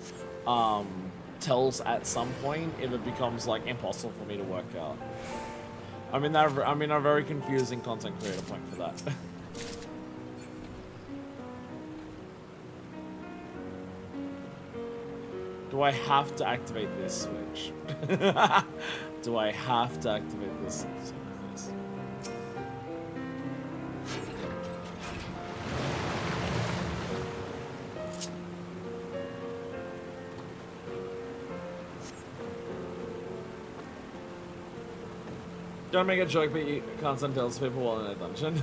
tells at some point if it becomes like impossible for me to work out. I'm in a very confusing content creator point for that. Do I have to activate this switch? Do I have to activate this? Don't make a joke, but you can't send tells people while in a dungeon.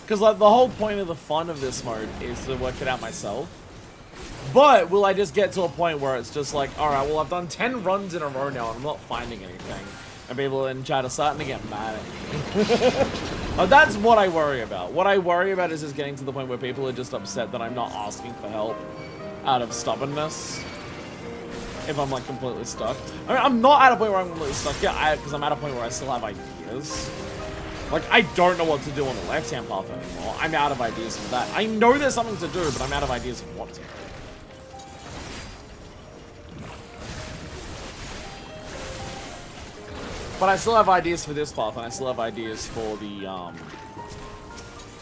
Because like the whole point of the fun of this mode is to work it out myself. But will I just get to a point where it's just like, alright, well I've done 10 runs in a row now and I'm not finding anything. And people in chat are starting to get mad at me. That's what I worry about. What I worry about is just getting to the point where people are just upset that I'm not asking for help out of stubbornness. If I'm like completely stuck. I mean, I'm not at a point where I'm completely stuck yet, because I'm at a point where I still have ideas. Like, I don't know what to do on the left-hand path anymore. I'm out of ideas for that. I know there's something to do, but I'm out of ideas of what to do. But I still have ideas for this path, and I still have ideas for the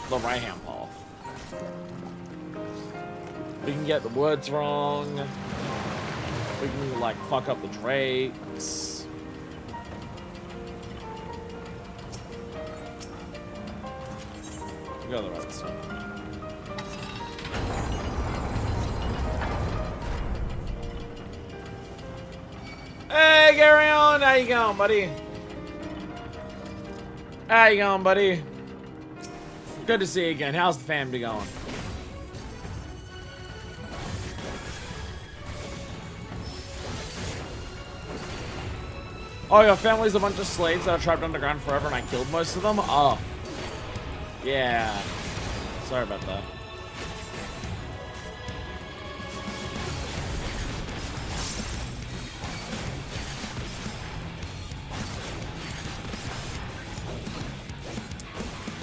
right-hand path. We can get the words wrong. We can, like, fuck up the drakes. Go the right stuff. Hey, Gary on, how you going, buddy? How you going, buddy? Good to see you again. How's the family going? Oh, your family's a bunch of slaves that are trapped underground forever, and I killed most of them. Oh. Yeah. Sorry about that.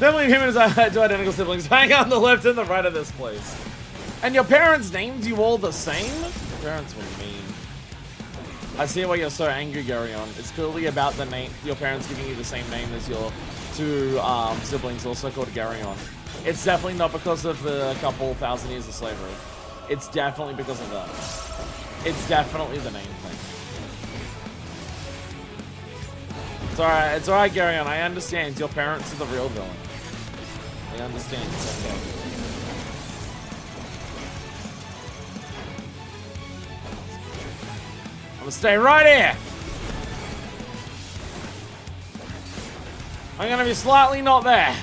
Definitely him and his two identical siblings hang on the left and the right of this place. And your parents named you all the same? Your parents were mean. I see why you're so angry, Garyon. It's clearly about the name, your parents giving you the same name as your two siblings, also called Garyon. It's definitely not because of the couple thousand years of slavery. It's definitely because of that. It's definitely the name thing. It's alright, Garyon. I understand. Your parents are the real villain. I understand. It's okay. I'm gonna stay right here. I'm gonna be slightly not there.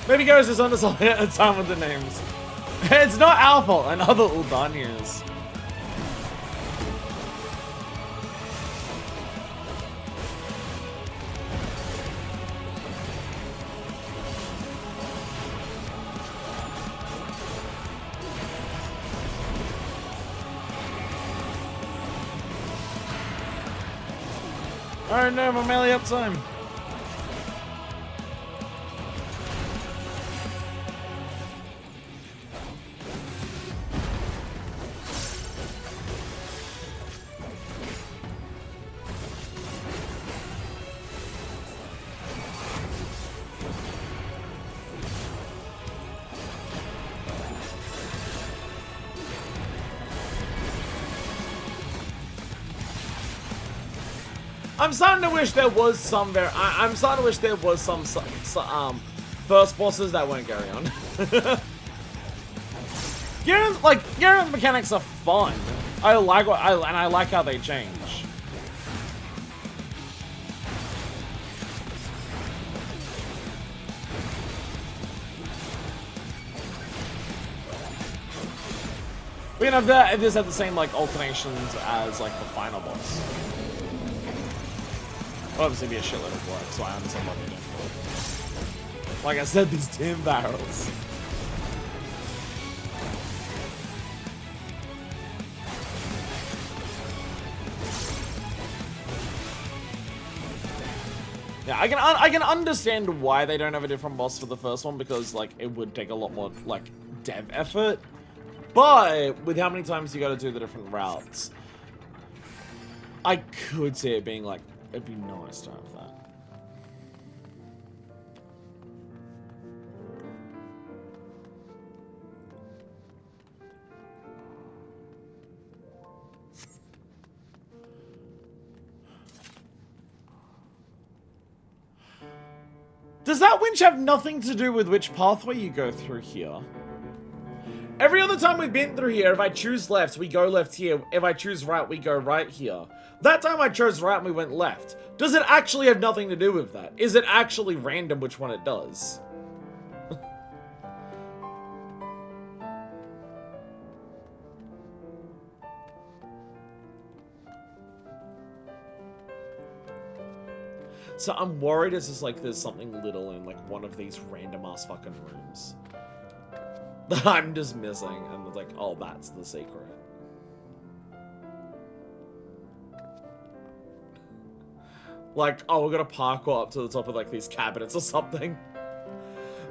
Maybe Garrus is under some time with the names. It's not our fault, another Uldanias. Oh no, my melee uptime. I'm starting to wish there was some I'm starting to wish there was some first bosses that weren't Garyon. Garyon's mechanics are fun. I like I like how they change. But you know, if this had the same like alternations as like the final boss. Obviously be a shitload of work, so I understand what they're doing for it. Like I said, these damn barrels. Yeah, I can understand why they don't have a different boss for the first one, because like it would take a lot more like dev effort. But with how many times you got to do the different routes, I could see it being like, it'd be nice to have that. Does that winch have nothing to do with which pathway you go through here? Every other time we've been through here, if I choose left, we go left here. If I choose right, we go right here. That time I chose right and we went left. Does it actually have nothing to do with that? Is it actually random which one it does? So I'm worried it's just like there's something little in like one of these random ass fucking rooms that I'm just missing, and it's like, oh, that's the secret. Like, oh, we're gonna parkour up to the top of like these cabinets or something.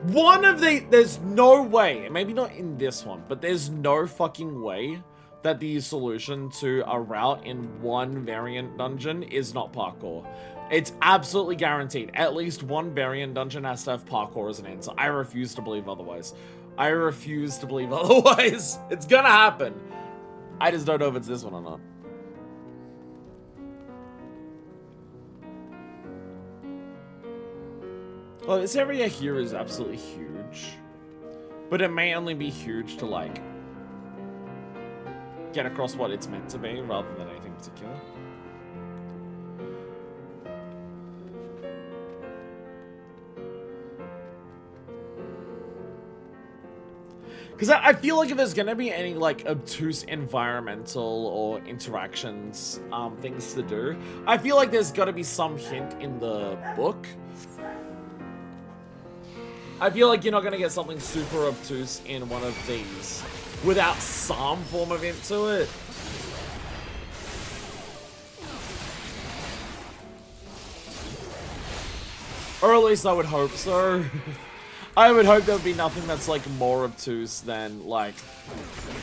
There's no way, maybe not in this one, but there's no fucking way that the solution to a route in one variant dungeon is not parkour. It's absolutely guaranteed. At least one variant dungeon has to have parkour as an answer. I refuse to believe otherwise. I refuse to believe otherwise. It's gonna happen. I just don't know if it's this one or not. Well, this area here is absolutely huge. But it may only be huge to, like, get across what it's meant to be, rather than anything particular. Because I feel like if there's going to be any, like, obtuse environmental or interactions, things to do, I feel like there's got to be some hint in the book. I feel like you're not going to get something super obtuse in one of these without some form of hint to it. Or at least I would hope so. I would hope there would be nothing that's like more obtuse than like,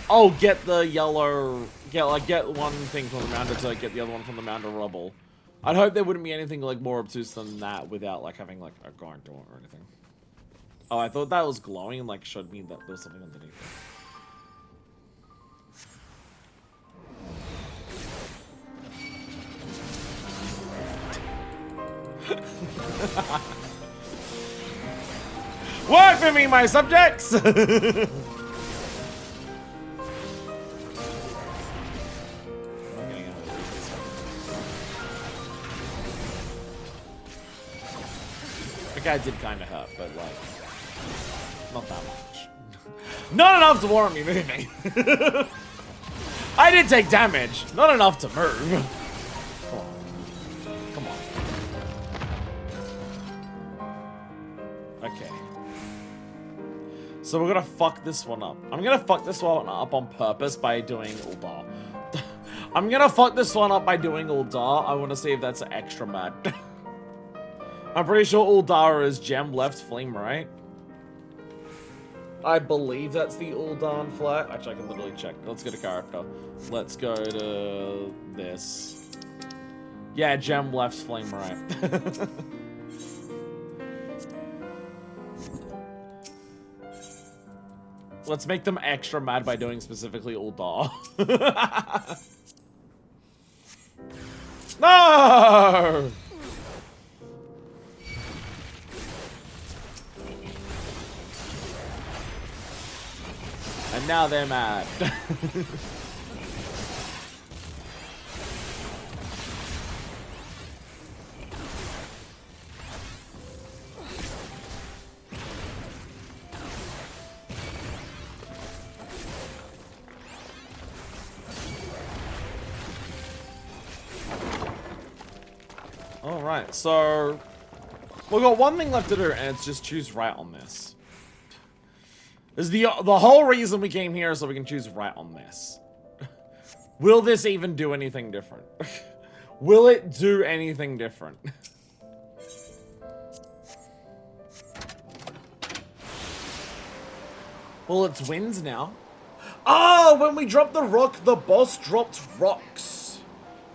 oh, get the yellow, get one thing from the mountain to get the other one from the mountain rubble. I'd hope there wouldn't be anything like more obtuse than that without like having like a guard door or anything. Oh, I thought that was glowing and like showed me that there was something underneath it. Work for me, my subjects! The guy did kind of hurt, but like... Not that much. Not enough to warrant me moving. I did take damage. Not enough to move. Come on. Come on. Okay. So we're gonna fuck this one up. I'm gonna fuck this one up on purpose by doing Uldar. I'm gonna fuck this one up by doing Uldar. I wanna see if that's extra mad. I'm pretty sure Uldar is gem left flame, right? I believe that's the Uldan flag. Actually, I can literally check. Let's get a character. Let's go to this. Yeah, gem left flame, right. Let's make them extra mad by doing specifically Uldar. No! And now they're mad. Alright, so we've got one thing left to do, and it's just choose right on this. Is the whole reason we came here is so we can choose right on this. Will this even do anything different? Will it do anything different? Well, it's winds now. Oh, when we dropped the rock, the boss dropped rocks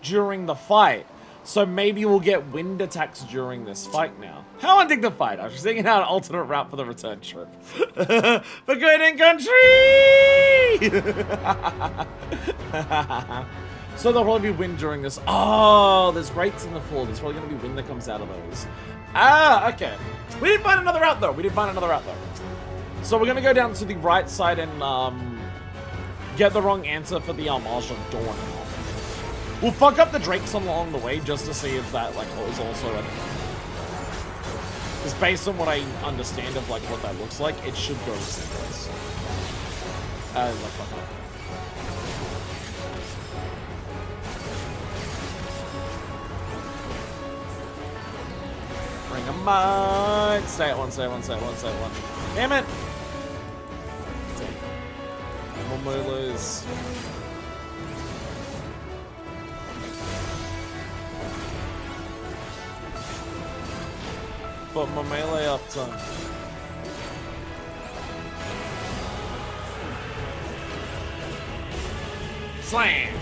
during the fight. So maybe we'll get wind attacks during this fight now. How undignified. I was just thinking out an alternate route for the return trip. For good and country! So there'll probably be wind during this. Oh, there's grates in the floor. There's probably going to be wind that comes out of those. Ah, okay. We did find another route, though. So we're going to go down to the right side and get the wrong answer for the Marsh of Dawn. We'll fuck up the Drakes along the way just to see if that, like, is also a... Because based on what I understand of, like, what that looks like, it should go the same place. Like, fuck up. Bring a mine! Stay at one. Damn it! More Moolers. Put my melee up, son. Slam!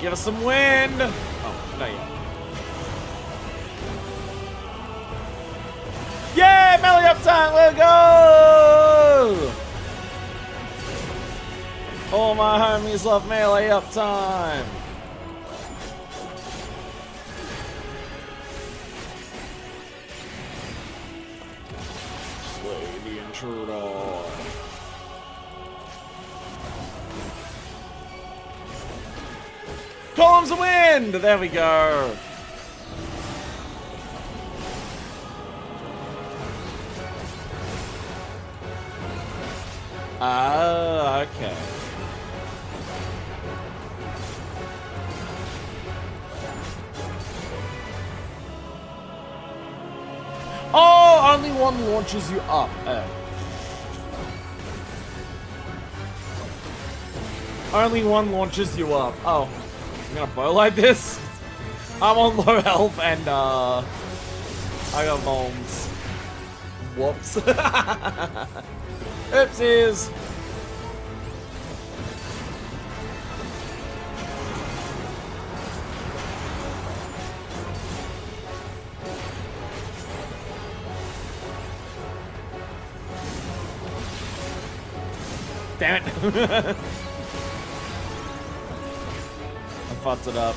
Give us some wind! Oh, not yet. Yeah! Melee up time! Let's go! All my homies love melee up time! Slay the intruder. Columns of wind! There we go. Ah, okay. Oh, only one launches you up. Only one launches you up. Oh, I'm gonna bow like this? I'm on low health and I got bombs. Whoops. Oopsies. Damn it. I fucked it up. I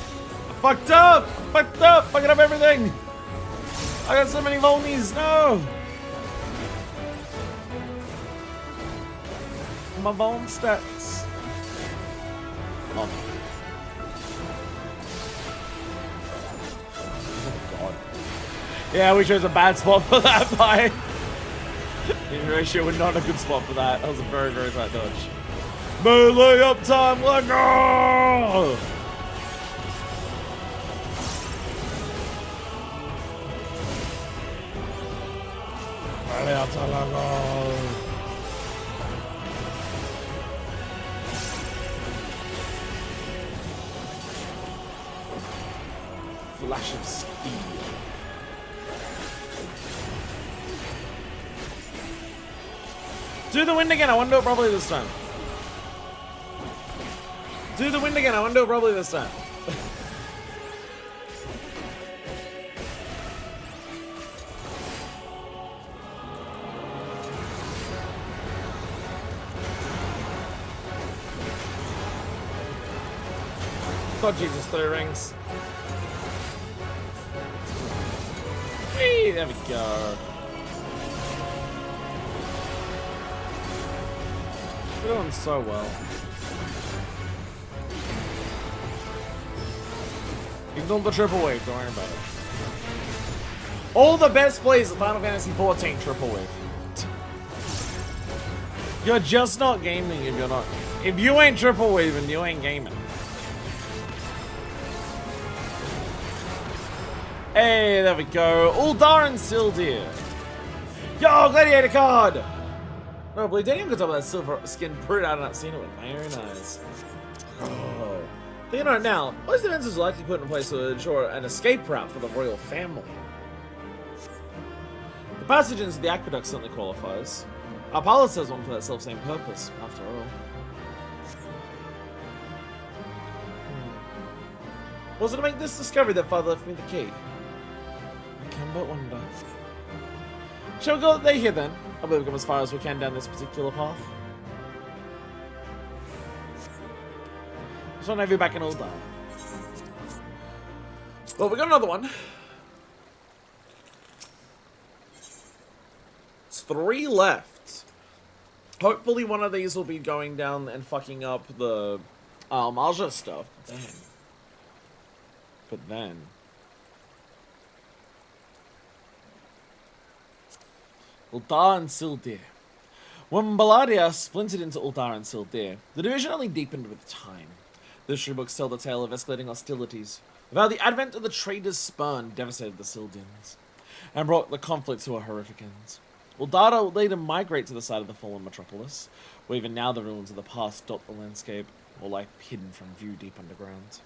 fucked up! Fucking up everything! I got so many Volnies, no! My Voln stats. Oh. Yeah, we chose a bad spot for that fight. In ratio, we're not a good spot for that. That was a very, very bad dodge. Melee up time, let go! Melee up time, let go! Flash of speed. Do the wind again, I want to do it properly this time. Do the wind again, I want to do it properly this time. God Jesus, 3 rings. Whee, there we go. We're doing so well. Ignore the triple wave, don't worry about it. All the best plays of Final Fantasy XIV triple wave. You're just not gaming if you're not. If you ain't triple waving, you ain't gaming. Hey, there we go. Uldar and Sil'dir. Yo, Gladiator card! No, Bleedanium got top of that silver skin brute. I've not seen it with my own eyes. Oh. Thinking on it now, most defenses are likely put in place to ensure an escape route for the royal family. The passage into the aqueduct certainly qualifies. Our palace has one for that self-same purpose, after all. Was it to make this discovery that Father left me the key? I can but wonder. Shall we go there here then? I believe we've come as far as we can down this particular path. Just want to have you back in Uldar. Well, we got another one. It's 3 left. Hopefully one of these will be going down and fucking up the Almaja stuff. But then... Uldar and Sil'dir. When Balladia splintered into Uldar and Sil'dir, the division only deepened with time. The history books tell the tale of escalating hostilities, of how the advent of the Trader's Spurn devastated the Sil'dians, and brought the conflict to a horrific end. Uldar would later migrate to the side of the fallen metropolis, where even now the ruins of the past dot the landscape, or lie hidden from view deep underground.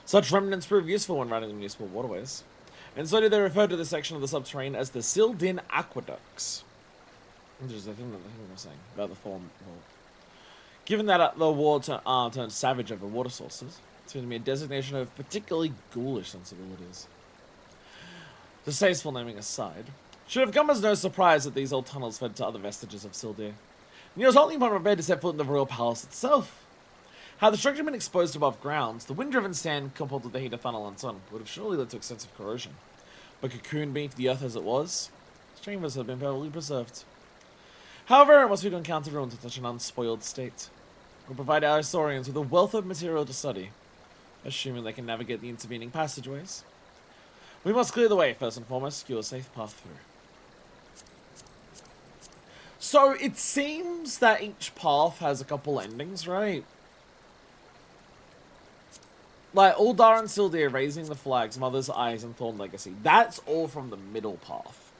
Such remnants prove useful when riding the municipal waterways, and so do they refer to this section of the subterranean as the Sil'din Aqueducts. Interesting, I think I'm saying about the fallen world. Given that the war turned savage over water sources, it's going to be a designation of particularly ghoulish sensibilities. Distasteful naming aside, should have come as no surprise that these old tunnels fed to other vestiges of Sil'dir. And he was only prepared to set foot in the royal palace itself. Had the structure been exposed above ground, the wind-driven sand coupled with the heat of tunnel and sun would have surely led to extensive corrosion. But cocooned beneath the earth as it was, its chambers had been perfectly preserved. However, it must be to encounter ruins in such an unspoiled state. We'll provide our historians with a wealth of material to study, assuming they can navigate the intervening passageways. We must clear the way, first and foremost, secure a safe path through. So, it seems that each path has a couple endings, right? Like, Uldar and Sil'dir raising the flags, Mother's Eyes, and Thorn Legacy. That's all from the middle path.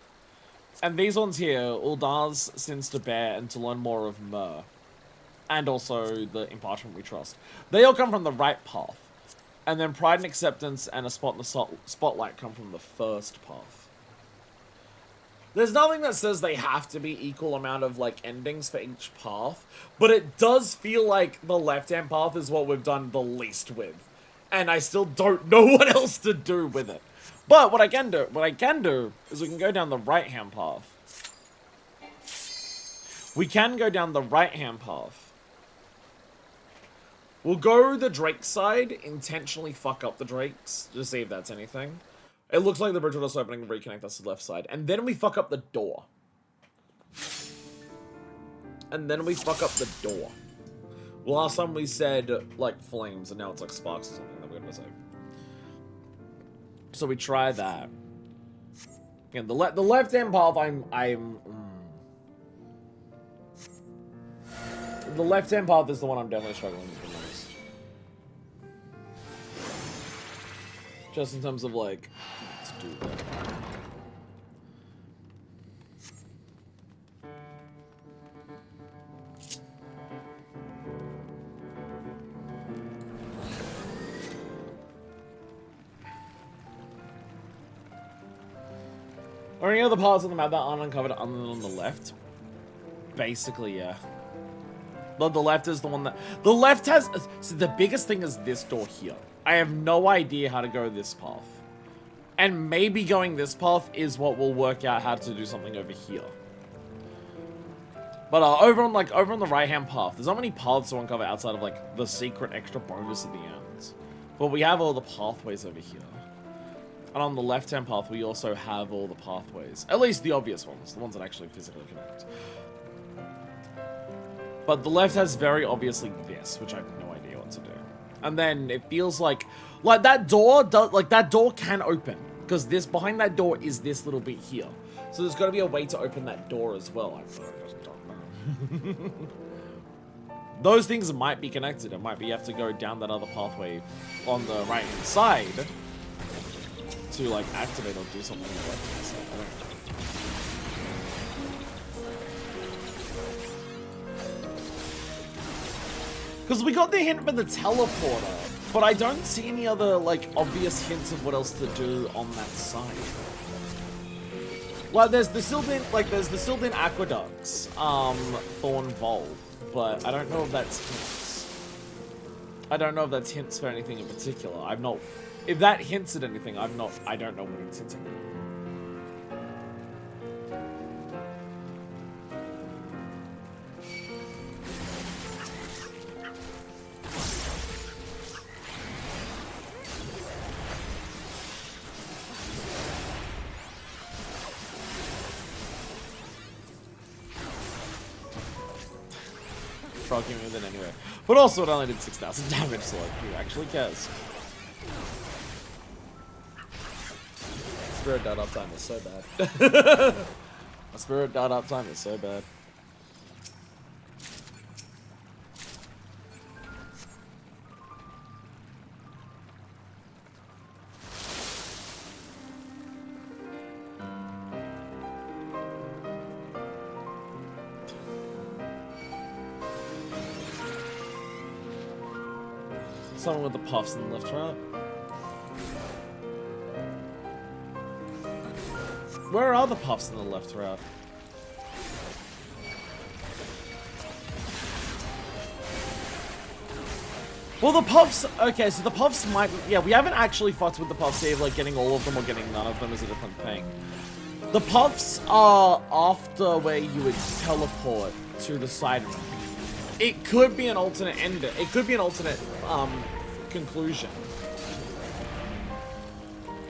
And these ones here, Uldar's Sins to Bear and to learn more of Myr. And also the Imparchment We Trust. They all come from the right path. And then Pride and Acceptance and a Spot in the Spotlight come from the first path. There's nothing that says they have to be equal amount of, like, endings for each path. But it does feel like the left-hand path is what we've done the least with. And I still don't know what else to do with it. But what I can do is we can go down the right-hand path. We can go down the right-hand path. We'll go the Drake side, intentionally fuck up the Drakes, just see if that's anything. It looks like the bridge will just opening and reconnect us to the left side. And then we fuck up the door. And then we fuck up the door. Well, last time we said, like, flames, and now it's like sparks or something that we're gonna say. So we try that. Yeah, the left-hand path, the left-hand path is the one I'm definitely struggling with the most. Just in terms of, like, let's do that. Or any other parts of the map that aren't uncovered other than on the left? Basically, yeah. But the left is the one that... The left has... So the biggest thing is this door here. I have no idea how to go this path. And maybe going this path is what will work out how to do something over here. But over on the right-hand path, there's not many paths to uncover outside of like the secret extra bonus at the end. But we have all the pathways over here. And on the left-hand path, we also have all the pathways. At least the obvious ones, the ones that actually physically connect. But the left has very obviously this, which I have no idea what to do. And then it feels like that door can open. Because this, behind that door is this little bit here. So there's got to be a way to open that door as well. I just don't know. Those things might be connected. It might be you have to go down that other pathway on the right-hand side to like activate or do something like that. I don't know. Because we got the hint for the teleporter, but I don't see any other like obvious hints of what else to do on that side. Like there's the Sil'dish aqueducts, Thorn Vol, but I don't know if that's hints. I don't know if that's hints for anything in particular. I'm not. If that hints at anything, I don't know what it's hinting at. Progging with it anyway. But also it only did 6,000 damage, so like, who actually cares? Spirit dot uptime is so bad. My spirit dot uptime is so bad. Someone with the puffs in the left, right? Where are the puffs in the left route? Well, the puffs... Okay, so the puffs might... Yeah, we haven't actually fucked with the puffs here, like getting all of them or getting none of them is a different thing. The puffs are after where you would teleport to the side room. It could be an alternate end. It could be an alternate conclusion.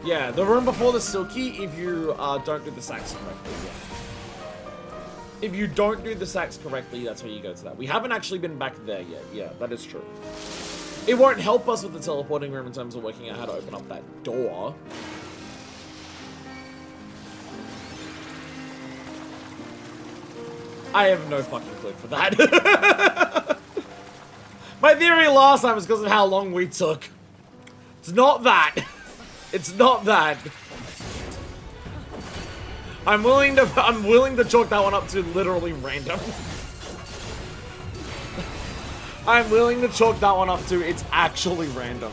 Yeah, the room before the Silky, if you don't do the sacks correctly, yeah. If you don't do the sacks correctly, that's where you go to that. We haven't actually been back there yet. Yeah, that is true. It won't help us with the teleporting room in terms of working out how to open up that door. I have no fucking clue for that. My theory last time was because of how long we took. It's not that. It's not that. I'm willing to chalk that one up to literally random. I'm willing to chalk that one up to it's actually random.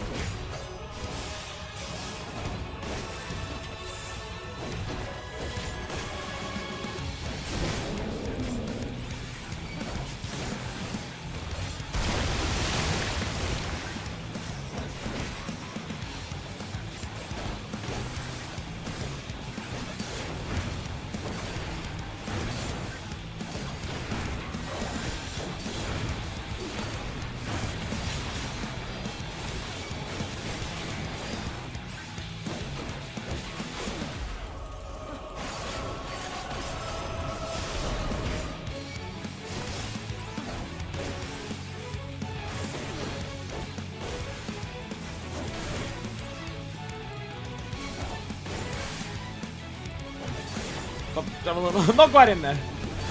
I'm not quite in there.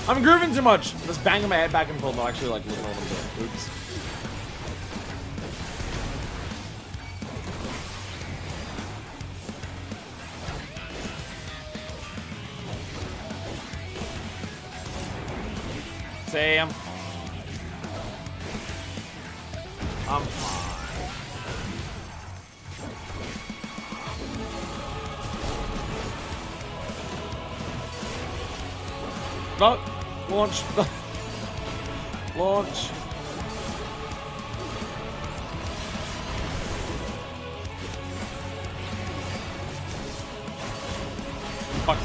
I'm grooving too much. I'm just banging my head back and forth. Not actually like looking at what I'm doing. Oops. Say I'm fine. I'm fine. No, launch. Launch. Fuck me.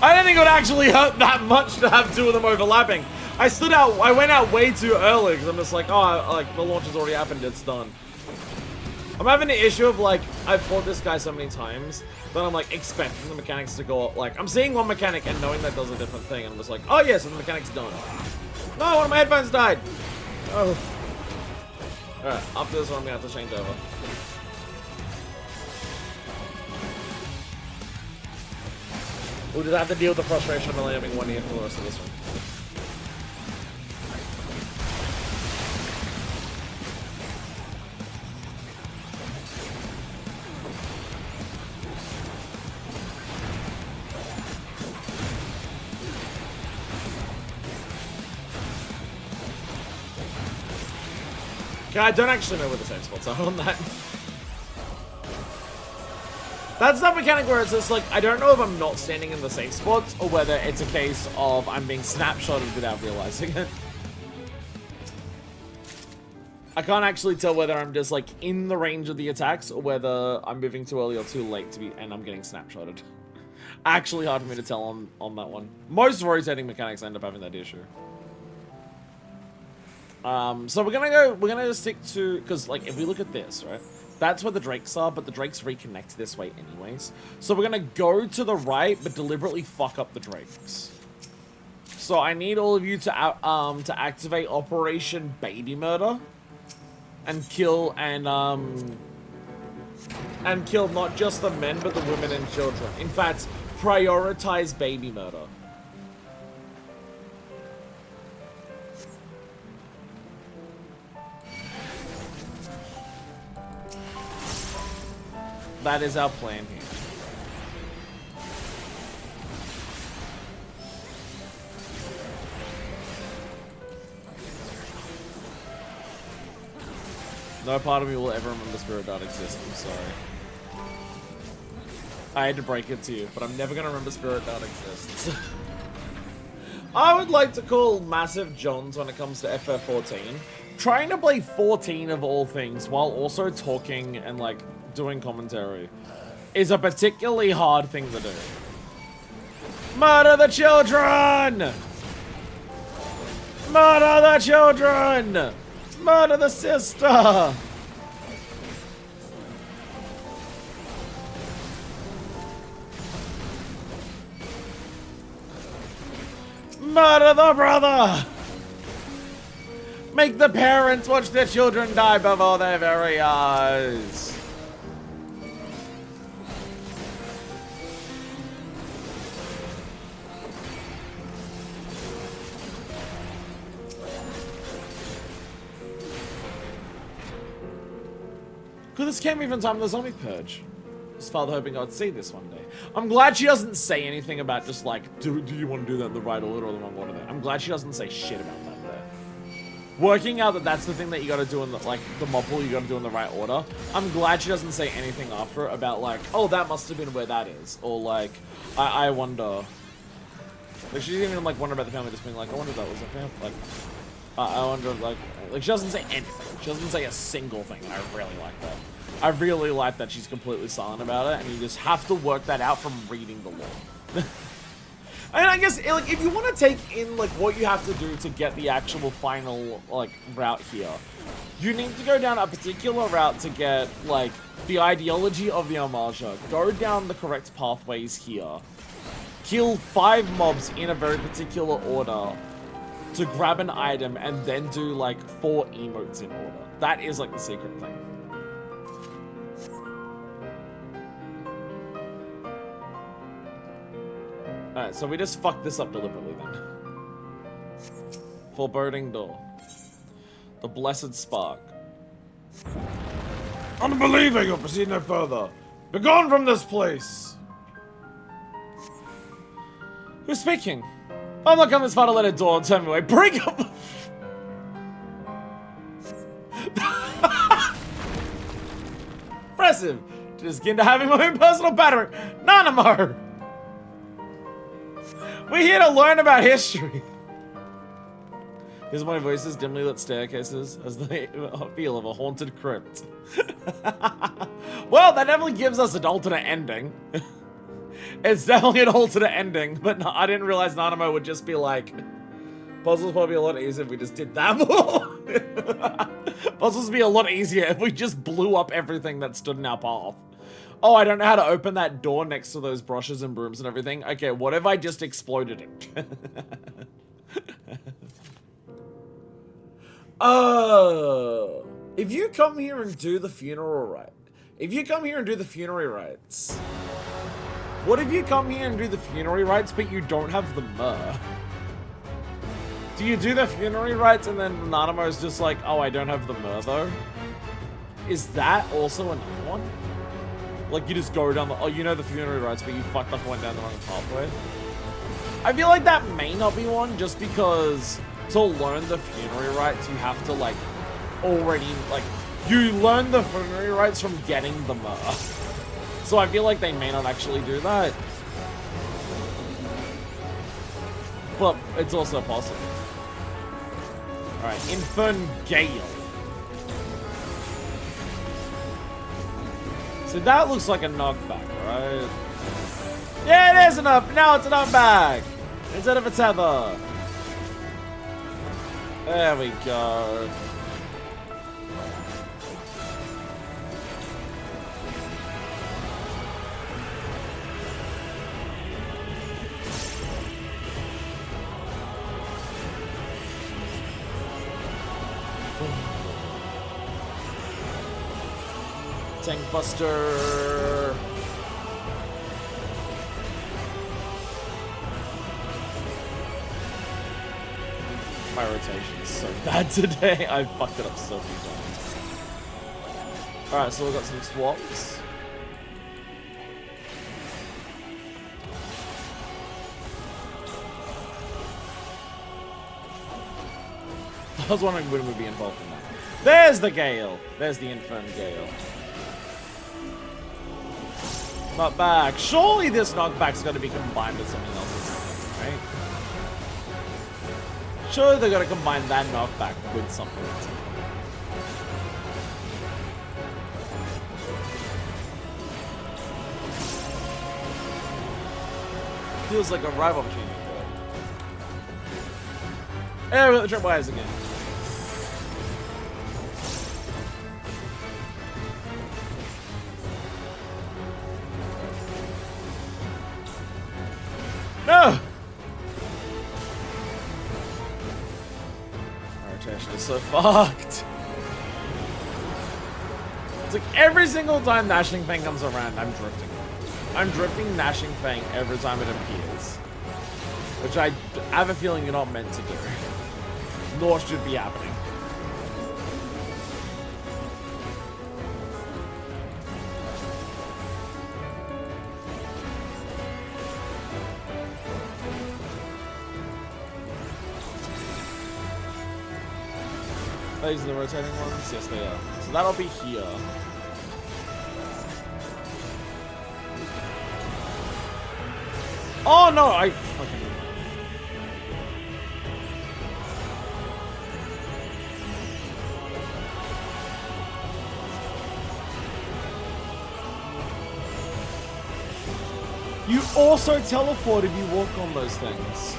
I didn't think it would actually hurt that much to have two of them overlapping. I went out way too early because I'm just like, oh, like the launch has already happened, it's done. I'm having an issue of like, I've fought this guy so many times that I'm like expecting the mechanics to go up. Like, I'm seeing one mechanic and knowing that does a different thing. And I'm just like, oh yes, and the mechanic's done. No, one of my headphones died. Oh. Alright, after this one I'm gonna have to change over. We'll just have to deal with the frustration of only having one ear for the rest of this one. Okay, I don't actually know where the safe spots are on that. That's that mechanic where it's just like, I don't know if I'm not standing in the safe spots or whether it's a case of I'm being snapshotted without realizing it. I can't actually tell whether I'm just like in the range of the attacks or whether I'm moving too early or too late to be, and I'm getting snapshotted. Actually hard for me to tell on that one. Most rotating mechanics end up having that issue. So we're gonna stick to, because like if we look at this, right, that's where the drakes are, but the drakes reconnect this way anyways. So we're gonna go to the right, but deliberately fuck up the drakes. So I need all of you to activate Operation Baby Murder and kill kill not just the men but the women and children. In fact, prioritize baby murder. That is our plan here. No part of me will ever remember Spirit Dart exists, I'm sorry. I had to break it to you, but I'm never gonna remember Spirit Dart exists. I would like to call massive Johns when it comes to FF14. Trying to play 14 of all things while also talking and like doing commentary is a particularly hard thing to do. Murder the children! Murder the children! Murder the sister! Murder the brother! Make the parents watch their children die before their very eyes. Could this came even time of the zombie purge? His father hoping I'd see this one day. I'm glad she doesn't say anything about just like, do you want to do that in the right order or the wrong order there? I'm glad she doesn't say shit about that there. Working out that that's the thing that you gotta do in the, like, the mob pool you gotta do in the right order. I'm glad she doesn't say anything after it about like, oh, that must have been where that is. Or like, I wonder. Like, she didn't even like wonder about the family just being like, I wonder if that was a family. Like, I wonder, like she doesn't say anything. She doesn't say a single thing, and I really like that. I really like that she's completely silent about it, and you just have to work that out from reading the lore. And I guess, like, if you want to take in, like, what you have to do to get the actual final, like, route here, you need to go down a particular route to get, like, the ideology of the Amaja. Go down the correct pathways here. Kill 5 mobs in a very particular order. to grab an item and then do like 4 emotes in order. That is like the secret thing. Alright, so we just fucked this up deliberately then. Foreboding door. The blessed spark. Unbelieving, you'll proceed no further. Begone from this place! Who's speaking? I'm not coming this far to let a door turn me away. Break up the... Impressive! Just get into having my own personal battery. Nanamo! We're here to learn about history. Here's my voices, dimly lit staircases, as the feel of a haunted crypt. Well, that definitely gives us an alternate ending. It's definitely an alternate ending, but no, I didn't realize Nanamo would just be like, puzzles probably a lot easier if we just did that more. Puzzles would be a lot easier if we just blew up everything that stood in our path. Oh, I don't know how to open that door next to those brushes and brooms and everything. Okay, what if I just exploded it? If you come here and do the funeral rite, if you come here and do the funerary rites, what if you come here and do the funerary rites but you don't have the myrrh? Do you do the funerary rites and then Nanamo's just like, oh, I don't have the myrrh though? Is that also another one? Like you just go down the, oh, you know the funerary rites but you fucked up and went down the wrong pathway? I feel like that may not be one just because to learn the funerary rites you have to like already, like, you learn the funerary rites from getting the myrrh. So I feel like they may not actually do that. But it's also possible. Alright, Infern-Gale. So that looks like a knockback, right? Yeah, it is enough. Now it's a knockback. Instead of a tether. There we go. Tank Buster. My rotation is so bad today. I fucked it up so few times. Alright, so we've got some swaps. I was wondering when we'd be involved in that. There's the Gale! There's the Infern-Gale. Knockback. Surely this knockback's got to be combined with something else, right? Surely they're going to combine that knockback with something else. Feels like a rival opportunity. Hey, we got the trip wires again. No! Our rotation is so fucked. It's like every single time Gnashing Fang comes around, I'm drifting. I'm drifting Gnashing Fang every time it appears. Which I have a feeling you're not meant to do. Nor should be happening. Are these the rotating ones? Yes, they are. So that'll be here. Oh no, I fucking... You also teleport if you walk on those things.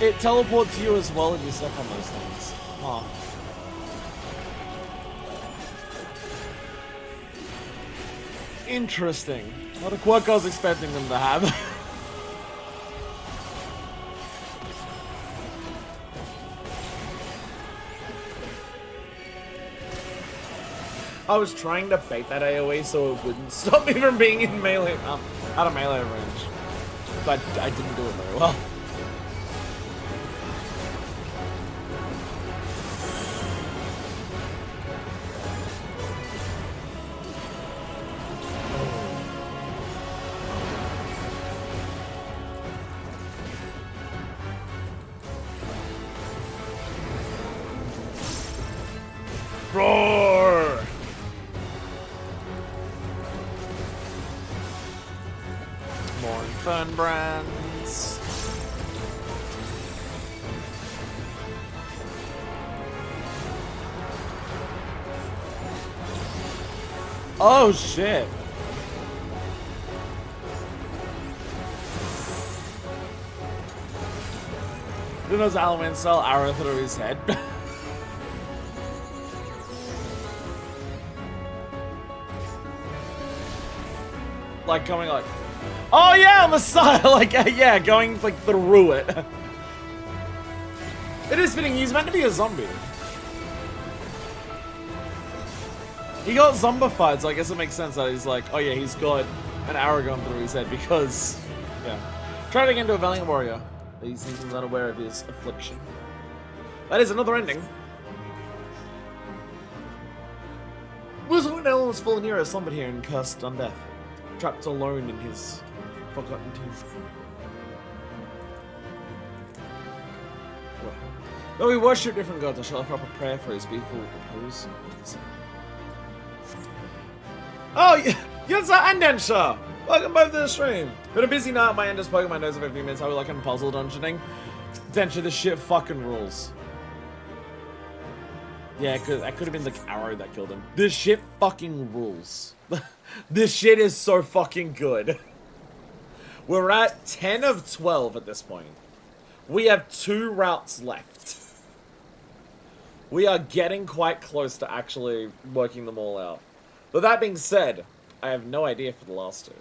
It teleports you as well if you step on those things. Huh. Interesting. Not a quirk I was expecting them to have. I was trying to bait that AoE so it wouldn't stop me from being in melee, out of melee range. But I didn't do it very well. Roar! More fun brands. Oh shit. Who knows Alaman style arrow through his head? Like coming like, oh yeah, on the side, like yeah, going like through it. It is fitting. He's meant to be a zombie. He got zombified, so I guess it makes sense that he's like, oh yeah, he's got an arrow going through his head because, yeah. Try to get into a valiant warrior. He's unaware of his affliction. That is another ending. Was an enormous fallen hero slumbered here and cursed on death, trapped alone in his forgotten tomb. Well, though we worship different gods, I shall offer up a prayer for his peaceful repose. Oh, yes, and Densha! Welcome both to the stream. Been a busy night. My end is poking my nose every few minutes. How we like in puzzle dungeoning. Densha, this shit fucking rules. Yeah, that could have been the arrow that killed him. This shit fucking rules. This shit is so fucking good. We're at 10 of 12 at this point. We have 2 routes left. We are getting quite close to actually working them all out. But that being said, I have no idea for the last 2.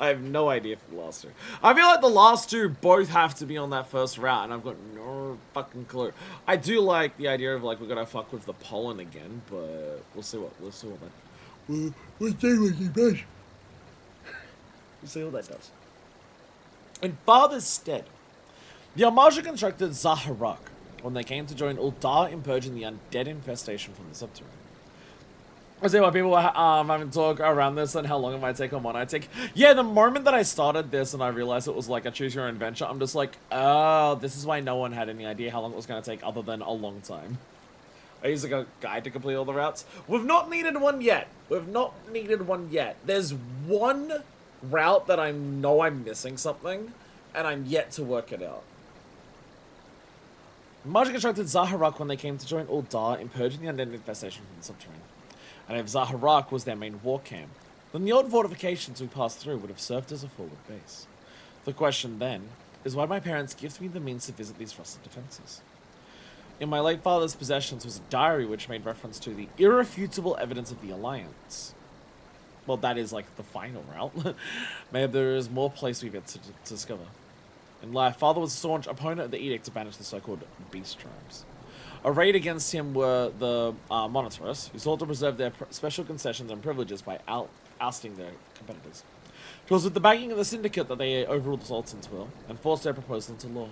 I have no idea for the last 2. I feel like the last 2 both have to be on that first route, and I've got no fucking clue. I do like the idea of, like, we're gonna fuck with the pollen again, but we'll see what that... We'll see what he does. We'll see what that does. In Father's stead, the Amaja constructed Zaharak when they came to join Ultima in purging the undead infestation from the Subteranne. I see why people were having talk around this and how long it might take and what I take. Yeah, the moment that I started this and I realized it was like a choose your own adventure, I'm just like, oh, this is why no one had any idea how long it was going to take other than a long time. I used like a guide to complete all the routes. We've not needed one yet. We've not needed one yet. There's one route that I know I'm missing something, and I'm yet to work it out. Marja constructed Zaharak when they came to join Ultima in purging the undead infestation from the Subterranean. And if Zaharak was their main war camp, then the old fortifications we passed through would have served as a forward base. The question then is why my parents gift me the means to visit these rusted defences. In my late father's possessions was a diary which made reference to the irrefutable evidence of the Alliance. Well, that is like the final route. Maybe there is more place we've yet to discover. In life, father was a staunch opponent of the edict to banish the so-called beast tribes. Arrayed against him were the Monitors, who sought to preserve their special concessions and privileges by ousting their competitors. It was with the backing of the Syndicate that they overruled the Sultan's will and forced their proposal into law.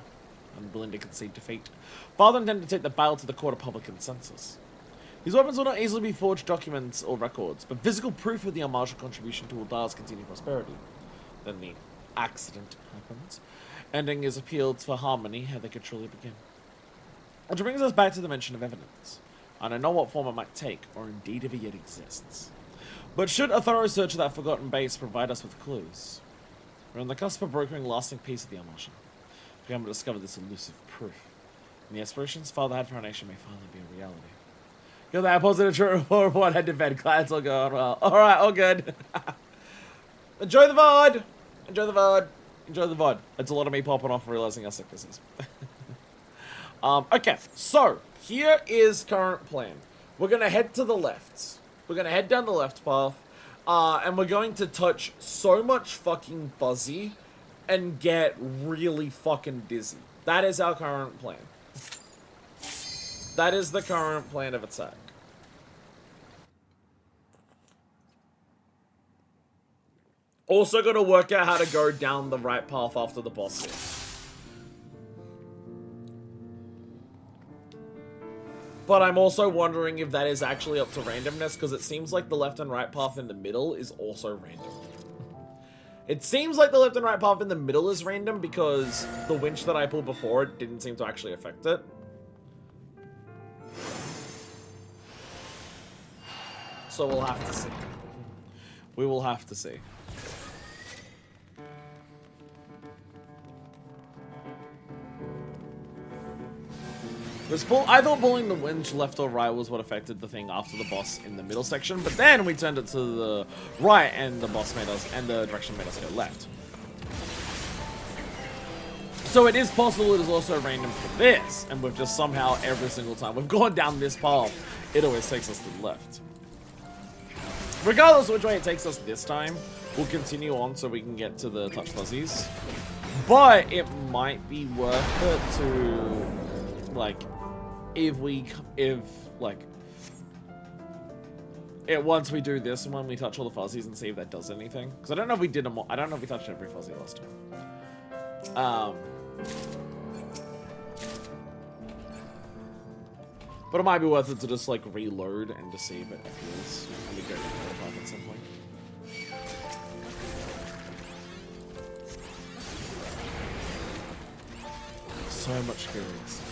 Unwilling to concede defeat, father intended to take the battle to the court of public consensus. These weapons will not easily be forged documents or records, but physical proof of the Amaja contribution to Ulda's continued prosperity. Then the accident happens, ending his appeals for harmony how they could truly begin. Which brings us back to the mention of evidence. I don't know what form it might take, or indeed if it yet exists. But should a thorough search of that forgotten base provide us with clues? We're on the cusp of brokering lasting peace of the Amaja. We haven't discovered this elusive proof. And the aspirations father had for our nation may finally be a reality. Got that positive true report, head to bed. Glad it's all going well. Alright, all good. Enjoy the VOD! Enjoy the VOD. Enjoy the VOD. It's a lot of me popping off and realizing how sick this is. Okay, so here is current plan. We're gonna head to the left. We're gonna head down the left path, and we're going to touch so much fucking fuzzy and get really fucking dizzy. That is our current plan. That is the current plan of attack. Also got to work out how to go down the right path after the boss hit. But I'm also wondering if that is actually up to randomness, because it seems like the left and right path in the middle is also random. It seems like the left and right path in the middle is random because the winch that I pulled before it didn't seem to actually affect it. So we'll have to see. We will have to see. I thought pulling the winch left or right was what affected the thing after the boss in the middle section, but then we turned it to the right and the boss made us, and the direction made us go left. So it is possible it is also random for this, and we've just somehow every single time we've gone down this path, it always takes us to the left. Regardless of which way it takes us this time, we'll continue on so we can get to the touch fuzzies. But it might be worth it to, like, once we do this and when we touch all the fuzzies and see if that does anything. Because I don't know if we did I don't know if we touched every fuzzy last time. But it might be worth it to just like reload and just see if it appears and we go to the path at some point. So much curious.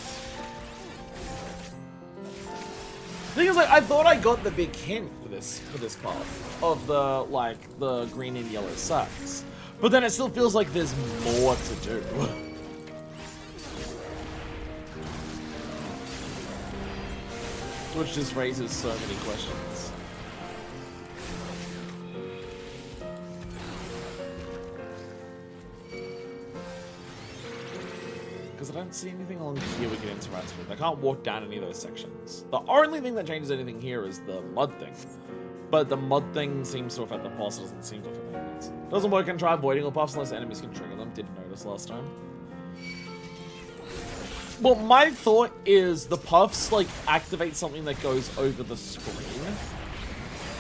The thing is, like, I thought I got the big hint for this path of the green and yellow sacks, but then it still feels like there's more to do. Which just raises so many questions. Because I don't see anything along here we can interact with. I can't walk down any of those sections. The only thing that changes anything here is the mud thing. But the mud thing seems to affect the boss, doesn't seem to affect anything else. Doesn't work and try avoiding all puffs unless enemies can trigger them. Didn't notice last time. Well, my thought is the puffs, like, activate something that goes over the screen.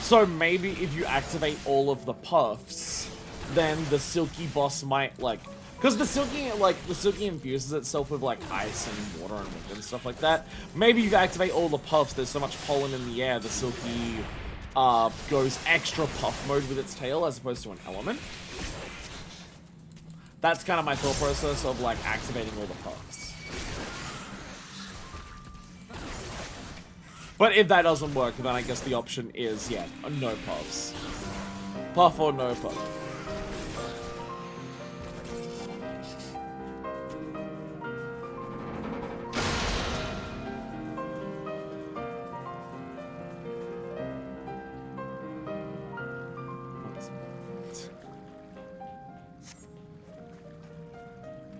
So maybe if you activate all of the puffs, then the Silky boss might, like... Because the Silky infuses itself with, like, ice and water and wind and stuff like that. Maybe if you activate all the puffs, there's so much pollen in the air, the Silky goes extra puff mode with its tail as opposed to an element. That's kind of my thought process of, like, activating all the puffs. But if that doesn't work, then I guess the option is, yeah, no puffs. Puff or no puff.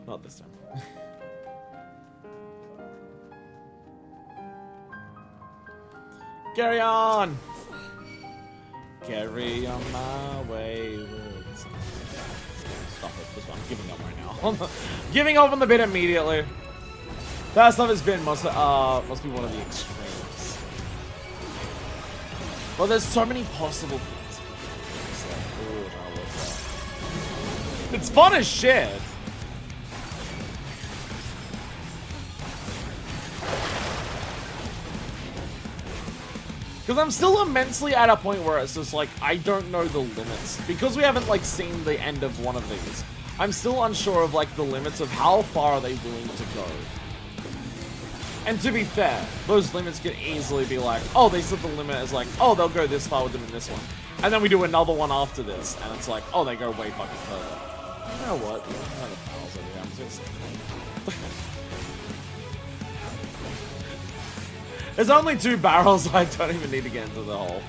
Not this time. Carry on! Carry on my wayward son. Stop it. I'm giving up right now. Giving up on the bit immediately. That stuff has been must be one of the extremes. Well, there's so many possible things. It's fun as shit. Because I'm still immensely at a point where it's just like, I don't know the limits. Because we haven't, like, seen the end of one of these, I'm still unsure of, like, the limits of how far are they willing to go. And to be fair, those limits could easily be like, oh, they set the limit as like, oh, they'll go this far with them in this one. And then we do another one after this, and it's like, oh, they go way fucking further. You know what? There's only 2 barrels, I don't even need to get into the hole.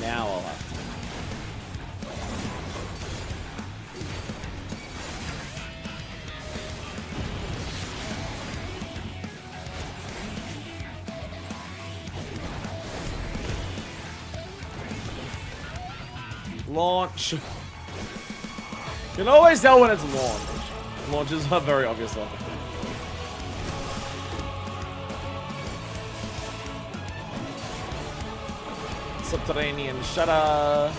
Now I'll have to. Launch. You can always tell when it's launch. Launches are very obvious one. Subterranean shutter.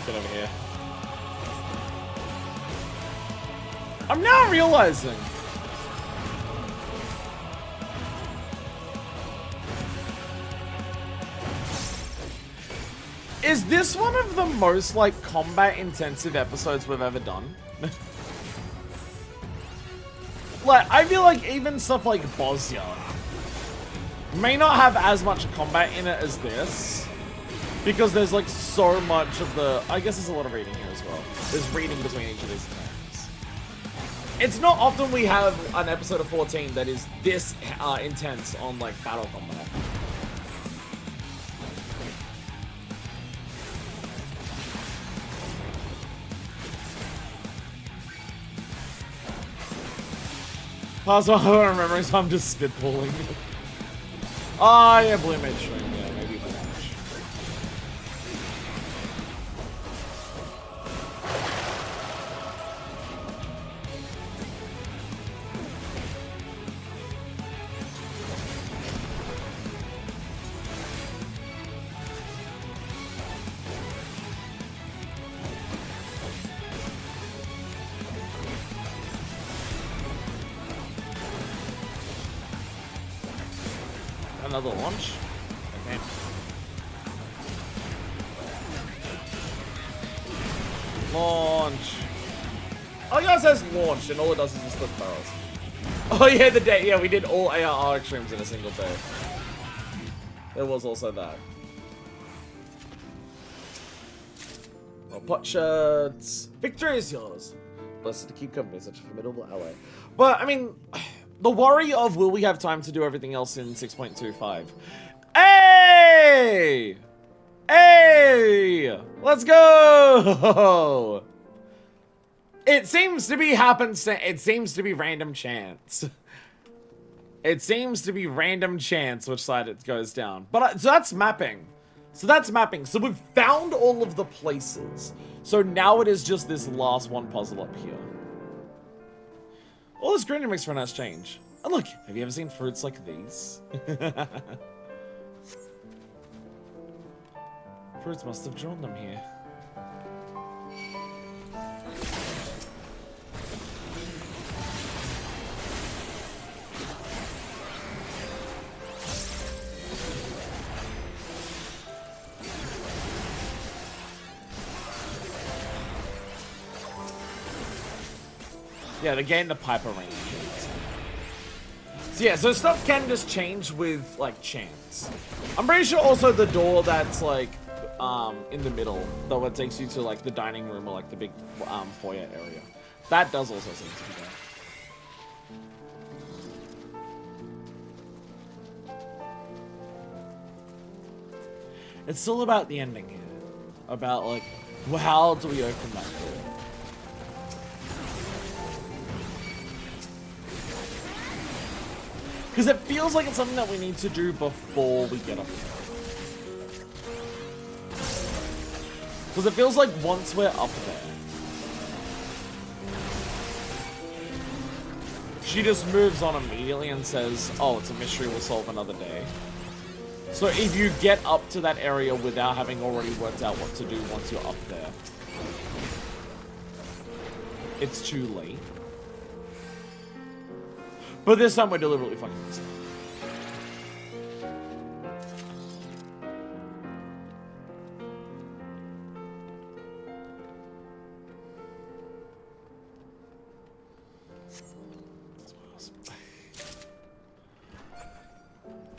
Get over here. I'm now realizing. Is this one of the most, like, combat-intensive episodes we've ever done? Like, I feel like even stuff like Bosnia may not have as much combat in it as this. Because there's, like, so much of the... I guess there's a lot of reading here as well. There's reading between each of these things. It's not often we have an episode of 14 that is this intense on, like, battle combat. Past my remembering, so I'm just spitballing. Ah, yeah, blue mage string. Yeah, maybe blue mage. Another launch. Okay. Launch. Oh yeah, it says launch, and all it does is just split barrels. Oh yeah, the day. Yeah, we did all ARR extremes in a single day. There was also that. Well, pot shirts. Victory is yours. Blessed to keep company, such a formidable ally. But I mean. The worry of will we have time to do everything else in 6.25? Hey! Hey! Let's go! It seems to be it seems to be random chance. It seems to be random chance which side it goes down. But so that's mapping. So that's mapping. So we've found all of the places. So now it is just this last one puzzle up here. All this greenery makes for a nice change. And look, have you ever seen fruits like these? Fruits must have drawn them here. Yeah, they gain the Piper range. So yeah, so stuff can just change with, like, chance. I'm pretty sure also the door that's, like, in the middle, the one that takes you to, like, the dining room or, like, the big foyer area. That does also seem to be there. It's still about the ending here. About, like, well, how do we open that door? Because it feels like it's something that we need to do before we get up there. Because it feels like once we're up there, she just moves on immediately and says, oh, it's a mystery, we'll solve another day. So if you get up to that area without having already worked out what to do once you're up there, it's too late. But this time we're deliberately fucking this up.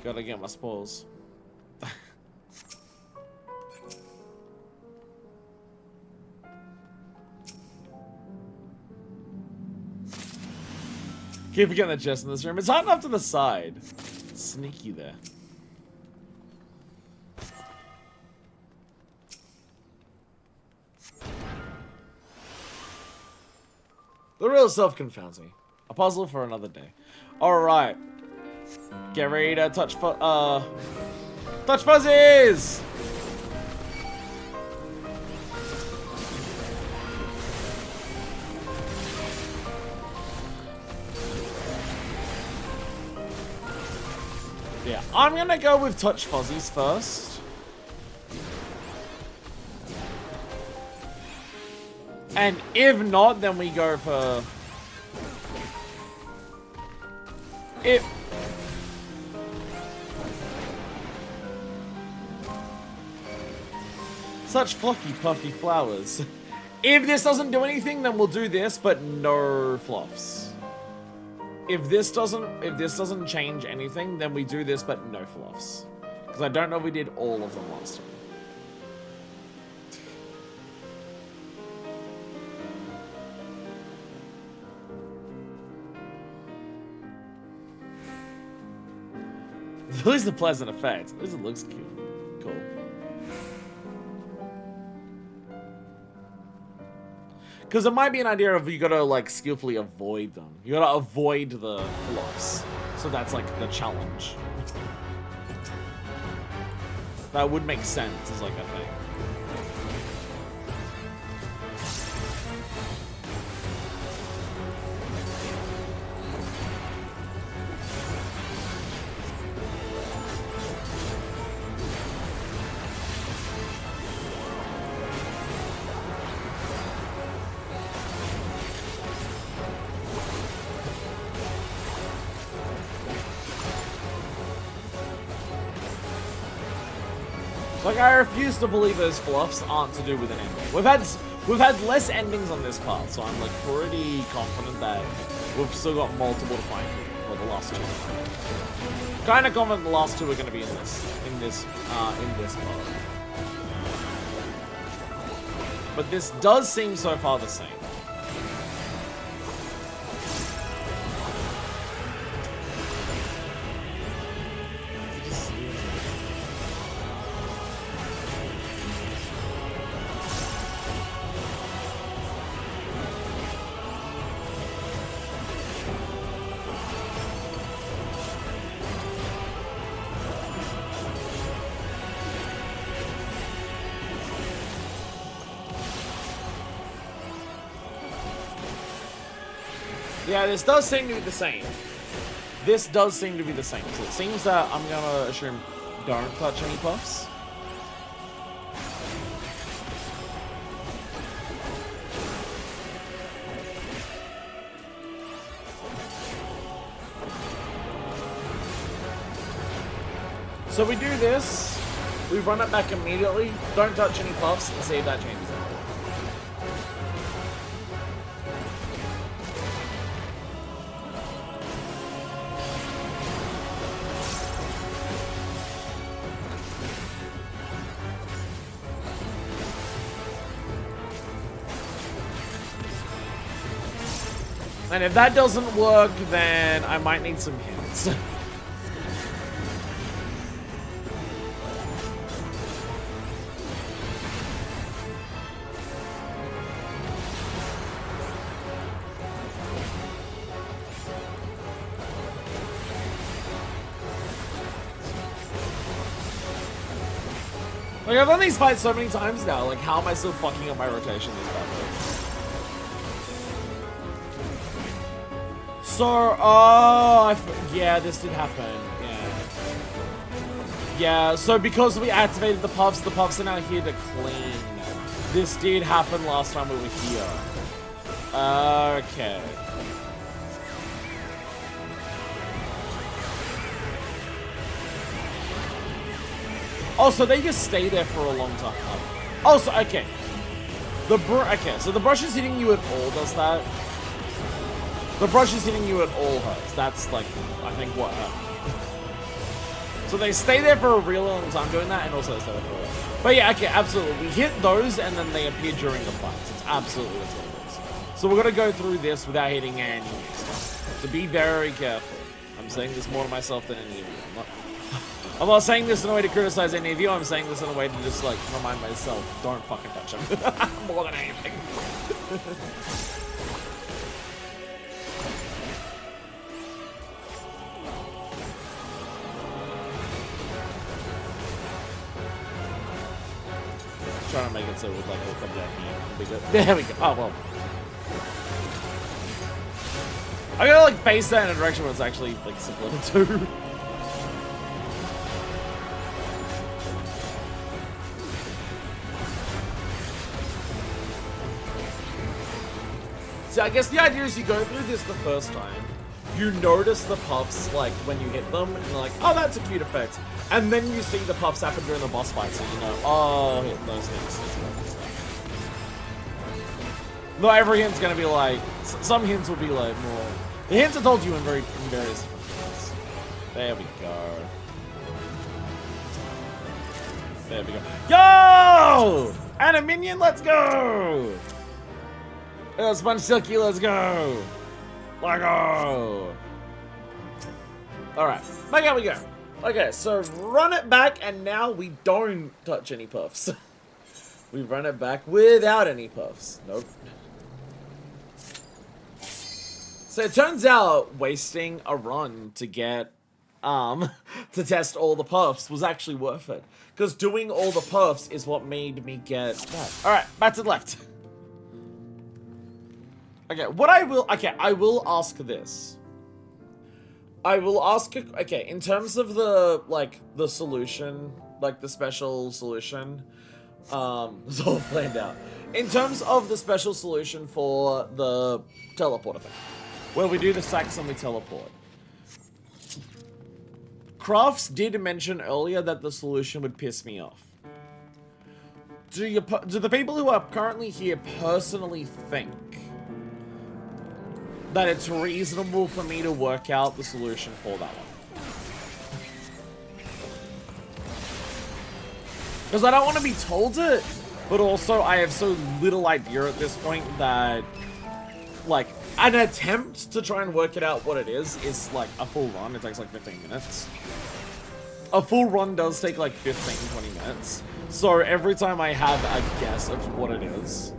Gotta get my spoils. Keep getting the chest in this room. It's hot enough to the side. It's sneaky there. The real stuff confounds me. A puzzle for another day. Alright. Get ready to touch fuzzies! I'm gonna go with Touch Fuzzies first. And if not, then we go for... Such fluffy, puffy flowers. If this doesn't do anything, then we'll do this, but no fluffs. If this doesn't change anything, then we do this, but no fluffs. Because I don't know if we did all of them last time. At least a pleasant effect. At least it looks cute. Cool. Because it might be an idea of you gotta like skillfully avoid them. You gotta avoid the fluffs. So that's like the challenge. That would make sense as like a thing. Like, I refuse to believe those fluffs aren't to do with an ending. We've had less endings on this part, so I'm like pretty confident that we've still got multiple to find. Well, the last two. Kind of confident the last two are going to be in this part. But this does seem so far the same. Yeah, this does seem to be the same. This does seem to be the same. So it seems that I'm gonna assume don't touch any puffs. So we do this, we run it back immediately, don't touch any puffs, and see if that changes it. And if that doesn't work, then I might need some hints. Like, I've done these fights so many times now, like, how am I still fucking up my rotation this battle? So, yeah, this did happen, yeah. Yeah, so because we activated the puffs are now here to clean. This did happen last time we were here. Okay. Oh, so they just stay there for a long time. Oh, so, okay. Okay, so the brush is hitting you at all, does that? The brush is hitting you at all hurts. That's, like, I think what hurt. So they stay there for a real long time doing that, and also they stay there for a while. But yeah, okay, absolutely. We hit those, and then they appear during the fights. It's absolutely that's what it is. So we're gonna go through this without hitting any stuff. So be very careful. I'm saying this more to myself than any of you. I'm not saying this in a way to criticize any of you, I'm saying this in a way to just, like, remind myself, don't fucking touch him. More than anything. Trying to make it so it would, like, all come down here. There we go. Oh, well. I gotta, like, base that in a direction where it's actually, like, simpler to do. So I guess the idea is you go through this the first time, you notice the puffs like when you hit them, and you're like, oh, that's a cute effect. And then you see the puffs happen during the boss fight, so you know, oh, hit those things. Though every hint's gonna be like, some hints will be like more. The hints are told you in various different ways. There we go. There we go. Yo! And a minion, let's go! Sponge Silky, let's go! Let go! Alright, back out we go. Okay, so run it back, and now we don't touch any puffs. We run it back without any puffs. Nope. So it turns out wasting a run to get, to test all the puffs was actually worth it. Because doing all the puffs is what made me get that. Alright, back to the left. Okay, I will ask this. I will ask, okay, in terms of the, like, the solution, like the special solution, it's all planned out. In terms of the special solution for the teleporter thing, where we do the sacks and we teleport. Crafts did mention earlier that the solution would piss me off. Do the people who are currently here personally think that it's reasonable for me to work out the solution for that one? Because I don't want to be told it, but also I have so little idea at this point that, like, an attempt to try and work it out what it is like a full run. It takes like 15 minutes. A full run does take like 15, 20 minutes. So every time I have a guess of what it is,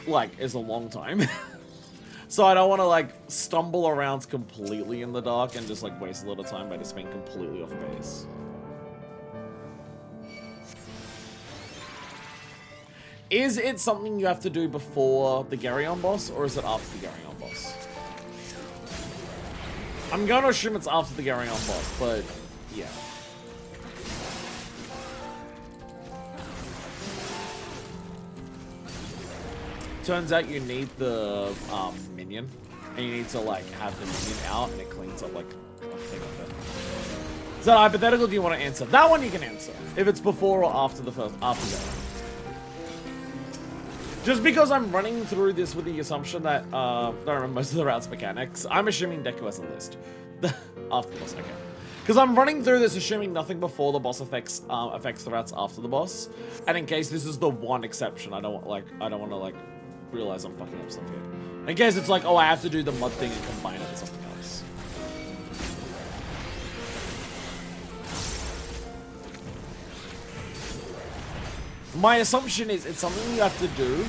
like, is a long time. So I don't want to like stumble around completely in the dark and just like waste a lot of time by just being completely off base. Is it something you have to do before the Geryon boss, or is it after the Geryon boss? I'm going to assume it's after the Geryon boss, but yeah. Turns out you need the minion, and you need to like have the minion out, and it cleans up like a thing of it. Is that hypothetical? Do you want to answer? That one you can answer. If it's before or after the first, after that. Just because I'm running through this with the assumption that, I don't remember most of the route's mechanics, I'm assuming Deku has a list. After the boss, okay. Because I'm running through this assuming nothing before the boss affects the routes after the boss. And in case this is the one exception, I don't want to, realize I'm fucking up stuff here. In case it's like, oh, I have to do the mud thing and combine it with something else. My assumption is it's something you have to do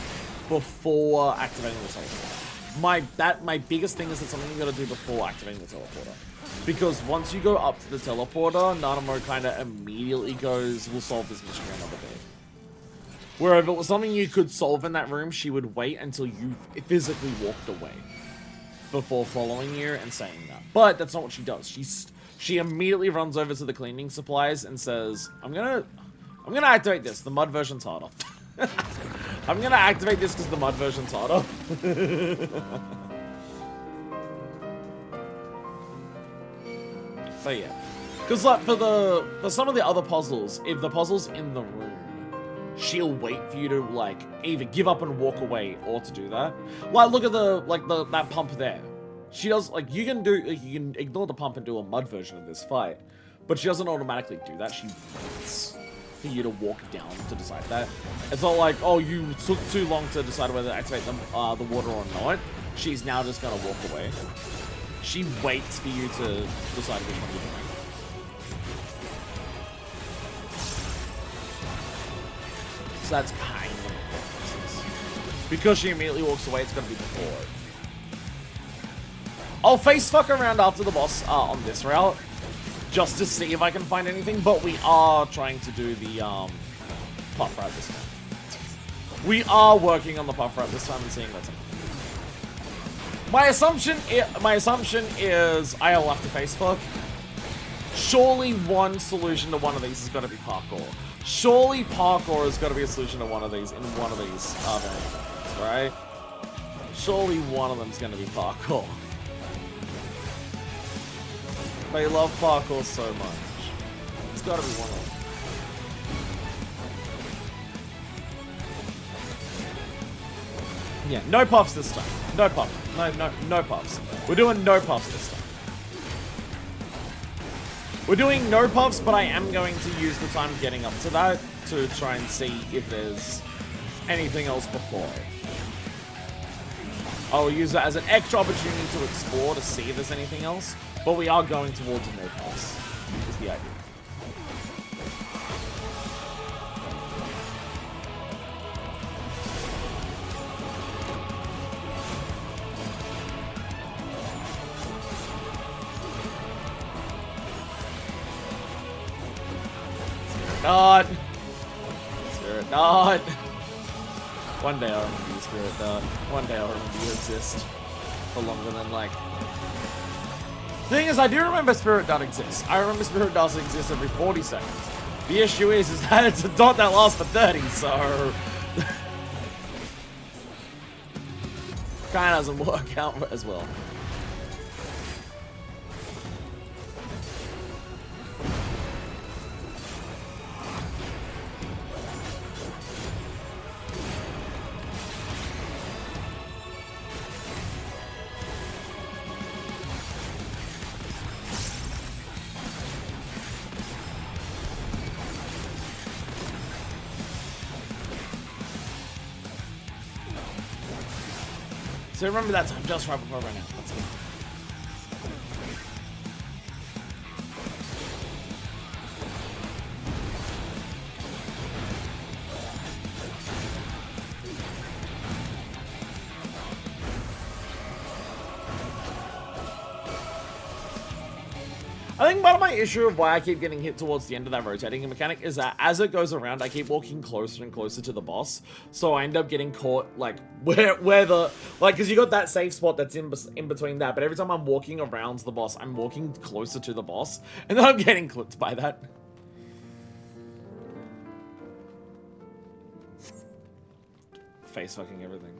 before activating the teleporter. My biggest thing is it's something you gotta do before activating the teleporter. Because once you go up to the teleporter, Nanamo kinda immediately goes, we'll solve this mystery another day. Where if it was something you could solve in that room, she would wait until you physically walked away before following you and saying that. But that's not what she does. She immediately runs over to the cleaning supplies and says, I'm gonna activate this. The mud version's harder. I'm gonna activate this because the mud version's harder. But yeah. Because like for some of the other puzzles, if the puzzle's in the room, she'll wait for you to like either give up and walk away or to do that. Like look at that pump there. She does like you can ignore the pump and do a mud version of this fight, but she doesn't automatically do that. She waits for you to walk down to decide that. It's not like, oh, you took too long to decide whether to activate the water or not. She's now just gonna walk away. She waits for you to decide which one you're doing. So that's kind of what. Because she immediately walks away, it's gonna be before. I'll face fuck around after the boss on this route, just to see if I can find anything, but we are trying to do the puff route this time. We are working on the puff route this time and seeing what's happening. My assumption is I'll have to face fuck. Surely one solution to one of these is going to be parkour. Surely parkour has got to be a solution to one of these, in one of these variants, right? Surely one of them's going to be parkour. They love parkour so much. It's got to be one of them. Yeah, no puffs this time. No puffs. No puffs. We're doing no puffs this time. We're doing no puffs, but I am going to use the time getting up to that to try and see if there's anything else before. I'll use it as an extra opportunity to explore to see if there's anything else, but we are going towards a no puffs, is the idea. Not. Spirit not. One day I'll remember you, Spirit Dart. One day I'll remember you exist. For longer than, like... The thing is, I do remember Spirit Dart exists. I remember Spirit Dart exists every 40 seconds. The issue is that it's a dot that lasts for 30, so... Kinda doesn't work out as well. So remember that time just right before I ran out. That's it. I think part of my issue of why I keep getting hit towards the end of that rotating mechanic is that as it goes around, I keep walking closer and closer to the boss. So I end up getting caught, like, where the... Like, because you got that safe spot that's in between that. But every time I'm walking around the boss, I'm walking closer to the boss. And then I'm getting clipped by that. Face fucking everything.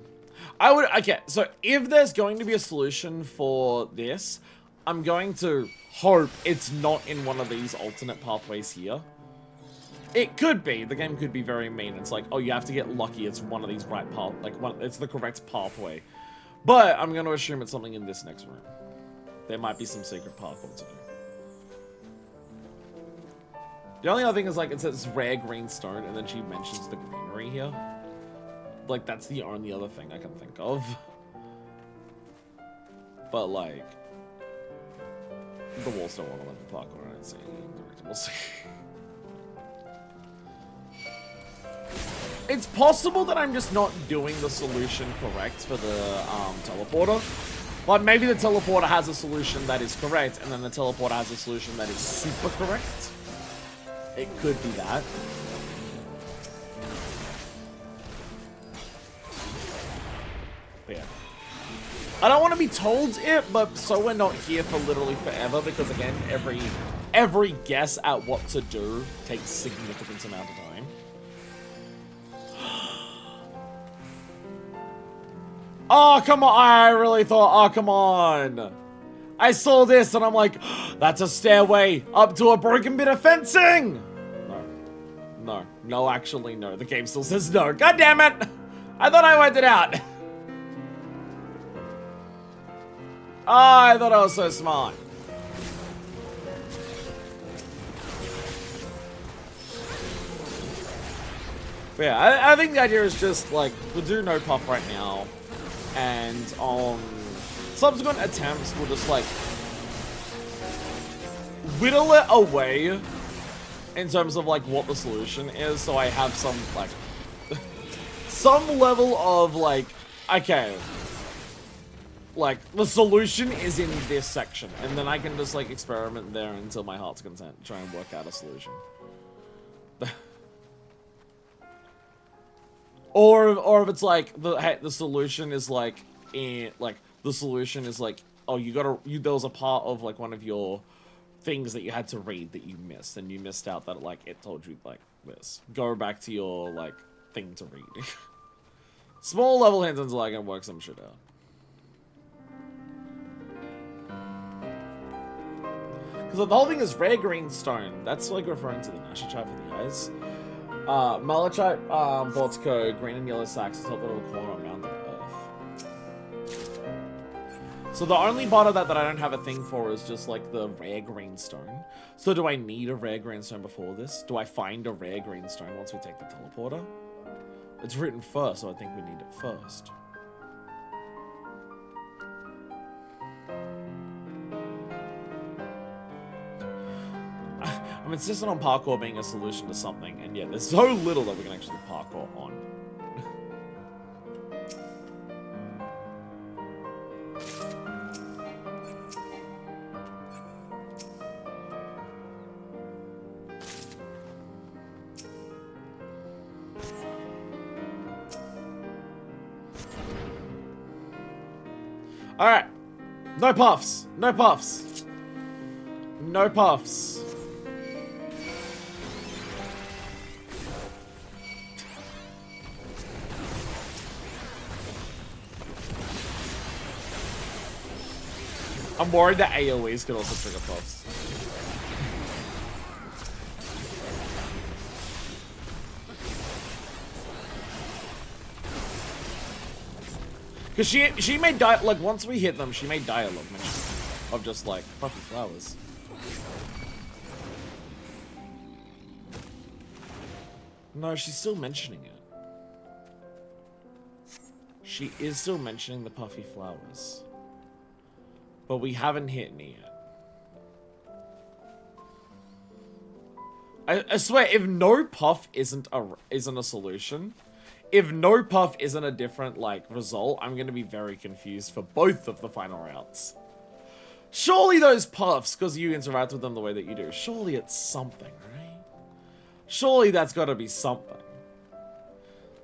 I would... Okay, so if there's going to be a solution for this... I'm going to hope it's not in one of these alternate pathways here. It could be. The game could be very mean. It's like, oh, you have to get lucky. It's one of these right path, like it's the correct pathway. But I'm going to assume it's something in this next room. There might be some secret parkour to do. The only other thing is, like, it says rare green stone, and then she mentions the greenery here. Like, that's the only other thing I can think of. But, like... The walls don't want to let me parkour, I don't see any directables. It's possible that I'm just not doing the solution correct for the teleporter. Like, maybe the teleporter has a solution that is correct, and then the teleporter has a solution that is super correct. It could be that. But yeah. I don't want to be told it, but so we're not here for literally forever, because again, every guess at what to do takes significant amount of time. Oh, come on. I really thought, oh, come on. I saw this and I'm like, that's a stairway up to a broken bit of fencing. No, actually, no. The game still says no. God damn it. I thought I worked it out. Oh, I thought I was so smart. But yeah, I think the idea is just, like, we'll do no puff right now. And on subsequent attempts, we'll just, like, whittle it away in terms of, like, what the solution is. So I have some, like, some level of, like, okay. Like, the solution is in this section, and then I can just, like, experiment there until my heart's content, try and work out a solution. or if it's like, the solution is, like, the solution is, like, oh, there was a part of, like, one of your things that you had to read that you missed, and you missed out that, like, it told you, like, this. Go back to your, like, thing to read. Small level hints until I can work some shit out. Because the whole thing is rare green stone. That's like referring to the Nashachite for the eyes. Malachite, Vortico, green and yellow sacks, top little corner around the earth. So the only part of that I don't have a thing for is just like the rare green stone. So do I need a rare green stone before this? Do I find a rare green stone once we take the teleporter? It's written first, so I think we need it first. I'm insistent on parkour being a solution to something, and yeah, there's so little that we can actually parkour on. Alright. No puffs. No puffs. No puffs. I'm worried that AoEs could also trigger puffs. Because she made like once we hit them, she made dialogue mention of just like puffy flowers. No, she's still mentioning it. She is still mentioning the puffy flowers. But we haven't hit any yet. I swear, if no puff isn't a solution, if no puff isn't a different like result, I'm gonna be very confused for both of the final routes. Surely those puffs, because you interact with them the way that you do, surely it's something, right? Surely that's gotta be something.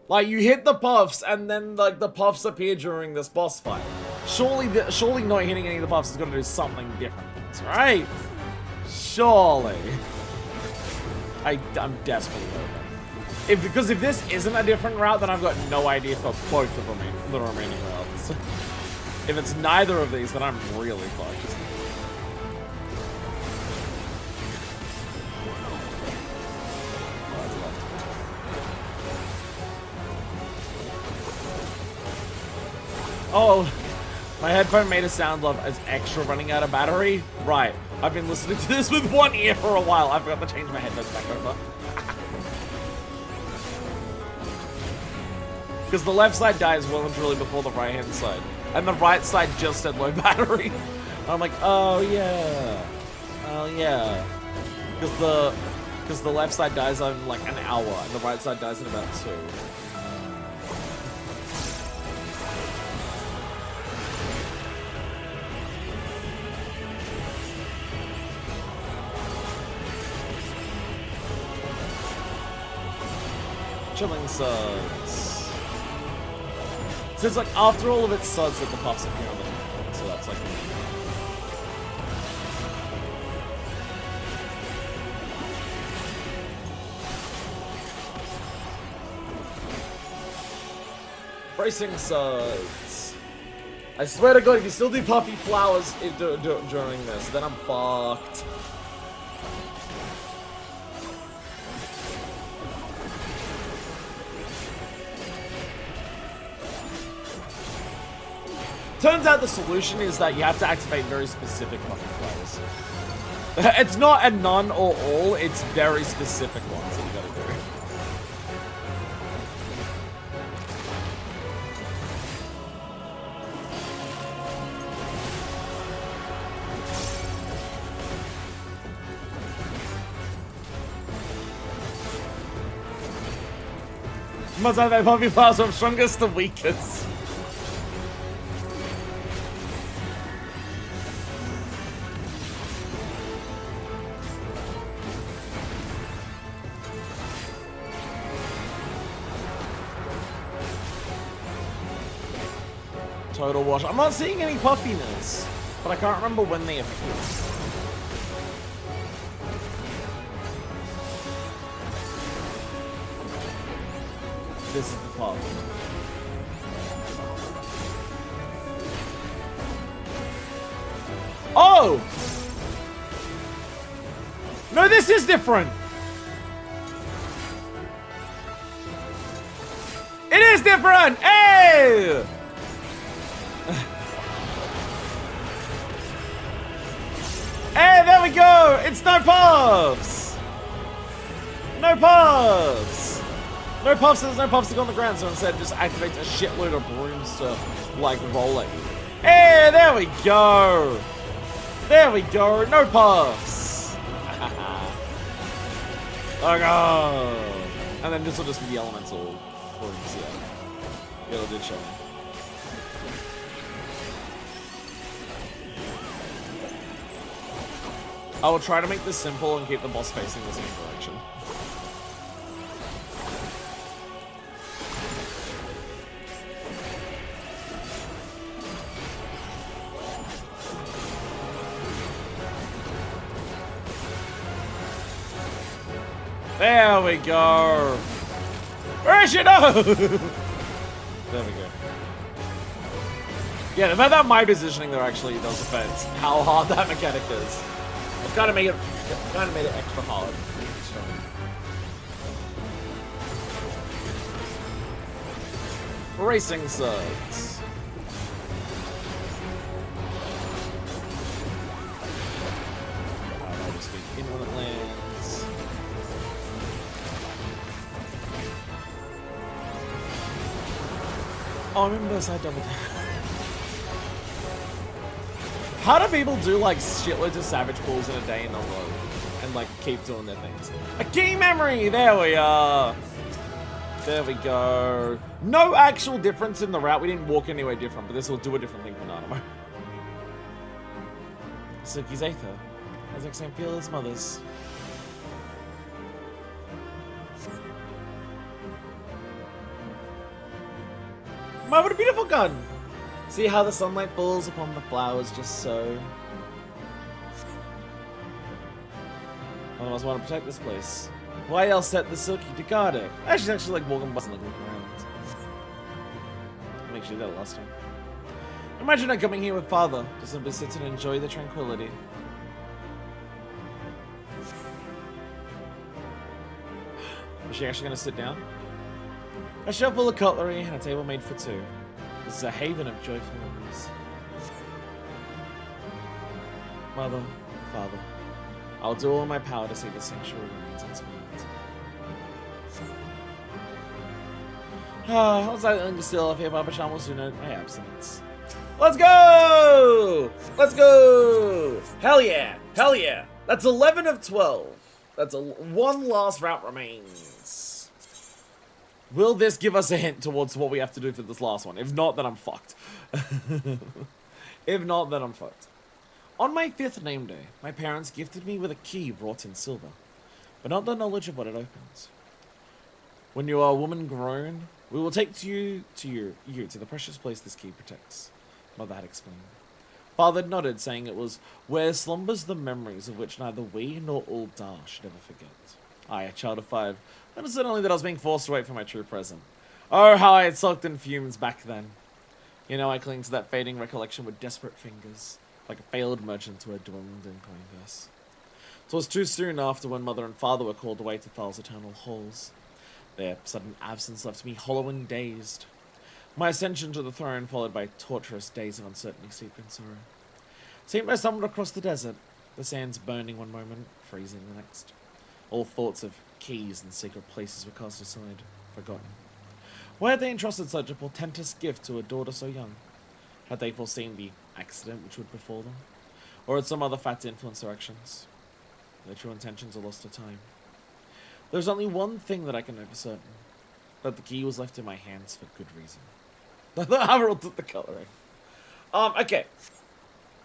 Like, you hit the puffs, and then, like, the puffs appear during this boss fight. Surely not hitting any of the puffs is gonna do something different, right? Surely. I'm desperately hoping. Because if this isn't a different route, then I've got no idea for both of the remaining routes. If it's neither of these, then I'm really fucked. Oh, my headphone made a sound as extra running out of battery. Right, I've been listening to this with one ear for a while. I forgot to change my headphones back over. Because the left side dies well and truly before the right hand side. And the right side just said low battery. I'm like, oh yeah. Oh yeah. Because the left side dies in like an hour and the right side dies in about 2. Chilling suds. So it's like after all of its suds that the puffs appear on the so that's like bracing suds. I swear to God, if you still do puffy flowers during this, then I'm fucked. Turns out the solution is that you have to activate very specific puffy flowers. It's not a none or all, it's very specific ones that you gotta do. Must have a puffy flowers from strongest to weakest. Total wash. I'm not seeing any puffiness, but I can't remember when they appear. this is the path. Oh! No, this is different! It is different! Hey! Hey, there we go! It's no puffs! No puffs! No puffs, there's no puffs to go on the ground, so instead it just activates a shitload of brooms to, like, roll it. Hey, there we go! There we go, no puffs! Oh god! And then this will just be the elemental brooms, yeah. It'll do show me. I will try to make this simple and keep the boss facing the same direction. There we go. Where is she? No! There we go. Yeah, the fact that my positioning there actually does affect how hard that mechanic is. I've got to make it, made it extra hard. Racing sucks. I'll just be in when it lands. Oh, I remember this, I doubled down. How do people do like shitloads of savage pulls in a day in a row and like keep doing their things? A key memory! There we are! There we go. No actual difference in the route. We didn't walk anywhere different, but this will do a different thing for Nanamo. Suki's Aether has the same feel as mother's. My, what a beautiful gun! See how the sunlight falls upon the flowers just so. I must want to protect this place. Why else set the Silky to guard it? She's actually like walking by and looking around. Make sure you did that last time. Imagine her coming here with father to simply sit and enjoy the tranquility. Is she actually going to sit down? A shelf full of cutlery and a table made for two. This is a haven of joyful memories. Mother, father, I'll do all in my power to see the sanctuary remains unspoiled. I was like, still off here, Papa Chan will soon note my absence. Let's go! Let's go! Hell yeah! Hell yeah! That's 11 of 12. That's one last route remains. Will this give us a hint towards what we have to do for this last one? If not, then I'm fucked. If not, then I'm fucked. On my 5th name day, my parents gifted me with a key wrought in silver, but not the knowledge of what it opens. When you are a woman grown, we will take you to the precious place this key protects, Mother had explained. Father nodded, saying it was where slumbers the memories of which neither we nor Ultima should ever forget. I, a child of 5, understood only that I was being forced to wait for my true present. Oh, how I had sulked in fumes back then. You know, I cling to that fading recollection with desperate fingers, like a failed merchant to a dwindling coinverse. 'Twas too soon after when Mother and Father were called away to Thal's eternal halls. Their sudden absence left me hollow and dazed. My ascension to the throne followed by torturous days of uncertainty, sleep, and sorrow. Seemed I stumbled across the desert, the sands burning one moment, freezing the next. All thoughts of keys and secret places were cast aside, forgotten. Why had they entrusted such a portentous gift to a daughter so young? Had they foreseen the accident which would befall them? Or had some other fact influenced their actions? Their true intentions are lost to time. There's only one thing that I can know for certain. That the key was left in my hands for good reason. I rolled the coloring. Okay.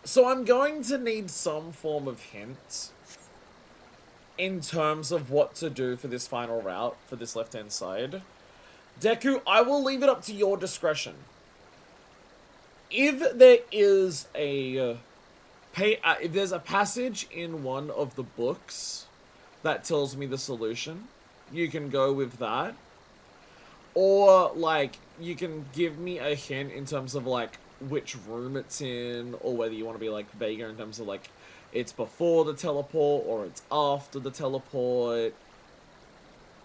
So I'm going to need some form of hint in terms of what to do for this final route, for this left-hand side. Deku, I will leave it up to your discretion. If there is a if there's a passage in one of the books that tells me the solution, you can go with that. Or, like, you can give me a hint in terms of, like, which room it's in, or whether you want to be, like, vaguer in terms of, like, it's before the teleport, or it's after the teleport.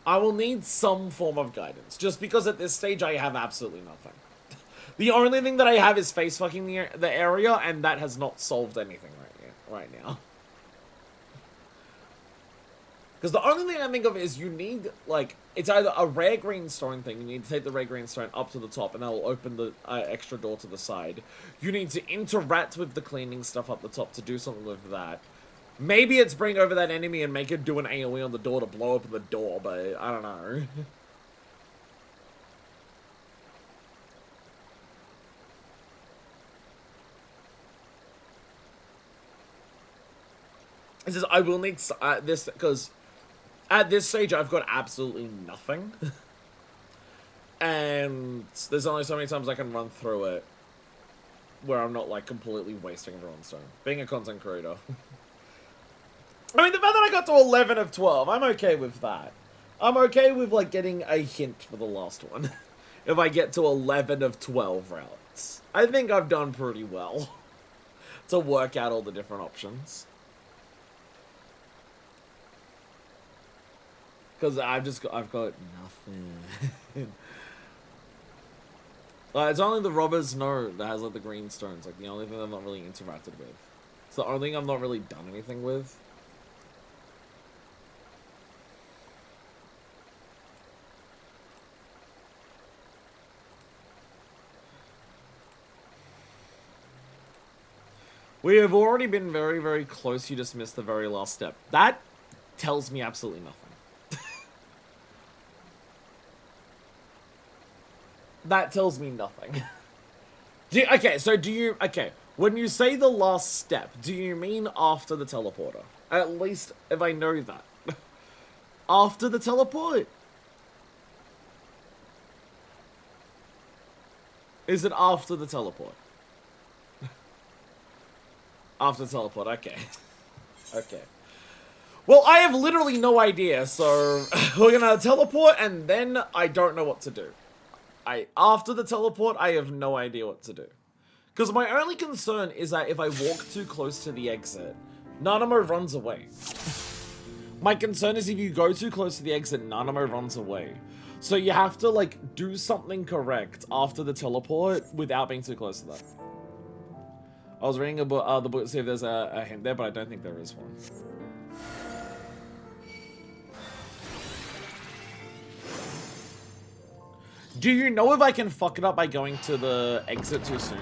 I will need some form of guidance, just because at this stage I have absolutely nothing. The only thing that I have is face fucking the area, and that has not solved anything right now. Because the only thing I think of is you need, like, it's either a rare green stone thing, you need to take the rare green stone up to the top, and that will open the extra door to the side. You need to interact with the cleaning stuff up the top to do something with that. Maybe it's bring over that enemy and make it do an AoE on the door to blow open the door, but I don't know. It says, I will need this, because at this stage I've got absolutely nothing. And there's only so many times I can run through it where I'm not, like, completely wasting everyone's time. Being a content creator. I mean, the fact that I got to 11 of 12, I'm okay with that. I'm okay with, like, getting a hint for the last one. If I get to 11 of 12 routes. I think I've done pretty well to work out all the different options. Because I've got nothing. It's only the robber's note that has, like, the green stones. Like, the only thing I've not really interacted with. It's the only thing I've not really done anything with. We have already been very, very close. You just missed the very last step. That tells me absolutely nothing. That tells me nothing. Okay, when you say the last step, do you mean after the teleporter? At least if I know that. After the teleport? Is it after the teleport? After the teleport, okay. Okay. Well, I have literally no idea, so we're gonna teleport and then I don't know what to do. After the teleport, I have no idea what to do. Because my only concern is that if I walk too close to the exit, Nanamo runs away. My concern is if you go too close to the exit, Nanamo runs away. So you have to, like, do something correct after the teleport without being too close to that. I was reading the book to see if there's a hint there, but I don't think there is one. Do you know if I can fuck it up by going to the exit too soon?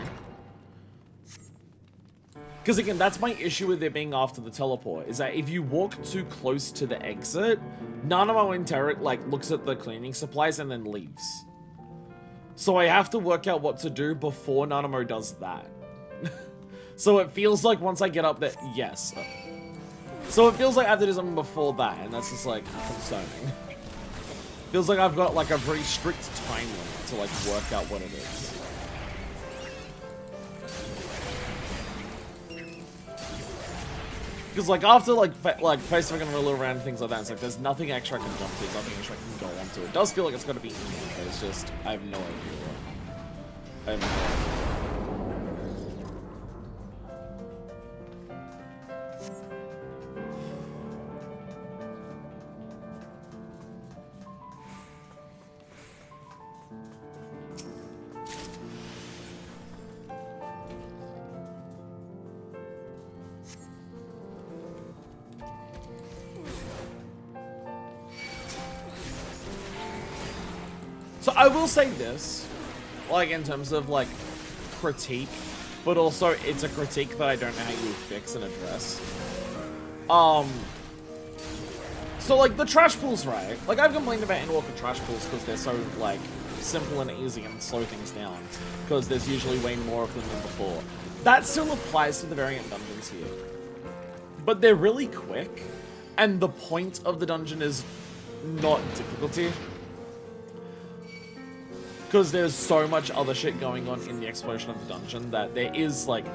Because again, that's my issue with it being after the teleport, is that if you walk too close to the exit, Nanamo and Tarek, like, looks at the cleaning supplies and then leaves. So I have to work out what to do before Nanamo does that. So it feels like once I get up there, yes. So it feels like I have to do something before that, and that's just, like, concerning. Feels like I've got, like, a very strict time limit to, like, work out what it is. Because, like, after, like Facebook and roll around and things like that, it's like, there's nothing extra I can jump to, there's nothing extra I can go onto. It does feel like it's going to be easy, but it's just, I have no idea what. I have no idea. So I will say this, like, in terms of, like, critique, but also it's a critique that I don't know how you fix and address. So, like, the trash pools, right? Like, I've complained about Endwalker trash pools because they're so, like, simple and easy and slow things down, because there's usually way more of them than before. That still applies to the variant dungeons here. But they're really quick, and the point of the dungeon is not difficulty. Because there's so much other shit going on in the exploration of the dungeon that there is, like,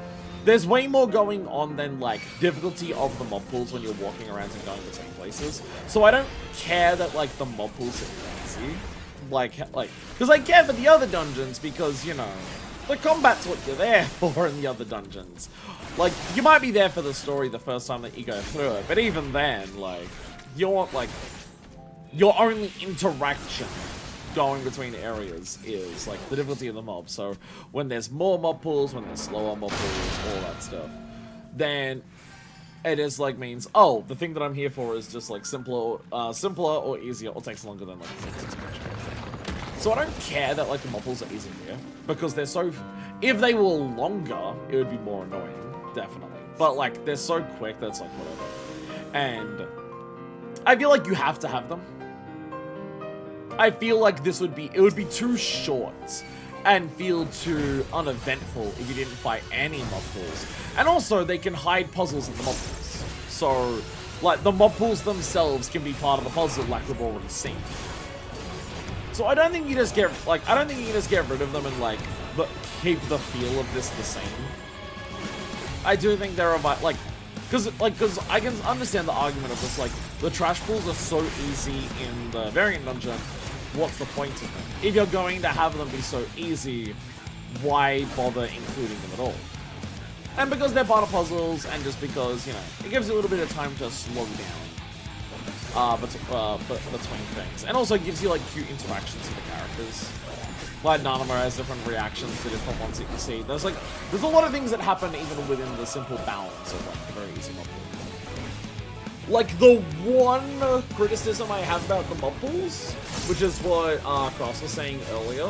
there's way more going on than, like, difficulty of the mob pools when you're walking around and going between places. So I don't care that, like, the mob pools are easy. because I care for the other dungeons because, you know, the combat's what you're there for in the other dungeons. Like, you might be there for the story the first time that you go through it, but even then, like, your only interaction going between areas is, like, the difficulty of the mob. So, when there's more mob pools, when there's slower mob pools, all that stuff, then it is, like, means, oh, the thing that I'm here for is just, like, simpler or easier, or takes longer than, like, so I don't care that, like, the mob pools are easy here, because they're so... If they were longer, it would be more annoying, definitely. But, like, they're so quick that it's, like, whatever. And I feel like you have to have them. I feel like it would be too short and feel too uneventful if you didn't fight any mob pools. And also, they can hide puzzles in the mob pools. So, like, the mob pools themselves can be part of the puzzle like we've already seen. So I don't think you just get, like, I don't think you just get rid of them and, like, keep the feel of this the same. I do think there are, like, because I can understand the argument of just, like, the trash pools are so easy in the variant dungeon, what's the point of them? If you're going to have them be so easy, why bother including them at all? And because they're part of puzzles, and just because, you know, it gives you a little bit of time to slow down. Between things. And also gives you, like, cute interactions with the characters. Like, Nanamo has different reactions to different ones that you see. There's a lot of things that happen even within the simple balance of, like, the very easy mob pool. Like, the one criticism I have about the mob pools, which is what Cross was saying earlier,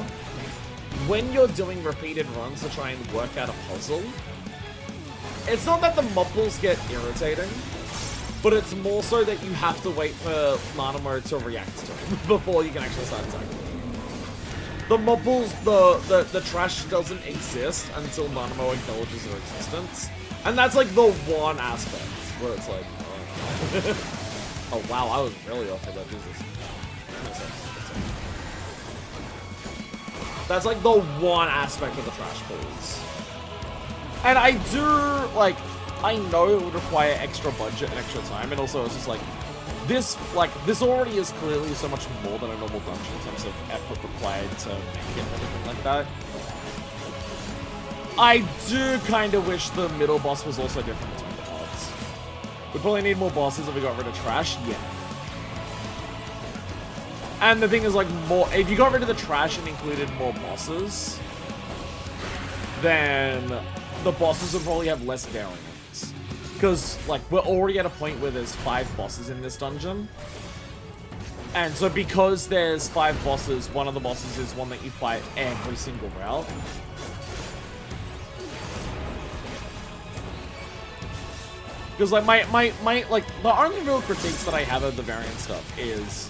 when you're doing repeated runs to try and work out a puzzle, it's not that the mob pools get irritating, but it's more so that you have to wait for Nanamo to react to it before you can actually start attacking. The mob pools, the trash doesn't exist until Nanamo acknowledges their existence. And that's, like, the one aspect where it's like, oh, oh wow, I was really off of that, Jesus. That's, like, the one aspect of the trash pools. And I do, like, I know it would require extra budget and extra time, and also it's just like, this already is clearly so much more than a normal dungeon in terms of effort required to make it and everything like that. I do kind of wish the middle boss was also different between the parts. We probably need more bosses if we got rid of trash, yeah. And the thing is, like, if you got rid of the trash and included more bosses, then the bosses would probably have less variance. Because, like, we're already at a point where there's 5 bosses in this dungeon. And so because there's 5 bosses, one of the bosses is one that you fight every single route. Because, like, like, the only real critiques that I have of the variant stuff is,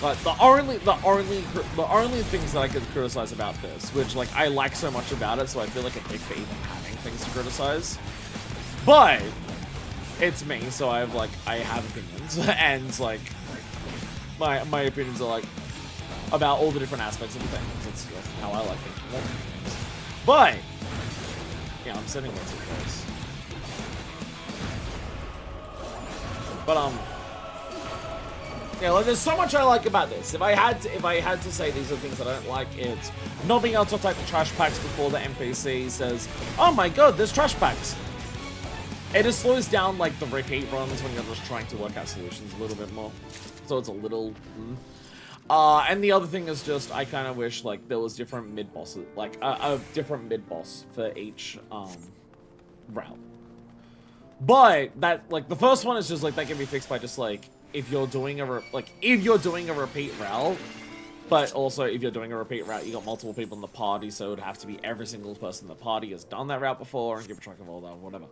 like, the only things that I could criticize about this, which, like, I like so much about it, so I feel like a dick for even having things to criticize. But it's me, so I have opinions, and, like, my opinions are, like, about all the different aspects of the thing. That's how I like things. But yeah, I'm sitting way too close. But yeah, like, there's so much I like about this. If I had to say these are things that I don't like, it's not being able to attack the trash packs before the NPC says, "Oh my god, there's trash packs." It just slows down, like, the repeat runs when you're just trying to work out solutions a little bit more. So it's a little... and the other thing is just, I kind of wish, like, there was different mid-bosses, like, a different mid-boss for each, route. But, that, like, the first one is just, like, that can be fixed by just, like, if you're doing a repeat route, but also if you're doing a repeat route, you got multiple people in the party, so it would have to be every single person in the party has done that route before, and keep track of all that, whatever.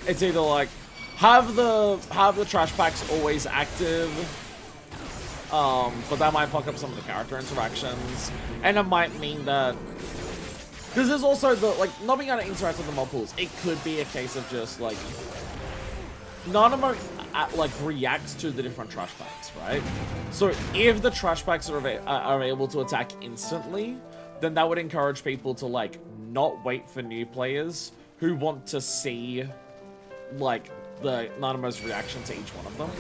It's either, like, have the trash packs always active, but that might fuck up some of the character interactions, and it might mean that, because there's also the, like, not being able to interact with the mob pools, it could be a case of just, like, Nanamo, like, reacts to the different trash packs, right? So if the trash packs are able to attack instantly, then that would encourage people to, like, not wait for new players who want to see, like, the Nanamo's reaction to each one of them.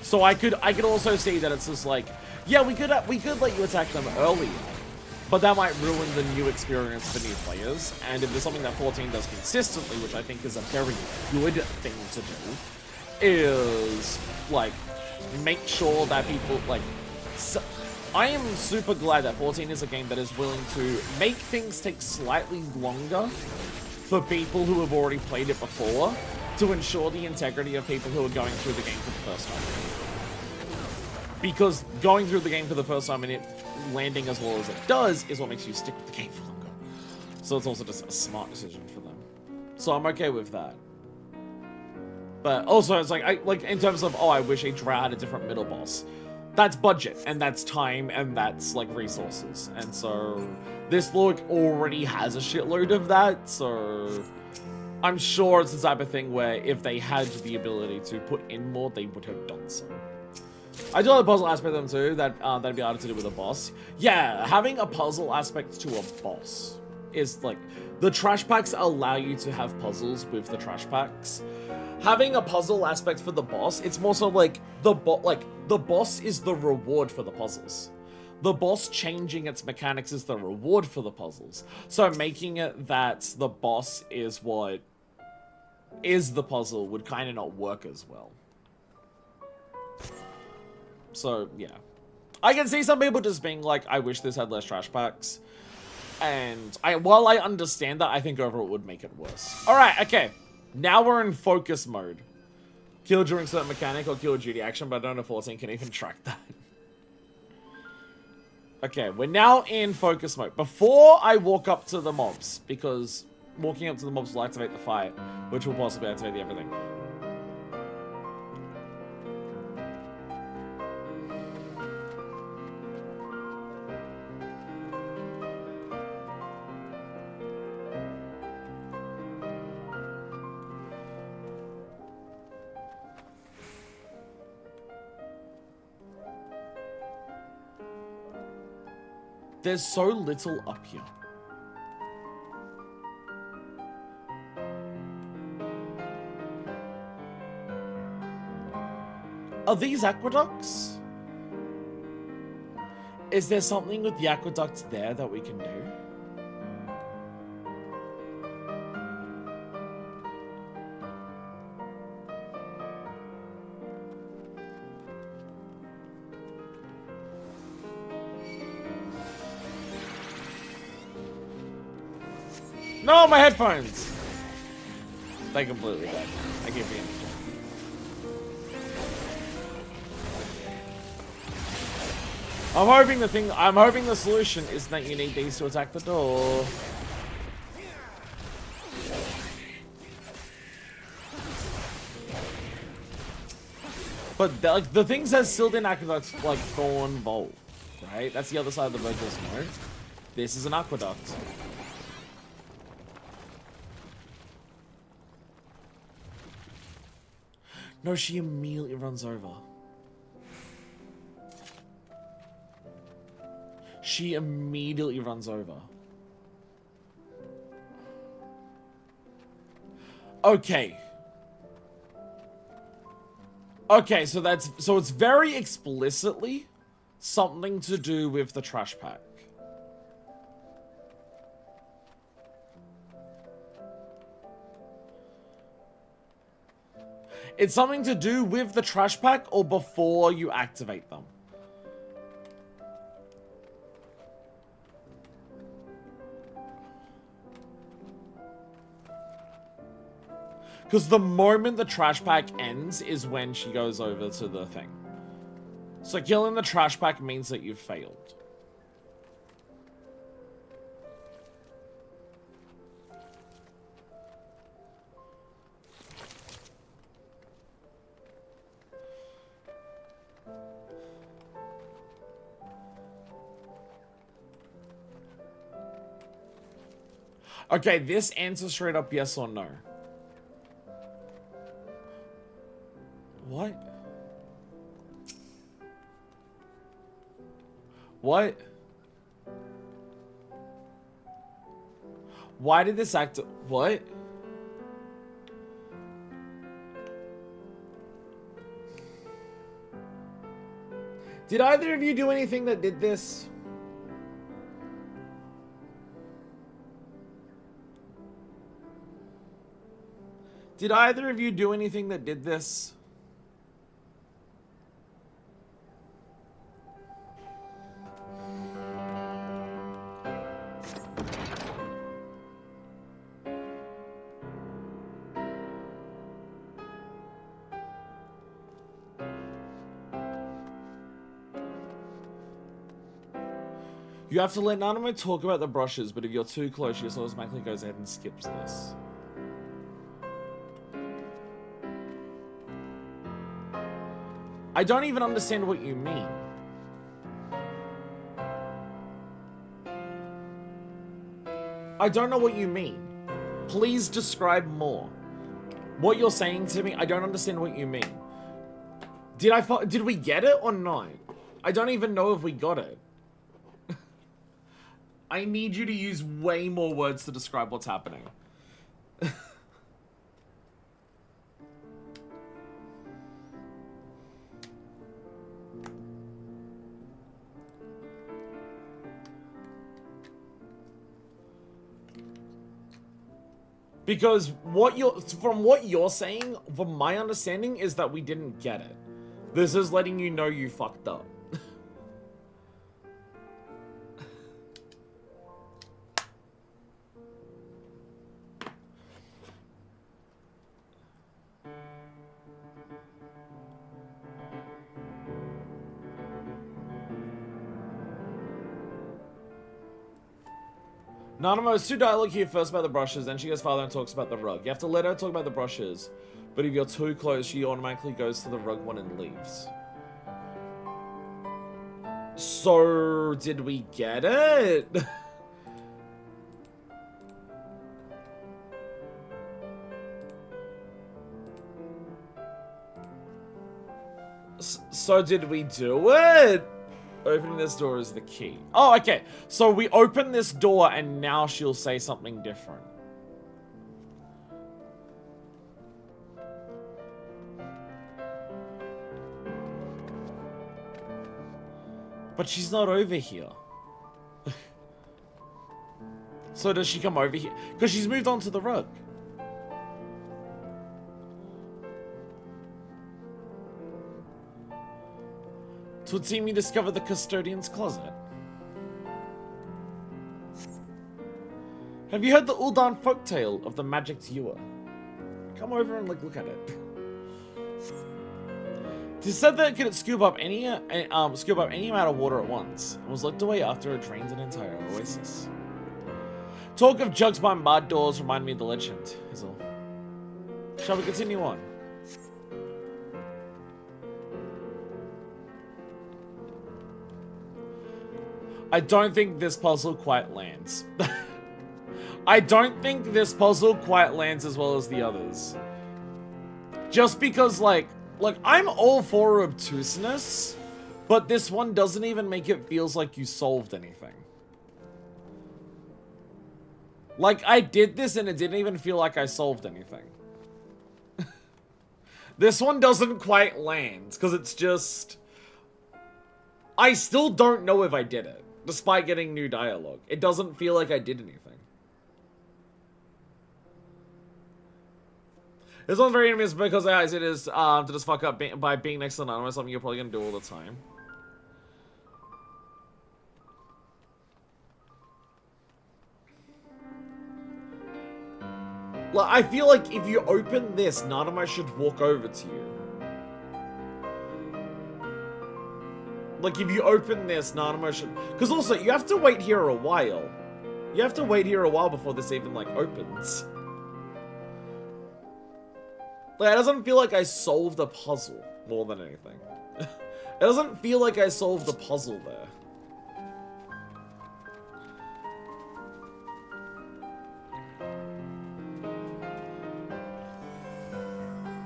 So I could also see that it's just like, yeah, we could let you attack them earlier, but that might ruin the new experience for new players. And if there's something that 14 does consistently, which I think is a very good thing to do, is like make sure that people like. I am super glad that 14 is a game that is willing to make things take slightly longer for people who have already played it before, to ensure the integrity of people who are going through the game for the first time. Because going through the game for the first time and it landing as well as it does is what makes you stick with the game for longer. So it's also just a smart decision for them. So I'm okay with that. But also it's like in terms of, oh, I wish a Drow had a different middle boss. That's budget, and that's time, and that's like resources. And so this lore already has a shitload of that, so I'm sure it's the type of thing where if they had the ability to put in more, they would have done so. I do like the puzzle aspect of them too, that that'd be harder to do with a boss. Yeah, having a puzzle aspect to a boss is like, the trash packs allow you to have puzzles with the trash packs. Having a puzzle aspect for the boss, it's more so like the boss is the reward for the puzzles. The boss changing its mechanics is the reward for the puzzles. So making it that the boss is what is the puzzle would kind of not work as well. So, yeah. I can see some people just being like, I wish this had less trash packs. And while I understand that, I think overall it would make it worse. Alright, okay. Now we're in focus mode. Kill during certain mechanic or kill duty action, but I don't know if 14 can even track that. Okay, we're now in focus mode. Before I walk up to the mobs, because walking up to the mobs will activate the fight, which will possibly activate the everything. There's so little up here. Are these aqueducts? Is there something with the aqueducts there that we can do? No, my headphones! They completely died. I keep being. I'm hoping the solution is that you need these to attack the door. But the thing says Sil'dish aqueducts like Thorn Bolt, right? That's the other side of the Virtuous Node. This is an aqueduct. No, she immediately runs over. She immediately runs over. Okay. Okay, so it's very explicitly something to do with the trash pack. It's something to do with the trash pack or before you activate them. Because the moment the trash pack ends is when she goes over to the thing. So killing the trash pack means that you've failed. Okay, this answers straight up yes or no. What? What? Why did this act... What? Did either of you do anything that did this? Did either of you do anything that did this? You have to let Nanamo talk about the brushes, but if you're too close, she just automatically goes ahead and skips this. I don't even understand what you mean. I don't know what you mean. Please describe more. What you're saying to me, I don't understand what you mean. Did we get it or not? I don't even know if we got it. I need you to use way more words to describe what's happening. Because from what you're saying, from my understanding, is that we didn't get it. This is letting you know you fucked up. Nanamo's two dialogue here first about the brushes, then she goes farther and talks about the rug. You have to let her talk about the brushes, but if you're too close, she automatically goes to the rug one and leaves. So, did we get it? So did we do it? Opening this door is the key. Oh, okay. So we open this door and now she'll say something different. But she's not over here. So does she come over here? Because she's moved on to the rug. It would seem you discovered the custodian's closet. Have you heard the Uldan folktale of the magic ewer? Come over and look at it. It is said that it could scoop up any amount of water at once, and was locked away after it drained an entire oasis. Talk of jugs behind barred doors remind me of the legend, is all. Shall we continue on? I don't think this puzzle quite lands. I don't think this puzzle quite lands as well as the others. Just because, like I'm all for obtuseness, but this one doesn't even make it feels like you solved anything. Like, I did this and it didn't even feel like I solved anything. This one doesn't quite land, because it's just... I still don't know if I did it. Despite getting new dialogue. It doesn't feel like I did anything. This one's very enemies because guys, it is to just fuck up by being next to Nanamo, something you're probably gonna do all the time. Like, I feel like if you open this, Nanamo should walk over to you. Like, if you open this, Nanamo should... Because also, you have to wait here a while. You have to wait here a while before this even, like, opens. Like, it doesn't feel like I solved a puzzle, more than anything. It doesn't feel like I solved a puzzle there.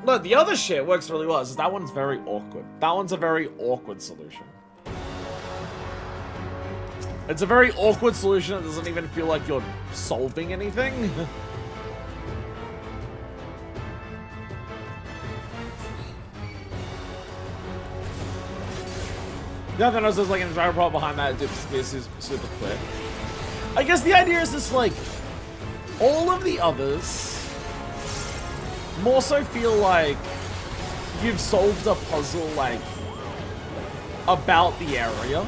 No, the other shit works really well. It's just that one's very awkward. That one's a very awkward solution. It's a very awkward solution that doesn't even feel like you're solving anything. Nothing else is like an entire plot behind that. This is super clear. I guess the idea is just like all of the others more so feel like you've solved a puzzle like about the area.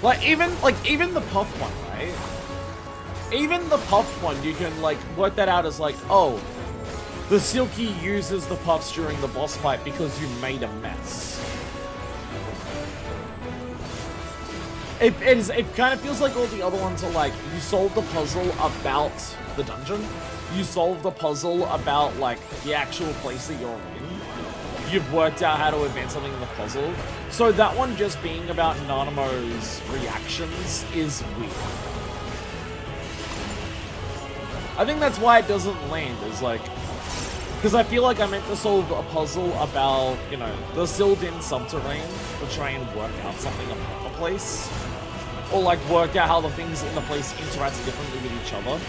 Like even the puff one, right? Even the puff one, you can like work that out as like, oh, the Silky uses the puffs during the boss fight because you made a mess. It kind of feels like all the other ones are like, you solved the puzzle about the dungeon. You solved the puzzle about like the actual place that you're in. You've worked out how to advance something in the puzzle. So that one just being about Nanamo's reactions is weird. I think that's why it doesn't land, is like, because I feel like I meant to solve a puzzle about, you know, the Sil'dish Subteranne to try and work out something about the place. Or like work out how the things in the place interact differently with each other.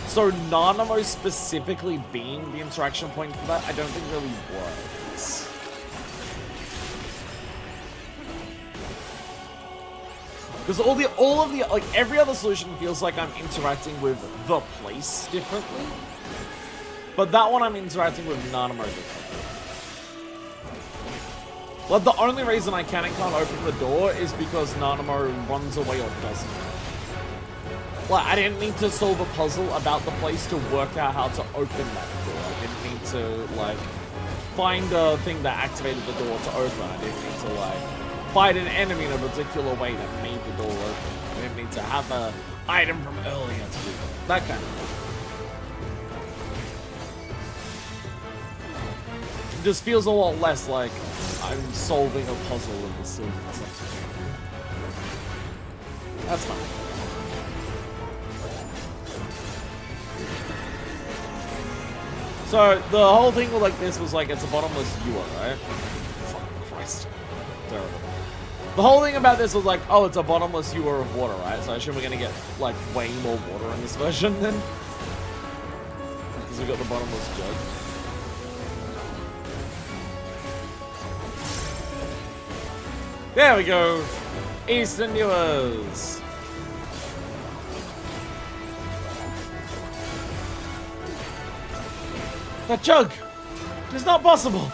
So Nanamo specifically being the interaction point for that, I don't think really works. Because all of the like every other solution feels like I'm interacting with the place differently. But that one I'm interacting with Nanamo differently. Like, the only reason I can and can't open the door is because Nanamo runs away or doesn't. Like, I didn't need to solve a puzzle about the place to work out how to open that door. I didn't need to, like, find a thing that activated the door to open. I didn't need to, like, fight an enemy in a particular way that made the door open. I didn't need to have an item from earlier to do that kind of thing. It just feels a lot less like I'm solving a puzzle in the Sil'dish Subteranne. That's fine. So, the whole thing with like this was like, it's a bottomless ewer, right? Fucking Christ. Terrible. The whole thing about this was like, oh, it's a bottomless ewer of water, right? So I assume we're gonna get like way more water in this version then. Because we got the bottomless jug. There we go. Eastern Ewers. That jug! It is not possible!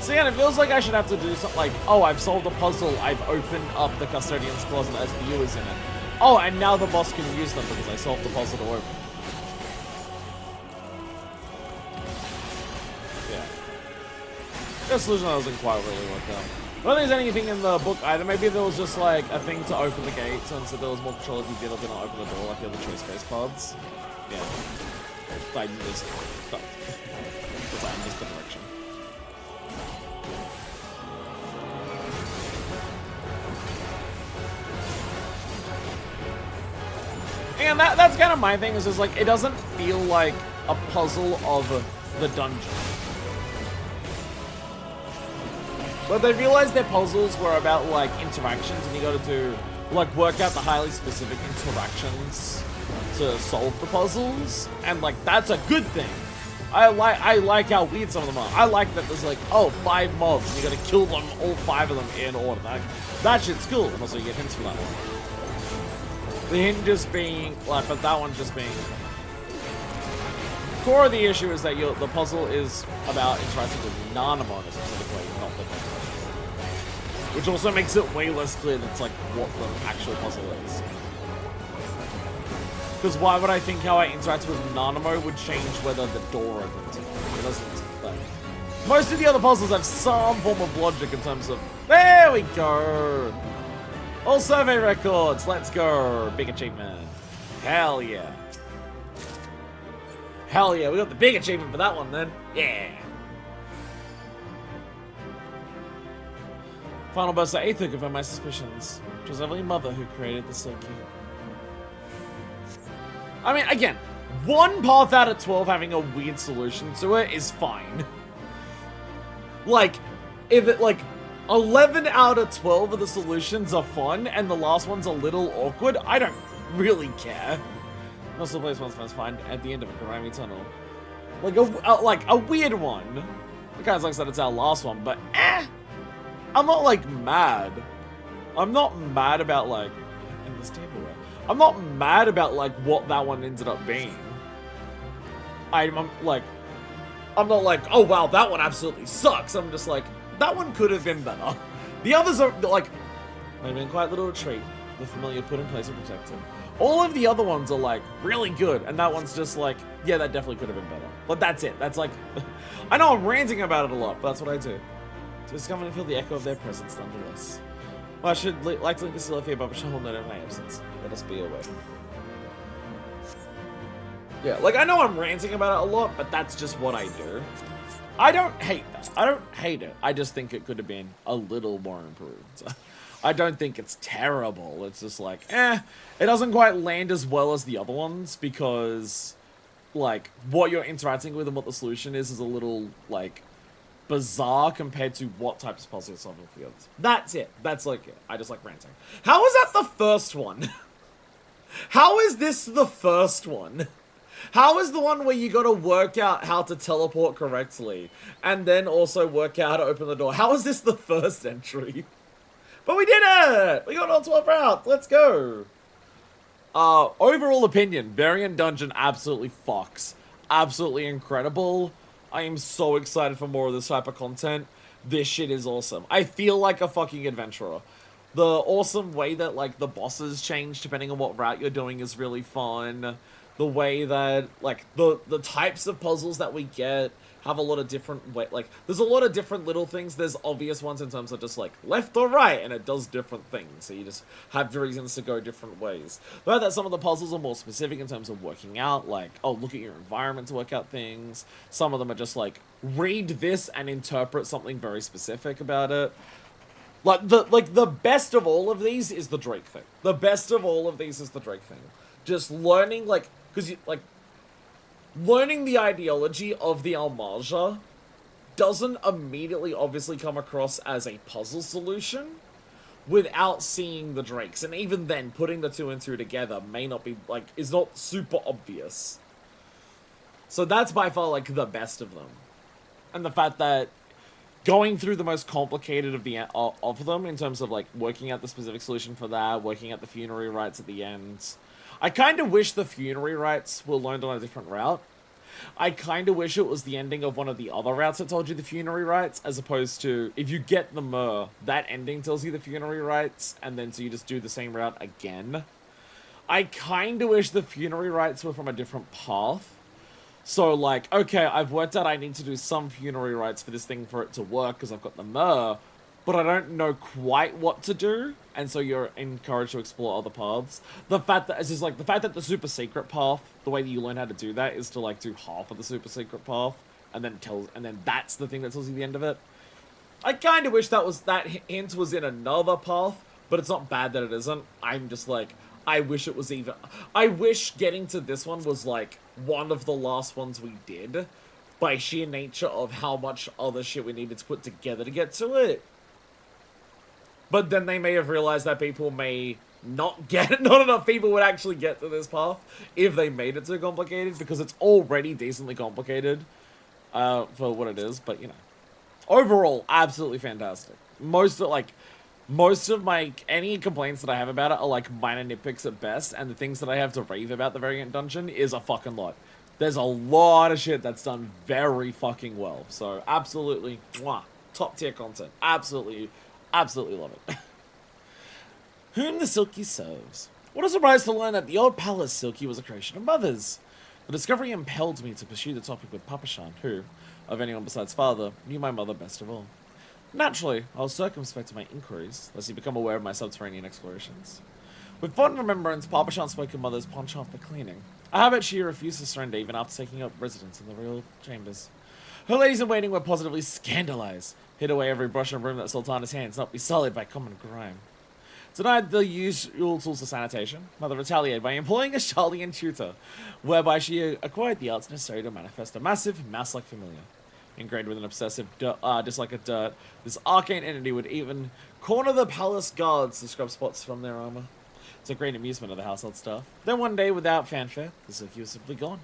So yeah, it feels like I should have to do something like, oh, I've solved a puzzle, I've opened up the Custodian's Closet as the Ewers in it. Oh, and now the boss can use them because I solved the puzzle to open. The solution that wasn't quite really worked out. I don't think there's anything in the book either. Maybe there was just like a thing to open the gate, so instead there was more control if you did or did not open the door, like the other choice space paths. Yeah. I missed. I missed the direction. And that's kind of my thing, is just like, it doesn't feel like a puzzle of the dungeon. But they realized their puzzles were about, like, interactions, and you gotta do, like, work out the highly specific interactions to solve the puzzles, and, like, that's a good thing. I like how weird some of them are. I like that there's, like, oh, 5 mobs, and you gotta kill them, all 5 of them in order. That shit's cool, and also you get hints for that one. The hint just being, like, but that one just being... Core of the issue is that the puzzle is about interacting with Nanamo in a specific way, not the dungeon. Which also makes it way less clear that's like what the actual puzzle is. Because why would I think how I interact with Nanamo would change whether the door opens? It doesn't. But most of the other puzzles have some form of logic in terms of... There we go! All survey records! Let's go! Big achievement. Hell yeah. Hell yeah, we got the big achievement for that one then. Yeah! Final boss at 8th to confirm my suspicions. It was Evelyn Mother who created the Silky. I mean, again, 1 path out of 12 having a weird solution to it is fine. Like, if it, like, 11 out of 12 of the solutions are fun, and the last one's a little awkward, I don't really care. Most of the place one's find at the end of a grimy tunnel. Like a weird one. It kind of sucks that it's our last one, but I'm not, like, mad. I'm not mad about, like, in this tableware. I'm not mad about, like, what that one ended up being. I'm not like, oh wow, that one absolutely sucks. I'm just like, that one could have been better. The others are, like, maybe in quite little retreat, the familiar put in place to protect him. All of the other ones are, like, really good, and that one's just like, yeah, that definitely could have been better. But that's it. That's like, I know I'm ranting about it a lot, but that's what I do. To discover and feel the echo of their presence, nonetheless. Well, I should like to link the Sil'dish but I will note of my absence. Let us be away. Yeah, like, I know I'm ranting about it a lot, but that's just what I do. I don't hate that. I don't hate it. I just think it could have been a little more improved. I don't think it's terrible. It's just like, it doesn't quite land as well as the other ones because, like, what you're interacting with and what the solution is a little, like, bizarre compared to what types of puzzles you're solving for the others. That's it. That's, like, it. I just like ranting. How is that the first one? How is this the first one? How is the one where you gotta work out how to teleport correctly and then also work out how to open the door? How is this the first entry? But we did it! We got all 12 routes. Let's go. Overall opinion, Variant Dungeon absolutely fucks. Absolutely incredible. I am so excited for more of this type of content. This shit is awesome. I feel like a fucking adventurer. The awesome way that, like, the bosses change depending on what route you're doing is really fun. The way that, like, the types of puzzles that we get have a lot of different there's a lot of different little things. There's obvious ones in terms of just, like, left or right, and it does different things, so you just have reasons to go different ways. The fact that some of the puzzles are more specific in terms of working out, like, oh, look at your environment to work out things. Some of them are just, like, read this and interpret something very specific about it. The best of all of these is the Drake thing. The best of all of these is the Drake thing. Just learning, like, because, like, learning the ideology of the Almaja doesn't immediately obviously come across as a puzzle solution without seeing the Drakes. And even then, putting the two and two together may not be, like, is not super obvious. So that's by far, like, the best of them. And the fact that going through the most complicated of them in terms of, like, working out the specific solution for that, working out the funerary rites at the end. I kind of wish the funerary rites were learned on a different route. I kind of wish it was the ending of one of the other routes that told you the funerary rites, as opposed to, if you get the Myrrh, that ending tells you the funerary rites, and then so you just do the same route again. I kind of wish the funerary rites were from a different path. So, like, okay, I've worked out I need to do some funerary rites for this thing for it to work, because I've got the Myrrh, but I don't know quite what to do, and so you're encouraged to explore other paths. The fact that it's just like the fact that the super secret path, the way that you learn how to do that is to, like, do half of the super secret path, and then that's the thing that tells you the end of it. I kind of wish that hint was in another path, but it's not bad that it isn't. I'm just like, I wish it was even. I wish getting to this one was, like, one of the last ones we did, by sheer nature of how much other shit we needed to put together to get to it. But then they may have realized that people may not get it. Not enough people would actually get to this path if they made it too complicated, because it's already decently complicated for what it is. But, you know, overall, absolutely fantastic. Most of my any complaints that I have about it are, like, minor nitpicks at best, and the things that I have to rave about the Variant Dungeon is a fucking lot. There's a lot of shit that's done very fucking well. So absolutely, mwah, top tier content. Absolutely love it. Whom the Silky serves. What a surprise to learn that the old palace Silky was a creation of Mother's. The discovery impelled me to pursue the topic with Papa Shan, who, of anyone besides father, knew my mother best of all. Naturally, I was circumspect in my inquiries, lest he become aware of my subterranean explorations. With fond remembrance, Papa Shan spoke of Mother's penchant for cleaning, a habit she refused to surrender even after taking up residence in the royal chambers. Her ladies-in-waiting were positively scandalized, hid away every brush and broom that Sultana's hands not be sullied by common grime. Denied the usual tools of sanitation, Mother retaliated by employing a Charlian tutor, whereby she acquired the arts necessary to manifest a massive, mouse-like familiar. Ingrained with an obsessive dislike of dirt, this arcane entity would even corner the palace guards to scrub spots from their armor. It's a great amusement of the household staff. Then one day, without fanfare, the Silky was simply gone.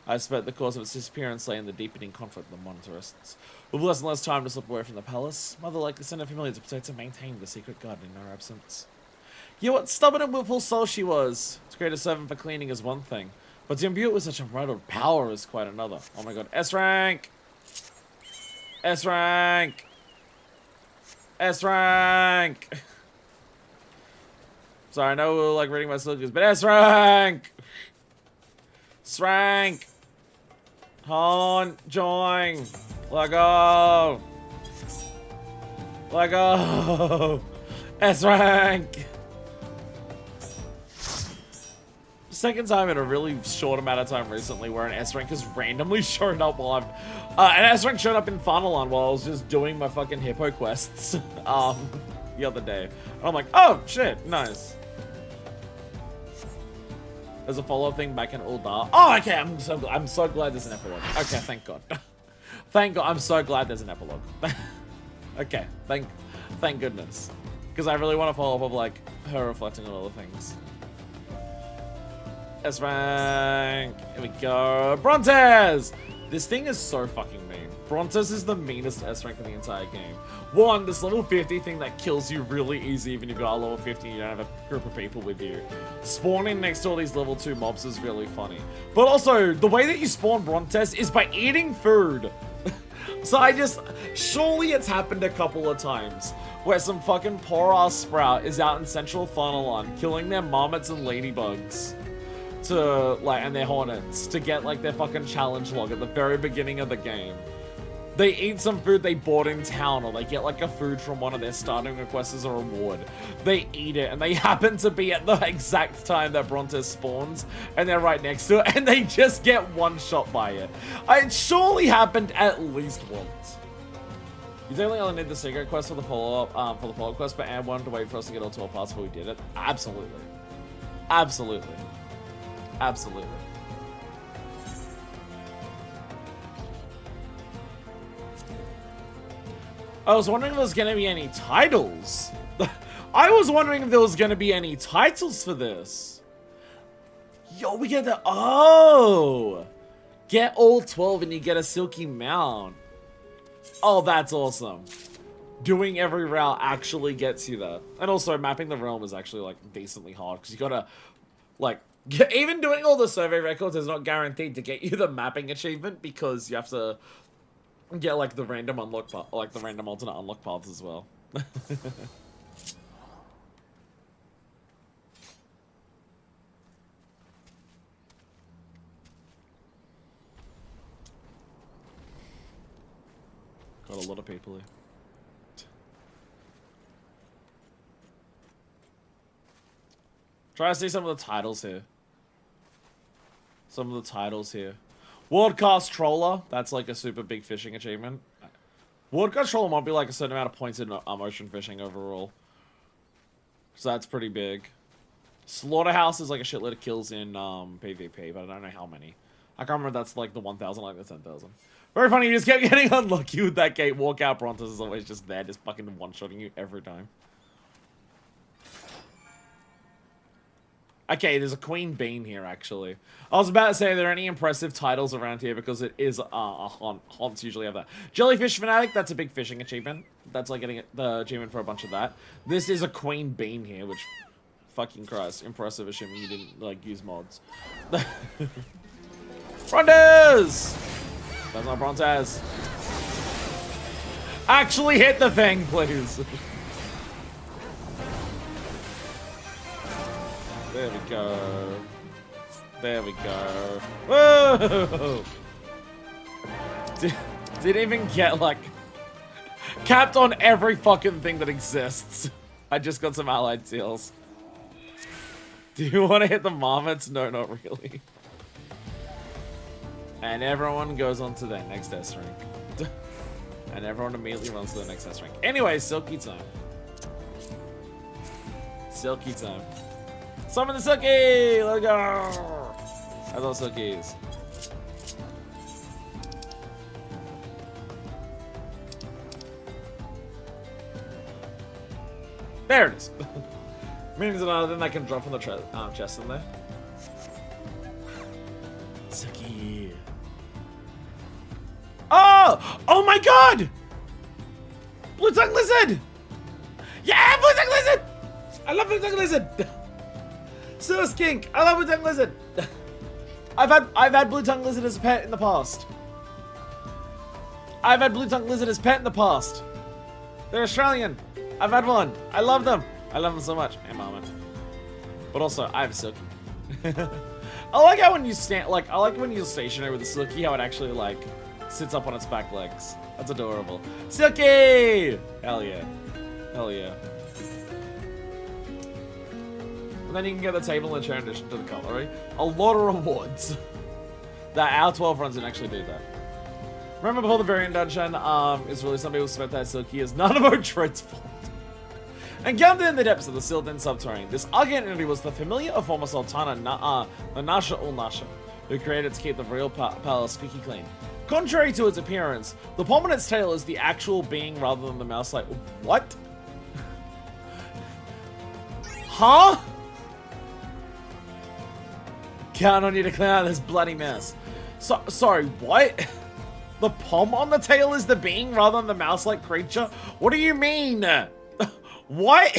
I suspect the cause of its disappearance lay in the deepening conflict of the monitorists. With less and less time to slip away from the palace, Mother likely sent her familiar to protect and maintain the secret garden in our absence. Yeah, what stubborn and willful soul she was. To create a servant for cleaning is one thing, but to imbue it with such unbridled power is quite another. Oh my god, S rank! S rank! S rank! Sorry, I know we're like reading my silkies, but S rank! S rank! Hon, join! Let go! Let go! S rank! Second time in a really short amount of time recently where an S rank has randomly showed up while an S rank showed up in Thanalan while I was just doing my fucking hippo quests the other day. And I'm like, oh shit, nice. There's a follow-up thing back in Uldar. Oh, okay, I'm so glad there's an epilogue. Okay, thank God. Thank God, I'm so glad there's an epilogue. Okay, thank goodness. Because I really want to follow up of like her reflecting on other things. S rank. Here we go. Brontes! This thing is so fucking mean. Brontes is the meanest S rank in the entire game. One, this level 50 thing that kills you really easy even if you've got a level 50 and you don't have a group of people with you. Spawning next to all these level 2 mobs is really funny. But also, the way that you spawn Brontes is by eating food. So surely it's happened a couple of times where some fucking poor ass sprout is out in central Thanalan killing their marmots and ladybugs. And their hornets to get like their fucking challenge log at the very beginning of the game. They eat some food they bought in town, or they get like a food from one of their starting requests as a reward. They eat it, and they happen to be at the exact time that Brontes spawns, and they're right next to it, and they just get one shot by it. It surely happened at least once. You definitely only need the secret quest for the follow-up quest, but Anne wanted to wait for us to get all 12 parts before we did it. Absolutely. Absolutely. Absolutely. I was wondering if there was going to be any titles. I was wondering if there was going to be any titles for this. Yo, we get the... Oh! Get all 12 and you get a silky mount. Oh, that's awesome. Doing every route actually gets you there. And also, mapping the realm is actually, like, decently hard. Because you gotta, like... Even doing all the survey records is not guaranteed to get you the mapping achievement because you have to get like the random unlock, like the random alternate unlock paths as well. Got a lot of people here. Try to see some of the titles here. Some of the titles here. Wardcast Troller. That's like a super big fishing achievement. Wardcast Troller might be like a certain amount of points in ocean fishing overall. So that's pretty big. Slaughterhouse is like a shitload of kills in PvP, but I don't know how many. I can't remember if that's like the 1,000, like the 10,000. Very funny, you just kept getting unlucky with that gate. Walkout Brontes is always just there, just fucking one-shotting you every time. Okay, there's a Queen Bean here, actually. I was about to say, are there any impressive titles around here? Because it is, haunts usually have that. Jellyfish Fanatic, that's a big fishing achievement. That's like getting the achievement for a bunch of that. This is a Queen Bean here, which, fucking Christ, impressive, assuming you didn't, like, use mods. Brontes! That's not Brontes. Actually hit the thing, please. There we go. There we go. Whoa! Didn't even get, like, capped on every fucking thing that exists. I just got some allied seals. Do you want to hit the marmots? No, not really. And everyone goes on to their next S rank. And everyone immediately runs to the next S rank. Anyway, Silky time. Silky time. Summon the Silky! Let's go! That's all Silkies. There it is. Means another thing that can drop from the chest in there. Suki. Oh! Oh my god! Blue tongue lizard! Yeah, blue tongue lizard! I love blue tongue lizard! So skink! I love blue tongue lizard! I've had blue tongue lizard as a pet in the past. I've had blue tongue lizard as pet in the past. They're Australian. I've had one. I love them. I love them so much. Hey, mama. But also, I have a silky. I like how when you stand, like, I like when you're stationary with a silky, how it actually, like, sits up on its back legs. That's adorable. Silky! Hell yeah. Hell yeah. And then you can get the table and chair in addition to the cutlery. A lot of rewards. That our 12 runs didn't actually do that. Remember before the variant dungeon is really some people suspect that Silky is Nanamo Tread's fault. Encountered in the depths of the Sil'dish Subteranne, this arcane entity was the familiar of former Sultana Nasha ul Nasha, who created to keep the real palace squeaky clean. Contrary to its appearance, the palm on its tail is the actual being rather than the mouse like what? Huh? Count on you to clean out this bloody mess. Sorry, what? The palm on the tail is the being rather than the mouse-like creature? What do you mean? What?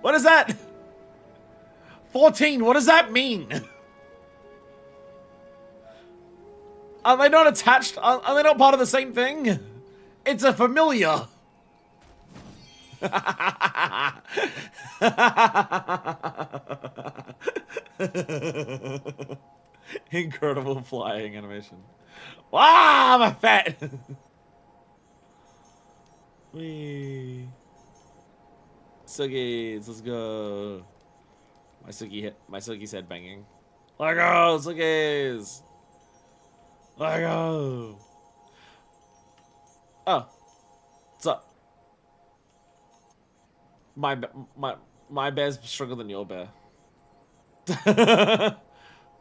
What is that? 14, what does that mean? Are they not attached? Are they not part of the same thing? It's a familiar. Incredible flying animation. Wow, my fat. Wee. Sugies, let's go. My Sugi's head banging. Let go, Sugies. Let go. Oh. What's up? My bear's stronger than your bear.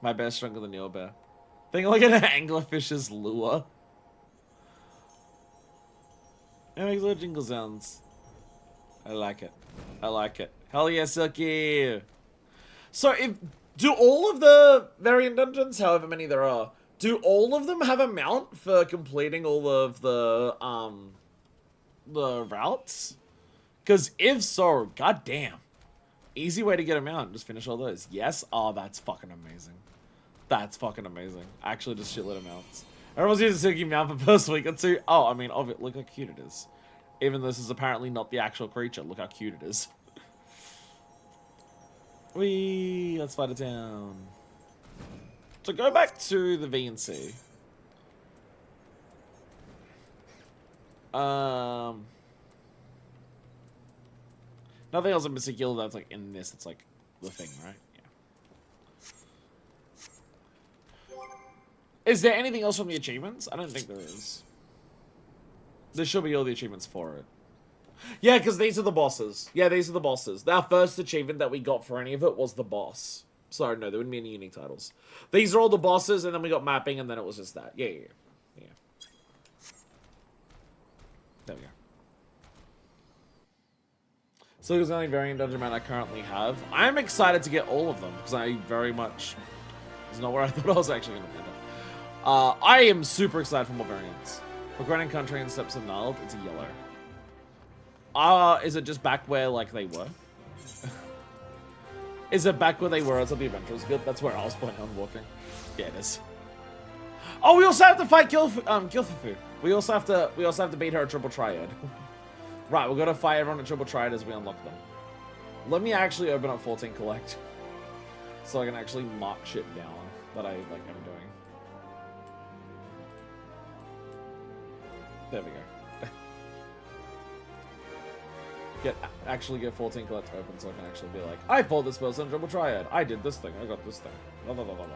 My bear's stronger than your bear. Think like an anglerfish's lure. It makes little jingle sounds. I like it. I like it. Hell yeah, Silky! So do all of the variant dungeons, however many there are, do all of them have a mount for completing all of the routes? Because if so, goddamn. Easy way to get a mount. Just finish all those. Yes? Oh, that's fucking amazing. That's fucking amazing. Actually, just shitload of mounts. Everyone's using Silky mount for the first week or two. Oh, I mean, look how cute it is. Even though this is apparently not the actual creature. Look how cute it is. Whee! Let's fight a town. So go back to the VNC. Nothing else in particular that's like in this. It's like the thing, right? Yeah. Is there anything else from the achievements? I don't think there is. There should be all the achievements for it. Yeah, because these are the bosses. Yeah, these are the bosses. Our first achievement that we got for any of it was the boss. Sorry, no, there wouldn't be any unique titles. These are all the bosses, and then we got mapping, and then it was just that. Yeah. There we go. So it's the only variant dungeon mount I currently have. I'm excited to get all of them, because I very much... It's not where I thought I was actually going to end up. I am super excited for more variants. Recording country and steps of gnarled, it's a yellow. Is it just back where, like, they were? Is it back where they were until the Adventurers Guild? That's where I was planning on walking. Yeah, it is. Oh, we also have to fight Gilfufu. We also have to beat her at Triple Triad. Right, we're gonna fight everyone at Triple Triad as we unlock them. Let me actually open up 14 Collect. So I can actually mark shit down that I, like, am doing. There we go. Actually get 14 Collect open so I can actually be like, I fought this person, Triple Triad. I did this thing. I got this thing. Blah, blah, blah, blah, blah.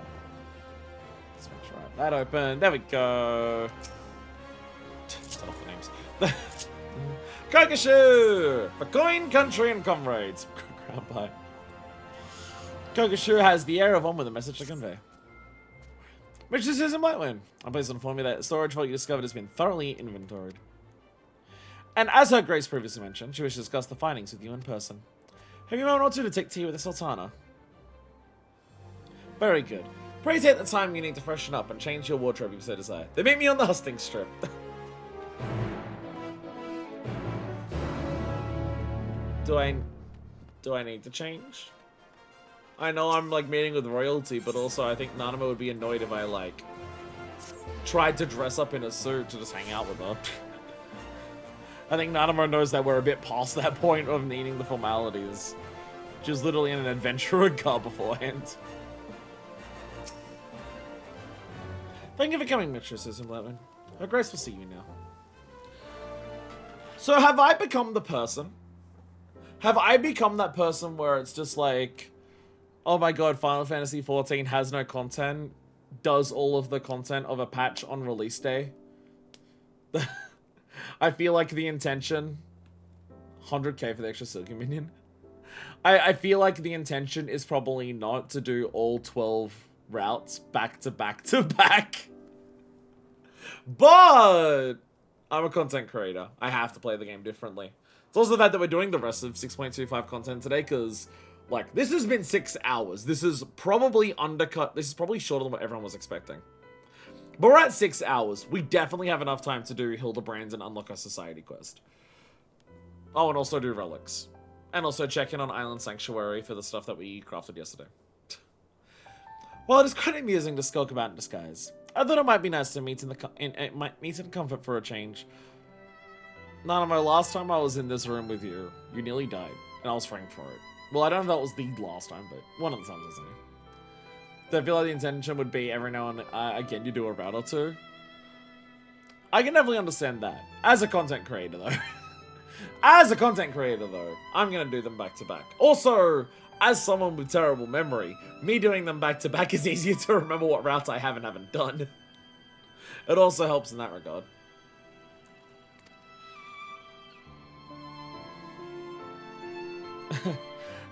Let's make sure I have that open. There we go. Set off the names. Kokoshu! For coin, country, and comrades. Ground pie. Kokoshu has the air of one with a message to convey. Mysticism might win. I'm pleased to inform you that storage vault you discovered has been thoroughly inventoried. And as Her Grace previously mentioned, she wishes to discuss the findings with you in person. Have you a moment or two to take tea with the Sultana? Very good. Pray take the time you need to freshen up and change your wardrobe if you so desire. They meet me on the hustings strip. Do I need to change? I know I'm like meeting with royalty, but also I think Nanamo would be annoyed if I like tried to dress up in a suit to just hang out with her. I think Nanamo knows that we're a bit past that point of needing the formalities. She was literally in an adventurer car beforehand. Thank you for coming, Mistress Hildibrand. Her Grace will see you now. So have I become the person? Have I become that person where it's just like, oh my god, Final Fantasy XIV has no content, does all of the content of a patch on release day? I feel like the intention, 100k for the extra Silky Minion. I feel like the intention is probably not to do all 12 routes back to back to back. But I'm a content creator. I have to play the game differently. It's also the fact that we're doing the rest of 6.25 content today because, like, this has been 6 hours. This is probably undercut. This is probably shorter than what everyone was expecting. But we're at 6 hours. We definitely have enough time to do Hildibrand and unlock our society quest. Oh, and also do relics. And also check in on Island Sanctuary for the stuff that we crafted yesterday. Well, it is quite amusing to skulk about in disguise. I thought it might be nice to meet in comfort for a change. Nanamo, last time I was in this room with you, you nearly died, and I was framed for it. Well, I don't know if that was the last time, but one of the times, isn't it? So I feel like the intention would be every now and again you do a route or two. I can definitely understand that. As a content creator, though. As a content creator, though, I'm going to do them back to back. Also, as someone with terrible memory, me doing them back to back is easier to remember what routes I have and haven't done. It also helps in that regard.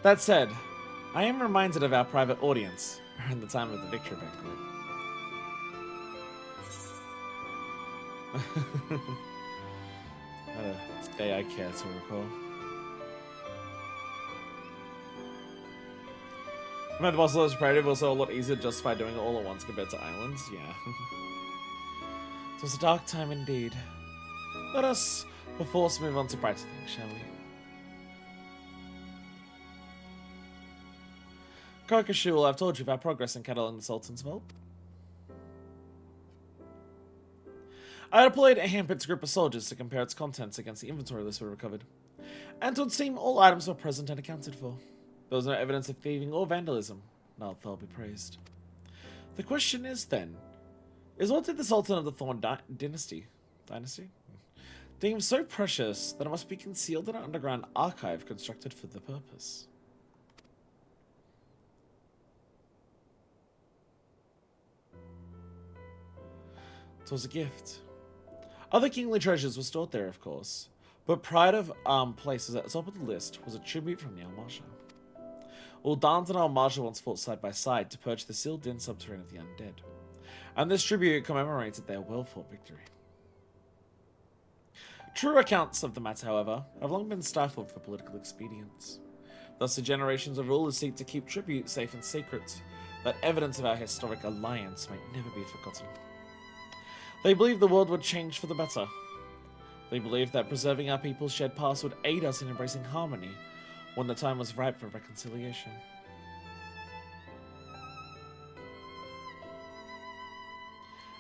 That said, I am reminded of our private audience around the time of the victory banquet. What a day I care to recall. Remember the boss was creative, also a lot easier to justify doing it all at once compared to islands? Yeah. It was a dark time indeed. Let us, perforce, move on to brighter things, shall we? Karkashul, I've told you of our progress in cataloging the Sultan's vault. I deployed a hand-picked group of soldiers to compare its contents against the inventory list we recovered. And it would seem all items were present and accounted for. There was no evidence of thieving or vandalism. Now they'll be praised. The question is, then, is what did the Sultan of the Thorn Dynasty deem so precious that it must be concealed in an underground archive constructed for the purpose? It was a gift. Other kingly treasures were stored there, of course, but pride of places at the top of the list was a tribute from the Al-Masha. Uldans and Al-Masha once fought side by side to purge the Sil'dish Subteranne of the undead, and this tribute commemorated their well-fought victory. True accounts of the matter, however, have long been stifled for political expedience. Thus, the generations of rulers seek to keep tribute safe and secret, that evidence of our historic alliance might never be forgotten. They believed the world would change for the better. They believed that preserving our people's shared past would aid us in embracing harmony when the time was ripe for reconciliation.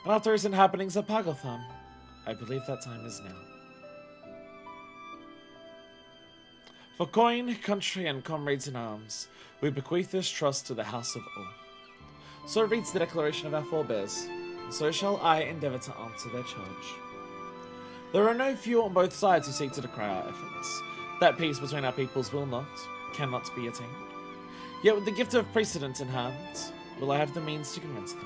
And after recent happenings at Pagothan, I believe that time is now. For coin, country, and comrades in arms, we bequeath this trust to the House of all. So reads the declaration of our forebears. So shall I endeavour to answer their charge. There are no few on both sides who seek to decry our efforts. That peace between our peoples cannot be attained. Yet with the gift of precedent in hand, will I have the means to commence them.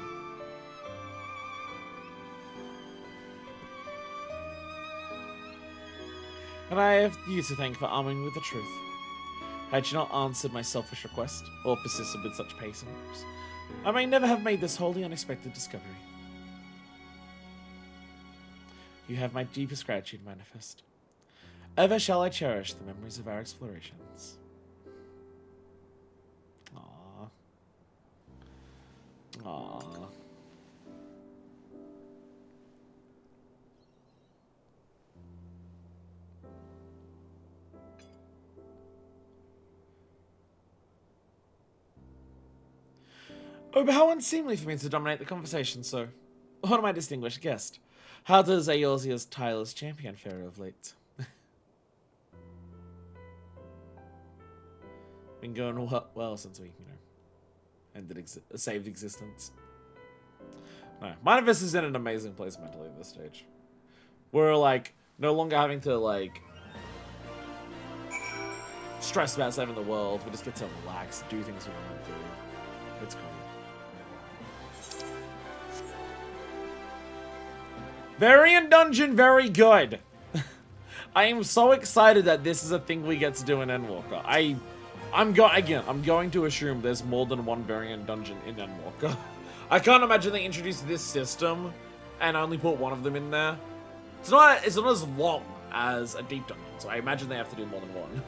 And I have you to thank for arming me with the truth. Had you not answered my selfish request, or persisted with such patience, I may never have made this wholly unexpected discovery. You have my deepest gratitude manifest. Ever shall I cherish the memories of our explorations. Aww. Aww. Oh, but how unseemly for me to dominate the conversation, so... What my distinguished guest? How does Eorzea's tireless champion fare of late? Been going well since we, saved existence. No, Manifest is in an amazing place mentally at this stage. We're, like, no longer having to, like... stress about saving the world. We just get to relax, do things we want to do. It's great. Variant Dungeon, very good. I am so excited that this is a thing we get to do in Endwalker. I'm going to assume there's more than one variant dungeon in Endwalker. I can't imagine they introduced this system and only put one of them in there. It's not as long as a deep dungeon, so I imagine they have to do more than one.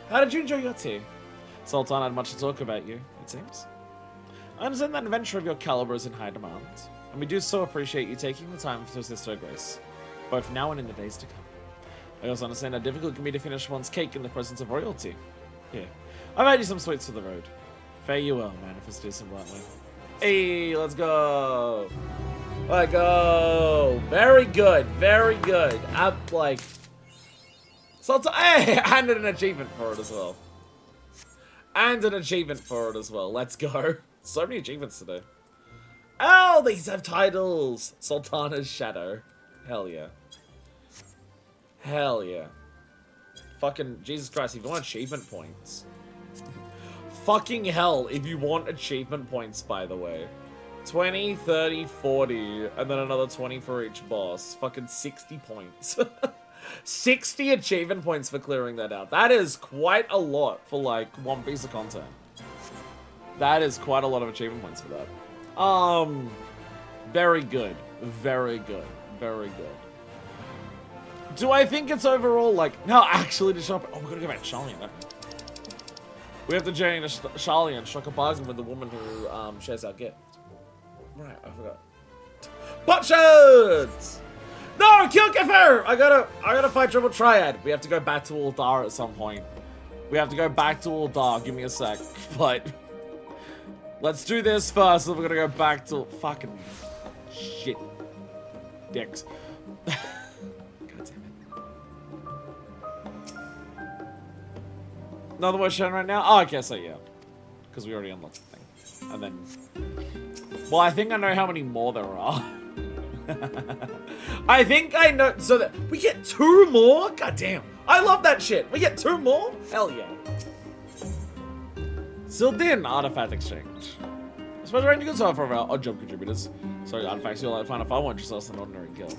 How did you enjoy your tea? Sultan had much to talk about you, it seems. I understand that adventure of your caliber is in high demand, and we do so appreciate you taking the time to assist our grace, both now and in the days to come. I also understand how difficult it can be to finish one's cake in the presence of royalty. Here, I've had you some sweets for the road. Fare you well, Manifest decent bluntly. Hey, let's go! Let go! Very good, very good. Like... Sultan, hey! And an achievement for it as well. And an achievement for it as well. Let's go. So many achievements today. Oh, these have titles! Sultana's Shadow. Hell yeah. Hell yeah. Fucking Jesus Christ, if you want achievement points. Fucking hell, if you want achievement points, by the way. 20, 30, 40, and then another 20 for each boss. Fucking 60 points. 60 achievement points for clearing that out. That is quite a lot for, like, one piece of content. That is quite a lot of achievement points for that. Very good. Very good. Very good. Do I think it's overall, like... No, actually, to shop... Oh, we gotta go back to Charlie. We have to journey to Charlie and strike a bargain with the woman who, shares our gift. Right, I forgot. Butchers! No, kill Kefir! I gotta fight Triple Triad. We have to go back to Uldar at some point. We have to go back to Uldar. Give me a sec. But... let's do this first, then we're gonna go back to... Fucking... shit. Dicks. God damn it. Another one shown right now? Oh, okay, so yeah. Because we already unlocked the thing. And then... well, I think I know how many more there are. I think I know... so that... we get 2 more? God damn. I love that shit. We get 2 more? Hell yeah. Sil'dish Artifact Exchange. I suppose we're going to go so for our odd job contributors. Sorry, artifacts you'll like find a far one just less than ordinary guild.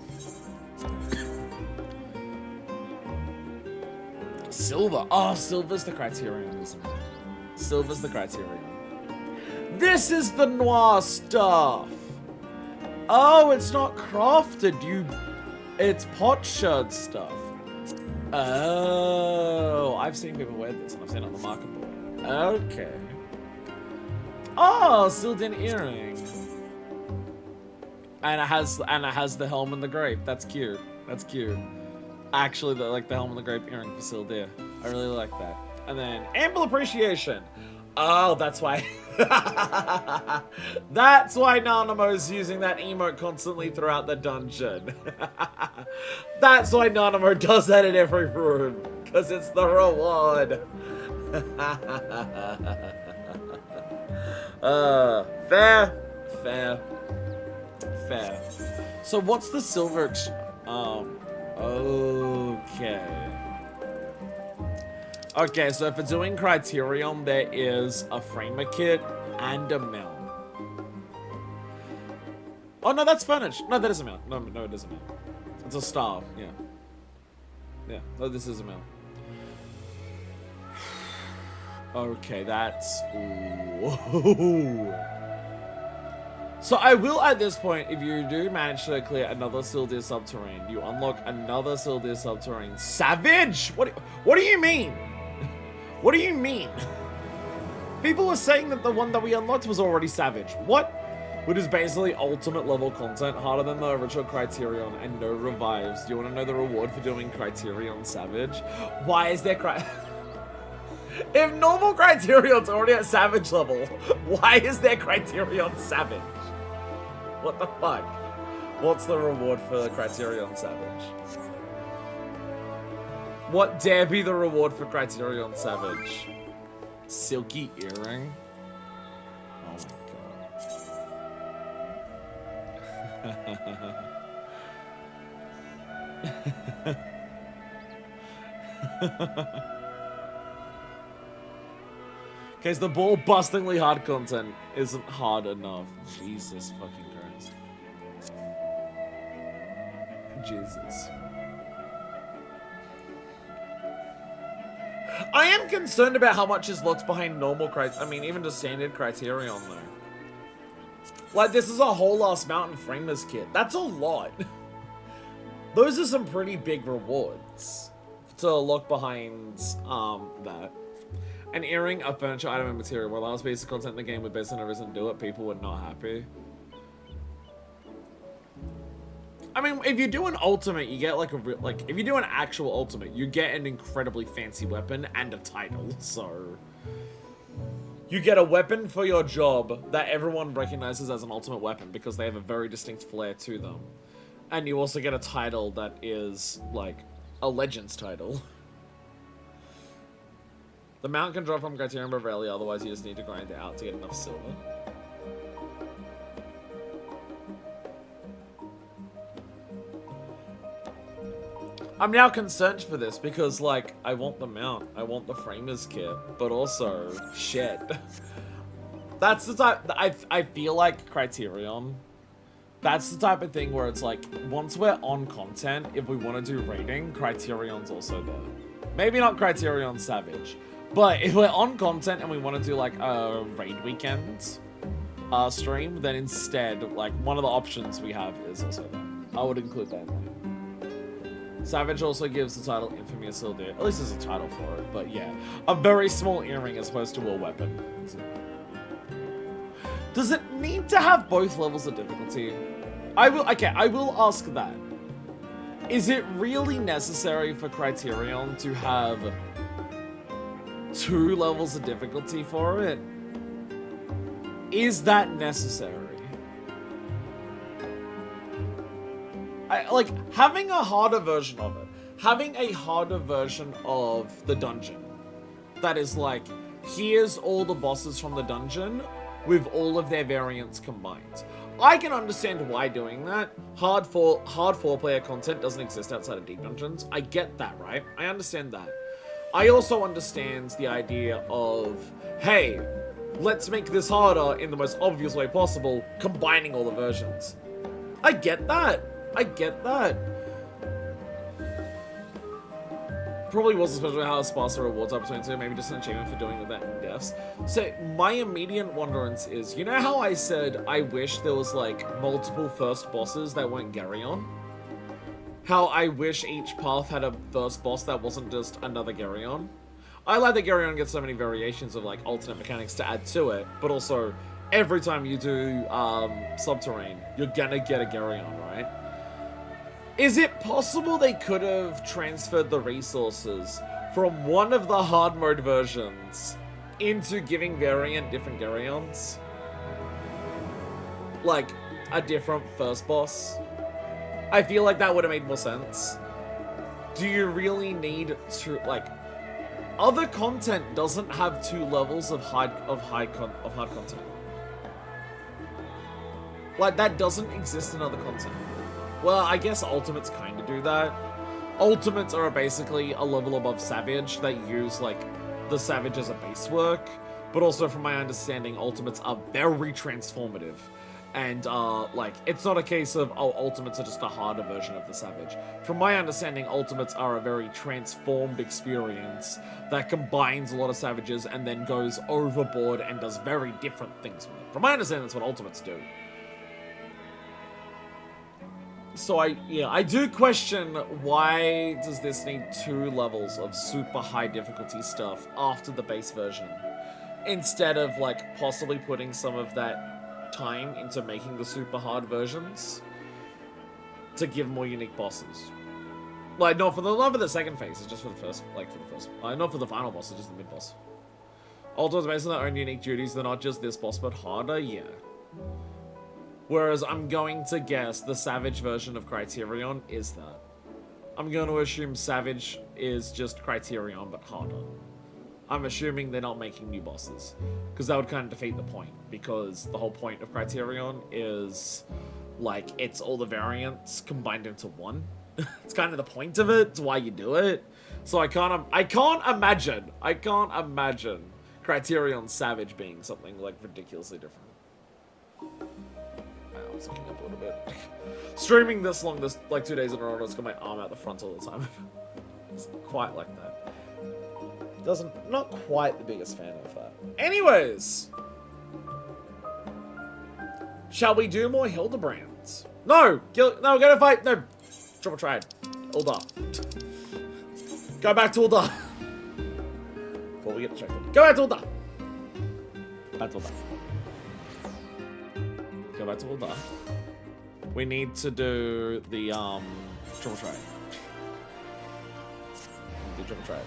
Silver. Oh, silver's the criterion, isn't it? Silver's the criterion. This is the noir stuff. Oh, it's not crafted. It's potsherd stuff. Oh, I've seen people wear this and I've seen it on the market board. Okay. Oh, Sil'dish earring. And it has the helm and the grape. That's cute. That's cute. Actually, like the helm and the grape earring for Sil'dish. I really like that. And then ample appreciation. Oh, that's why. That's why Nanamo's using that emote constantly throughout the dungeon. That's why Nanamo does that in every room. Because it's the reward. Fair. So what's the silver? Okay, so for doing Criterion, there is a framer kit and a mill. Oh no, that's furnished. No, that is a mill. No, it isn't a mill. It's a star. Yeah. Yeah. Oh, this is a mill. Okay, that's... ooh. So I will, at this point, if you do manage to clear another Sil'dish Subteranne, you unlock another Sil'dish Subteranne Savage? What do you mean? What do you mean? People were saying that the one that we unlocked was already Savage. What? Which is basically ultimate level content, harder than the original Criterion, and no revives. Do you want to know the reward for doing Criterion Savage? Why is there If normal Criterion's already at Savage level, why is there Criterion Savage? What the fuck? What's the reward for the Criterion Savage? What dare be the reward for Criterion Savage? Silky earring? Oh my god. Okay, so the ball bustingly hard content isn't hard enough. Jesus fucking Christ. Jesus. I am concerned about how much is locked behind normal even just standard Criterion though. Like, this is a whole ass mountain framers kit. That's a lot. Those are some pretty big rewards to lock behind that. An earring, a furniture item, and material. While last basic content in the game would based on a reason to do it, people were not happy. I mean, if you do an ultimate, you get like a if you do an actual ultimate, you get an incredibly fancy weapon and a title. So you get a weapon for your job that everyone recognizes as an ultimate weapon because they have a very distinct flair to them. And you also get a title that is like a Legends title. The mount can drop from Criterion but rarely, otherwise you just need to grind it out to get enough silver. I'm now concerned for this because, like, I want the mount, I want the framers kit, but also, shit. That's the type, I feel like Criterion, that's the type of thing where it's like, once we're on content, if we want to do raiding, Criterion's also there. Maybe not Criterion Savage, but if we're on content and we want to do like a raid weekend stream, then instead, like, one of the options we have is also there. I would include that in there. Savage also gives the title Infamy of Sil'dish. At least there's a title for it, but yeah. A very small earring as opposed to a weapon. Does it need to have both levels of difficulty? I will ask that. Is it really necessary for Criterion to have 2 levels of difficulty for it? Is that necessary? Like, having a harder version of it. Having a harder version of the dungeon. That is like, here's all the bosses from the dungeon with all of their variants combined. I can understand why doing that. Hard 4-player content doesn't exist outside of deep dungeons. I get that, right? I understand that. I also understand the idea of, hey, let's make this harder in the most obvious way possible, combining all the versions. I get that. I get that. Probably wasn't supposed to have sparse rewards up between two, maybe just an achievement for doing that in deaths. So my immediate wonderance is, you know how I said I wish there was like multiple first bosses that weren't Geryon? How I wish each path had a first boss that wasn't just another Geryon? I like that Geryon gets so many variations of like alternate mechanics to add to it, but also every time you do Subterranean, you're gonna get a Geryon, right? Is it possible they could have transferred the resources from one of the hard mode versions into giving variant different Geryons? Like, a different first boss? I feel like that would have made more sense. Do you really need to, like, other content doesn't have 2 levels of hard content. Like, that doesn't exist in other content. Well, I guess Ultimates kind of do that. Ultimates are basically a level above Savage that use, like, the Savage as a base work. But also, from my understanding, Ultimates are very transformative. And, like, it's not a case of, oh, Ultimates are just a harder version of the Savage. From my understanding, Ultimates are a very transformed experience that combines a lot of Savages and then goes overboard and does very different things with it. From my understanding, that's what Ultimates do. So I do question, why does this need 2 levels of super high difficulty stuff after the base version? Instead of, like, possibly putting some of that time into making the super hard versions to give more unique bosses. Like, not for the second phase, it's just for the first, not for the final boss, it's just the mid-boss. Ultimates based on their own unique duties, they're not just this boss, but harder, yeah. Whereas I'm going to guess the Savage version of Criterion is that. I'm going to assume Savage is just Criterion, but harder. I'm assuming they're not making new bosses. Because that would kind of defeat the point. Because the whole point of Criterion is, like, it's all the variants combined into one. It's kind of the point of it. It's why you do it. So I can't imagine Criterion Savage being something, like, ridiculously different. I was looking up a little bit. Streaming this long, like 2 days in a row, it's got my arm out the front all the time. It's quite like that. Not quite the biggest fan of that. Anyways! Shall we do more Hildibrands? No! Go to fight! No! Triple triad. Ulda. Go back to Ulda. Before we get distracted. Go back to Ulda! Back to Ulda. Go back to Ulda. We need to do the, triple triad. Do triple triad.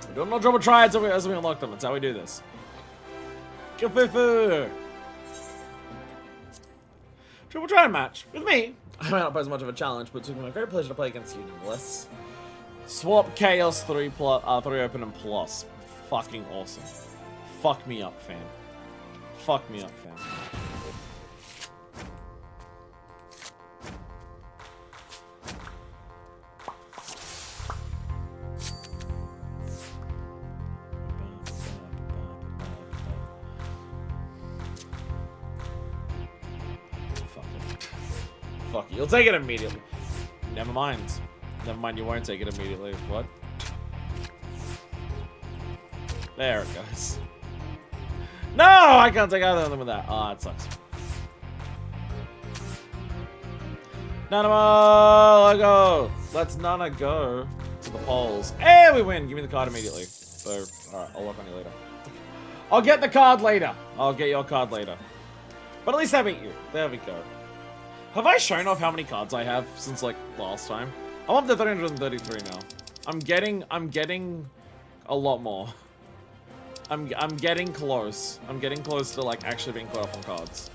We're doing no triple triads as we unlock them. That's how we do this. Triple triad match with me. I might not pose much of a challenge, but it took me a great pleasure to play against you, nonetheless. Swap Chaos 3 open and plus. Fucking awesome. Fuck me up, fam. Fuck me up, fam. Fuck it. You'll take it immediately. Never mind. Never mind, you won't take it immediately. What? There it goes. No! I can't take either of them with that. Ah, it sucks. Nanamo! Let go! Let's Nana go to the polls. Hey, we win! Give me the card immediately. So, alright, I'll work on you later. I'll get the card later. I'll get your card later. But at least I beat you. There we go. Have I shown off how many cards I have since, like, last time? I'm up to 333 now. I'm getting a lot more. I'm getting close. I'm getting close to, like, actually being caught up on cards.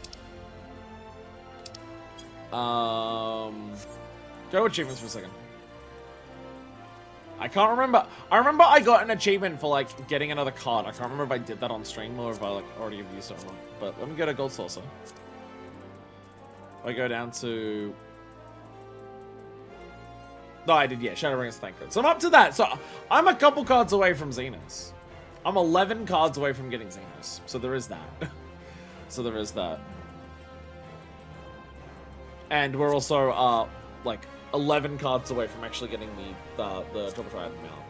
Go achievements for a second. I can't remember. I remember I got an achievement for, like, getting another card. I can't remember if I did that on stream or if I, like, already have used it or not. But let me go to Gold Saucer. I go down to... No, I did, yeah. Shadowbringers Thankful. So I'm up to that. So I'm a couple cards away from Xenos. I'm 11 cards away from getting Xenos. So there is that. So there is that. And we're also, like, 11 cards away from actually getting the Triple Triad mount.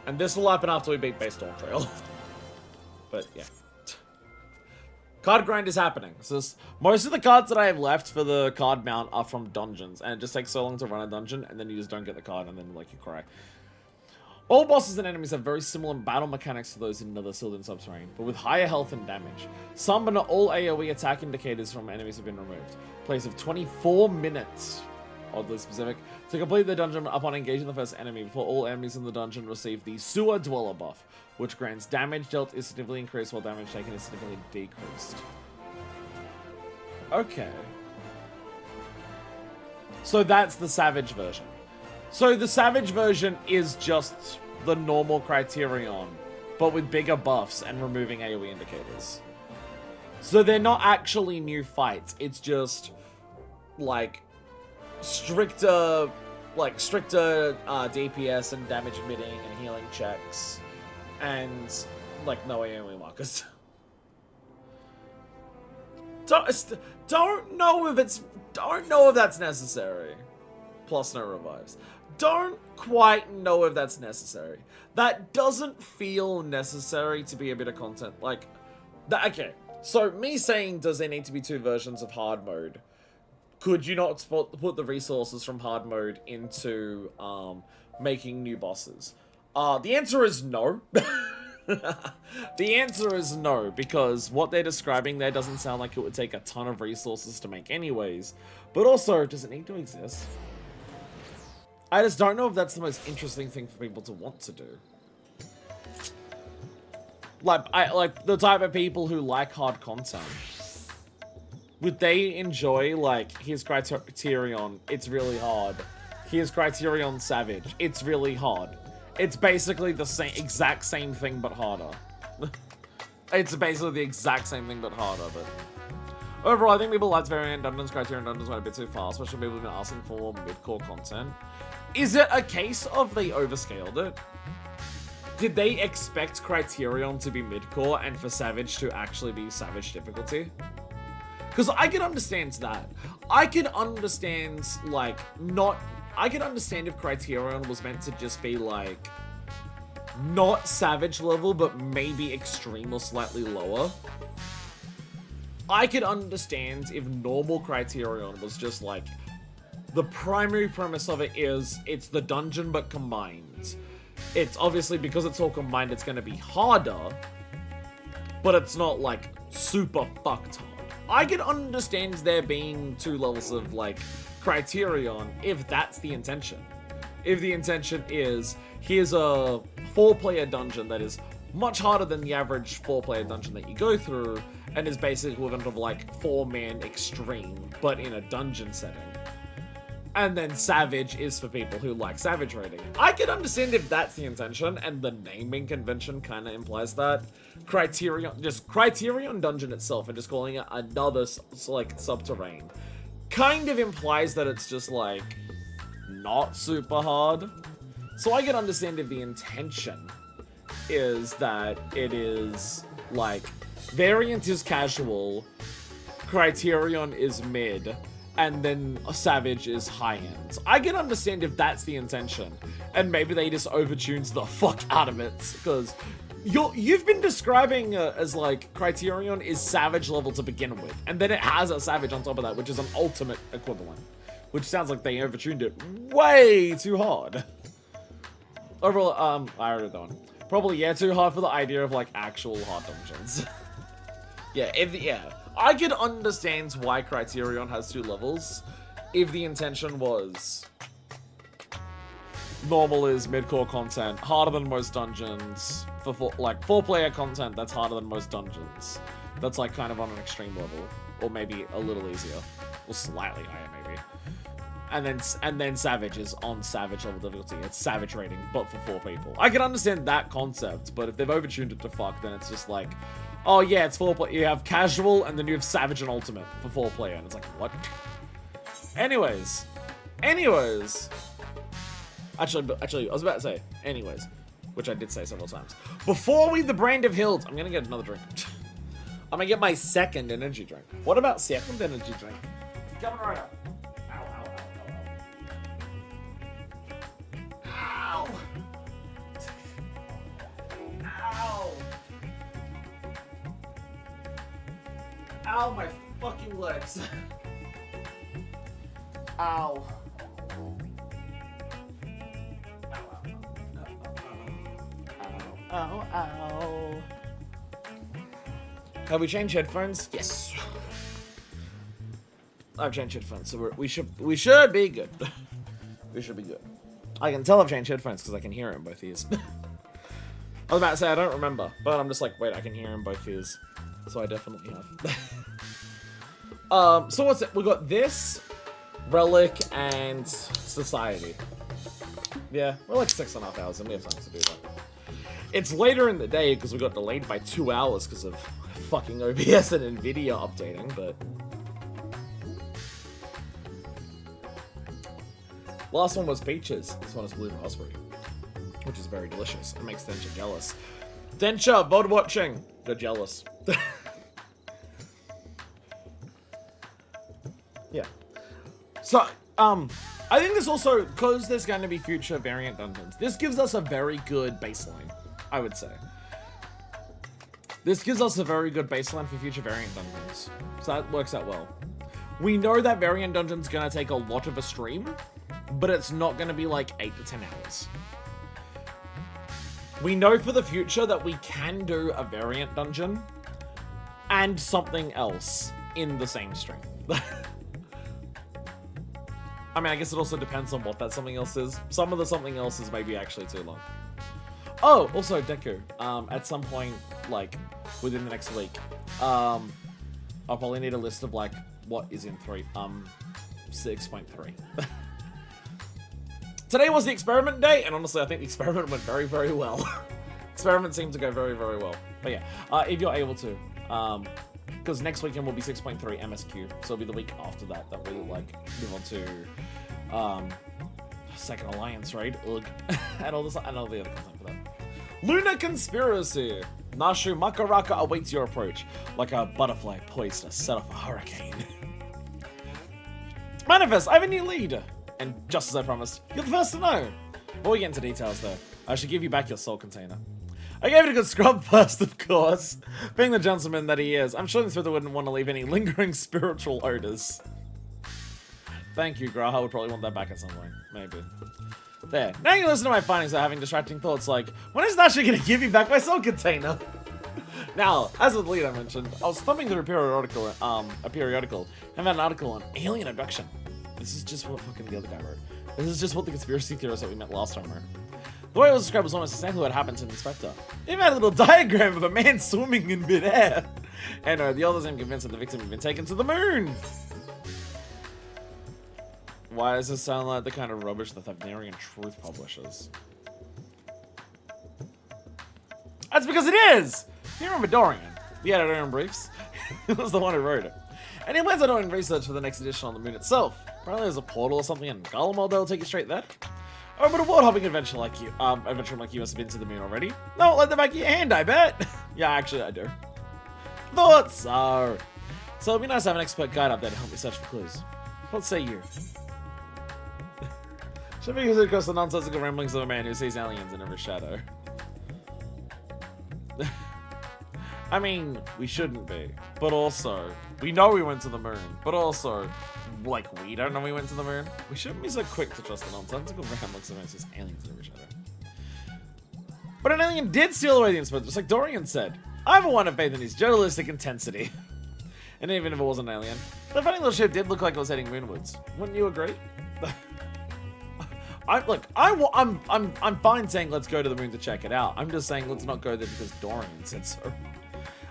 And this will happen after we beat Base Storm Trail. But, yeah. Card grind is happening. So most of the cards that I have left for the card mount are from dungeons, and it just takes so long to run a dungeon, and then you just don't get the card, and then, like, you cry. All bosses and enemies have very similar battle mechanics to those in the Sil'dish Subteranne, but with higher health and damage. Some but not all AoE attack indicators from enemies have been removed. Place of 24 minutes, oddly specific, to complete the dungeon upon engaging the first enemy before all enemies in the dungeon receive the Sewer Dweller buff, which grants damage dealt is significantly increased while damage taken is significantly decreased. Okay. So that's the Savage version. So the Savage version is just the normal Criterion, but with bigger buffs and removing AoE indicators. So they're not actually new fights, it's just, like, stricter DPS and damage emitting and healing checks, and, like, no AoE markers. Don't know if that's necessary. Plus no revives. Don't quite know if that's necessary. That doesn't feel necessary to be a bit of content. Like, okay, So, me saying, does there need to be 2 versions of hard mode? Could you not put the resources from hard mode into making new bosses? The answer is no. The answer is no, because what they're describing there doesn't sound like it would take a ton of resources to make anyways. But also, does it need to exist? I just don't know if that's the most interesting thing for people to want to do. Like the type of people who like hard content. Would they enjoy, like, here's Criterion, it's really hard. Here's Criterion Savage, it's really hard. It's basically the exact same thing, but harder. It's basically the exact same thing, but harder, but... Overall, I think people like variant dungeons, Criterion dungeons went a bit too far, especially people who've been asking for more mid-core content. Is it a case of they overscaled it? Did they expect Criterion to be mid-core and for Savage to actually be Savage difficulty? Because I can understand that. I can understand, like, I can understand if Criterion was meant to just be, like, not Savage level, but maybe extreme or slightly lower. I could understand if normal Criterion was just, like, the primary premise of it is, it's the dungeon but combined. It's obviously, because it's all combined, it's going to be harder, but it's not, like, super fucked hard. I can understand there being 2 levels of, like, Criterion if that's the intention. If the intention is, here's a 4-player dungeon that is much harder than the average 4-player dungeon that you go through, and is basically equivalent of, like, 4-man extreme, but in a dungeon setting. And then Savage is for people who like Savage rating. I can understand if that's the intention, and the naming convention kind of implies that. Criterion Dungeon itself, and just calling it another, like, Subterranean, kind of implies that it's just, like, not super hard. So I can understand if the intention is that it is, like, Variant is casual, Criterion is mid, and then Savage is high-end. I can understand if that's the intention, and maybe they just overtuned the fuck out of it, because you've been describing as, like, Criterion is Savage level to begin with, and then it has a Savage on top of that, which is an ultimate equivalent, which sounds like they overtuned it way too hard. Overall, I already done. Probably, yeah, too hard for the idea of, like, actual hard dungeons. Yeah, I could understand why Criterion has 2 levels if the intention was normal is mid-core content, harder than most dungeons, for 4-player content that's harder than most dungeons. That's, like, kind of on an extreme level, or maybe a little easier, or slightly higher maybe. And then Savage is on Savage level difficulty. It's Savage rating, but for 4 people. I can understand that concept, but if they've overtuned it to fuck, then it's just like, oh yeah, it's 4 player. You have casual, and then you have Savage and Ultimate for 4 player, and it's like, what? Anyways. Actually, I was about to say, anyways, which I did say several times. Before we the Brand of Hild, I'm gonna get another drink. I'm gonna get my 2nd energy drink. What about 2nd energy drink? It's coming right up. Ow! Ow! Ow, my fucking legs. Ow. Ow. Have we changed headphones? Yes. I've changed headphones, so we should be good. We should be good. I can tell I've changed headphones because I can hear it in both ears. I was about to say I don't remember, but I'm just like, wait, I can hear in both ears. So I definitely have. So what's it? We got this, Relic, and Society. Yeah, we're like 6.5 hours and we have time to do that. It's later in the day because we got delayed by 2 hours because of fucking OBS and Nvidia updating, but... Last one was peaches. This one is blue raspberry, which is very delicious. It makes Dencha jealous. Dencha, VOD watching. You're jealous. Yeah. So, I think this also, because there's going to be future variant dungeons, this gives us a very good baseline, I would say. This gives us a very good baseline for future variant dungeons. So that works out well. We know that variant dungeon's gonna take a lot of a stream, but it's not gonna be like 8 to 10 hours. We know for the future that we can do a variant dungeon and something else in the same stream. I mean, I guess it also depends on what that something else is. Some of the something else is maybe actually too long. Oh, also Deku. At some point, like, within the next week, I'll probably need a list of, like, what is in 6.3. Today was the experiment day, and honestly, I think the experiment went very, very well. Experiment seemed to go very, very well. But yeah, if you're able to, because next weekend will be 6.3 MSQ, so it'll be the week after that that we'll, like, move on to, Second Alliance raid, ugh, and all this, and all the other content for that. Lunar Conspiracy! Nashu Makaraka awaits your approach, like a butterfly poised to set off a hurricane. Manifest, I have a new lead! And just as I promised, you're the first to know! Before we get into details though, I should give you back your soul container. I gave it a good scrub first, of course. Being the gentleman that he is, I'm sure this Smith wouldn't want to leave any lingering spiritual odors. Thank you, Graha would probably want that back at some point. Maybe. There. Now you listen to my findings of having distracting thoughts like, when is Nasha gonna give me back my soul container? Now, as with the lead I mentioned, I was thumbing through a periodical, and found an article on alien abduction. This is just what fucking the other guy wrote. This is just what the conspiracy theorists that we met last time wrote. The way it was described was almost exactly what happened to the Inspector. He even had a little diagram of a man swimming in midair. And the others seemed convinced that the victim had been taken to the moon. Why does this sound like the kind of rubbish that Thavnarian Truth publishes? That's because it is! You remember Dorian, the editor in briefs? He was the one who wrote it. And he plans on doing research for the next edition on the moon itself. Apparently there's a portal or something in Garlemald that'll take you straight there. Oh, but a world-hopping adventure like you must have been to the moon already. No, like the back of your hand, I bet. Yeah, actually I do. Thought so. So it'd be nice to have an expert guide up there to help me search for clues. What say you? Should be used across the nonsensical ramblings of a man who sees aliens in every shadow. I mean, we shouldn't be, but also, we know we went to the moon, but also, like, we don't know we went to the moon. We shouldn't be so quick to trust the nonsensical ramblings of a man who sees aliens in every shadow. But an alien did steal away the Inspector, just like Dorian said. I have a one of faith in his journalistic intensity. And even if it wasn't an alien, the funny little ship did look like it was heading moonwards. Wouldn't you agree? I'm fine saying let's go to the moon to check it out. I'm just saying let's not go there because Dorian said so.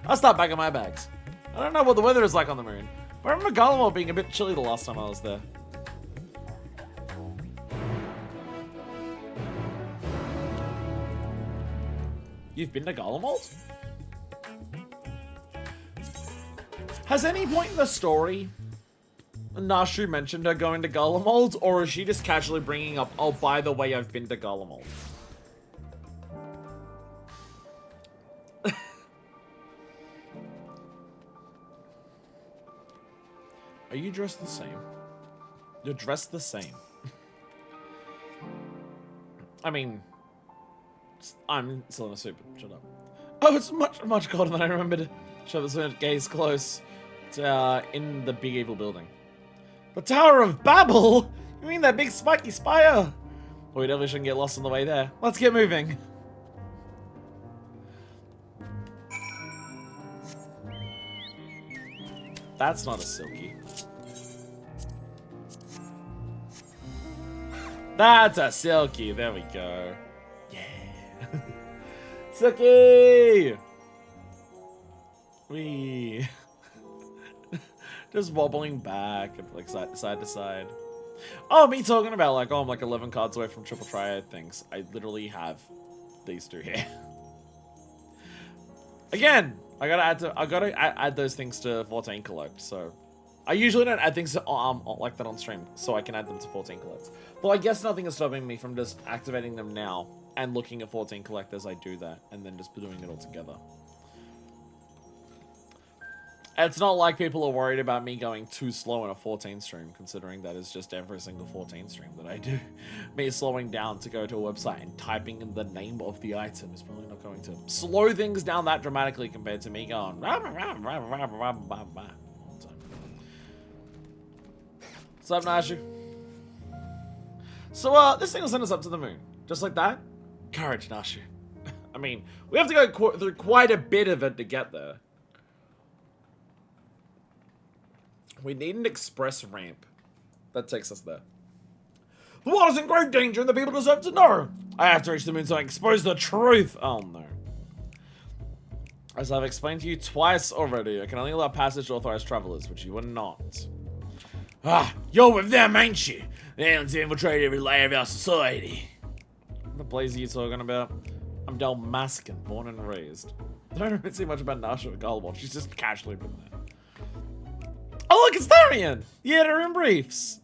I'll start packing my bags. I don't know what the weather is like on the moon, but I remember Garlemald being a bit chilly the last time I was there. You've been to Garlemald? Has any point in the story Nashu mentioned her going to Garlemald, or is she just casually bringing up, oh, by the way, I've been to Garlemald? Are you dressed the same? You're dressed the same. I mean, I'm still in a suit, but shut up. Oh, it's much colder than I remembered. Show the gaze close to, in the big evil building. The Tower of Babel? You mean that big spiky spire? Well, we definitely shouldn't get lost on the way there. Let's get moving. That's not a Silky. That's a Silky. There we go. Yeah. Silky! Wee. Just wobbling back, like side to side. Oh, me talking about like, oh, I'm like 11 cards away from triple triad things. I literally have these two here. Again, I gotta add those things to 14 collect. So I usually don't add things to, like that on stream, so I can add them to 14 collect. But I guess nothing is stopping me from just activating them now and looking at 14 collect as I do that, and then just doing it all together. It's not like people are worried about me going too slow in a 14 stream, considering that is just every single 14 stream that I do. Me slowing down to go to a website and typing in the name of the item is probably not going to slow things down that dramatically compared to me going What's up, Nashu? So, this thing will send us up to the moon. Just like that. Courage, Nashu. I mean, we have to go through quite a bit of it to get there. We need an express ramp that takes us there. The world is in great danger and the people deserve to know. I have to reach the moon so I can expose the truth. Oh no. As I've explained to you twice already, I can only allow passage to authorized travelers, which you are not. Ah, you're with them, ain't you? The aliens infiltrate every layer of our society. What the blaze are you talking about? I'm Dalmascan, born and raised. I don't really see much about Nasha or Gullwatch. She's just casually been there. Oh look, it's Tharian! Yeah, they're in briefs.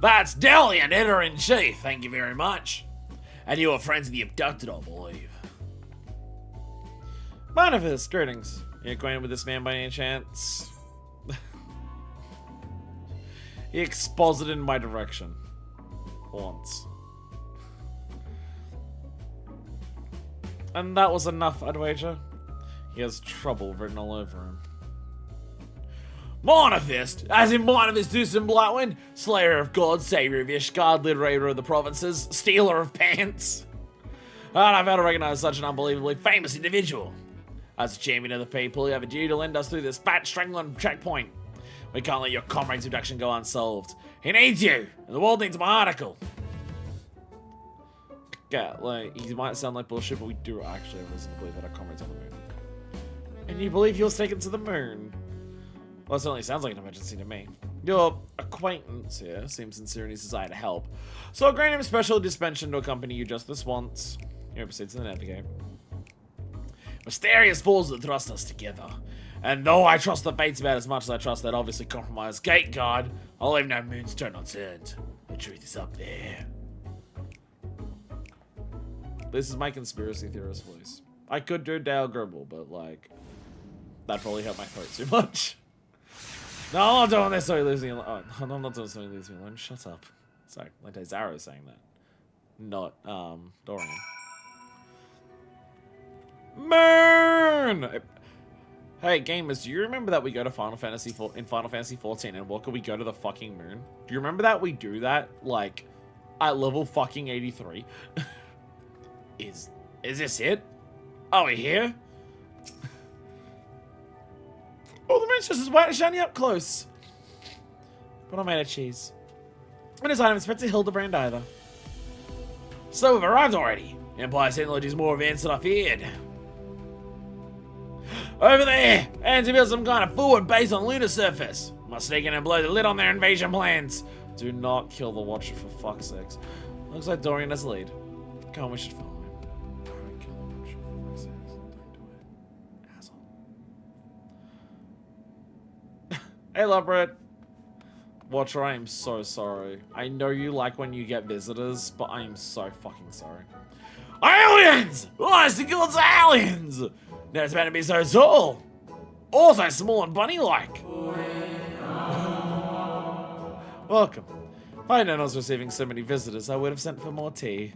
That's Delian, editor-in-chief. Thank you very much. And you are friends of the abducted, I believe. Manifest, greetings. You acquainted with this man by any chance? He exposited in my direction. Once. And that was enough, I'd wager. He has trouble written all over him. Monifist, as in Monifist Deucin Blightwind, Slayer of gods, Savior of Ishgard, Liberator of the provinces, Stealer of pants. And I've had to recognize such an unbelievably famous individual. As a champion of the people, you have a duty to lend us through this fat strangling checkpoint. We can't let your comrade's abduction go unsolved. He needs you, and the world needs my article. Yeah, like, he might sound like bullshit, but we do actually have reason to believe that our comrade's on the moon. And you believe he was taken to the moon? Well, it certainly sounds like an emergency to me. Your acquaintance here seems sincere in his desire to help. So I'll grant him special dispensation to accompany you just this once. He proceeds to navigate. Mysterious forces that thrust us together. And though I trust the fates about as much as I trust that obviously compromised gate guard, I'll leave no moonstone unturned. The truth is up there. This is my conspiracy theorist voice. I could do Dale Gribble, but like, that'd probably hurt my throat too much. No, I'm not doing this so he leaves me alone. Oh, no, I'm not doing this so he leaves me alone. Shut up. Sorry, like Zara saying that. Not, Dorian. Moon! Hey, gamers, do you remember that we go to Final Fantasy in Final Fantasy 14 and what could we go to the fucking moon? Do you remember that we do that, like, at level fucking 83? Is this it? Are we here? Oh, the moon's just as white and shiny up close. But I'm made of cheese. And his item expected Hildibrand either. So we've arrived already. Empire's technology is more advanced than I feared. Over there! And to build some kind of forward base on lunar surface. Must sneak in and blow the lid on their invasion plans. Do not kill the Watcher for fuck's sakes. Looks like Dorian has the lead. Come on, we should follow him. Don't kill the Watcher for fuck's sakes. Don't do it. Asshole. Hey, love Brett. Watcher, I am so sorry. I know you like when you get visitors, but I am so fucking sorry. Aliens! Honest to God's aliens! Now it's about to be so tall. Also small and bunny-like. Welcome. If I had known I was receiving so many visitors, I would have sent for more tea.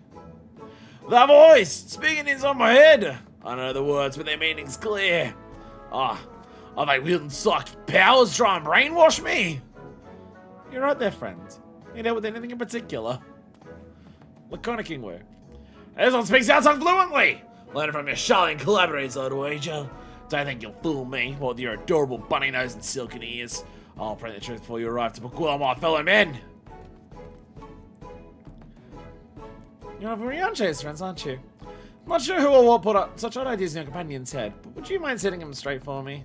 That voice! Speaking inside my head! I know the words, but their meaning's clear. Ah, are they wielding psychic powers trying to brainwash me? You're right there, friend. You know with anything in particular? Laconic Ingwe. This one speaks our tongue fluently! Learn from your Charlene collaborators, I'd wager. Don't think you'll fool me, or with your adorable bunny nose and silken ears. I'll print the truth before you arrive to beguile my fellow men. You're very unchased friends, aren't you? Not sure who or what put up such odd ideas in your companion's head, but would you mind setting him straight for me?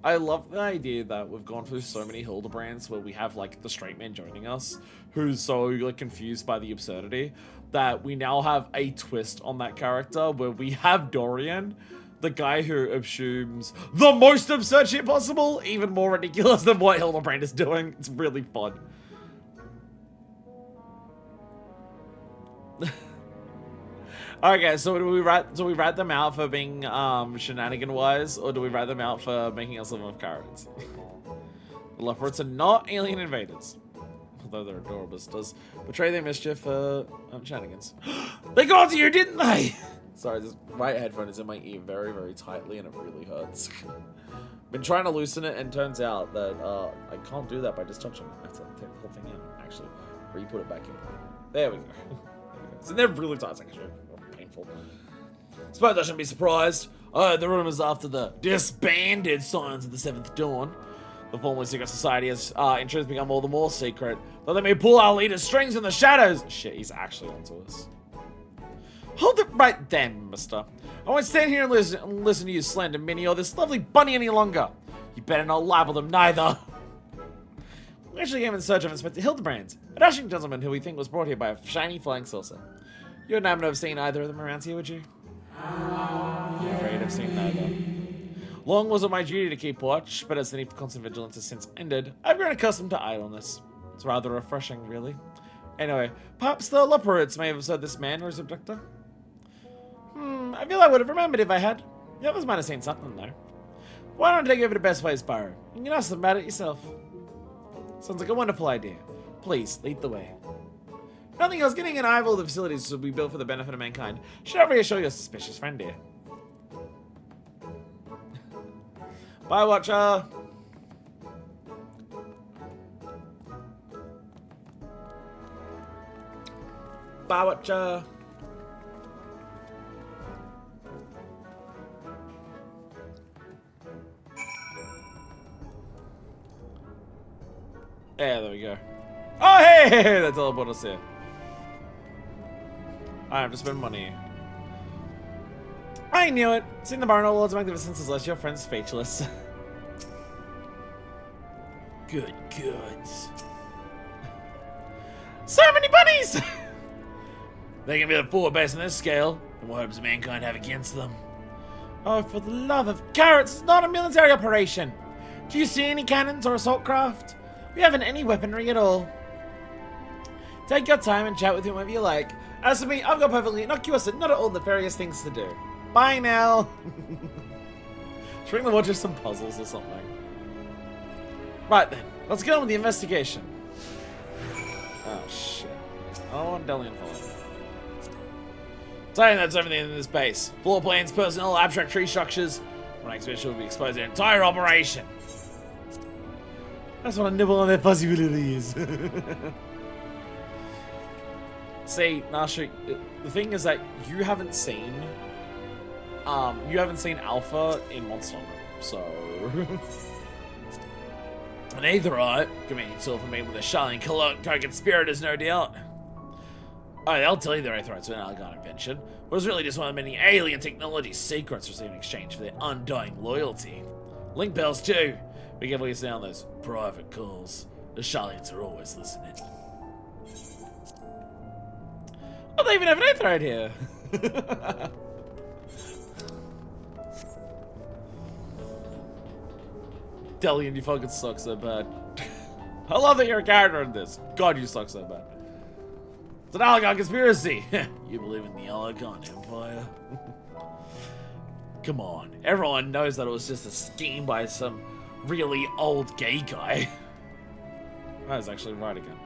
I love the idea that we've gone through so many Hildebrands where we have like the straight man joining us, who's so like confused by the absurdity, that we now have a twist on that character where we have Dorian, the guy who assumes the most absurd shit possible, even more ridiculous than what Hildibrand is doing. It's really fun. Okay, so do we rat them out for being shenanigan wise, or do we rat them out for making us live off carrots? The leopards are not alien invaders, although they're adorable. Does betray their mischief for shenanigans. They got to you, didn't they? Sorry, this right headphone is in my ear very, very tightly, and it really hurts. Been trying to loosen it, and turns out that I can't do that by just touching it. I have to take the whole thing out, actually. Re-put it back in. There we go. So they're really tight, actually. Painful. Suppose I shouldn't be surprised. The rumors after the disbanded Scions of the Seventh Dawn. The formerly secret society has, in truth, become all the more secret. Though they may pull our leader's strings in the shadows. Shit, he's actually onto us. Hold it right then, mister. I won't stand here and listen to you slander Minnie or this lovely bunny any longer. You better not libel them neither. We actually came in search of Inspector Hildibrand, a dashing gentleman who we think was brought here by a shiny flying saucer. You would not have seen either of them around here, would you? I'm afraid I've seen neither. Long was it my duty to keep watch, but as the need for constant vigilance has since ended, I've grown accustomed to idleness. It's rather refreshing, really. Anyway, perhaps the leopards may have observed this man or his abductor. I feel I would have remembered if I had. The others might have seen something, though. Why don't I take you over to Best Ways Burrow? You can ask them about it yourself. Sounds like a wonderful idea. Please, lead the way. Nothing else, getting an eye of all the facilities will be built for the benefit of mankind. Should I reassure your suspicious friend here? Bye, Watcher! Bye, Watcher! Yeah, there we go. Oh, hey! They teleported us here. I have to spend money. I knew it. Seeing the barn lords magnificence has left your friend speechless. Good goods. So many bunnies! They can be the forward base on this scale, and what hopes mankind have against them? Oh, for the love of carrots, it's not a military operation. Do you see any cannons or assault craft? We haven't any weaponry at all. Take your time and chat with whomever you like. As for me, I've got perfectly innocuous and not at all nefarious things to do. Bye now. Should bring the watchers some puzzles or something. Right then, let's get on with the investigation. Oh shit. Oh, Delian following. Saying that's everything in this base. Floor plans, personnel, abstract tree structures. My expedition will be exposed to the entire operation. I just want to nibble on their possibilities. See, Nasha, the thing is that you haven't seen Alpha in Monster Hunter, so. And either right, convenient tool for me with a Charlene co-conspirators, no doubt. Oh, they'll tell you their Aetherites were an Algon invention, but it was really just one of the many alien technology secrets received in exchange for their undying loyalty. Link bells too. Be careful you sound those private calls. The Charlienes are always listening. Oh, they even have an Aetherite here. Delian, you fucking suck so bad. I love that you're a character in this. God, you suck so bad. It's an Algon conspiracy. You believe in the Algon Empire? Come on. Everyone knows that it was just a scheme by some really old gay guy. I was actually right again.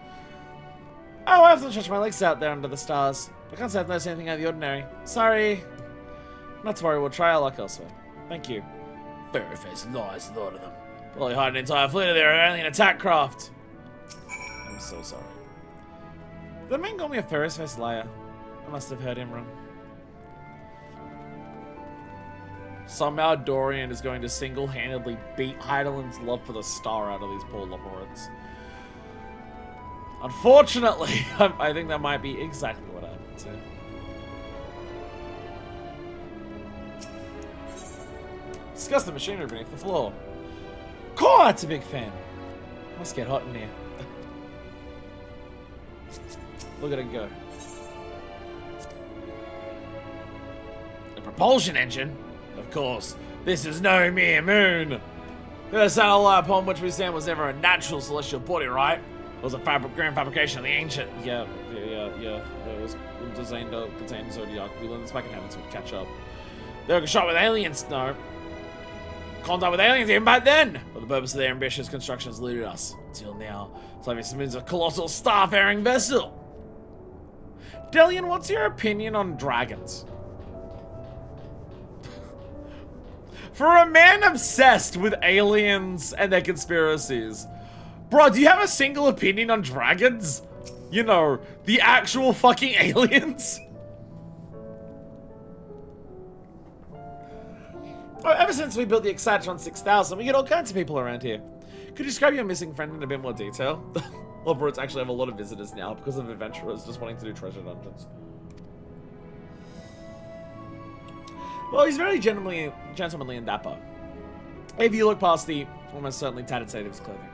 Oh, I often stretch my legs out there under the stars. I can't say I've noticed anything out of the ordinary. Sorry. Not to worry, we'll try our luck elsewhere. Thank you. Fairy-faced lies, a lot of them. Probably hide an entire fleet of their only an attack craft. I'm so sorry. The man called me a Ferris-faced liar. I must have heard him wrong. Somehow Dorian is going to single-handedly beat Heidelin's love for the star out of these poor leopards. Unfortunately, I think that might be exactly what happened to. Discuss the machinery beneath the floor. Cool, that's a big fan. Must get hot in here. Look at it go. The propulsion engine? Of course, this is no mere moon. The satellite upon which we stand was never a natural celestial body, right? It was a grand fabrication of the ancient. Yeah. yeah, it was designed to contain Zodiac. We learned this back in Heaven, so we'd catch up. They were shot with aliens, no. Contact with aliens even back then! For the purpose of their ambitious construction has eluded us. Until now, Slavic means a colossal star-faring vessel. Delian, what's your opinion on dragons? For a man obsessed with aliens and their conspiracies, bro, do you have a single opinion on dragons? You know, the actual fucking aliens? Oh, ever since we built the Excitron 6000, we get all kinds of people around here. Could you describe your missing friend in a bit more detail? Lobbroots actually have a lot of visitors now because of adventurers just wanting to do treasure dungeons. Well, he's very gentlemanly and dapper. If you look past the almost certainly tattered state of his clothing.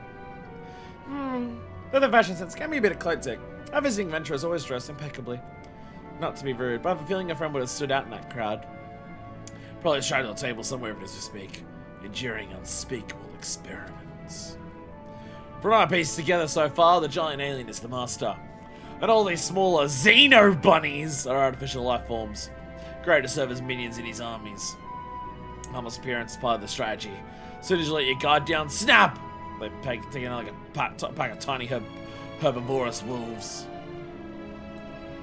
Though the fashion sense can be a bit eclectic, our visiting adventurers always dressed impeccably. Not to be rude, but I have a feeling a friend would have stood out in that crowd. Probably tried on a table somewhere as we speak, enduring unspeakable experiments. From our piece together so far, the giant alien is the master. And all these smaller Xeno bunnies are artificial life forms. Great to serve as minions in his armies. Harmless appearance is part of the strategy. As soon as you let your guard down, snap! They take like a pack of tiny herbivorous wolves.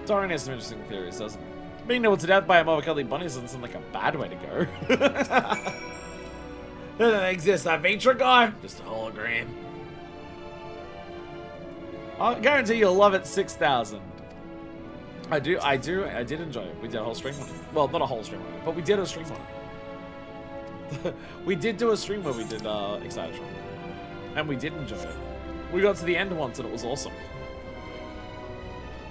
Dorian has some interesting theories, doesn't he? Being nibbled to death by a mob of cuddly bunnies doesn't sound like a bad way to go. Doesn't exist, that Vitra guy. Just a hologram. I guarantee you'll love it 6000. I did enjoy it. We did a whole stream on it. Well, not a whole stream on it, but we did a stream on it. We did do a stream where we did Excitron. And we did enjoy it. We got to the end once and it was awesome.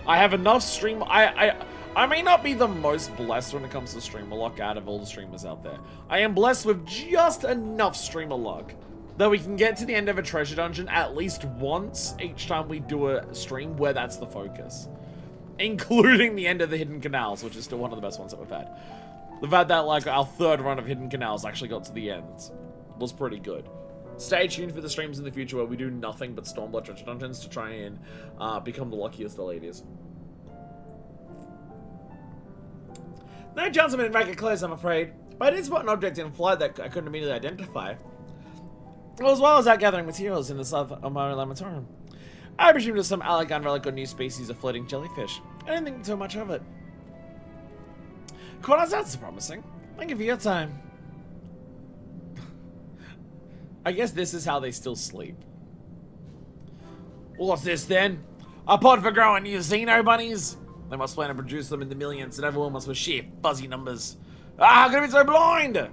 I have enough stream. I may not be the most blessed when it comes to streamer luck out of all the streamers out there. I am blessed with just enough streamer luck that we can get to the end of a treasure dungeon at least once each time we do a stream where that's the focus. Including the end of the Hidden Canals, which is still one of the best ones that we've had. We've had that, like, our third run of Hidden Canals actually got to the end. It was pretty good. Stay tuned for the streams in the future where we do nothing but Stormblood treasure dungeons to try and become the luckiest the ladies. No chance I'm in racket clothes, I'm afraid. But I did spot an object in flight that I couldn't immediately identify. As well as out gathering materials in the south of my lamatorium. I presumed it was some Allegan relic or new species of floating jellyfish. I didn't think too much of it. Quite that's promising. Thank you for your time. I guess this is how they still sleep. What's this then? A pod for growing new Xeno bunnies? They must plan to produce them in the millions and overwhelm us with sheer fuzzy numbers. Ah, how could I be so blind?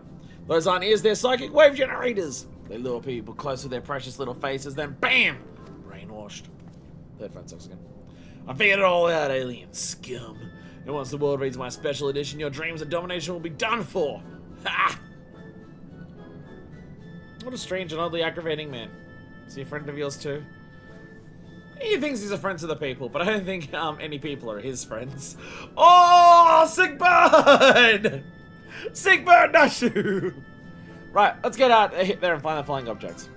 Those aren't ears, they're psychic wave generators. They lure people close with their precious little faces, then BAM! Brainwashed. Third friend sucks again. I figured it all out, alien scum. And once the world reads my special edition, your dreams of domination will be done for. Ha! What a strange and oddly aggravating man. Is he a friend of yours too? He thinks he's a friend to the people, but I don't think any people are his friends. Oh, sick bird! Sick bird, Nashu! Right, let's get out there and find the flying objects.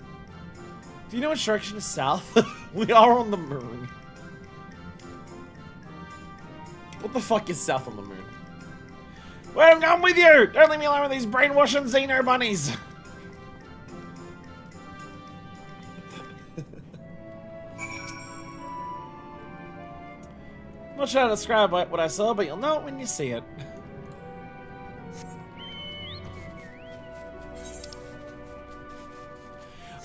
Do you know which direction is south? We are on the moon. What the fuck is south on the moon? Wait, I'm going with you! Don't leave me alone with these brainwashing Xeno bunnies! I'm not sure how to describe what I saw, but you'll know it when you see it.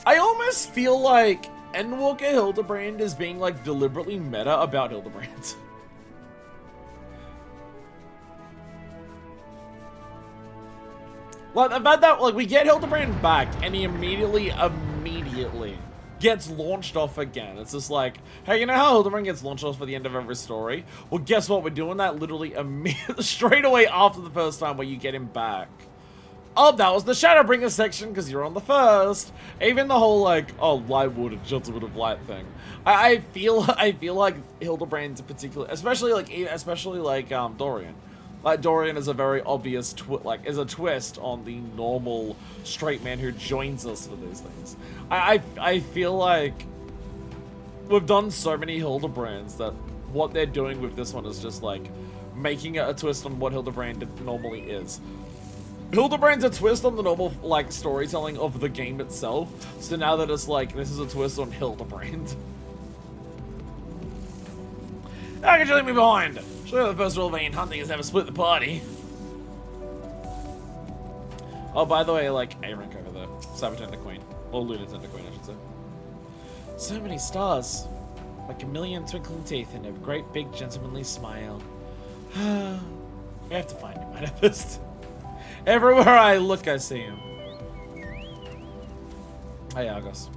I almost feel like Endwalker Hildibrand is being, like, deliberately meta about Hildibrand. Like, about that, like, we get Hildibrand back, and he immediately gets launched off again. It's just like, hey, you know how Hildibrand gets launched off for the end of every story? Well, guess what? We're doing that literally straight away after the first time where you get him back. Oh, that was the Shadowbringer section, because you're on the first. Even the whole, like, oh, light water, just a bit of light thing. I feel like Hildibrand's particular, especially like Dorian. Like, Dorian is a very obvious, is a twist on the normal straight man who joins us for these things. I feel like we've done so many Hildibrands that what they're doing with this one is just like making it a twist on what Hildibrand normally is. Hildibrand's a twist on the normal like storytelling of the game itself. So now that it's like this is a twist on Hildibrand. How could you leave me behind? Surely the first rule of ancient hunting is never split the party. Oh, by the way, like A rank over there. Subteranne Queen. Or Lieutenant Queen, I should say. So many stars. Like a million twinkling teeth and a great big gentlemanly smile. We have to find him, Manifest. Everywhere I look, I see him. Hey, Argos.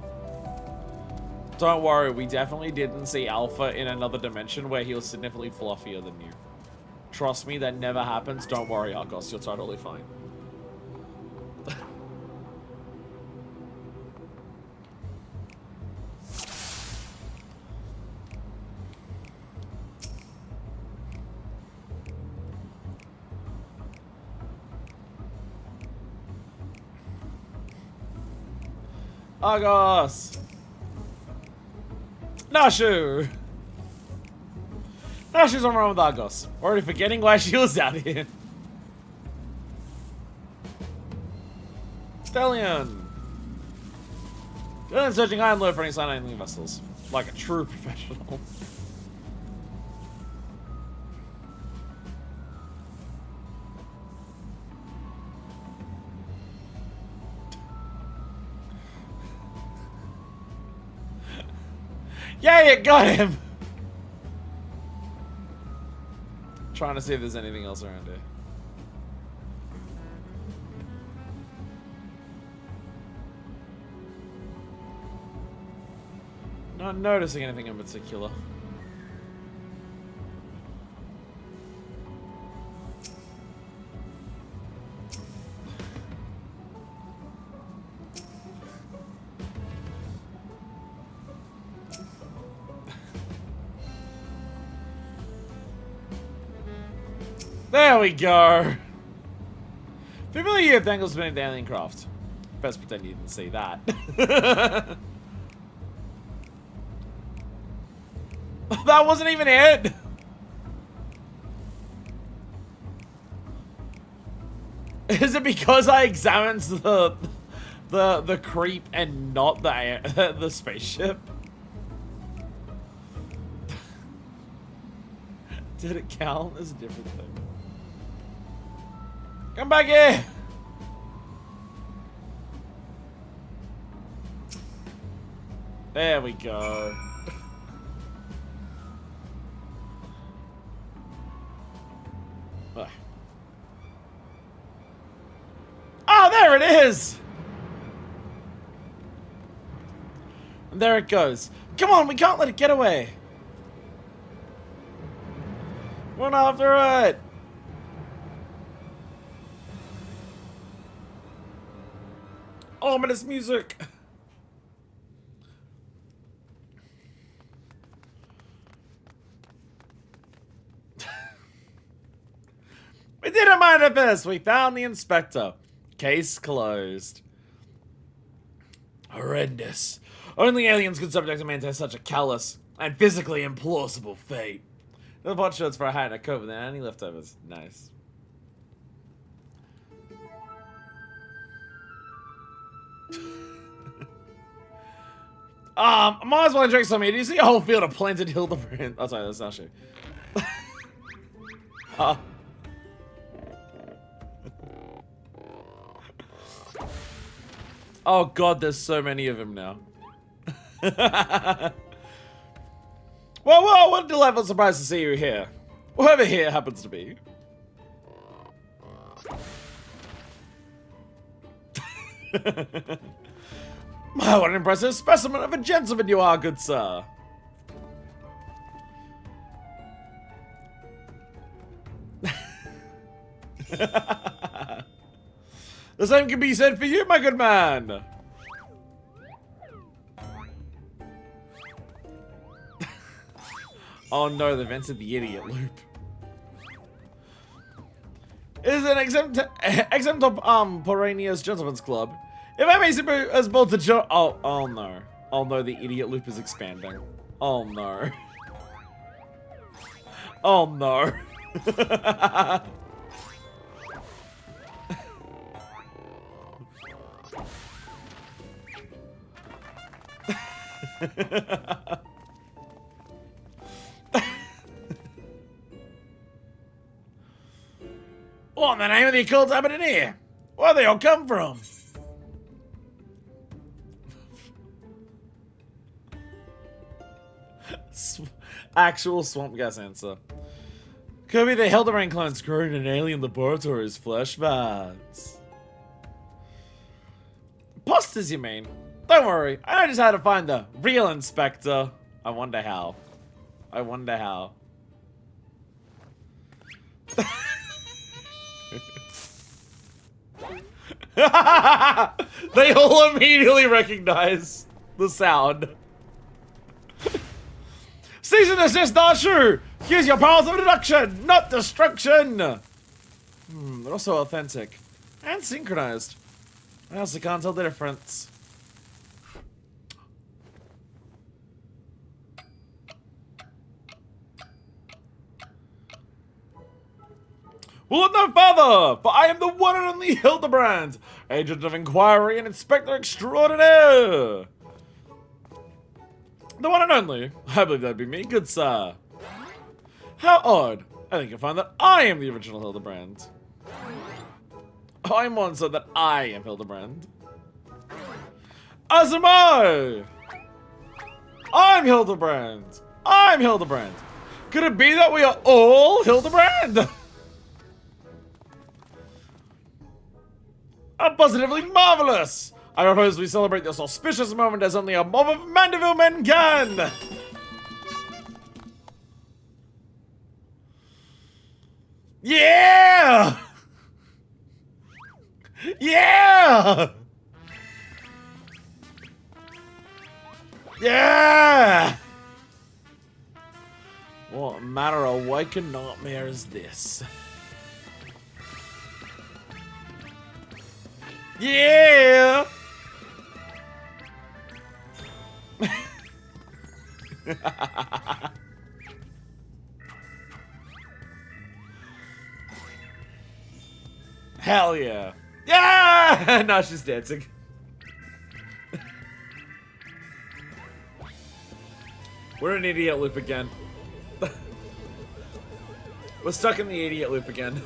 Don't worry, we definitely didn't see Alpha in another dimension where he was significantly fluffier than you. Trust me, that never happens. Don't worry, Argos. You're totally fine. Argos! Nashu! Nashu's on run with Argos. Already forgetting why she was out here. Stallion! Stallion searching high and low for any sign of enemy vessels. Like a true professional. Yeah, you got him! Trying to see if there's anything else around here. Not noticing anything in particular. There we go. Familiar with angles beneath the alien craft. Best pretend you didn't see that. That wasn't even it. Is it because I examined the creep and not the spaceship? Did it count as a different thing? Come back here! There we go. Oh, there it is! And there it goes. Come on, we can't let it get away. Run after it! Ominous music! We did it, Manifest! We found the inspector. Case closed. Horrendous. Only aliens could subject a man to such a callous and physically implausible fate. The bot shirts for a hat and a coat with any leftovers. Nice. Might as well drink some here. Do you see a whole field of planted Hildibrand? Oh, sorry, that's not true. Oh god, there's so many of him now. Well, what a delightful surprise to see you here. Whoever here happens to be. My, what an impressive specimen of a gentleman you are, good sir. The same can be said for you, my good man. Oh no, they've entered the idiot loop. It is an exempt of Porania's Gentleman's Club. If I may simply as bold to jump. Oh no. Oh no, the idiot loop is expanding. Oh no. Oh no. What in the name of the occult happening here? Where they all come from? Actual swamp gas answer. Could be the Hildibrand clones growing in alien laboratories flesh vats. Posters, you mean? Don't worry, I know just how to find the real inspector. I wonder how. I wonder how. They all immediately recognize the sound. Cease and desist, not true! Use your powers of deduction, not destruction! They're also authentic. And synchronized. I honestly can't tell the difference. Will look no further, for I am the one and only Hildibrand, agent of inquiry and inspector extraordinaire. The one and only. I believe that'd be me, good sir. How odd. I think you'll find that I am the original Hildibrand. I'm one so that I am Hildibrand. As am I! I'm Hildibrand. I'm Hildibrand. Could it be that we are all Hildibrand? Positively marvelous! I propose we celebrate this auspicious moment as only a mob of Mandeville men can! Yeah! Yeah! Yeah! What matter of waking nightmare is this? Yeah! Hell yeah. Yeah! Now she's dancing. We're in idiot loop again. We're stuck in the idiot loop again.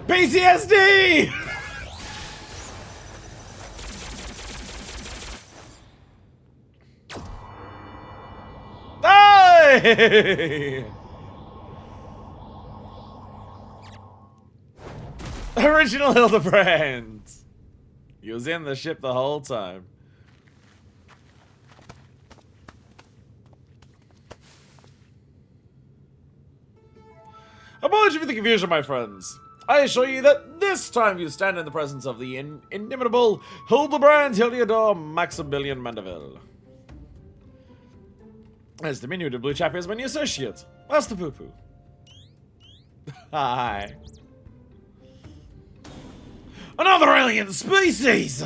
PTSD! Hey! Original Hildibrand. He was in the ship the whole time. Apology for the confusion, my friends. I assure you that this time you stand in the presence of the inimitable Hildibrand Heliodor Maximilian Mandeville. As the diminutive blue chap is my new associate, Master Poo Poo. Hi. Another alien species!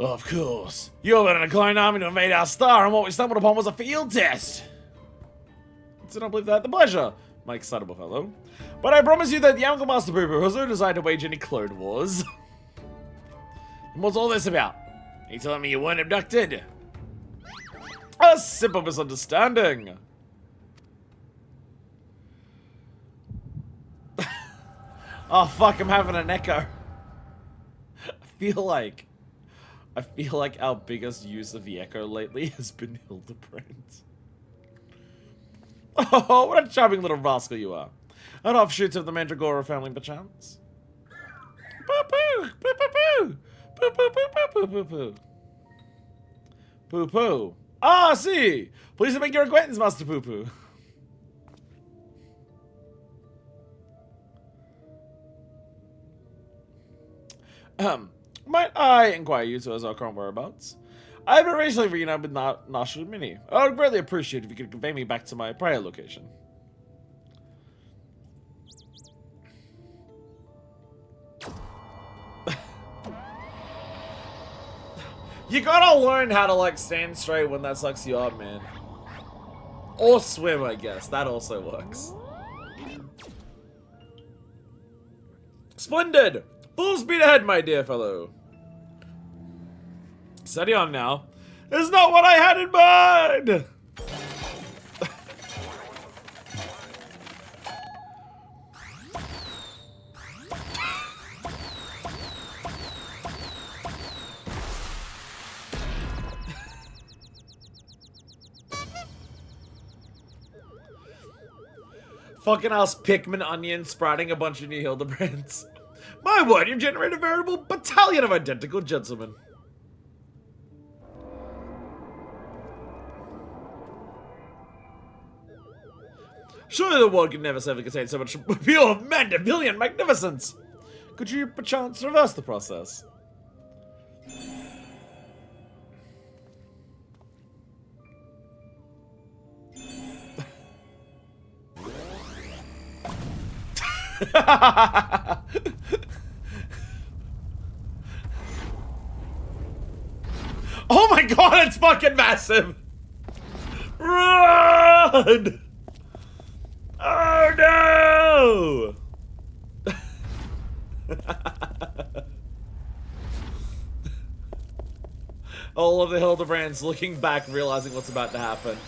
Of course. You were in a clone army to invade our star, and what we stumbled upon was a field test. Did not believe that. The pleasure, my excitable fellow. But I promise you that the Uncle Master Poo Poo has no desire to wage any clone wars. And what's all this about? Are you telling me you weren't abducted? A simple misunderstanding. Oh fuck, I'm having an echo. I feel like our biggest use of the echo lately has been Hildibrand. Oh, what a charming little rascal you are. An offshoot of the Mandragora family, perchance. Poo-poo! Poo-poo-poo! Poo-poo-poo-poo-poo-poo! Poo-poo. Ah, see! Pleased to make your acquaintance, Master Poo Poo. Might I inquire you two as our current whereabouts? I've been recently reunited with Nashu Mini. I would greatly appreciate if you could convey me back to my prior location. You gotta learn how to, like, stand straight when that sucks you up, man. Or swim, I guess. That also works. Splendid! Full speed ahead, my dear fellow. Steady on now. It's not what I had in mind! Fucking ass Pikmin onion sprouting a bunch of new Hildibrands. My word, you've generated a veritable battalion of identical gentlemen. Surely the world could never safely contain so much pure Mandevillean magnificence. Could you perchance reverse the process? Oh my god, it's fucking massive! Run! Oh no! All of the Hildibrands looking back, realizing what's about to happen.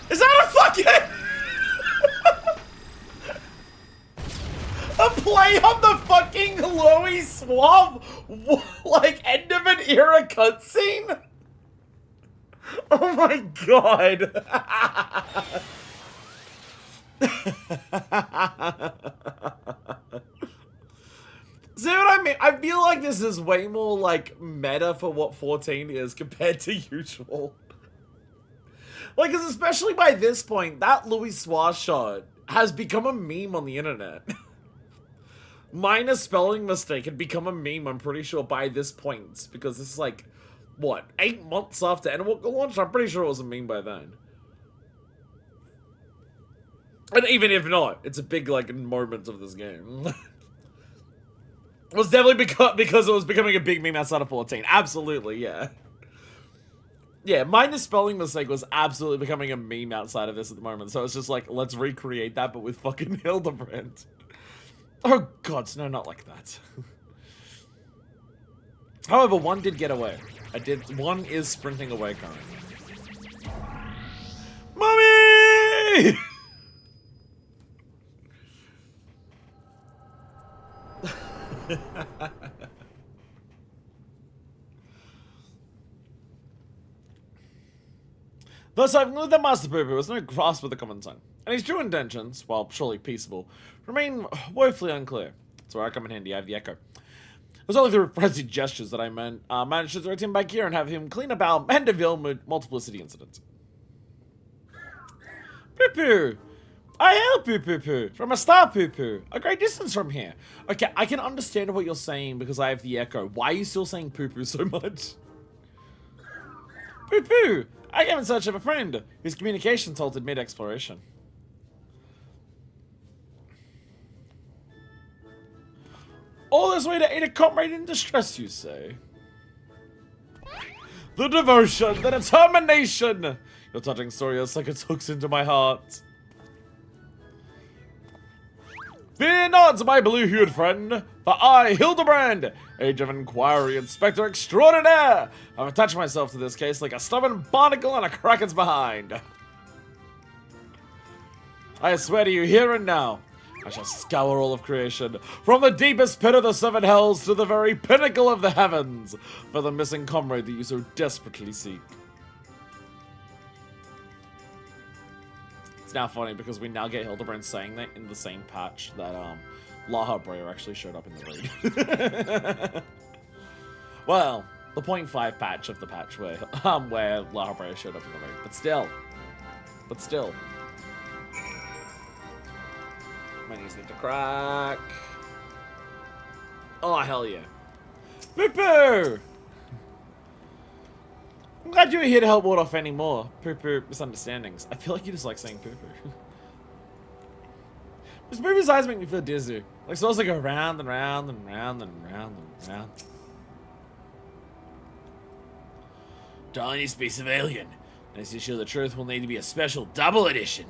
Is that a fucking... a play on the fucking Loey Swamp, like, end of an era cutscene? Oh my god. See what I mean? I feel like this is way more, like, meta for what 14 is compared to usual. Like, 'cause especially by this point, that Louis Suarez shot has become a meme on the internet. Minor spelling mistake had become a meme, I'm pretty sure, by this point. Because this is like, what, 8 months after Endwalker launched? I'm pretty sure it was a meme by then. And even if not, it's a big, like, moment of this game. It was definitely because it was becoming a big meme outside of 14. Absolutely, yeah. Yeah, minor spelling mistake was absolutely becoming a meme outside of this at the moment. So it's just like, let's recreate that, but with fucking Hildibrand. Oh god, no, not like that. However, one did get away. One is sprinting away currently. Mommy! Thus, I've concluded that Master Poo Poo has no grasp of the common tongue, and his true intentions, while surely peaceable, remain woefully unclear. That's where I come in handy. I have the echo. It was only through frenzied gestures that I managed to throw him back here and have him clean up our Mandeville multiplicity incident. Poo Poo! I hail Poo Poo Poo from a star Poo Poo, a great distance from here. Okay, I can understand what you're saying because I have the echo. Why are you still saying Poo Poo so much? Poo Poo! I came in search of a friend whose communications halted mid-exploration. All this way to aid a comrade in distress, you say? The devotion, the determination! Your touching story is like it hooks into my heart. Fear not, my blue-hued friend, for I, Hildibrand, Age of Inquiry Inspector Extraordinaire, have attached myself to this case like a stubborn barnacle on a kraken's behind. I swear to you here and now, I shall scour all of creation, from the deepest pit of the seven hells to the very pinnacle of the heavens, for the missing comrade that you so desperately seek. It's now funny because we now get Hildibrand saying that in the same patch that Laha Breyer actually showed up in the raid. Well, the 0.5 patch of the patch where Laha Breyer showed up in the raid, but still. My knees need to crack. Oh hell yeah! Poo-poo! I'm glad you were here to help ward off any more poo-poo misunderstandings. I feel like you just like saying poo-poo. This poo-poo's eyes make me feel dizzy. Like, supposed to go round and round and round and round and round. Tiniest piece of alien. Nice to show the truth will need to be a special double edition.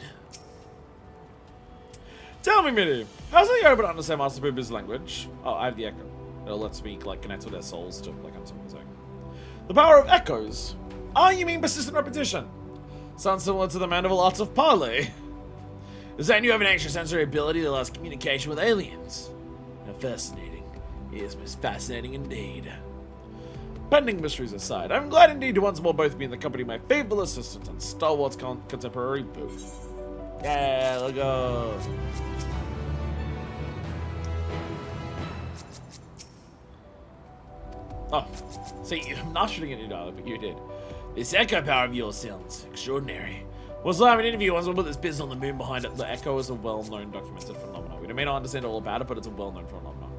Tell me, Mitty, how's it able to understand Master Pooper's language? Oh, I have the echo. It lets me, like, connect with their souls to, like, I'm saying. The power of echoes. Oh, you mean persistent repetition? Sounds similar to the mandible arts of parley. Does that you have an extrasensory ability that allows communication with aliens? How fascinating. It is most fascinating indeed. Pending mysteries aside, I'm glad indeed to once more both be in the company of my faithful assistant and Star Wars contemporary booth. Yeah, let's go. Oh, see, I'm not shooting at you, darling, but you did. This echo power of yours sounds extraordinary. Was live an interview once we put this business on the moon behind it. The echo is a well-known documented phenomenon. We may not understand all about it, but it's a well-known phenomenon.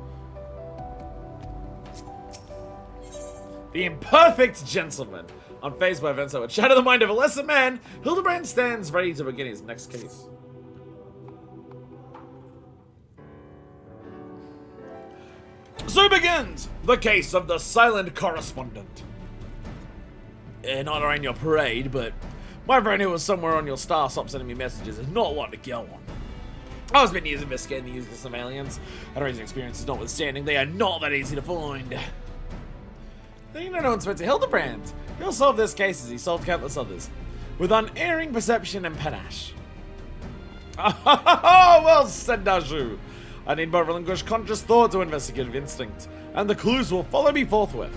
The imperfect gentleman. Unfazed by events that would shatter the mind of a lesser man, Hildibrand stands ready to begin his next case. So begins the case of the silent correspondent. Not on your parade, but my friend who was somewhere on your star stopped sending me messages is not one to go on. I was been years investigating the use of some aliens, and recent experiences notwithstanding, they are not that easy to find. You don't know Inspector Hildibrand. He'll solve this case as he solved countless others, with unerring perception and panache. Oh, well said, Daju. I need but relinquish conscious thought to investigative instinct, and the clues will follow me forthwith.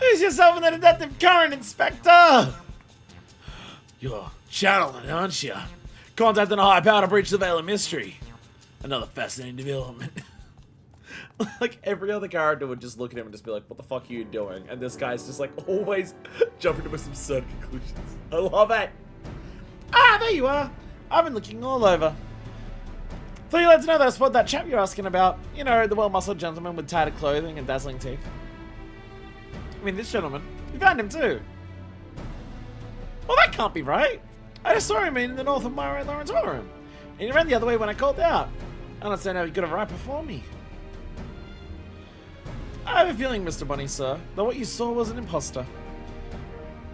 Lose yourself in the detective current, Inspector! You're channeling, aren't you? Contacting a high power to breach the veil of mystery. Another fascinating development. Like, every other character would just look at him and just be like, what the fuck are you doing? And this guy's just like, always jumping to most absurd conclusions. I love it. Ah, there you are. I've been looking all over. Thought you'd like to know that I spotted that chap you're asking about. You know, the well-muscled gentleman with tattered clothing and dazzling teeth. I mean, this gentleman. You found him too. Well, that can't be right. I just saw him in the north of my Lawrence room. And he ran the other way when I called out. I don't understand how he could have right before me. I have a feeling, Mr. Bunny, sir, that what you saw was an imposter.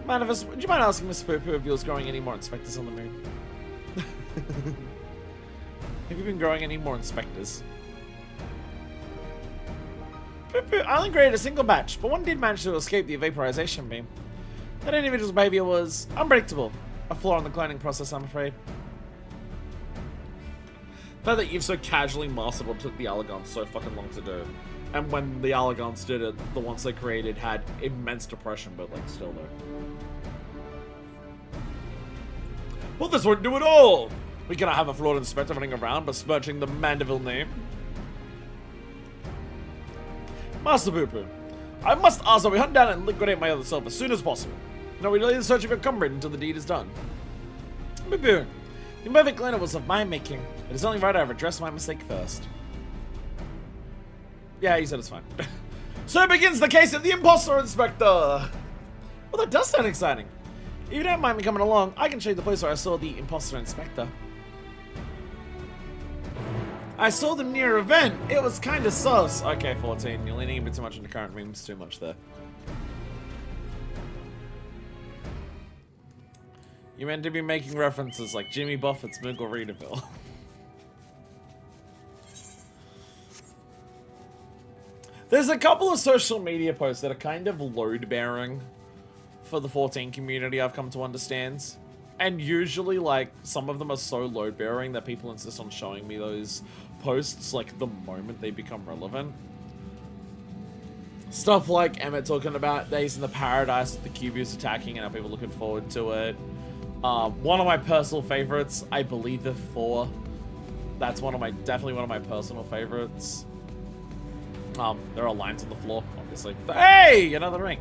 Would you mind asking Miss Poo-Poo if he was growing any more inspectors on the moon? Have you been growing any more inspectors? Poo-Poo, I only created a single batch, but one did manage to escape the vaporization beam. That individual's behavior was unpredictable. A flaw in the cloning process, I'm afraid. The fact that you've so casually mastered what took the Allagons so fucking long to do. And when the Allagons did it, the ones they created had immense depression, but like still though. Well, this won't do it all! We cannot have a flawed inspector running around besmirching the Mandeville name. Master Poo-Poo, I must ask that we hunt down and liquidate my other self as soon as possible. No, we delay the search of your comrade until the deed is done. Poo-Poo, the imperfect cleaner was of my making. It is only right I have addressed my mistake first. Yeah, he said it's fine. So begins the case of the Imposter Inspector! Well, that does sound exciting. If you don't mind me coming along, I can show you the place where I saw the Imposter Inspector. I saw them near an event. It was kind of sus. Okay, 14. You're leaning a bit too much into current memes. Too much there. You meant to be making references like Jimmy Buffett's Miguelito. There's a couple of social media posts that are kind of load-bearing for the 14 community, I've come to understand. And usually, like, some of them are so load-bearing that people insist on showing me those posts, like, the moment they become relevant. Stuff like Emmett talking about Days in the Paradise with the Cubies attacking and how people are looking forward to it. One of my personal favorites, I believe the 4. That's definitely one of my personal favorites. There are lines on the floor, obviously. But, hey, another ring.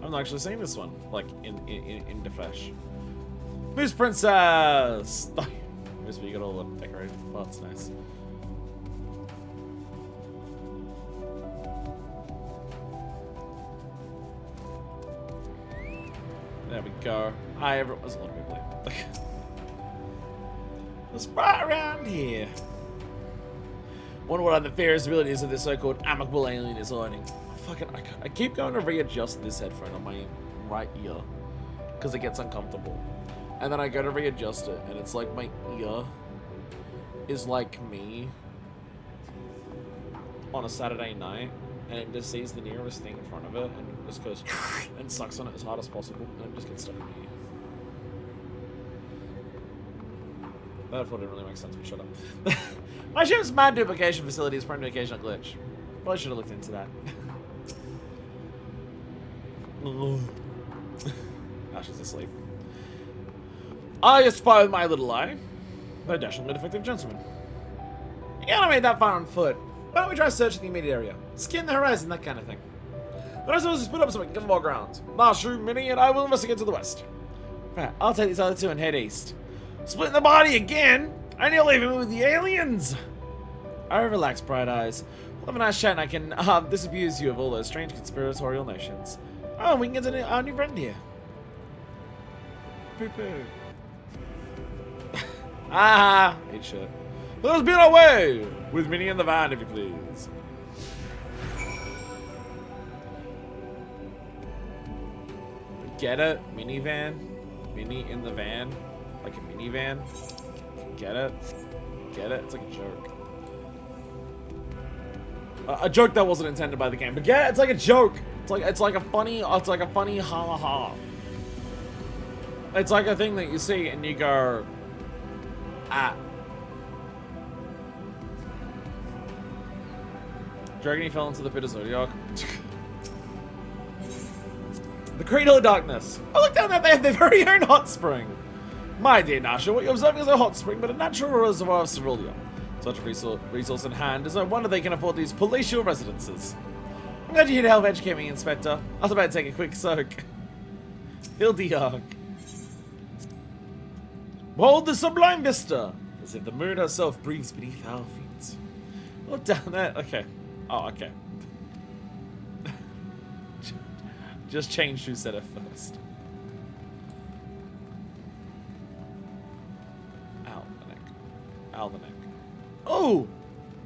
I'm not actually seeing this one, like, in the flesh. Moose Princess! Moose, you got all the decorated parts, nice. There we go. Hi, everyone. There's a lot of people here. Let's right around here. Wonder what the various abilities of this so-called amicable alien is learning. I keep going to readjust this headphone on my right ear because it gets uncomfortable, and then I go to readjust it, and it's like my ear is like me on a Saturday night, and it just sees the nearest thing in front of it, and it just goes and sucks on it as hard as possible, and it just gets stuck in my ear. That didn't really make sense, but shut up. My ship's mad duplication facility is prone to occasional glitch. Probably should have looked into that. Now she's asleep. I spy with my little eye. The dashingly defective gentleman. You gotta make that far on foot. Why don't we try searching the immediate area? Scan the horizon, that kind of thing. But I suppose to split up so we can walk around. Marshu, Minnie, and I will investigate to the west. Right, I'll take these other two and head east. Splitting the body again? And you're leaving me with the aliens? Alright, relax, Bright Eyes. We'll have a nice chat and I can disabuse you of all those strange conspiratorial notions. Oh, we can get to our new friend here. Poo-poo. Ah, eat shit. Let's be on our way! With Minnie in the van, if you please. Get it? Minivan? Minnie in the van? Like a minivan? Get it? Get it? It's like a joke. A joke that wasn't intended by the game, but get it? It's like a joke. It's like a funny ha ha. It's like a thing that you see and you go, ah. Dragon he fell into the pit of Zodiac. The Cradle of Darkness. Oh, look down there, they have their very own hot spring. My dear Nasha, what you're observing is a hot spring, but a natural reservoir of cerulean. Such a resource in hand is no wonder they can afford these palatial residences. I'm glad you're here to help educate me, Inspector. I was about to take a quick soak. Hildibrand. Behold the sublime vista, as if the moon herself breathes beneath our feet. Look down there. Okay. Oh, okay. Just change who said it first. Ow, the neck. Ow, the neck. Oh!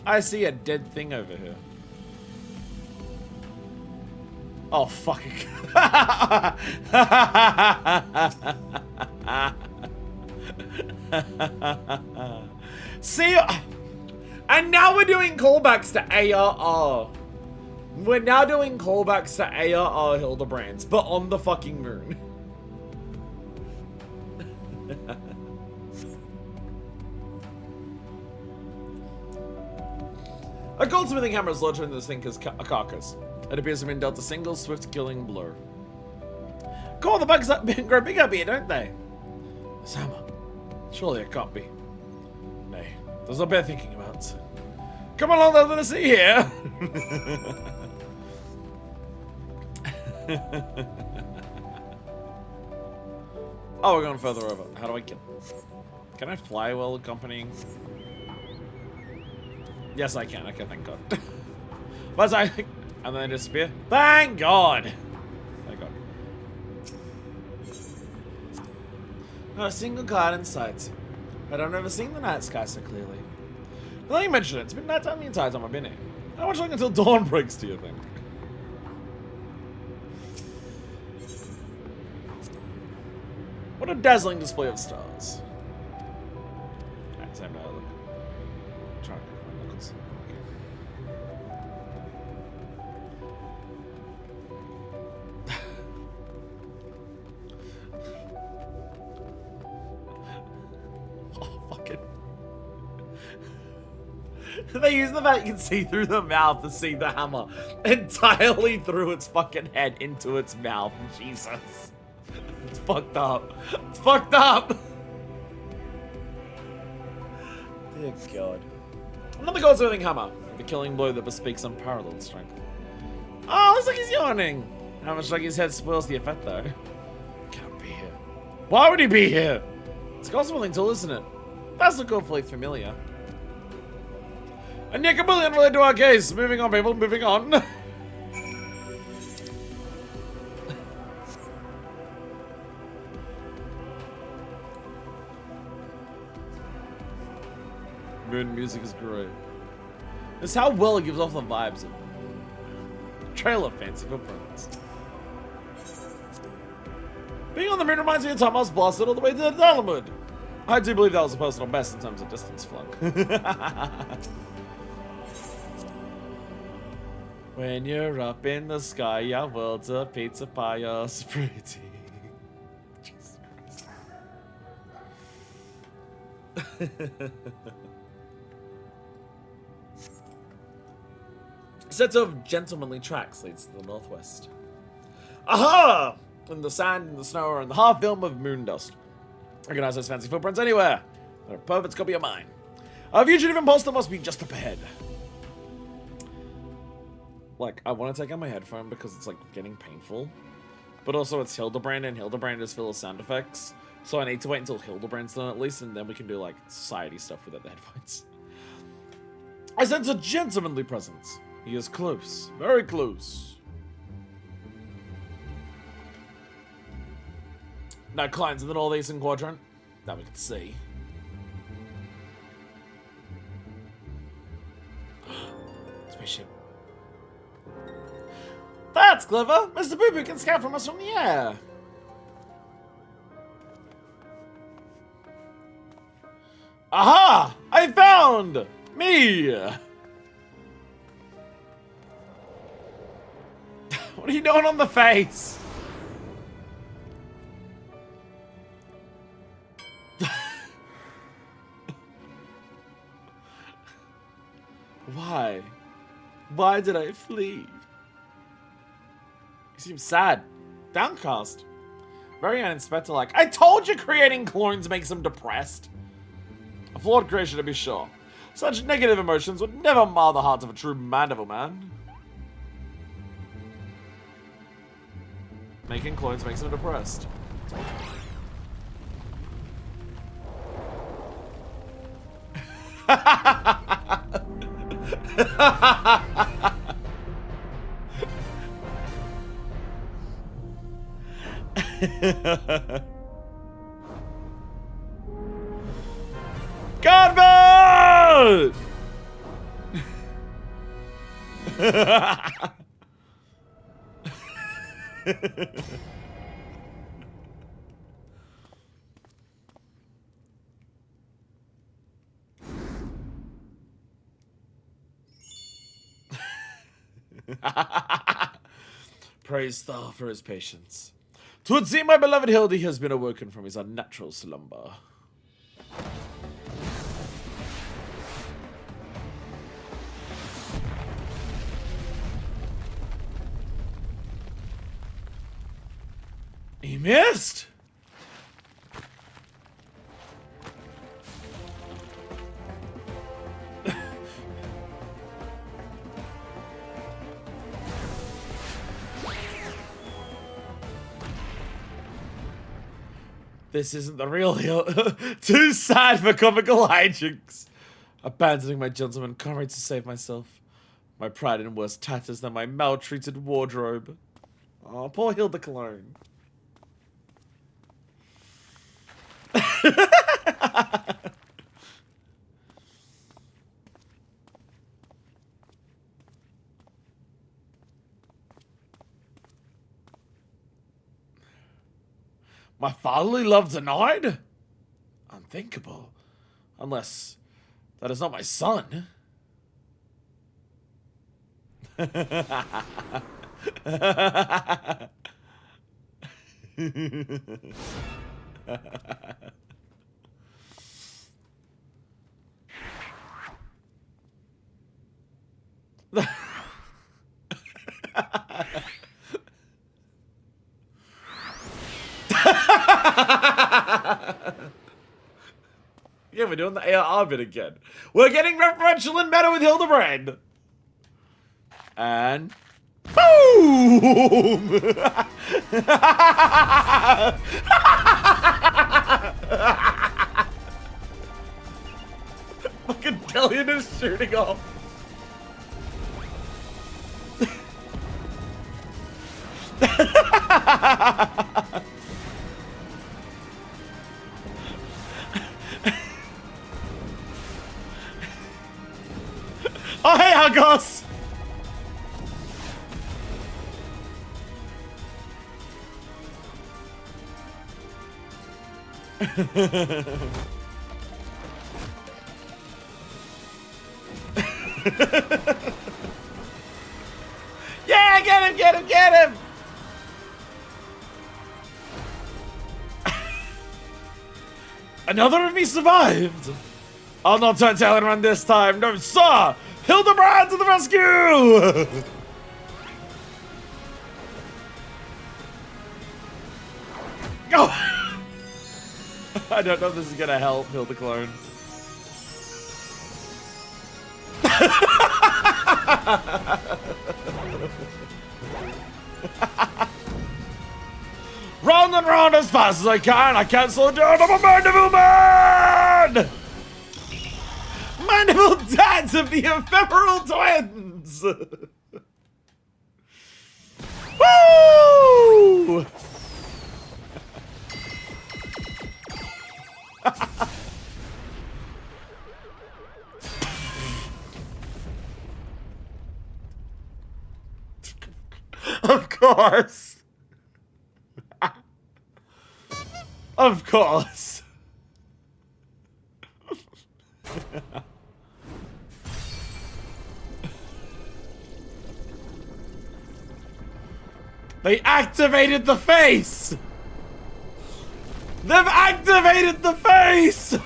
I see a dead thing over here. Oh, fuck it. See, and now we're doing callbacks to ARR. We're now doing callbacks to ARR Hildibrands, but on the fucking moon. A goldsmithing hammer is lodged in this thing as a carcass. It appears to have been dealt a single swift killing blow. God, the bugs grow big up here, don't they? This hammer. Surely it can't be. Nay, there's no better thinking about. Come along, nothing to see here. Oh, we're going further over. How do I kill? Can I fly while accompanying? Yes, I can. Okay, thank God. But I and then I disappear. Thank God. Thank God. Not a single cloud in sight. But I've never seen the night sky so clearly. Now you mention it. It's been nighttime the entire time I've been here. How much longer until dawn breaks, do you think? What a dazzling display of stars. Alright, same now, look. Try to cook my knuckles. Okay. Oh, fucking. They use the fact you can see through the mouth to see the hammer entirely through its fucking head into its mouth. Jesus. It's fucked up. It's fucked up. Dear God. Another goldsmithing hammer. The killing blow that bespeaks unparalleled strength. Oh, looks like he's yawning. How much like his head spoils the effect, though. Can't be here. Why would he be here? It's Cosmoling tool, isn't it? That's not awfully familiar. A Nickabillion related to our case. Moving on, people. Moving on. Moon music is great. It's how well it gives off the vibes of trailer fancy footprints. Being on the moon reminds me of the time I was blasted all the way to the Dalamud. I do believe that was a personal best in terms of distance flung. When you're up in the sky, your world's a pizza pie, it's pretty. Jesus Christ. A set of gentlemanly tracks leads to the northwest. Aha! In the sand, in the snow, or in the half film of moon dust. Recognize those fancy footprints anywhere. They're a perfect copy of mine. A fugitive imposter must be just up ahead. Like, I want to take out my headphone because it's, like, getting painful. But also it's Hildibrand, and Hildibrand is full of sound effects. So I need to wait until Hildibrand's done at least, and then we can do, like, society stuff without the headphones. I sense a gentlemanly presence. He is close. Very close. No clients in the northeastern quadrant. That we can see. Spaceship. That's clever! Mr. Boo Boo can scout from us from the air! Aha! I found! Me! What are you doing on the face? Why? Why did I flee? He seems sad. Downcast. Very uninspector-like. I told you creating clones makes him depressed. A flawed creation, to be sure. Such negative emotions would never mar the heart of a true Mandible man. Making clones makes him depressed. Godboat! Praise Thar for his patience. 'Twould seem my beloved Hildy has been awoken from his unnatural slumber. He missed! This isn't the real heel. Too sad for comical hijinks. Abandoning my gentleman comrades to save myself. My pride in worse tatters than my maltreated wardrobe. Oh, poor Hilda Cologne. My fatherly love denied? Unthinkable. Unless that is not my son. Yeah, we're doing the ARR bit again. We're getting referential and meta with Hildibrand. And boom! Fucking Delian is shooting off. Oh, hey, Argos! Yeah, get him, get him, get him! Another of me survived! I'll not turn tail and run this time, no sir! Hildibrand to the rescue! Go! I don't know if this is gonna help Hildiclone. Round and round as fast as I can. I can't slow down. I'm a Mandible man! Mandible dads of the ephemeral twins! Woo! Of course. Of course. They activated the face! They've activated the face!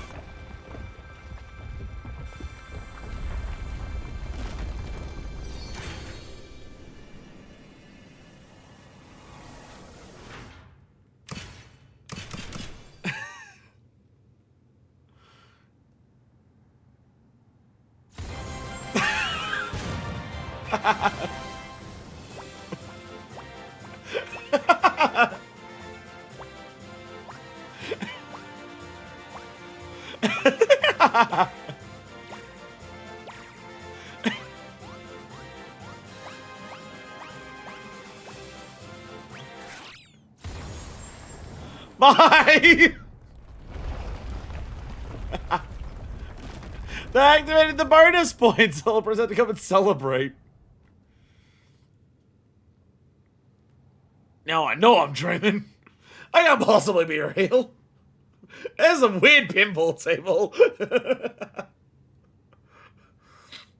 Bye! They activated the bonus points. Hildibrand had to come and celebrate. Now I know I'm dreaming. I can't possibly be real. There's a weird pinball table.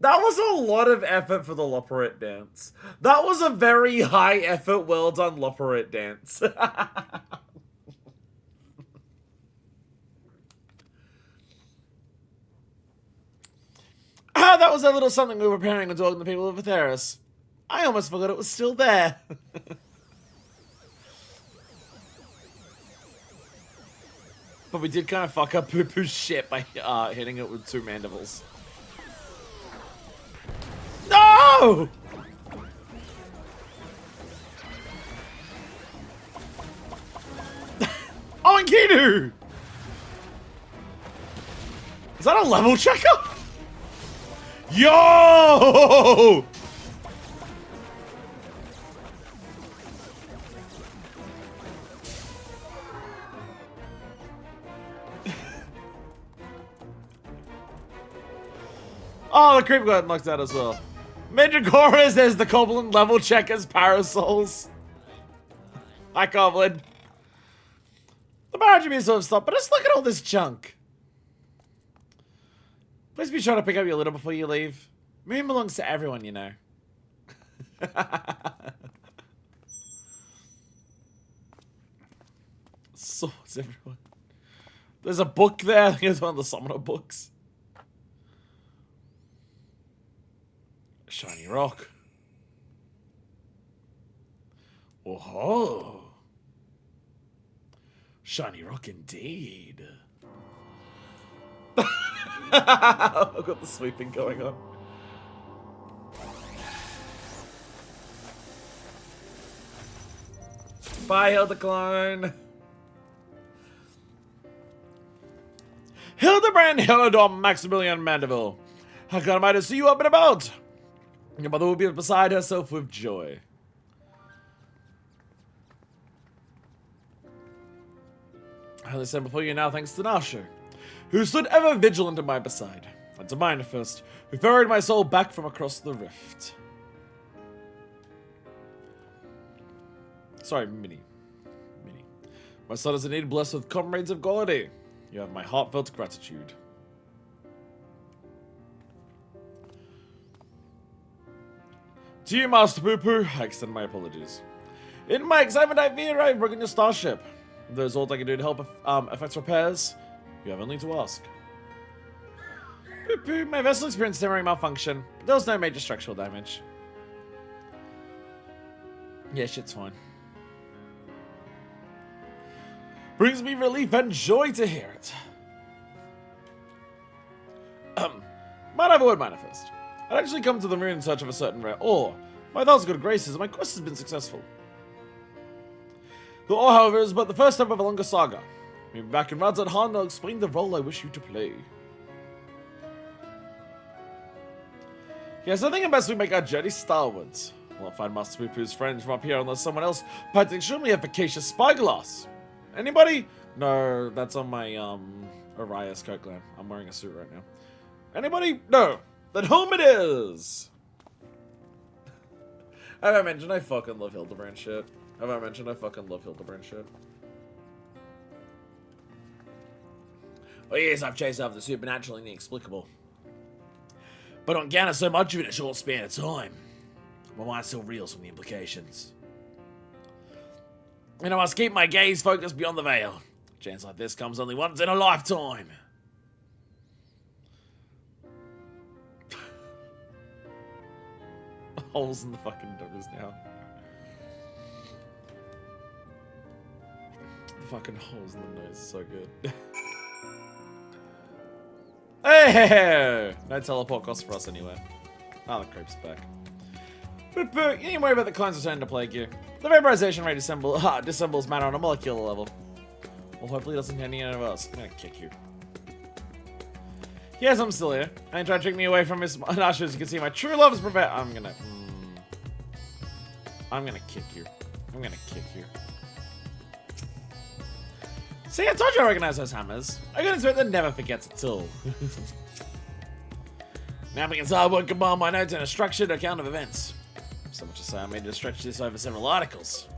That was a lot of effort for the Loporrit dance. That was a very high effort, well done Loporrit dance. Ah, that was a little something we were preparing to talk to the people of Atheris. I almost forgot it was still there. But we did kind of fuck up Poo Poo's shit by hitting it with 2 mandibles. No! Oh, and Kinu! Is that a level checker? Yo! Oh, the creep got knocked out as well. Mandragoras, there's the Goblin level checkers, Parasols. Hi, Goblin. The barrage may sort of stop, but just look at all this junk. Please be sure to pick up your litter before you leave. Moon belongs to everyone, you know. Swords everyone. There's a book there. I think it's one of the summoner books. Shiny rock. Oh, shiny rock indeed. I've got the sweeping going on. Bye, Hildiclone. Hildibrand, Hilidor, Maximilian Mandeville. How come I to see you up and about? Your mother will be beside herself with joy. I only stand before you now thanks to Nasher, who stood ever vigilant at my beside, and to mine first, who ferried my soul back from across the rift. Sorry, Minnie. My son is indeed blessed with comrades of quality. You have my heartfelt gratitude. To you, Master Poo-Poo, I extend my apologies. In my excitement, I fear I've broken your starship. If there's all I can do to help effect repairs, you have only to ask. Poo-Poo, my vessel experienced temporary malfunction, but there was no major structural damage. Yeah, shit's fine. Brings me relief and joy to hear it. Might I have a word manifest? I'd actually come to the moon in search of a certain rare ore. My thousand good graces, and my quest has been successful. The ore, however, is but the first step of a longer saga. Maybe back in Rad's at Han, I'll explain the role I wish you to play. Yes, I think it best we make our journey starwards. We'll not find Master Poo-Poo's friends from up here unless someone else finds an extremely efficacious spyglass. Anybody? No, that's on my, Arias coat glam. I'm wearing a suit right now. Anybody? No. Then home it is! Have I mentioned I fucking love Hildibrand shit? Have I mentioned I fucking love Hildibrand shit? Oh yes, I've chased after the supernatural and the inexplicable. But don't encounter so much of it in a short span of time. My mind still reels from the implications. And I must keep my gaze focused beyond the veil. A chance like this comes only once in a lifetime. Holes in the fucking nose now. The fucking holes in the nose is so good. Hey! No teleport cost for us anyway. Ah, the creep's back. But you ain't worry about the clones returning to plague you. The vaporization rate dissembles matter on a molecular level. Well, hopefully it doesn't hit any of us. I'm gonna kick you. Yes, I'm still here. I ain't trying to trick me away from Miss Nasha. As you can see, my true love is prepared. I'm gonna kick you. I'm gonna kick you. See, I told you I recognize those hammers. I got into it that never forgets a tool. Now begins hard work combine my notes and a structured account of events. So much to say I made to stretch this over several articles.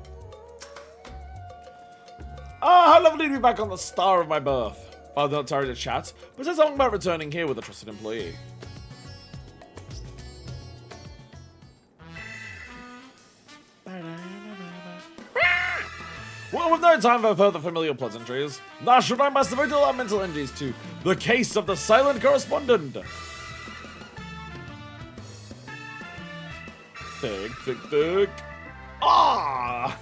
Ah, how lovely to be back on the star of my birth. Father not tired to chat, but says something about returning here with a trusted employee. Well, with no time for further familiar pleasantries, now should I must devote all our mental energies to the case of the silent correspondent. Thick. Ah!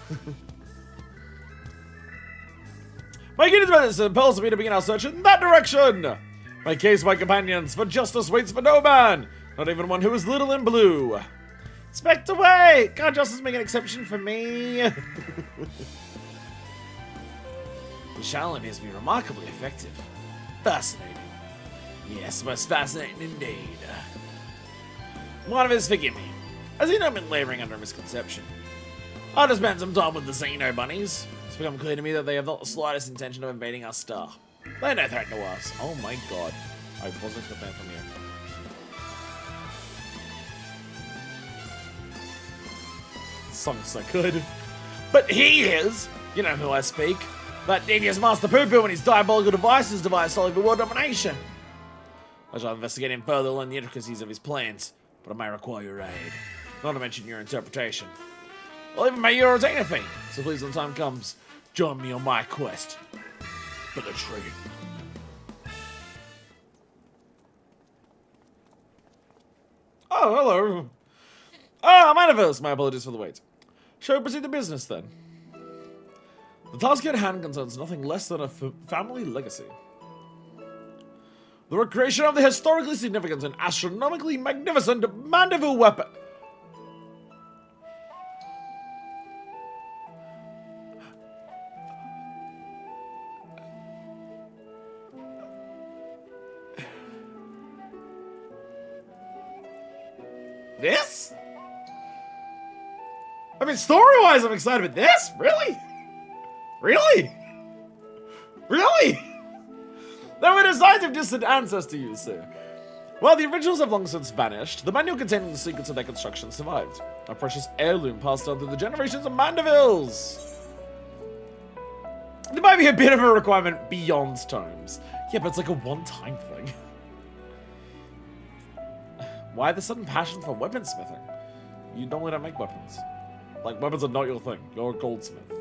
My kid is medicine impels me to begin our search in that direction. My case, my companions, for justice waits for no man, not even one who is little in blue. Inspector, wait! Can't justice make an exception for me? The challenge has been remarkably effective. Fascinating. Yes, most fascinating indeed. One of us forgive me, as you know I've been labouring under a misconception. I just spent some time with the Xeno bunnies. It's become clear to me that they have not the slightest intention of invading our star. They are no threat to us. Oh my god. I wasn't expecting that from you. This song's so good. But he is, you know who I speak, that devious Master Poo-Poo and his diabolical devices devise solely for world domination. I shall investigate him further and learn the intricacies of his plans, but I may require your aid, not to mention your interpretation. I'll even make you a retainer fee, so please when the time comes, join me on my quest for the truth. Oh, hello. Manifest, my apologies for the wait. Shall we proceed to business then? The task at hand concerns nothing less than a family legacy. The recreation of the historically significant and astronomically magnificent Mandeville weapon. This? I mean, story-wise, I'm excited, but this? Really? Really? Really? There were designs of distant ancestor use there. While the originals have long since vanished, the manual containing the secrets of their construction survived. A precious heirloom passed down through the generations of Mandervilles. There might be a bit of a requirement beyond times. Yeah, but it's like a one-time thing. Why the sudden passion for weaponsmithing? You normally don't make weapons. Like, weapons are not your thing. You're a goldsmith.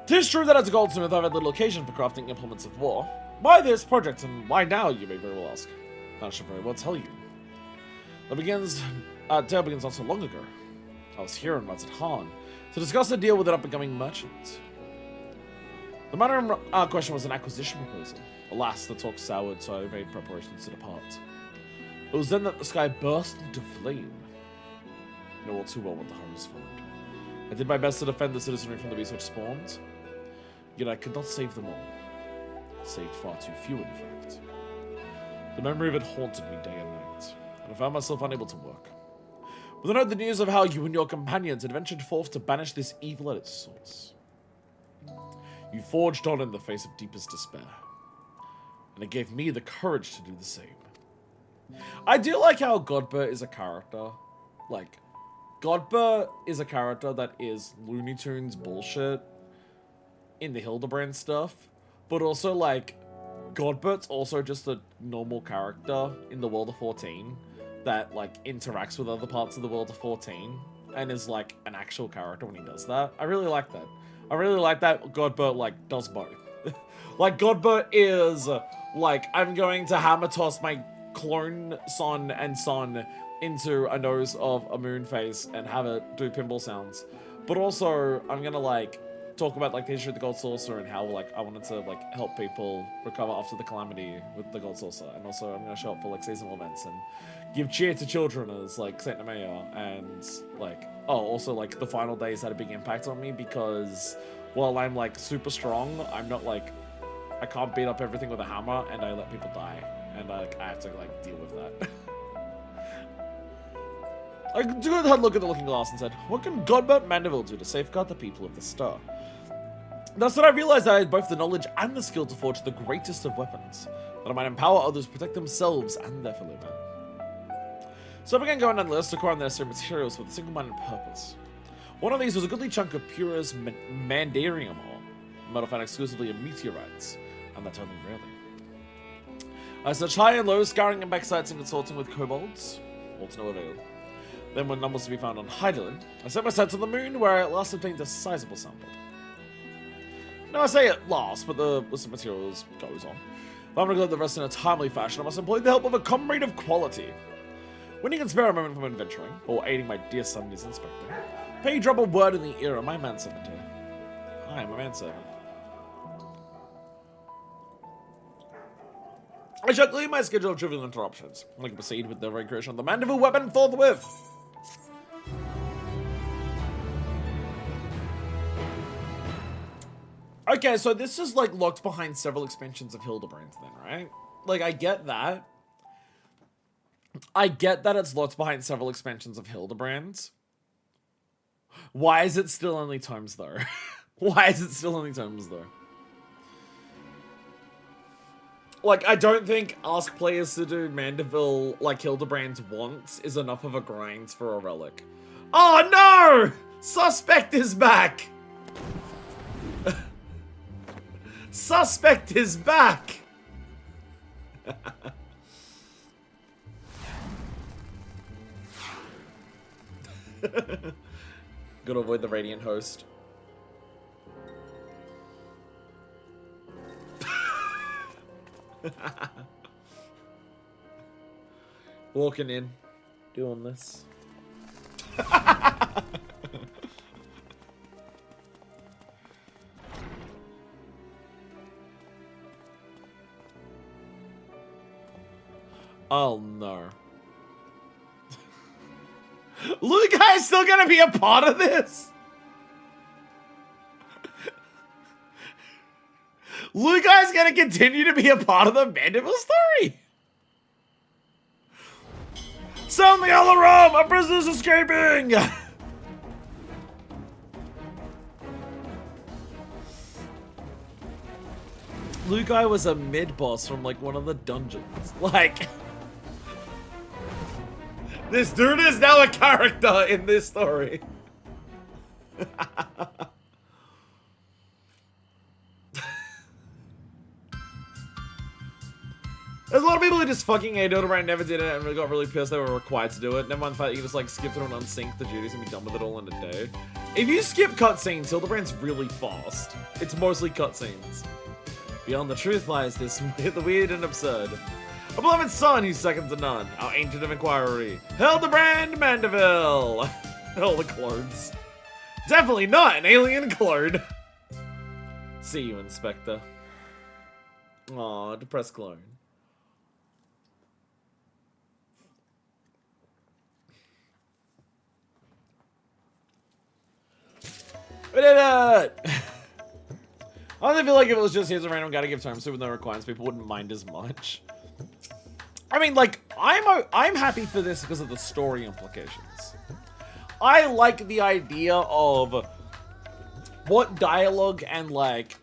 Tis true that as a goldsmith I've had little occasion for crafting implements of war. Why this project, and why now, you may very well ask. I should very well tell you. Tale begins not so long ago. I was here in Razathan to discuss a deal with an up-and-coming merchant. The matter in question was an acquisition proposal. Alas, the talk soured, so I made preparations to depart. It was then that the sky burst into flame. You know all too well what the horrors followed. I did my best to defend the citizenry from the beast which spawned, yet I could not save them all. Saved far too few, in fact. The memory of it haunted me day and night, and I found myself unable to work. But then I heard the news of how you and your companions had ventured forth to banish this evil at its source. You forged on in the face of deepest despair, and it gave me the courage to do the same. I do like how Godbert is a character. Like, Godbert is a character that is Looney Tunes bullshit in the Hildibrand stuff, but also, like, Godbert's also just a normal character in the world of 14 that, like, interacts with other parts of the world of 14 and is, like, an actual character when he does that. I really like that. I really like that Godbert, like, does both. Like, Godbert is, like, I'm going to hammer toss my clone son and son into a nose of a moon face and have it do pinball sounds. But also, I'm gonna, like, talk about, like, the history of the Gold Saucer and how, like, I wanted to, like, help people recover after the calamity with the Gold Saucer. And also, I'm gonna show up for, like, seasonal events and give cheer to children as, like, Saint Nemea. And, like, oh, also, like, the final days had a big impact on me because while I'm, like, super strong, I'm not, like, I can't beat up everything with a hammer and I let people die. And, like, I have to, like, deal with that. I took a look at the looking glass and said, what can Godbert Mandeville do to safeguard the people of the star? Thus when I realized that I had both the knowledge and the skill to forge the greatest of weapons, that I might empower others to protect themselves and their fellow men. So I began going down the list, acquiring the necessary materials with a single-minded purpose. One of these was a goodly chunk of purest mandarium ore, metal found exclusively in meteorites, and that only rarely. I searched high and low, scouring and back sites and consulting with kobolds, all to no avail. Then when none was to be found on Heidelin, I set my sights on the moon, where I at last obtained a sizable sample. Now I say at last, but the list of materials goes on. If I'm going to go the rest in a timely fashion, I must employ the help of a comrade of quality. When you can spare a moment from adventuring, or aiding my dear son in his inspecting, pray drop a word in the ear of my manservant here. I am a manservant. I shall clear my schedule of trivial interruptions. I can proceed with the recreation of the Mandeville weapon forthwith. Okay, so this is like locked behind several expansions of Hildibrand then, right? Like, I get that. I get that it's locked behind several expansions of Hildibrand. Why is it still only tomes though? Why is it still only tomes though? Like, I don't think ask players to do Mandeville like Hildibrand wants is enough of a grind for a relic. Oh no! Suspect is back! Suspect is back! Gotta avoid the Radiant Host. Walking in, doing this. Oh no. Lugai's still gonna be a part of this? Lugai's gonna continue to be a part of the Mandeville story? Sound the alarm! A prisoner's escaping! Lugai was a mid-boss from, like, one of the dungeons. Like... This dude is now a character in this story. There's a lot of people who just fucking hate Hildibrand, never did it, and got really pissed they were required to do it. Never mind the fact that you can just like skip through and unsync the duties and be done with it all in a day. If you skip cutscenes, Hildibrand's really fast. It's mostly cutscenes. Beyond the truth lies this the weird and absurd. A beloved son who's second to none. Our ancient of inquiry. Hildibrand Mandeville. All the clones. Definitely not an alien clone. See you, Inspector. Aw, depressed clone. We did it! I honestly feel like if it was just here's a random guy to give terms to with no requirements, people wouldn't mind as much. I mean, like, I'm happy for this because of the story implications. I like the idea of what dialogue and, like,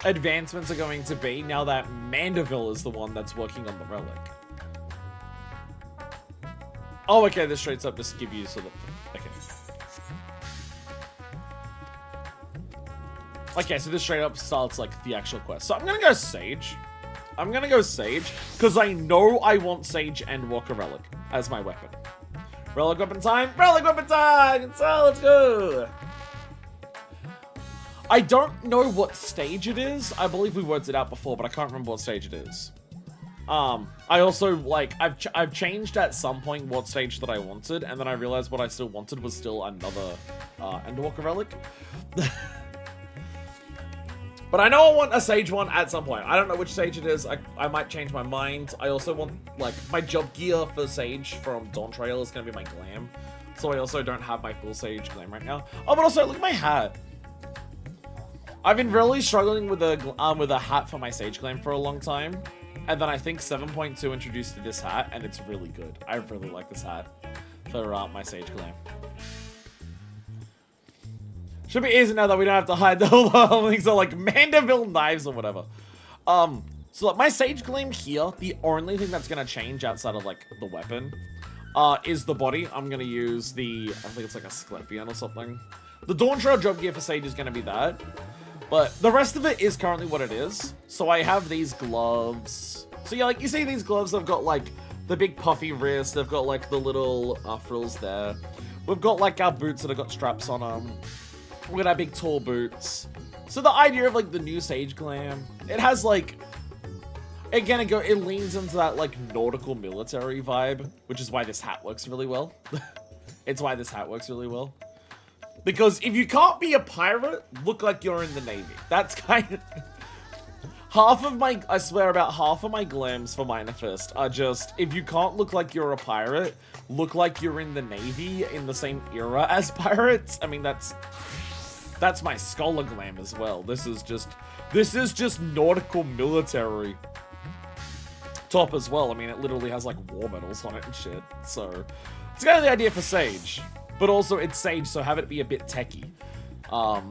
advancements are going to be now that Mandeville is the one that's working on the relic. Oh, okay, this straight up just give you sort of... Okay. Okay, so this straight up starts, like, the actual quest. So I'm gonna go Sage. I'm gonna go Sage, because I know I want Sage Endwalker Relic as my weapon. Relic weapon time! Relic weapon time! So let's go! I don't know what stage it is. I believe we worked it out before, but I can't remember what stage it is. I also, like, I've changed at some point what stage that I wanted, and then I realized what I still wanted was still another, Endwalker Relic. But I know I want a Sage one at some point. I don't know which Sage it is. I might change my mind. I also want, like, my job gear for Sage from Dawn Trail is going to be my glam. So I also don't have my full Sage glam right now. Oh, but also, look at my hat. I've been really struggling with a hat for my Sage glam for a long time. And then I think 7.2 introduced this hat, and it's really good. I really like this hat for my Sage glam. Should be easy now that we don't have to hide the whole things, so like Mandeville knives or whatever. So like, my Sage Gleam here, the only thing that's gonna change outside of like the weapon, is the body. I'm gonna use the, I think it's like a Skelepion or something. The Dawn Trail job gear for Sage is gonna be that. But the rest of it is currently what it is. So I have these gloves. So yeah, like you see these gloves, they've got like the big puffy wrist, they've got like the little frills there. We've got like our boots that have got straps on them. We got our big tall boots. So the idea of like the new Sage Glam, it has like, again, it leans into that like nautical military vibe, which is why this hat works really well. It's why this hat works really well. Because if you can't be a pirate, look like you're in the Navy. That's kind of... half of my, I swear about half of my glams for Minor Fist are just, if you can't look like you're a pirate, look like you're in the Navy in the same era as pirates. I mean, that's my scholar glam as well. This is just nautical military top as well. I mean, it literally has like war medals on it and shit. So it's kind of the idea for Sage, but also it's Sage, so have it be a bit techie.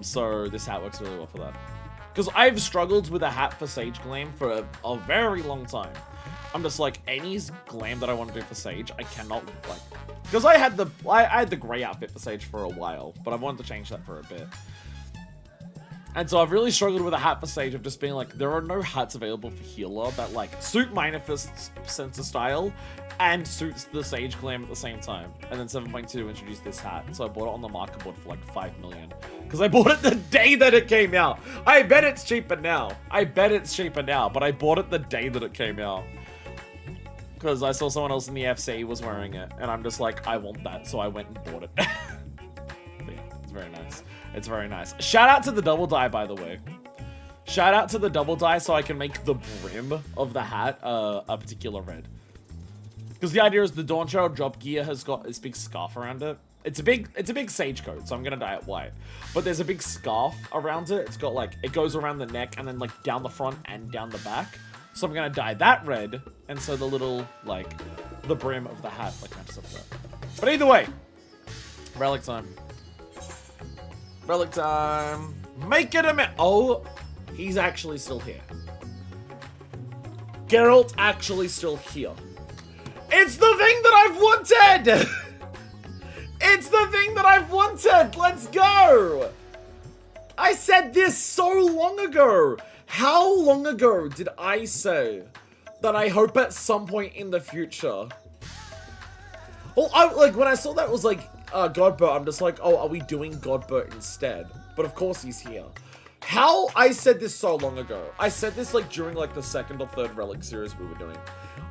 So this hat works really well for that. Because I've struggled with a hat for Sage Glam for a very long time. I'm just like, any glam that I want to do for Sage, I cannot, like... Because I had the grey outfit for Sage for a while, but I wanted to change that for a bit. And so I've really struggled with a hat for Sage of just being like, there are no hats available for healer that, like, suit Minor Fist's sense of style and suits the Sage Glam at the same time. And then 7.2 introduced this hat, so I bought it on the market board for like 5 million. Because I bought it the day that it came out. I bet it's cheaper now. I bet it's cheaper now, but I bought it the day that it came out. Because I saw someone else in the FC was wearing it, and I'm just like, I want that, so I went and bought it. But yeah, it's very nice. It's very nice. Shout out to the double dye, by the way. Shout out to the double dye so I can make the brim of the hat a particular red. Because the idea is the Dawn Trail drop gear has got this big scarf around it. It's a big Sage coat, so I'm gonna dye it white. But there's a big scarf around it. It's got like, it goes around the neck and then like down the front and down the back. So I'm gonna dye that red, and so the little, like, the brim of the hat like matches up to that. But either way, relic time. Relic time. Make it a minute. Oh, he's actually still here. Geralt's actually still here. It's the thing that I've wanted! It's the thing that I've wanted! Let's go! I said this so long ago! How long ago did I say that I hope at some point in the future... Well, like, when I saw that it was like, Godbert, I'm just like, oh, are we doing Godbert instead? But of course he's here. How? I said this so long ago. I said this like during like the second or third relic series we were doing.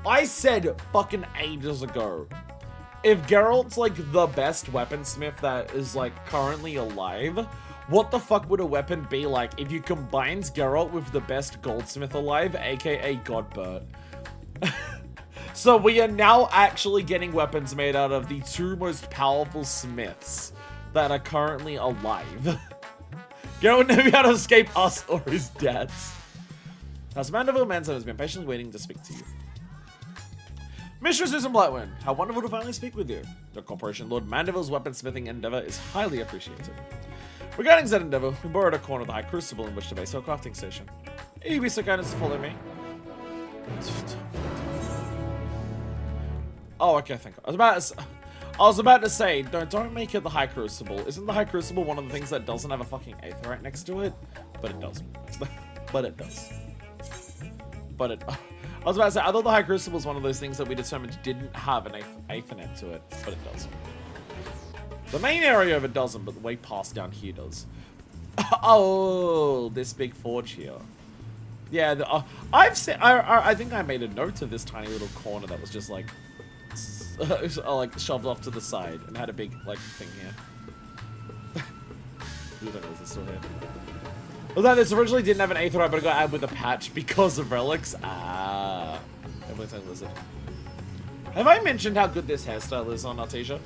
I said fucking ages ago, if Geralt's like the best weaponsmith that is like currently alive, what the fuck would a weapon be like if you combined Geralt with the best goldsmith alive, aka Godbert? So we are now actually getting weapons made out of the two most powerful smiths that are currently alive. Geralt never how to escape us or his dads. House Mandeville Manson has been patiently waiting to speak to you. Mistress Susan Blightwind, how wonderful to finally speak with you. The Corporation Lord Mandeville's weaponsmithing endeavor is highly appreciated. Regarding said endeavor, we borrowed a corner of the High Crucible in which to base our crafting station. You be so kind as to follow me. Oh, okay, thank God. I was about to say, don't make it the High Crucible. Isn't the High Crucible one of the things that doesn't have a fucking aether right next to it? But it does. But it does. But it... I was about to say, I thought the High Crucible was one of those things that we determined didn't have an aethernet to it, but it does. The main area of it doesn't, but the way past down here does. Oh, this big forge here. Yeah, I've seen... I think I made a note of this tiny little corner that was just like... like shoved off to the side and had a big like thing here. Who the hell is this still here? Although this originally didn't have an aetherite, but it got added with a patch because of relics. Ah, everyone's like lizard. Have I mentioned how good this hairstyle is on Artesia?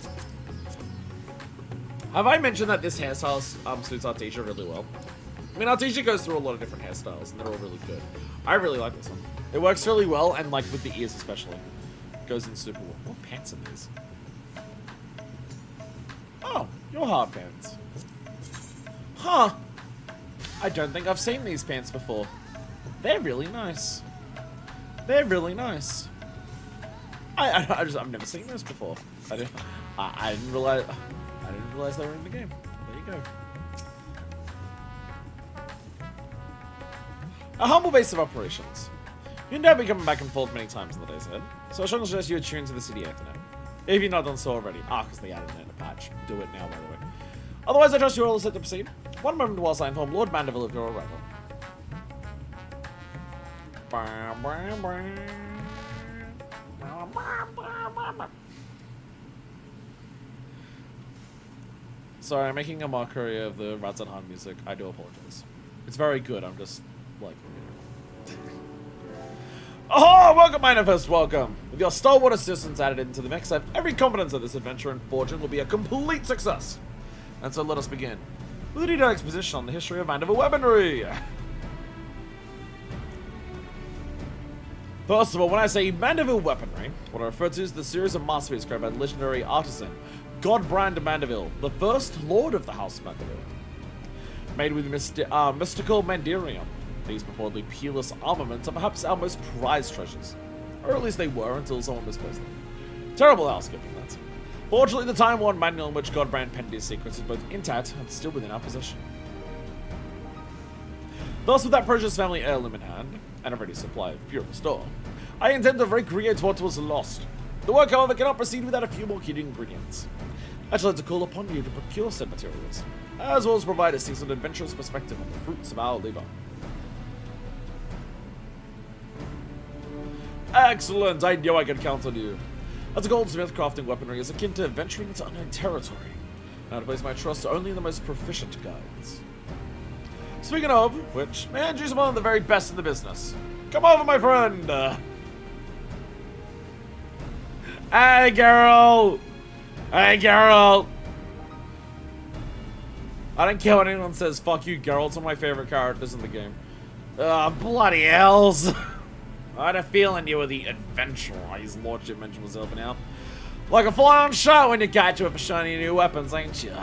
Have I mentioned that this hairstyle suits Artesia really well? I mean, Artesia goes through a lot of different hairstyles, and they're all really good. I really like this one. It works really well, and like with the ears especially. Goes in super well. What pants are these? Oh, your hard pants. Huh. I don't think I've seen these pants before. They're really nice. They're really nice. I've never seen those before. I didn't realize they were in the game. There you go. A humble base of operations. You can now be coming back and forth many times in the days ahead, so I shall suggest you attune to the city Ethernet. If you've not done so already. Because they added it in a patch. Do it now, by the way. Otherwise, I trust you all are set to proceed. One moment whilst I inform Lord Mandeville of your arrival. Sorry, I'm making a mockery of the Radzenhan music. I do apologize. It's very good, I'm just, like... Oh, welcome, Manifest, welcome! With your stalwart assistance added into the mix, every competence of this adventure and fortune will be a complete success. And so let us begin with a detailed exposition on the history of Mandeville weaponry. First of all, when I say Mandeville weaponry, what I refer to is the series of masterpieces created by the legendary artisan Hildibrand Mandeville, the first lord of the House Mandeville. Made with mystical mandirium. These purportedly peerless armaments are perhaps our most prized treasures. Or at least they were until someone misplaced them. Terrible housekeeping, that. Fortunately, the time-worn manual in which Hildibrand penned his secrets is both intact and still within our possession. Thus, with that precious family heirloom in hand, and a ready supply of pure restore, I intend to recreate what was lost. The work, however, cannot proceed without a few more key ingredients. I shall have to call upon you to procure said materials, as well as provide a seasoned adventurous perspective on the fruits of our labor. Excellent! I knew I could count on you. As a goldsmith, crafting weaponry is akin to venturing into unknown territory. Now to place my trust only in the most proficient guides. Speaking of which, may I introduce one of the very best in the business. Come over, my friend! Hey, girl! Hey, girl! I don't care what anyone says. Fuck you, Geralt. It's one of my favorite characters in the game. Bloody hells! I had a feeling you were the adventurer his lordship mentioned was helping out. Like a fly on shot when you catch you with shiny new weapons, ain't you?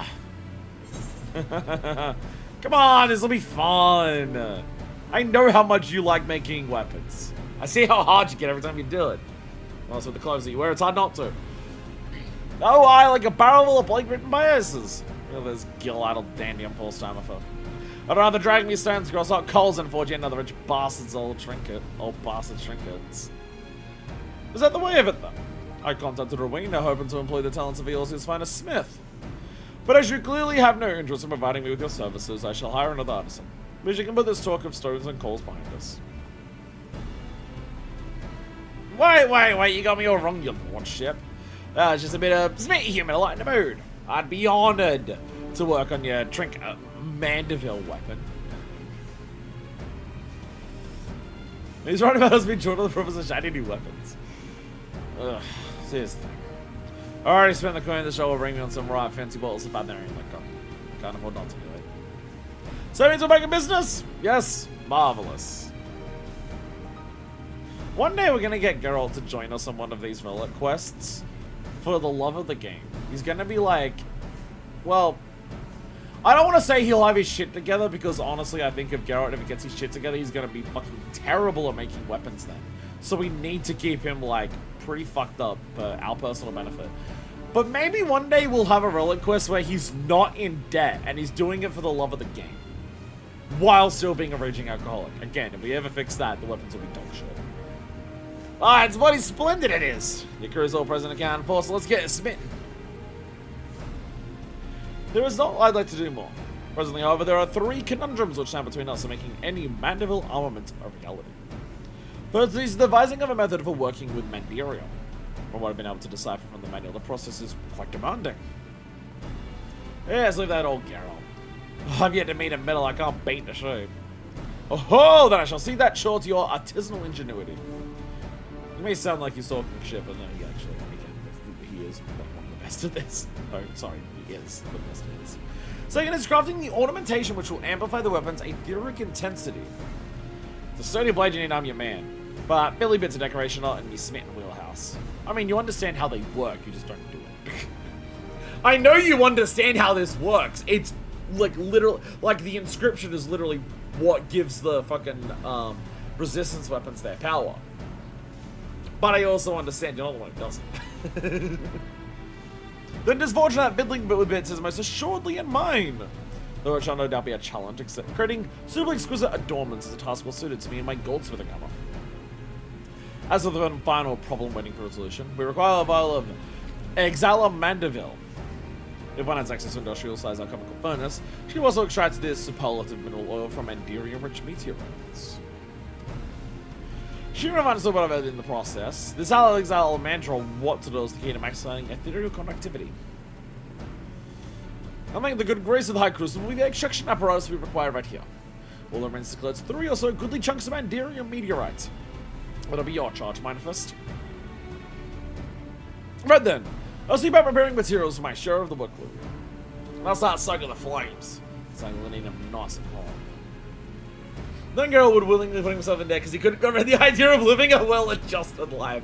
Come on, this will be fun. I know how much you like making weapons. I see how hard you get every time you do it. Also, with the clothes that you wear, it's hard not to. Oh, I like a barrel full of plague written by aces. Look at this gill-addled dandy I'm full stammer for. I'd rather drag me stones across hot coals than forge yet another rich bastard's old trinket. Old bastard trinkets. Is that the way of it, though? I contacted Rowena, hoping to employ the talents of Eorzea's finest smith. But as you clearly have no interest in providing me with your services, I shall hire another artisan. Wish you can put this talk of stones and coals behind us. Wait, you got me all wrong, your lordship. It's just a bit of smitty humor to lighten the mood. I'd be honoured to work on your Mandeville weapon. He's right about us being short of the purpose of shiny new weapons. Ugh, here's the thing. I already spent the coin the show will bring me on some right fancy bottles of Bavarian liquor. Can't afford not to do it. So that means we're making business? Yes, marvelous. One day we're gonna get Geralt to join us on one of these relic quests for the love of the game. He's gonna be like, well, I don't want to say he'll have his shit together because honestly I think if Geralt ever gets his shit together he's gonna be fucking terrible at making weapons then. So we need to keep him like pretty fucked up for our personal benefit. But maybe one day we'll have a relic quest where he's not in debt and he's doing it for the love of the game. While still being a raging alcoholic. Again, if we ever fix that, the weapons will be dog shit. Ah, it's bloody splendid it is! Your crew's all present and can't force, so let's get it smitten. There is not I'd like to do more. Presently, however, there are 3 conundrums which stand between us and making any Mandeville armament a reality. First is devising of a method for working with Mandirium. From what I've been able to decipher from the manual, the process is quite demanding. Yes, leave that old Geralt. I've yet to meet a metal I can't beat to shape. Oh, then I shall see that show to your artisanal ingenuity. You may sound like he's talking shit, but no, he actually, he is one of the best at this. Oh, sorry, he is the best at this. Second is crafting the ornamentation which will amplify the weapon's etheric intensity. The sturdy blade you need, I'm your man. But Billy bits of decoration not in your smitten wheelhouse. I mean, you understand how they work, you just don't do it. I know you understand how this works. It's like literal, like the inscription is literally what gives the fucking resistance weapons their power. But I also understand you're not the one who doesn't. Then disfortunate biddling with bits is most assuredly in mine. Though it shall no doubt be a challenge, except creating suitably exquisite adornments is a task well suited to me and my goldsmithing armor. As for the final problem waiting for resolution, we require a vial of Exala Mandeville. If one has access to industrial size alchemical furnace, she can also extract this superlative mineral oil from Mandirium-rich meteorites. She reminds us of what I've in the process. This Exala mantra what to do is the key to maximizing ethereal conductivity. I think the good grace of the High Crucible will be the extraction apparatus we require right here. All that remains to collect 3 or so goodly chunks of Mandirium meteorite. It'll be your charge, Minefist. Right then, I'll see about preparing materials for my share of the workload. I'll start soaking the flames, sangling them nice and hot. Then Geralt would willingly put himself in there because he couldn't comprehend the idea of living a well-adjusted life.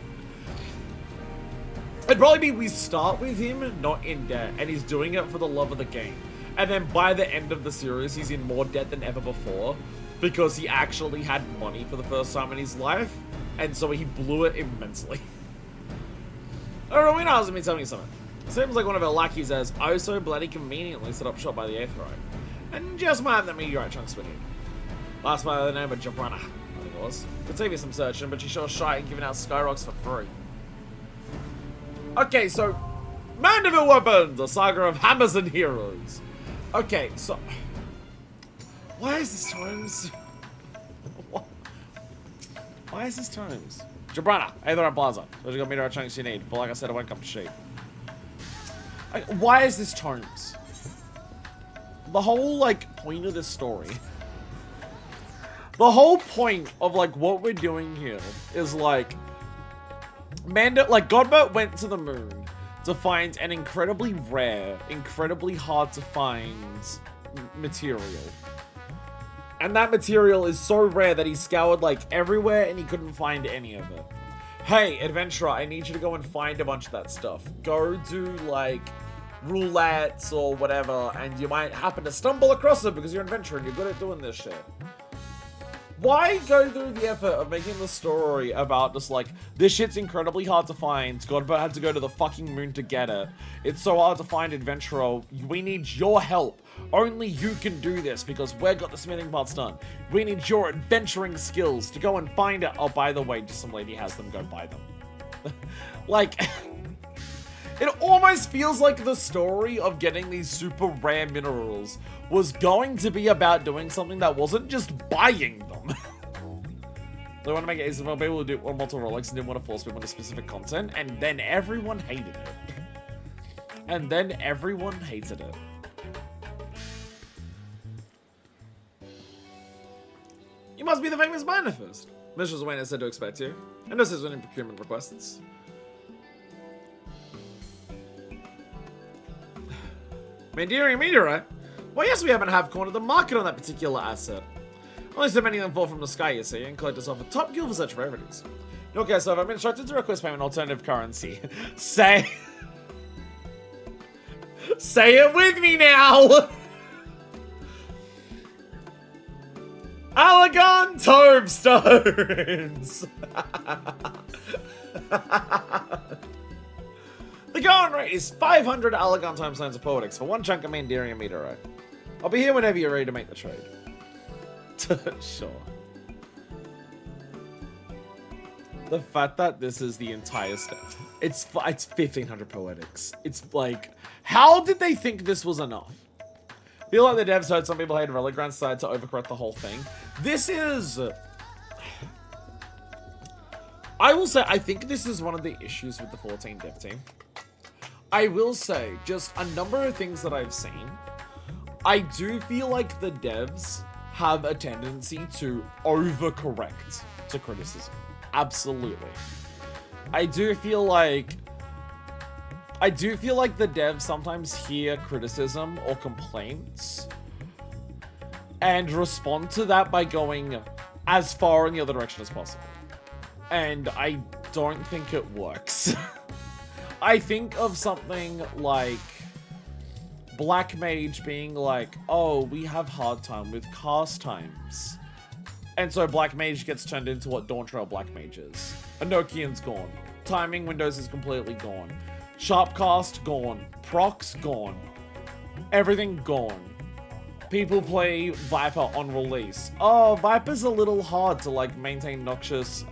It'd probably be we start with him not in debt, and he's doing it for the love of the game. And then by the end of the series, he's in more debt than ever before because he actually had money for the first time in his life, and so he blew it immensely. Rowena hasn't been telling me something. Seems like one of her lackeys has oh so bloody conveniently set up shop by the Aetheryte, and just might have the meteorite chunks we need. Last by the name of Jabrana, I think it was. Could save you some searching, but she's sure shy and giving out skyrocks for free. Okay, so Mandeville weapons, a saga of hammers and heroes. Okay, so why is this Tomes? Why is this Tomes? Jabrana, Aetheryte Plaza. Those are gonna meteorite chunks you need, but like I said, it won't come to sheep. Like, why is this Tomes? The whole like point of this story. The whole point of like what we're doing here is like Godbert went to the moon to find an incredibly rare, incredibly hard to find material. And that material is so rare that he scoured like everywhere and he couldn't find any of it. Hey, adventurer, I need you to go and find a bunch of that stuff. Go do like roulettes or whatever, and you might happen to stumble across it because you're an adventurer and you're good at doing this shit. Why go through the effort of making the story about just like, this shit's incredibly hard to find, Godbert had to go to the fucking moon to get it. It's so hard to find, adventurer, we need your help. Only you can do this because we've got the smithing parts done. We need your adventuring skills to go and find it. Oh, by the way, just some lady has them, go buy them. Like, it almost feels like the story of getting these super rare minerals was going to be about doing something that wasn't just buying them. They want to make it easy for people who do multiple relics and didn't want to force people into specific content, and then everyone hated it. And then everyone hated it. You must be the famous manifest. Mrs. Wayne has said to expect you. And this is winning procurement requests. Mandirian meteorite? Well, yes, we happen to have cornered the market on that particular asset. Only so many of them fall from the sky, you see, and collect yourself a top guild for such rarities. Okay, so I've been instructed to request payment alternative currency. Say it with me now! Alagon Tombstones! The going rate is 500 Alagon Tombstones of Poetics for one chunk of Mandirian meteorite. I'll be here whenever you're ready to make the trade. Sure. The fact that this is the entire stuff. It's 1500 Poetics. It's like, how did they think this was enough? I feel like the devs heard some people hated Relic Grant decided to overcorrect the whole thing. This is... I will say, I think this is one of the issues with the 14 dev team. I will say, just a number of things that I've seen, I do feel like the devs have a tendency to overcorrect to criticism. Absolutely. I do feel like the devs sometimes hear criticism or complaints and respond to that by going as far in the other direction as possible. And I don't think it works. I think of something like Black Mage being like, oh, we have hard time with cast times. And so Black Mage gets turned into what Dawn Trail Black Mage is. Enochian's gone. Timing windows is completely gone. Sharpcast gone. Procs gone. Everything gone. People play Viper on release. Oh, Viper's a little hard to like maintain Noxious,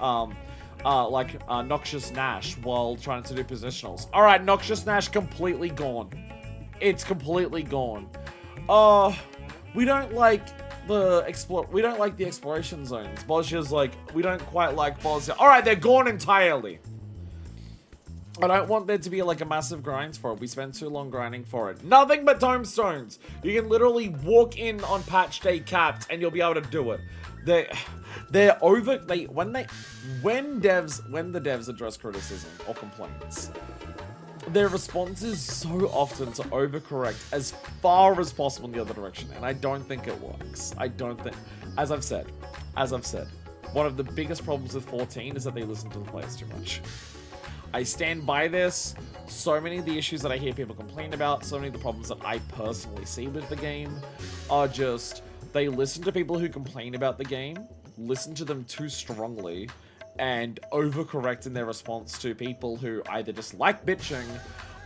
Noxious Nash while trying to do positionals. Alright, Noxious Nash completely gone. It's completely gone. We don't like the exploration zones. Boschia's like, we don't quite like Bosnia. Alright, they're gone entirely. I don't want there to be like a massive grind for it. We spend too long grinding for it. Nothing but tombstones. You can literally walk in on patch day capped and you'll be able to do it. When the devs address criticism or complaints, their response is so often to overcorrect as far as possible in the other direction, and I don't think it works. I don't think, as I've said, one of the biggest problems with 14 is that they listen to the players too much. I stand by this. So many of the issues that I hear people complain about, so many of the problems that I personally see with the game are just, they listen to people who complain about the game, listen to them too strongly, and overcorrect in their response to people who either just like bitching,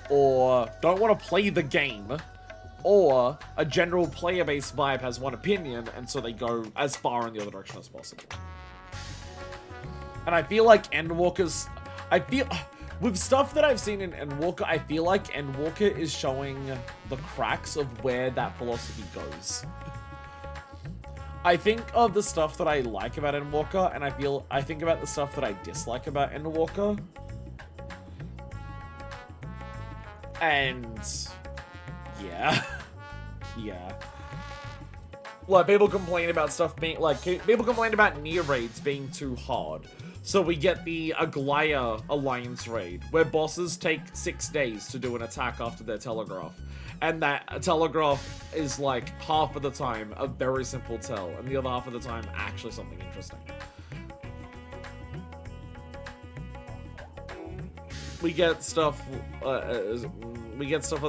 or don't want to play the game, or a general player-based vibe has one opinion, and so they go as far in the other direction as possible. And I feel like with stuff that I've seen in Endwalker, I feel like Endwalker is showing the cracks of where that philosophy goes. I think of the stuff that I like about Endwalker, and I think about the stuff that I dislike about Endwalker. And yeah. Yeah. Like, people complain about stuff being, like, people complain about near raids being too hard. So we get the Aglaya Alliance raid, where bosses take 6 days to do an attack after their telegraph. And that telegraph is like half of the time a very simple tell, and the other half of the time actually something interesting. We get stuff with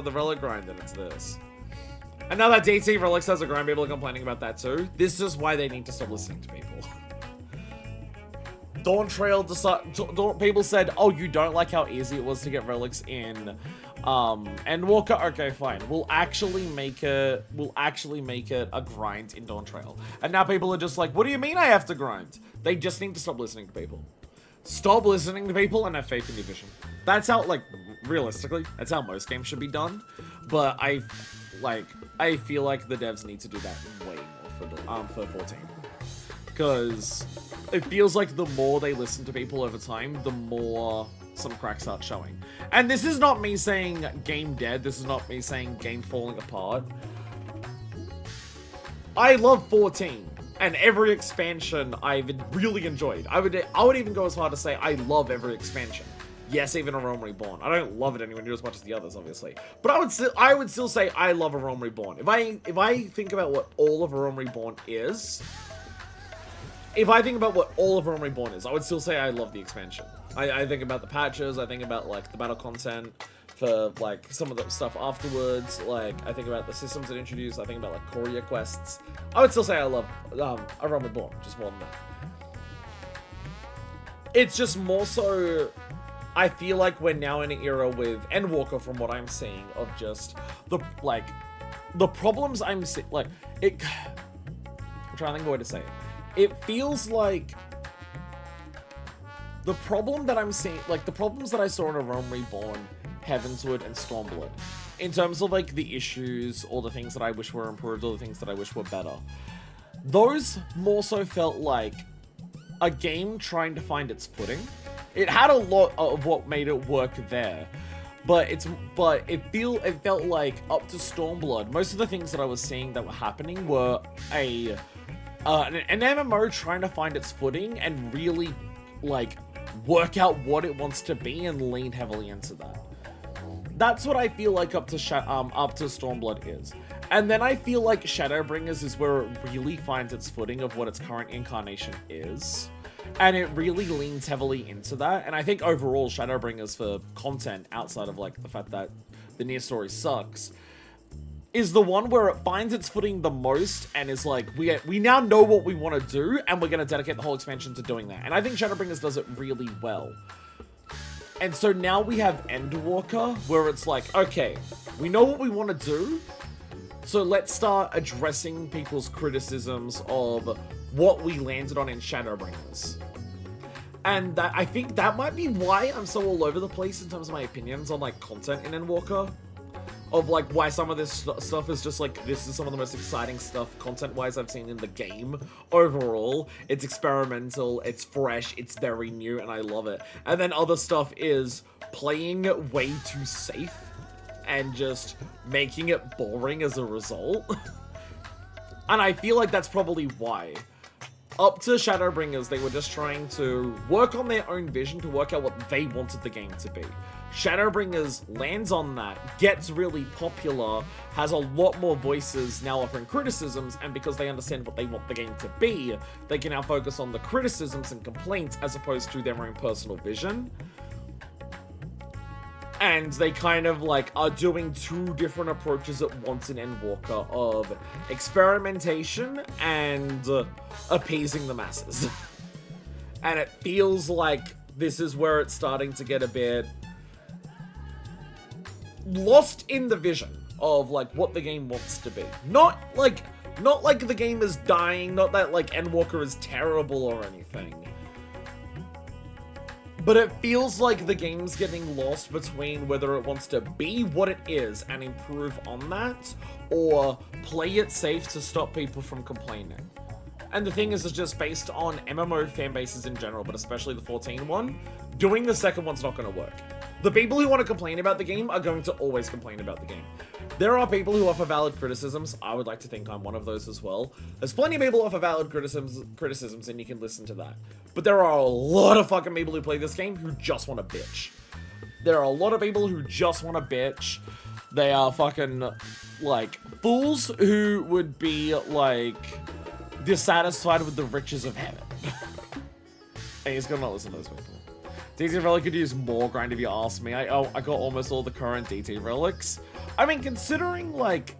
the relic grind, and it's this. And now that DT Relics has a grind, people are complaining about that too. This is why they need to stop listening to people. Dawn Trail people said, oh, you don't like how easy it was to get relics in Endwalker? Okay, fine. We'll actually make it a grind in Dawn Trail. And now people are just like, what do you mean I have to grind? They just need to stop listening to people. Stop listening to people and have faith in your vision. That's how, like, realistically, that's how most games should be done. But I feel like the devs need to do that way more for 14. Because it feels like the more they listen to people over time, the more some cracks start showing. And this is not me saying game dead. This is not me saying game falling apart. I love 14. And every expansion I've really enjoyed. I would even go as far to say I love every expansion. Yes, even a Realm Reborn. I don't love it anywhere near as much as the others, obviously. But I would still say I love a Realm Reborn. If I think about what all of a Realm Reborn is, I would still say I love the expansion. I think about the patches, I think about, like, the battle content for, like, some of the stuff afterwards, like, I think about the systems it introduced, I think about, like, courier quests. I would still say I love a Realm Reborn, just more than that. It's just more so, I feel like we're now in an era with Endwalker, from what I'm seeing, of just, the problems I'm seeing, like, I'm trying to think of a way to say it. It feels like the problem that I'm seeing, like, the problems that I saw in a Realm Reborn, Heavensward, and Stormblood, in terms of, like, the issues, or the things that I wish were improved, or the things that I wish were better, those more so felt like a game trying to find its footing. It had a lot of what made it work there, but it felt like up to Stormblood, most of the things that I was seeing that were happening were an MMO trying to find its footing and really, like, work out what it wants to be and lean heavily into that. That's what I feel like up to Stormblood is. And then I feel like Shadowbringers is where it really finds its footing of what its current incarnation is. And it really leans heavily into that. And I think overall, Shadowbringers for content, outside of, like, the fact that the near story sucks, is the one where it finds its footing the most and is like, we now know what we want to do, and we're going to dedicate the whole expansion to doing that. And I think Shadowbringers does it really well. And so now we have Endwalker, where it's like, okay, we know what we want to do, so let's start addressing people's criticisms of what we landed on in Shadowbringers. And that, I think that might be why I'm so all over the place in terms of my opinions on, like, content in Endwalker. Of, like, why some of this stuff is just, like, this is some of the most exciting stuff content-wise I've seen in the game. Overall, it's experimental, it's fresh, it's very new, and I love it. And then other stuff is playing way too safe and just making it boring as a result. And I feel like that's probably why. Up to Shadowbringers, they were just trying to work on their own vision to work out what they wanted the game to be. Shadowbringers lands on that, gets really popular, has a lot more voices now offering criticisms, and because they understand what they want the game to be, they can now focus on the criticisms and complaints as opposed to their own personal vision. And they kind of, like, are doing two different approaches at once in Endwalker of experimentation and appeasing the masses. And it feels like this is where it's starting to get a bit lost in the vision of, like, what the game wants to be. Not like the game is dying, not that, like, Endwalker is terrible or anything. But it feels like the game's getting lost between whether it wants to be what it is and improve on that, or play it safe to stop people from complaining. And the thing is, it's just based on MMO fan bases in general, but especially the 14 one, doing the second one's not going to work. The people who want to complain about the game are going to always complain about the game. There are people who offer valid criticisms. I would like to think I'm one of those as well. There's plenty of people who offer valid criticisms, and you can listen to that. But there are a lot of fucking people who play this game who just want to bitch. There are a lot of people who just want to bitch. They are fucking, like, fools who would be, like, dissatisfied with the riches of heaven. And he's gonna not listen to those people. DT Relic could use more grind if you ask me. I got almost all the current DT Relics. I mean, considering, like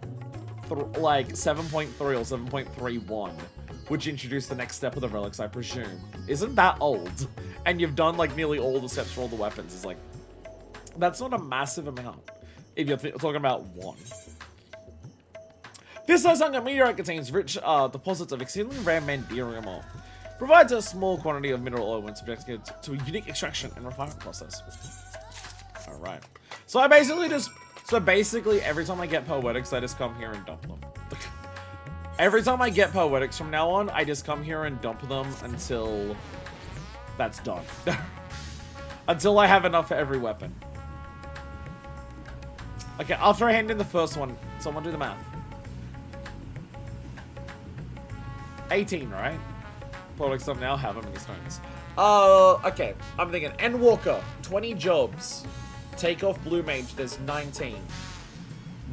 7.3 or 7.31, which introduced the next step of the relics, I presume. Isn't that old? And you've done, like, nearly all the steps for all the weapons. It's like, that's not a massive amount, if you're talking about one. This Sunken meteorite contains rich deposits of exceedingly rare mandirium ore. Provides a small quantity of mineral oil when subjected to a unique extraction and refinement process. Alright. So I basically every time I get poetics, I just come here and dump them. Every time I get poetics from now on, I just come here and dump them until that's done. Until I have enough for every weapon. Okay, after I hand in the first one, someone do the math. 18, right? Products of now have how many stones? Okay. I'm thinking Endwalker, 20 jobs. Take off Blue Mage, there's 19.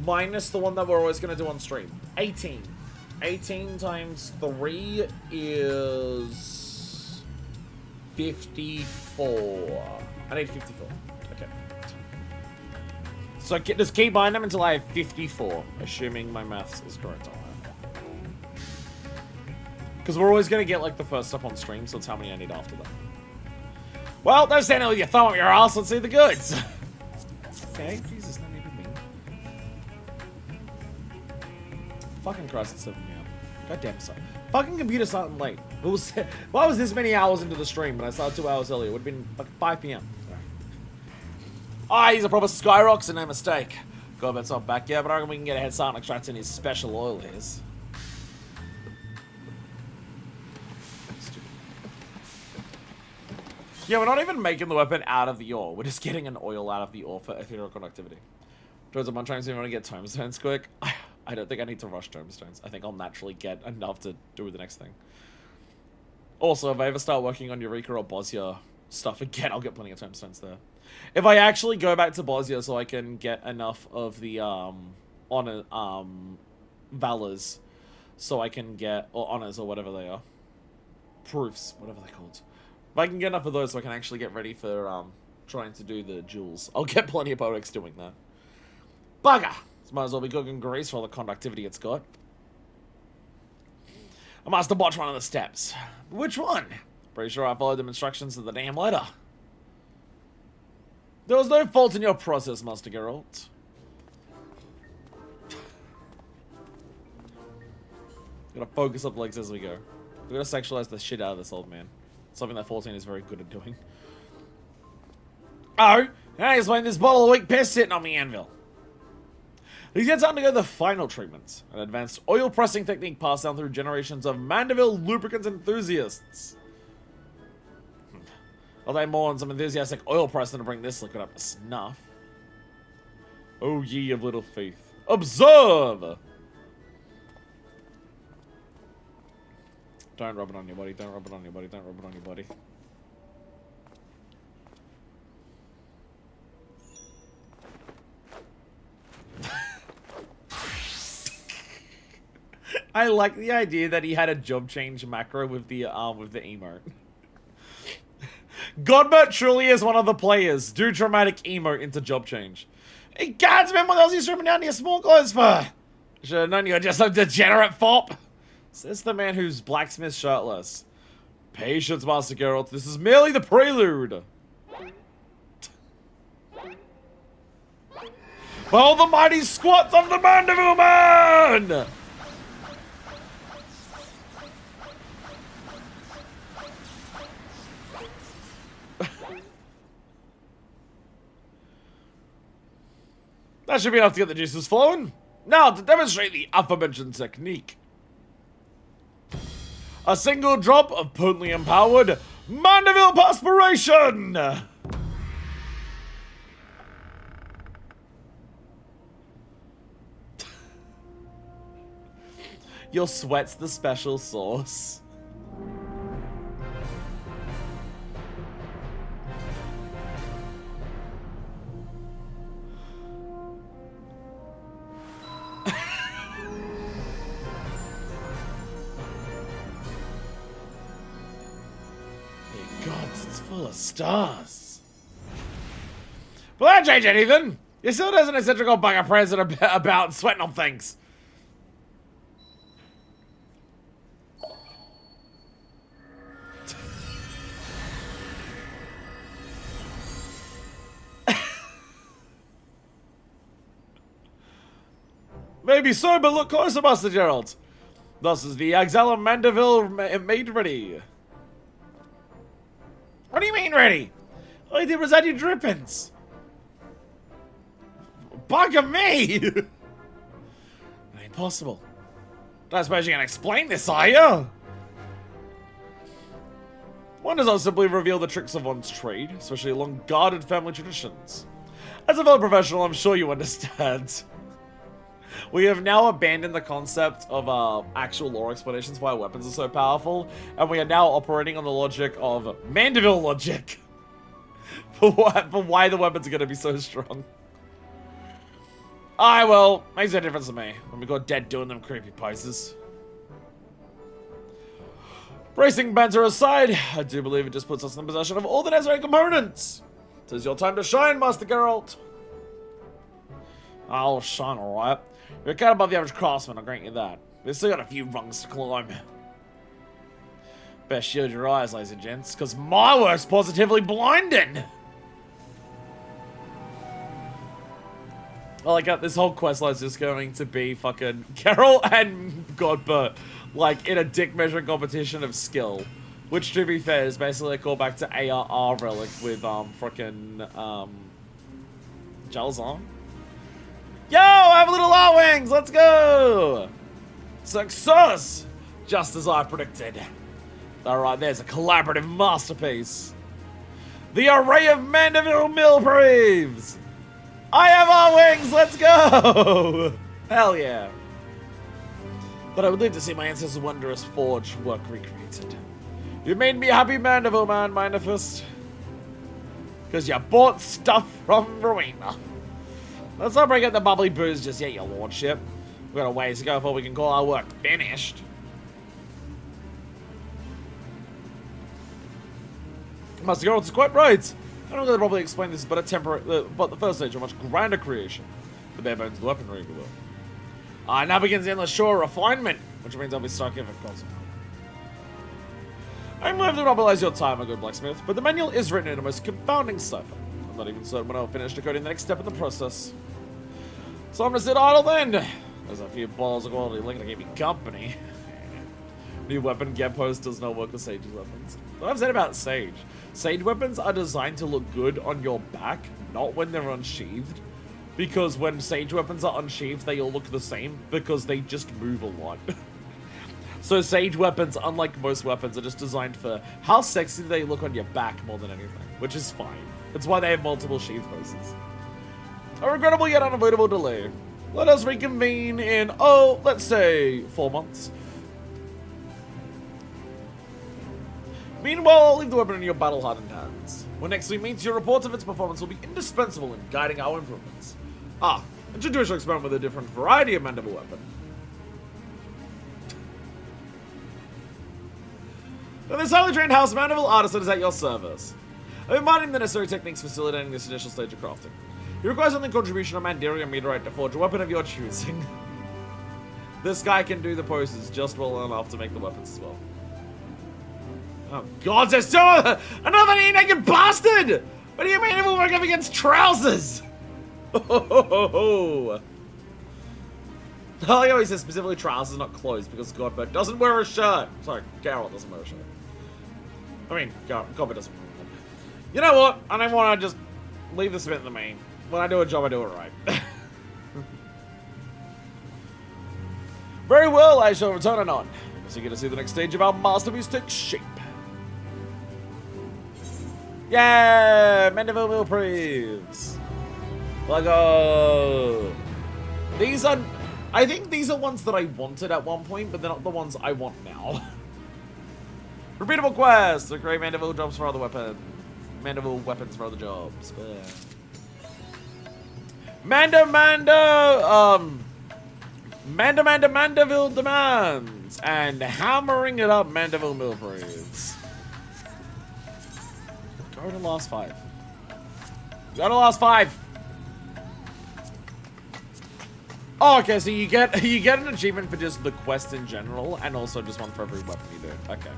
Minus the one that we're always going to do on stream. 18. 18 times 3 is 54. I need 54. Okay. So just keep buying them until I have 54, assuming my maths is correct on that. Because we're always going to get, like, the first stuff on stream, so it's how many I need after that. Well, don't stand there with your thumb up your ass, let's see the goods. Okay, Jesus, no need to mean. Fucking Christ, it's 7 p.m. Goddamn son. Fucking computer starting late. Why was this many hours into the stream when I started 2 hours earlier? It would have been like 5 p.m. Ah, he's a proper Skyrock, so no mistake. God, that's not back yet, but I reckon we can get a head start on extracting his special oil his. Yeah, we're not even making the weapon out of the ore. We're just getting an oil out of the ore for ethereal conductivity. Towards a bunch of times, if you want to get tomestones quick, I don't think I need to rush tomestones. I think I'll naturally get enough to do the next thing. Also, if I ever start working on Eureka or Bosnia stuff again, I'll get plenty of tomestones there. If I actually go back to Bosnia so I can get enough of the honor valors, so I can get, or honors or whatever they are, proofs, whatever they're called. If I can get enough of those so I can actually get ready for trying to do the jewels, I'll get plenty of poetics doing that. Bugger! This might as well be cooking grease for all the conductivity it's got. I must have botched one of the steps. Which one? Pretty sure I followed the instructions to the damn letter. There was no fault in your process, Master Geralt. Gotta focus up legs as we go. We gotta sexualize the shit out of this old man. Something that 14 is very good at doing. Oh, now he's playing this bottle of weak piss sitting on the anvil. He gets to undergo the final treatment, an advanced oil pressing technique passed down through generations of Mandeville lubricants enthusiasts. Well, they more on some enthusiastic oil pressing to bring this liquid up to snuff. Oh, ye of little faith. Observe! Don't rub it on your body, don't rub it on your body, don't rub it on your body. I like the idea that he had a job change macro with the emote. Godbert truly is one of the players. Do dramatic emote into job change. Hey, gods, man, what else are you stripping down to your small clothes for? Should have known you were just a degenerate fop. Says the man who's blacksmith shirtless. Patience, Master Geralt. This is merely the prelude. All the mighty squats of the Mandeville man! That should be enough to get the juices flowing. Now, to demonstrate the aforementioned technique. A single drop of potently empowered Mandeville Perspiration! Your sweat's the special sauce. It's full of stars. Will that change anything? You still does an eccentric old bugger president about sweating on things. Maybe so, but look closer, Master Gerald. Thus is the Axella Mandeville made ready. What do you mean ready? All you did was add your drippings. Bugger me! It ain't possible. Don't suppose you can explain this, are you? One does not simply reveal the tricks of one's trade, especially along guarded family traditions. As a fellow professional, I'm sure you understand. We have now abandoned the concept of actual lore explanations for why weapons are so powerful, and we are now operating on the logic of Mandeville logic for why the weapons are going to be so strong. Aye, well, makes no difference to me when we got dead doing them creepy poses. Bracing banter aside, I do believe it just puts us in possession of all the necessary components. Tis your time to shine, Master Geralt. I'll shine, alright. You're a cat above the average craftsman, I'll grant you that. We've still got a few rungs to climb. Best shield your eyes, ladies and gents, because my work's positively blinding! Well, like, this whole questline is just going to be fucking Carol and Godbert, like, in a dick measuring competition of skill. Which, to be fair, is basically a callback to ARR Relic with, frickin', Jalzon. Yo, I have little R-Wings, let's go! Success! Just as I predicted. Alright, there's a collaborative masterpiece. The array of Mandeville Millbraves! I have R-Wings, let's go! Hell yeah. But I would like to see my ancestors' wondrous forge work recreated. You made me a happy Mandeville man, Minderfist. Because you bought stuff from Rowena. Let's not bring out the bubbly booze just yet, your lordship. We've got a ways to go before we can call our work finished. Master Geralt is quite right. I don't know if probably explain this, but but the first stage of a much grander creation. The bare bones weaponry, if you will. Now begins the endless shore of refinement, which means I'll be stuck here for constant. I'm glad to mobilize your time, my good blacksmith, but the manual is written in a most confounding cipher. I'm not even certain when I'll finish decoding the next step in the process. So I'm gonna sit idle then. There's a few balls of quality liquor to keep me company. New weapon get post does not work with Sage's weapons. What I've said about Sage. Sage weapons are designed to look good on your back, not when they're unsheathed. Because when Sage weapons are unsheathed, they all look the same because they just move a lot. So Sage weapons, unlike most weapons, are just designed for how sexy they look on your back more than anything, which is fine. It's why they have multiple sheath poses. A regrettable yet unavoidable delay. Let us reconvene in, let's say 4 months. Meanwhile, I'll leave the weapon in your battle-hardened hands. When next we meet, your reports of its performance will be indispensable in guiding our improvements. A traditional experiment with a different variety of mandible weapon. Now, this highly trained house mandible artisan is at your service. I've been finding the necessary techniques facilitating this initial stage of crafting. He requires only contribution of Mandirium meteorite to forge a weapon of your choosing. This guy can do the poses just well enough to make the weapons as well. Oh god, there's still another naked bastard! What do you mean it will work up against trousers? Oh, he always says specifically trousers, not clothes, because Godbert doesn't wear a shirt. Sorry, Geralt doesn't wear a shirt. I mean, Godbert doesn't wear one. You know what? I don't want to just leave this bit to me. When I do a job, I do it right. Very well, I shall return anon. So you get to see the next stage of our masterpiece take shape. Yeah, Mandeville Mill Praise. Lego. These are, I think these are ones that I wanted at one point, but they're not the ones I want now. Repeatable quest to create Mandeville jobs for other weapons. Mandeville weapons for other jobs. Mandeville demands and hammering it up Mandeville Mill Praise. Go to last 5. Go to last 5. Oh, okay, so you get an achievement for just the quest in general, and also just one for every weapon you do. Okay.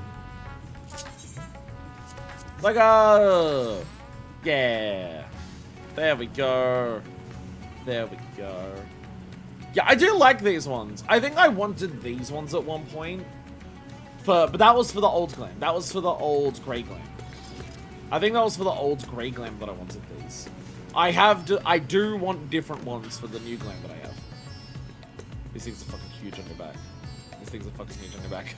Lego! Yeah. There we go. There we go. Yeah, I do like these ones. I think I wanted these ones at one point. But that was for the old glam. That was for the old grey glam. I think that was for the old grey glam that I wanted these. I do want different ones for the new glam that I have. These things are fucking huge on your back. These things are fucking huge on your back.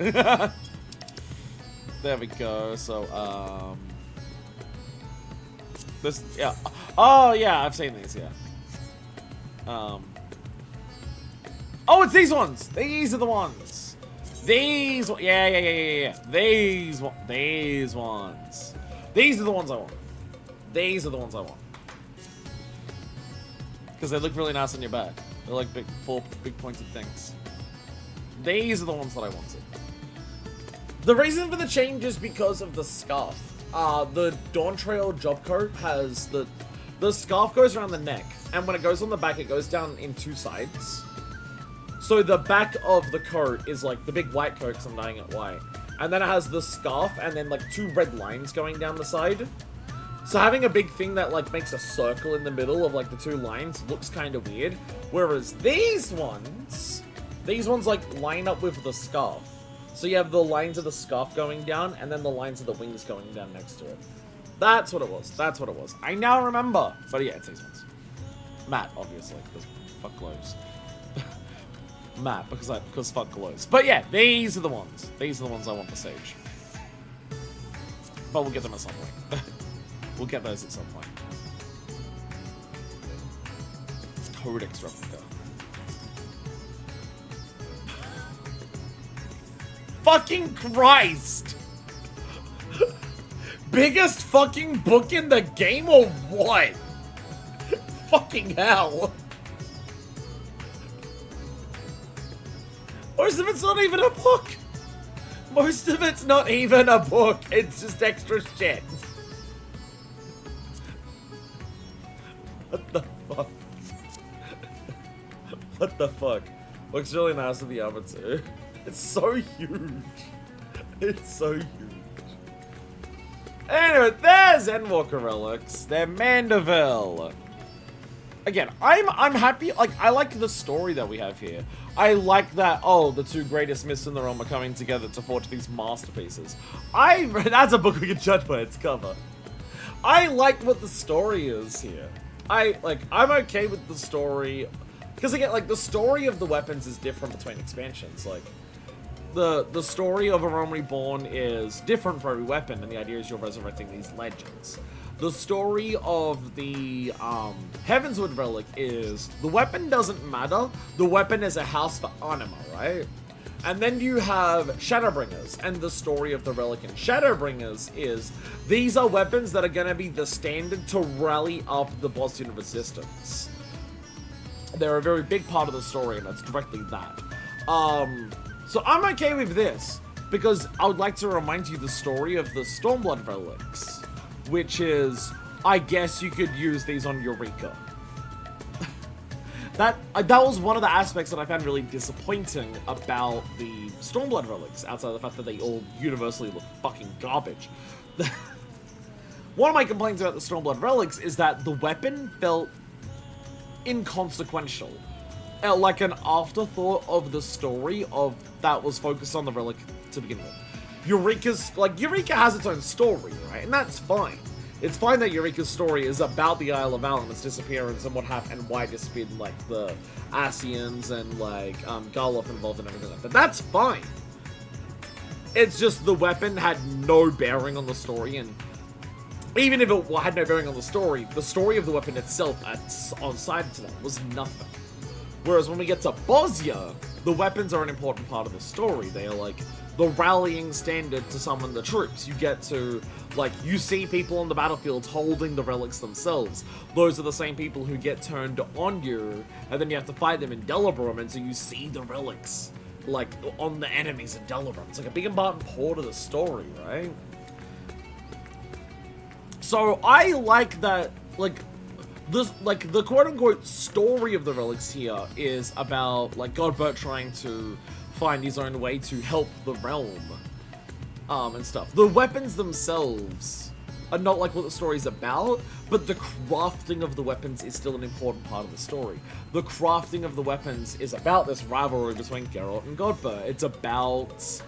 There we go. So, this, yeah. Oh, yeah, I've seen these, yeah. Oh, it's these ones! These are the ones! These, yeah. These ones. These are the ones I want. These are the ones I want. Because they look really nice on your back. They're like big, 4 big pointed things. These are the ones that I wanted. The reason for the change is because of the scarf. The Dawn Trail job coat has the scarf goes around the neck, and when it goes on the back, it goes down in 2 sides. So the back of the coat is like the big white coat, because I'm dyeing it white. And then it has the scarf, and then like 2 red lines going down the side. So having a big thing that like makes a circle in the middle of like the 2 lines looks kind of weird. Whereas these ones like line up with the scarf. So you have the lines of the scarf going down, and then the lines of the wings going down next to it. That's what it was. That's what it was. I now remember. But yeah, it's these ones. Matte, obviously, because fuck glows. Matte, because fuck glows. But yeah, these are the ones. These are the ones I want for Sage. But we'll get them at some point. We'll get those at some point. Codex replica. Fucking Christ! Biggest fucking book in the game or what? Fucking hell. Most of it's not even a book. Most of it's not even a book. It's just extra shit. What the fuck? What the fuck? Looks really nice with the armor too. It's so huge. It's so huge. Anyway, there's Endwalker relics. They're Mandeville. Again, I'm happy. Like, I like the story that we have here. I like that, oh, the 2 greatest myths in the realm are coming together to forge these masterpieces. That's a book we can judge by its cover. I like what the story is here. I'm okay with the story. Because again, like, the story of the weapons is different between expansions. Like, the story of A Realm Reborn is different for every weapon, and the idea is you're resurrecting these legends. The story of the Heavensward relic is the weapon doesn't matter. The weapon is a house for Nanamo, right? And then you have Shadowbringers, and the story of the relic in Shadowbringers is these are weapons that are going to be the standard to rally up the boss unit resistance. They're a very big part of the story, and that's directly that. So I'm okay with this, because I would like to remind you the story of the Stormblood relics, which is, I guess you could use these on Eureka. That was one of the aspects that I found really disappointing about the Stormblood relics, outside of the fact that they all universally look fucking garbage. One of my complaints about the Stormblood relics is that the weapon felt inconsequential. Like an afterthought of the story of that was focused on the relic to begin with. Eureka has its own story, right? And that's fine. It's fine that Eureka's story is about the Isle of Al and its disappearance and what happened and why it disappeared, and like the Asians and like Garloff involved and everything like that. That's fine. It's just the weapon had no bearing on the story, and even if it had no bearing on the story of the weapon itself on side to that was nothing. Whereas when we get to Bosnia, the weapons are an important part of the story. They are like the rallying standard to summon the troops. You get to, like, you see people on the battlefields holding the relics themselves. Those are the same people who get turned on you, and then you have to fight them in Delabrum, and so you see the relics, like, on the enemies in Delabrum. It's like a big important part of the story, right? So I like that, like, this, like, the quote-unquote story of the relics here is about, like, Godbert trying to find his own way to help the realm, and stuff. The weapons themselves are not like what the story's about, but the crafting of the weapons is still an important part of the story. The crafting of the weapons is about this rivalry between Geralt and Godbert. It's about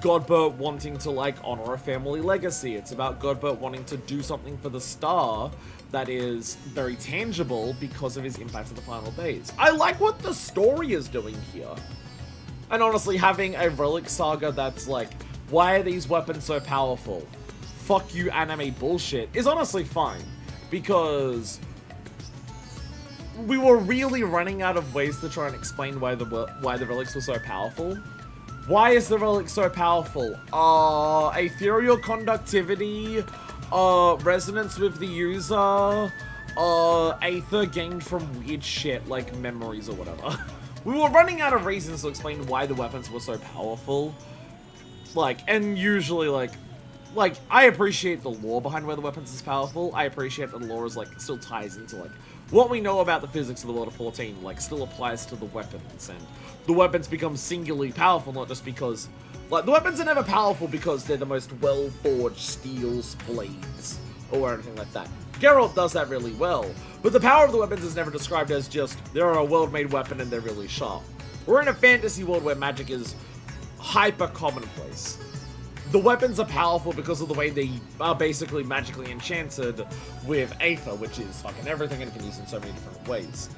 Godbert wanting to, like, honor a family legacy. It's about Godbert wanting to do something for the star that is very tangible because of his impact in the final days. I like what the story is doing here. And honestly, having a relic saga that's like, why are these weapons so powerful? Fuck you anime bullshit is honestly fine. Because we were really running out of ways to try and explain why the relics were so powerful. Why is the relic so powerful? Ethereal conductivity, resonance with the user, Aether gained from weird shit like memories or whatever. We were running out of reasons to explain why the weapons were so powerful. Like, and usually, like, I appreciate the lore behind why the weapons is powerful. I appreciate that the lore is, like, still ties into, like, what we know about the physics of the world of 14, like, still applies to the weapons, and the weapons become singularly powerful, not just because, like, the weapons are never powerful because they're the most well-forged steel blades, or anything like that. Geralt does that really well, but the power of the weapons is never described as just, they're a world-made weapon and they're really sharp. We're in a fantasy world where magic is hyper-commonplace. The weapons are powerful because of the way they are basically magically enchanted with Aether, which is fucking everything and can use in so many different ways.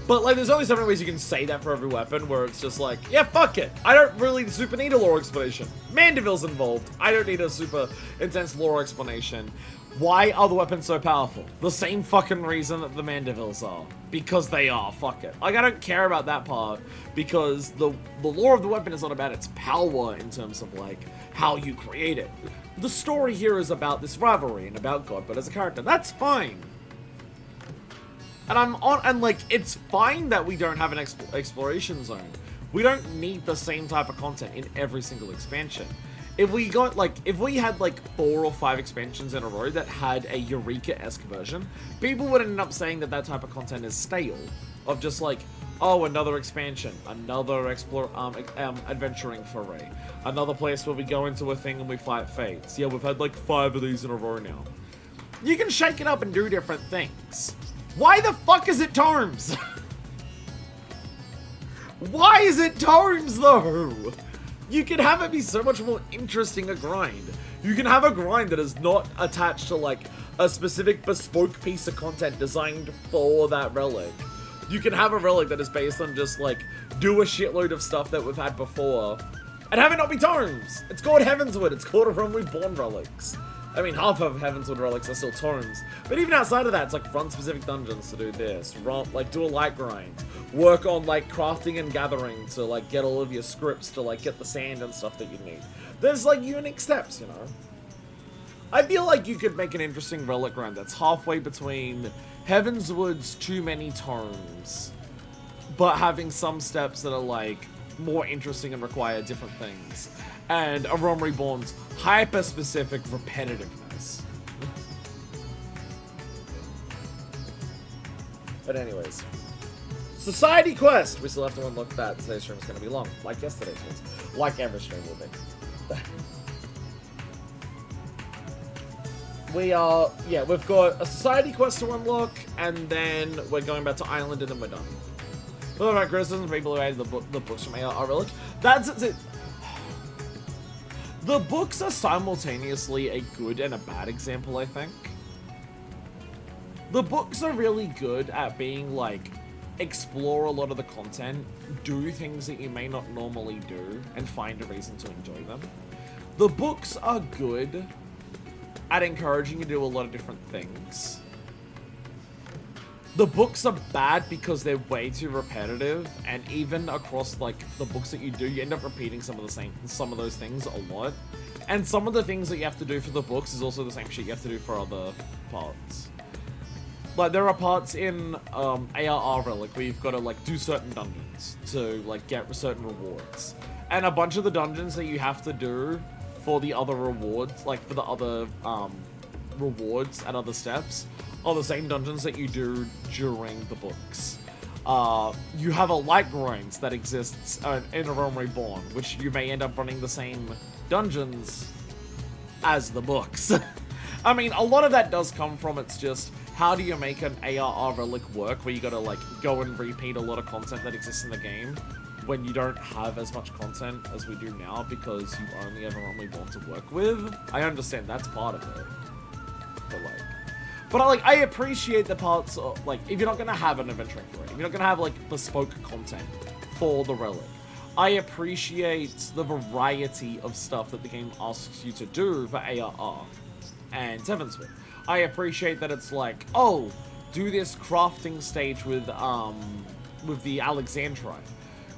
But, like, there's only so many ways you can say that for every weapon, where it's just like, yeah, fuck it. I don't really super need a lore explanation. Mandeville's involved. I don't need a super intense lore explanation. Why are the weapons so powerful? The same fucking reason that the Mandevilles are. Because they are, fuck it. Like, I don't care about that part, because the lore of the weapon is not about its power in terms of, like, how you create it. The story here is about this rivalry and about Godbert as a character. That's fine. And like, it's fine that we don't have an exploration zone. We don't need the same type of content in every single expansion. If we got, like, if we had, like, 4 or 5 expansions in a row that had a Eureka-esque version, people would end up saying that that type of content is stale. Of just like, oh, another expansion, another adventuring foray, another place where we go into a thing and we fight fates. Yeah, we've had, like, 5 of these in a row now. You can shake it up and do different things. Why the fuck is it Tomes? Why is it Tomes, though? You can have it be so much more interesting a grind. You can have a grind that is not attached to, like, a specific bespoke piece of content designed for that relic. You can have a relic that is based on just, like, do a shitload of stuff that we've had before, and have it not be Tomes. It's called Heavenswood. It's called a Realm Reborn relics. I mean, half of Heavenswood relics are still Tomes. But even outside of that, it's like, run specific dungeons to do this. Run, like, do a light grind. Work on, like, crafting and gathering to, like, get all of your scripts to, like, get the sand and stuff that you need. There's, like, unique steps, you know? I feel like you could make an interesting relic grind that's halfway between Heavenswood's too many Tomes, but having some steps that are, like, more interesting and require different things. And a Realm Reborn's hyper-specific repetitiveness. But anyways. Society Quest! We still have to unlock that. Today's stream is going to be long. Like yesterday's was. Like every stream will be. We've got a Society Quest to unlock, and then we're going back to Island, and then we're done. What about criticism? People who added the books from AR Relic. That's it. The books are simultaneously a good and a bad example, I think. The books are really good at being, like, explore a lot of the content, do things that you may not normally do, and find a reason to enjoy them. The books are good at encouraging you to do a lot of different things. The books are bad because they're way too repetitive, and even across like the books that you do, you end up repeating some of those things a lot. And some of the things that you have to do for the books is also the same shit you have to do for other parts. Like, there are parts in ARR Relic where you've got to like do certain dungeons to like get certain rewards. And a bunch of the dungeons that you have to do for the other rewards, like for the other rewards at other steps, are the same dungeons that you do during the books. You have a light groins that exists in A Realm Reborn, which you may end up running the same dungeons as the books. I mean, a lot of that does come from, it's just, how do you make an ARR Relic work where you gotta like go and repeat a lot of content that exists in the game when you don't have as much content as we do now because you only have A Realm Reborn to work with? I understand that's part of it. But I appreciate the parts of, like, if you're not gonna have an adventuring for it, if you're not gonna have like bespoke content for the Relic, I appreciate the variety of stuff that the game asks you to do for ARR and Heavensward. I appreciate that it's like, oh, do this crafting stage with the Alexandrite.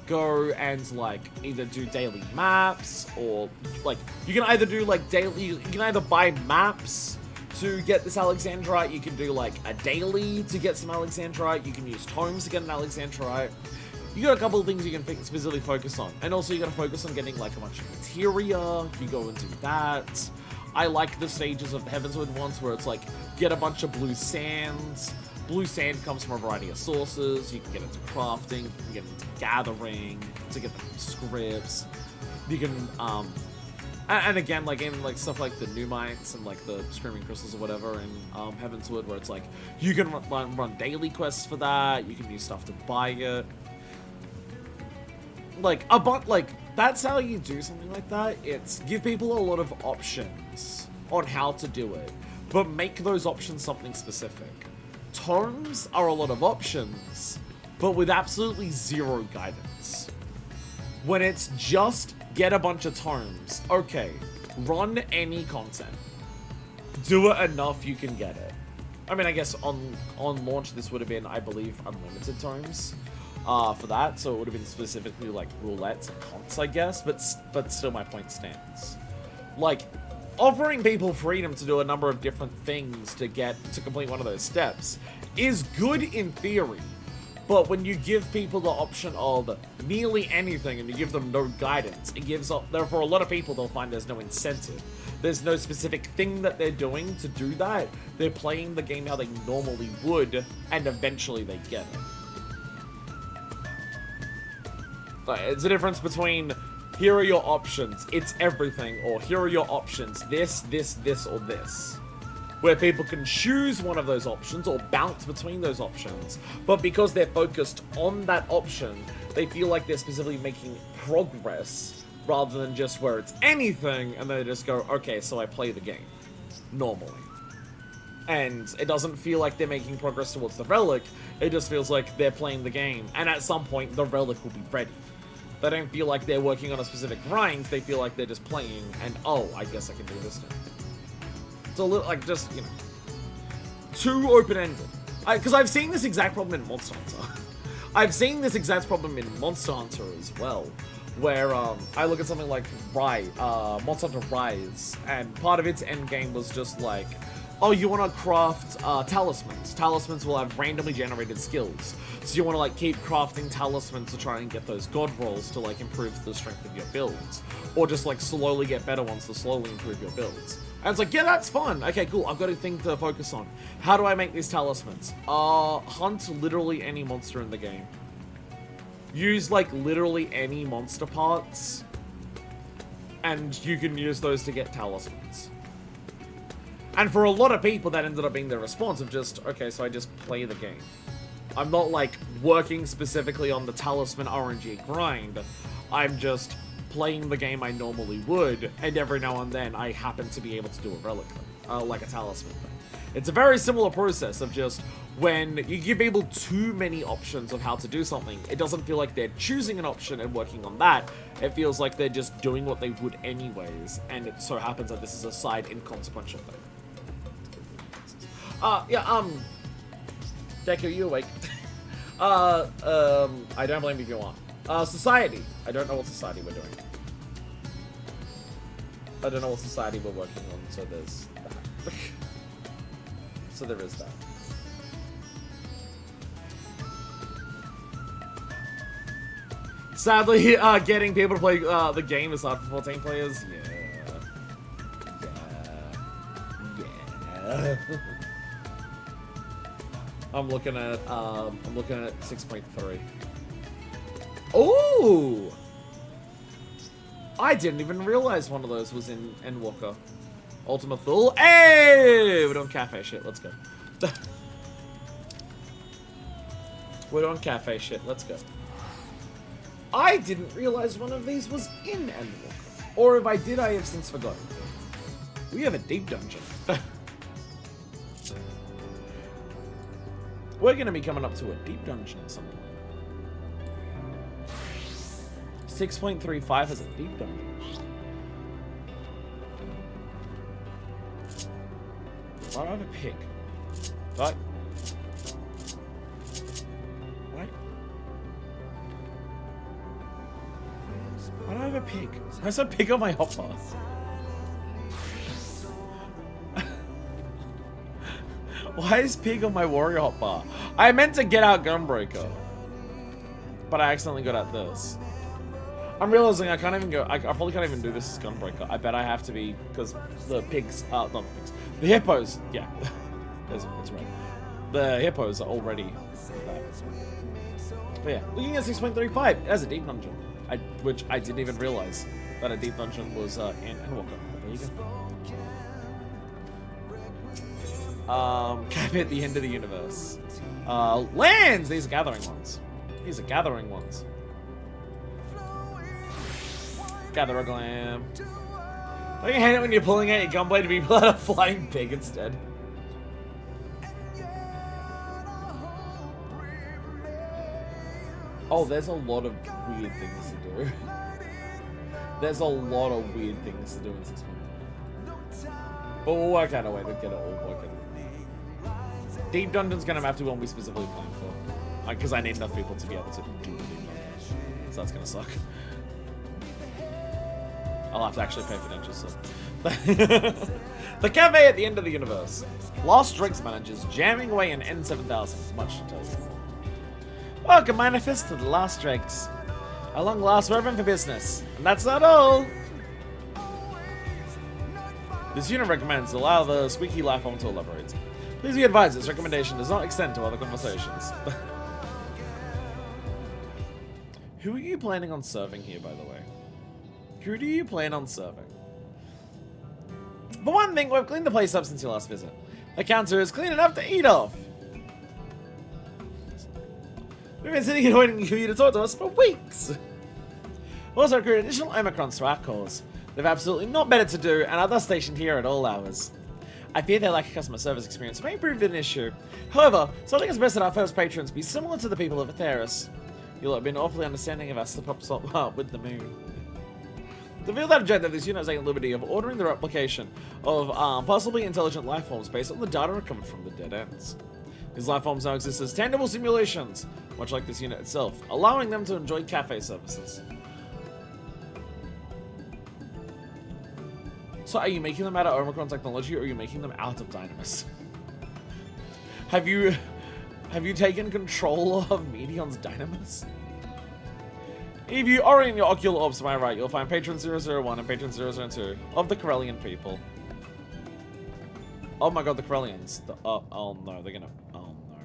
Go and like either do daily maps, or like you can either do like you can either buy maps to get this Alexandrite, you can do like a daily to get some Alexandrite, you can use tomes to get an Alexandrite. You got a couple of things you can specifically focus on. And also you gotta focus on getting like a bunch of materia, you go and do that. I like the stages of the Heavensward ones where it's like, get a bunch of blue sands. Blue sand comes from a variety of sources. You can get into crafting, you can get into gathering, to get the scripts. You can, and again, like in like stuff like the Numites and like the Screaming Crystals or whatever in Heavensward, where it's like, you can run daily quests for that, you can use stuff to buy it. Like, that's how you do something like that. It's give people a lot of options on how to do it, but make those options something specific. Tomes are a lot of options, but with absolutely zero guidance. When it's just get a bunch of tomes, okay, run any content. Do it enough you can get it. I mean, I guess on launch this would have been, I believe, unlimited tomes. For that, so it would have been specifically like roulettes and hunts, I guess, but still my point stands. Like, offering people freedom to do a number of different things to complete one of those steps is good in theory, but when you give people the option of nearly anything and you give them no guidance, it gives up, therefore a lot of people, they'll find there's no incentive. There's no specific thing that they're doing to do that. They're playing the game how they normally would, and eventually they get it. It's the difference between, here are your options, it's everything, or here are your options, this, this, this, or this. Where people can choose one of those options, or bounce between those options, but because they're focused on that option, they feel like they're specifically making progress, rather than just where it's anything, and they just go, okay, so I play the game. Normally. And it doesn't feel like they're making progress towards the Relic, it just feels like they're playing the game, and at some point, the Relic will be ready. They don't feel like they're working on a specific grind, they feel like they're just playing, and oh, I guess I can do this now. It's a little, like, just, you know, too open-ended. Because I've seen this exact problem in Monster Hunter. I've seen this exact problem in Monster Hunter as well, where, I look at something like Monster Hunter Rise, and part of its endgame was just like, oh, you want to craft talismans. Talismans will have randomly generated skills. So you want to like keep crafting talismans to try and get those god rolls to like improve the strength of your builds. Or just like slowly get better ones to slowly improve your builds. And it's like, yeah, that's fun. Okay, cool. I've got a thing to focus on. How do I make these talismans? Hunt literally any monster in the game. Use like literally any monster parts. And you can use those to get talismans. And for a lot of people, that ended up being their response of just, okay, so I just play the game. I'm not, like, working specifically on the talisman RNG grind. I'm just playing the game I normally would, and every now and then I happen to be able to do a relic thing, like a talisman thing. It's a very similar process of just when you give people too many options of how to do something, it doesn't feel like they're choosing an option and working on that. It feels like they're just doing what they would anyways, and it so happens that this is a side inconsequential thing. Deku, you awake? I don't blame you if you want. Society. I don't know what society we're doing. I don't know what society we're working on, so there's that. So there is that. Sadly, getting people to play the game is hard for 14 players. Yeah. I'm looking at 6.3. Oh! I didn't even realize one of those was in Endwalker. Ultima Thule. Hey! We're doing cafe shit. Let's go. We're doing cafe shit. Let's go. I didn't realize one of these was in Endwalker. Or if I did, I have since forgotten. We have a deep dungeon. We're going to be coming up to a deep dungeon at some point. 6.35 is a deep dungeon. Why do I have a pig? What? What? Why do I have a pig? Where's a pig on my hotbar? Why is pig on my warrior hotbar? I meant to get out Gunbreaker, but I accidentally got out this. I'm realizing I can't even go. I probably can't even do this as Gunbreaker. I bet I have to be, because the pigs, not the pigs, the hippos. Yeah, it's right. The hippos are already bad. But yeah, looking at 6.35 as a deep dungeon, which I didn't even realize that a deep dungeon was in Endwalker. There you go. Cap at the end of the universe. Lands! These are gathering ones. These are gathering ones. Gather a glam. Don't you hate it when you're pulling out your gunblade to be put out a flying pig instead? Oh, there's a lot of weird things to do. There's a lot of weird things to do in 6. But we'll work out a way to get it all working. Deep Dungeon's gonna have to be one we specifically plan for. Because I need enough people to be able to do the Deep Dungeon. So that's gonna suck. I'll have to actually pay for dentures soon. The cafe at the end of the universe. Lost Drinks managers jamming away in N7000. Much to tell you. Welcome, Manifest, to the Last Drinks. At long last, we're open for business. And that's not all. This unit recommends allow the squeaky life form to elaborate. Please be advised, this recommendation does not extend to other conversations. Who are you planning on serving here, by the way? Who do you plan on serving? For one thing, we've cleaned the place up since your last visit. The counter is clean enough to eat off. We've been sitting here waiting for you to talk to us for weeks. We also recruited additional Omicrons to our cause. They've absolutely not better to do and are thus stationed here at all hours. I fear their lack of customer service experience may prove an issue. However, something is best that our first patrons be similar to the people of Atheris. You'll have been awfully understanding of our slip-ups with the moon. To feel that agenda, this unit is taking the liberty of ordering the replication of possibly intelligent life forms based on the data recovered from the dead ends. These life forms now exist as tangible simulations, much like this unit itself, allowing them to enjoy cafe services. So are you making them out of Omicron technology, or are you making them out of Dynamis? Have you taken control of Medion's Dynamis? If you orient your ocular orbs to my right, you'll find Patron 001 and Patron 002 of the Corellian people. Oh my god, the Corellians. Oh no, they're gonna... Oh no.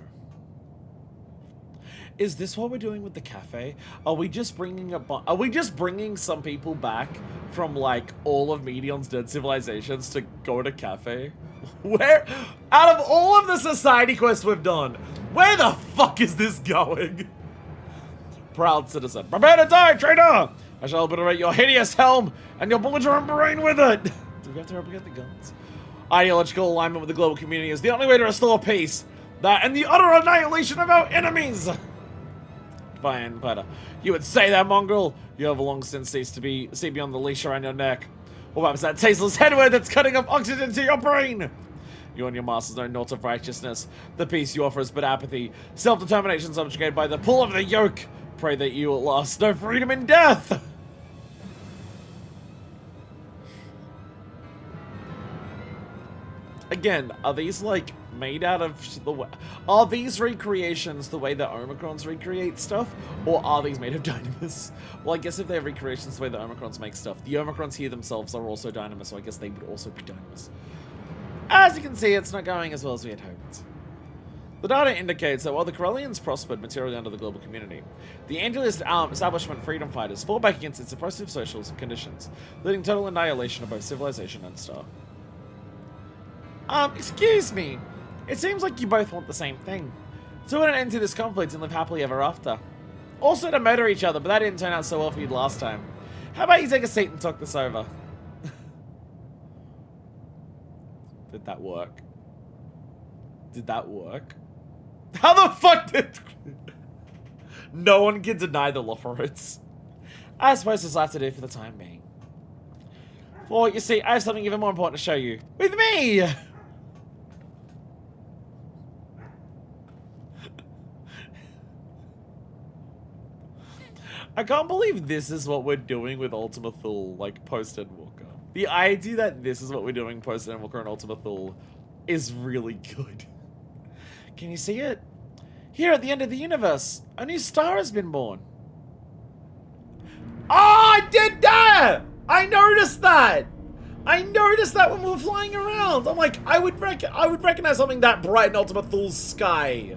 Is this what we're doing with the cafe? Are we just bringing some people back from, like, all of Medion's dead civilizations to go to cafe? Where... Out of all of the society quests we've done, where the fuck is this going? Proud citizen. Prepare to die, traitor! I shall obliterate your hideous helm and your belligerent brain with it! Do we have to replicate the guns? Ideological alignment with the global community is the only way to restore peace. That and the utter annihilation of our enemies! Fine, but you would say that, mongrel? You have long since ceased to see beyond the leash around your neck. Or perhaps that tasteless headword that's cutting off oxygen to your brain? You and your masters know naught of righteousness. The peace you offer is but apathy. Self-determination subjugated by the pull of the yoke. Pray that you at last know freedom in death! Again, are these, like, made out of the way... Are these recreations the way that Omicrons recreate stuff? Or are these made of Dynamis? Well, I guess if they're recreations the way that Omicrons make stuff, the Omicrons here themselves are also Dynamis, so I guess they would also be Dynamis. As you can see, it's not going as well as we had hoped. The data indicates that while the Corellians prospered materially under the global community, the anti-list establishment freedom fighters fought back against its oppressive social conditions, leading total annihilation of both civilization and star. Excuse me. It seems like you both want the same thing. To put an end to this conflict and live happily ever after. Also to murder each other, but that didn't turn out so well for you last time. How about you take a seat and talk this over? Did that work? Did that work? How the fuck did... No one can deny the Lofferits. I suppose this will have to do for the time being. For, you see, I have something even more important to show you. With me! I can't believe this is what we're doing with Ultima Thule, like, post-Endwalker. The idea that this is what we're doing post-Endwalker and Ultima Thule is really good. Can you see it? Here at the end of the universe, a new star has been born. Oh, I did that! I noticed that! I noticed that when we were flying around. I'm like, I would recognize something that bright in Ultima Thule's sky.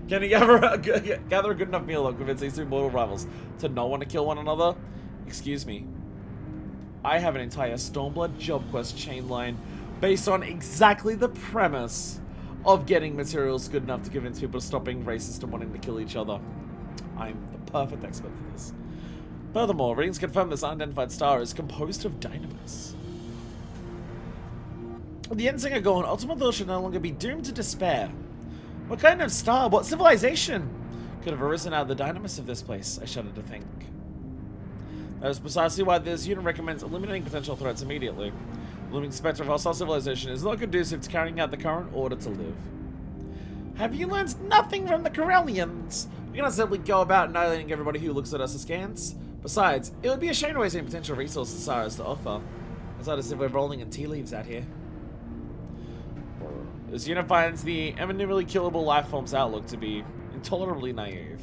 Can you gather a good enough meal to convince these two mortal rivals to not want to kill one another? Excuse me. I have an entire Stormblood job quest chain line based on exactly the premise of getting materials good enough to convince people to stop being racist and wanting to kill each other. I'm the perfect expert for this. Furthermore, readings confirm this unidentified star is composed of Dynamis. With the Endsinger gone, Ultima Thule should no longer be doomed to despair. What kind of star, what civilization could have arisen out of the Dynamis of this place, I shudder to think. That is precisely why this unit recommends eliminating potential threats immediately. The looming spectre of hostile civilization is not conducive to carrying out the current order to live. Have you learned nothing from the Corellians? We cannot simply go about annihilating everybody who looks at us askance. Besides, it would be a shame to waste any potential resources Sara has to offer. It's not as if we're rolling in tea leaves out here. This unit finds the eminently killable lifeform's outlook to be intolerably naive.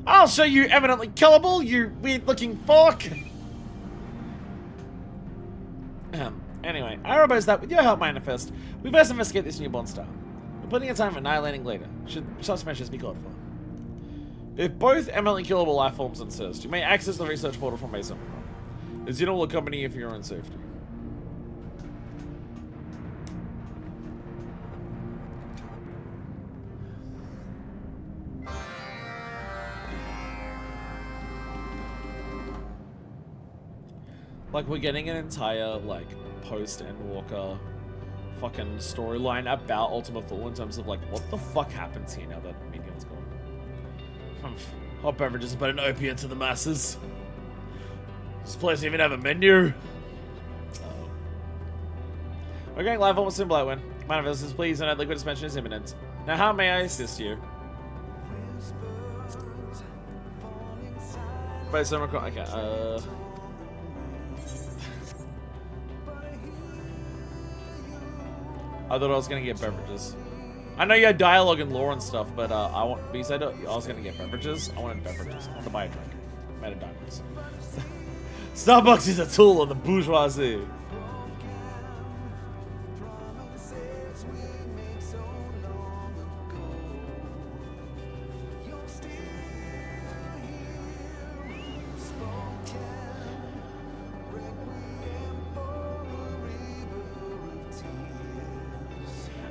I'll show you eminently killable, you weird-looking fork! Anyway, I propose that with your help, Manifest, we first investigate this newborn star. We're plenty of time for annihilating later, should such measures be called for. If both eminently killable lifeforms insist, you may access the research portal from base Omicron. This unit will accompany you for your own safety. Like, we're getting an entire, like, post-Endwalker fucking storyline about Ultima Thule in terms of, like, what the fuck happens here now that Minion's gone. Hot beverages but an opiate to the masses. Does this place even have a menu? We're going live almost in Blightwind. Manifest is pleased and liquid suspension is imminent. Now, how may I assist you? Base Omicron, okay, I thought I was gonna get beverages. I know you had dialogue and lore and stuff, but you said I was gonna get beverages. I wanted beverages. I wanted to buy a drink. Made of diamonds. Starbucks is a tool of the bourgeoisie.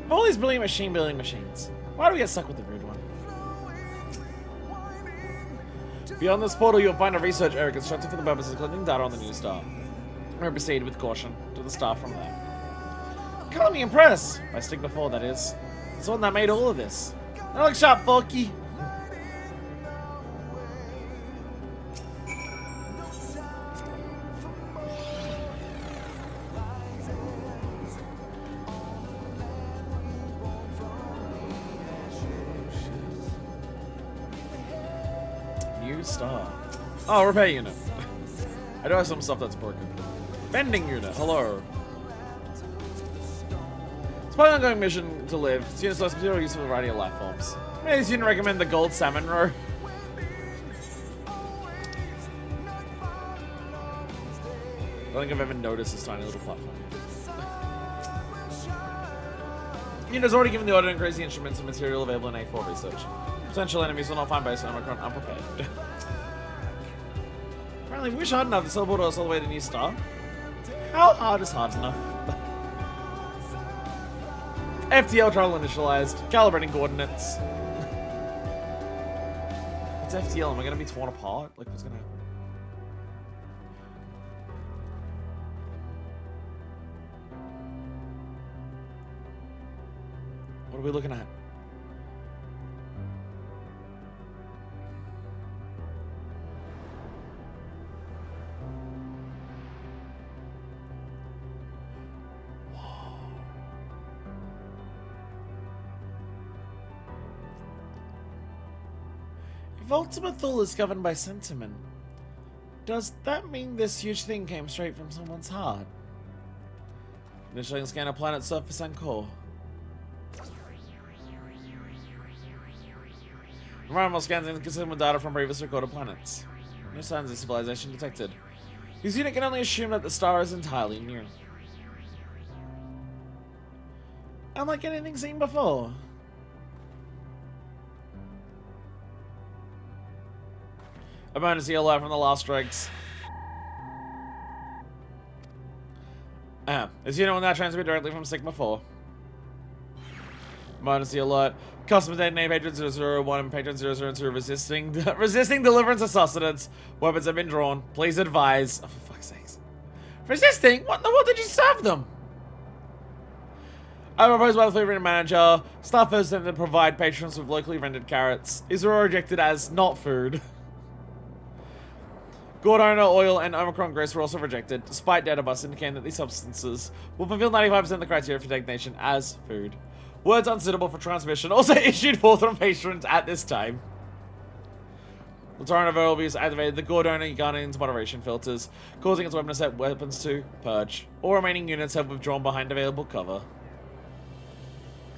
Of all these brilliant machine building machines, why do we get stuck with the rude one? Beyond this portal, you'll find a research area constructed for the purpose of collecting data on the new star. We'll proceed with caution to the star from there. Color me impressed! By Stigma 4, that is. It's the one that made all of this. Now look sharp, Forky. New star. Oh, repair unit. I do have some stuff that's broken. Vending unit, hello. Despite an ongoing mission to live, this unit has particular use for a variety of life forms. May this unit recommend the gold salmon roe? I don't think I've ever noticed this tiny little platform. The unit has already given the order to increase the instruments and material available in A4 research. Potential enemies will not find base on Omicron unprepared. Apparently, we wish hard enough to teleport us all the way to New Star. How hard is hard enough? FTL travel initialized. Calibrating coordinates. It's FTL. Am I going to be torn apart? Like, what's going to happen? What are we looking at? If Ultima Thule is governed by sentiment, does that mean this huge thing came straight from someone's heart? Initiating scan of planet's surface and core. Environmental scans inconsistent with data from previous recorded planets. No signs of civilization detected. This unit can only assume that the star is entirely new. Unlike anything seen before. Emergency alert from the last strikes. This unit will now transmit directly from Sigma 4. Emergency alert. Customer data name Patron 001 and Patron 002 resisting deliverance of sustenance. Weapons have been drawn. Please advise. Oh, for fuck's sakes. Resisting? What in the world did you serve them? I propose by the flavouring manager. Staff urged them to provide patrons with locally rendered carrots. These were rejected as not food. Gordona, oil, and Omicron grease were also rejected, despite data busts indicating that these substances will fulfill 95% of the criteria for designation as food. Words unsuitable for transmission also issued forth from patrons at this time. The torrent of verbal abuse activated the Gordona Guardian's moderation filters, causing its weapon to set weapons to purge. All remaining units have withdrawn behind available cover.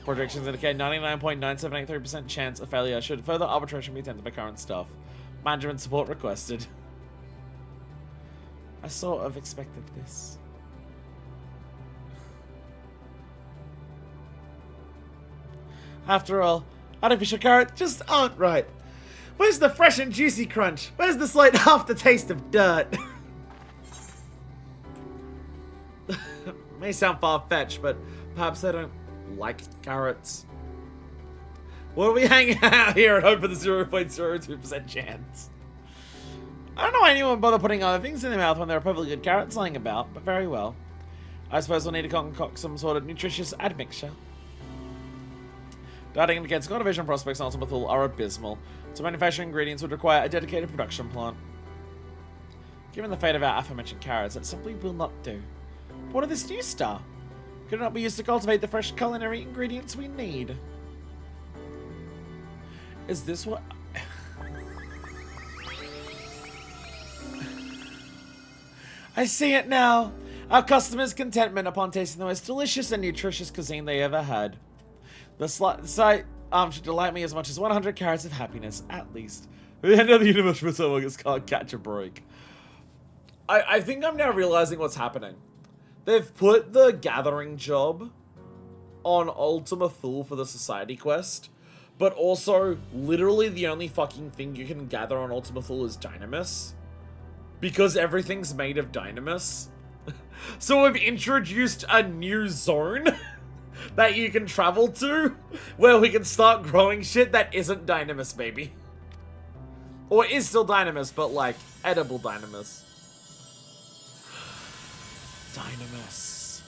Projections indicate 99.9783% chance of failure should further arbitration be attempted by current staff. Management support requested. I sort of expected this. After all, artificial carrots just aren't right. Where's the fresh and juicy crunch? Where's the slight aftertaste of dirt? May sound far-fetched, but perhaps they don't like carrots. What are we hanging out here and hope for the 0.02% chance? I don't know why anyone would bother putting other things in their mouth when there are perfectly good carrots lying about, but very well. I suppose we'll need to concoct some sort of nutritious admixture. Data indicates conservation prospects on Ultima Thule are abysmal. To manufacture ingredients would require a dedicated production plant. Given the fate of our aforementioned carrots, that simply will not do. What of this new star? Could it not be used to cultivate the fresh culinary ingredients we need? Is this what... I see it now. Our customers' contentment upon tasting the most delicious and nutritious cuisine they ever had. The sight should delight me as much as 100 carats of happiness, at least. The end of the universe for so long can't catch a break. I think I'm now realizing what's happening. They've put the gathering job on Ultima Thule for the society quest, but also literally the only fucking thing you can gather on Ultima Thule is Dynamis. Because everything's made of Dynamis. So we've introduced a new zone that you can travel to where we can start growing shit that isn't Dynamis, baby. Or is still Dynamis, but like edible Dynamis. Dynamis.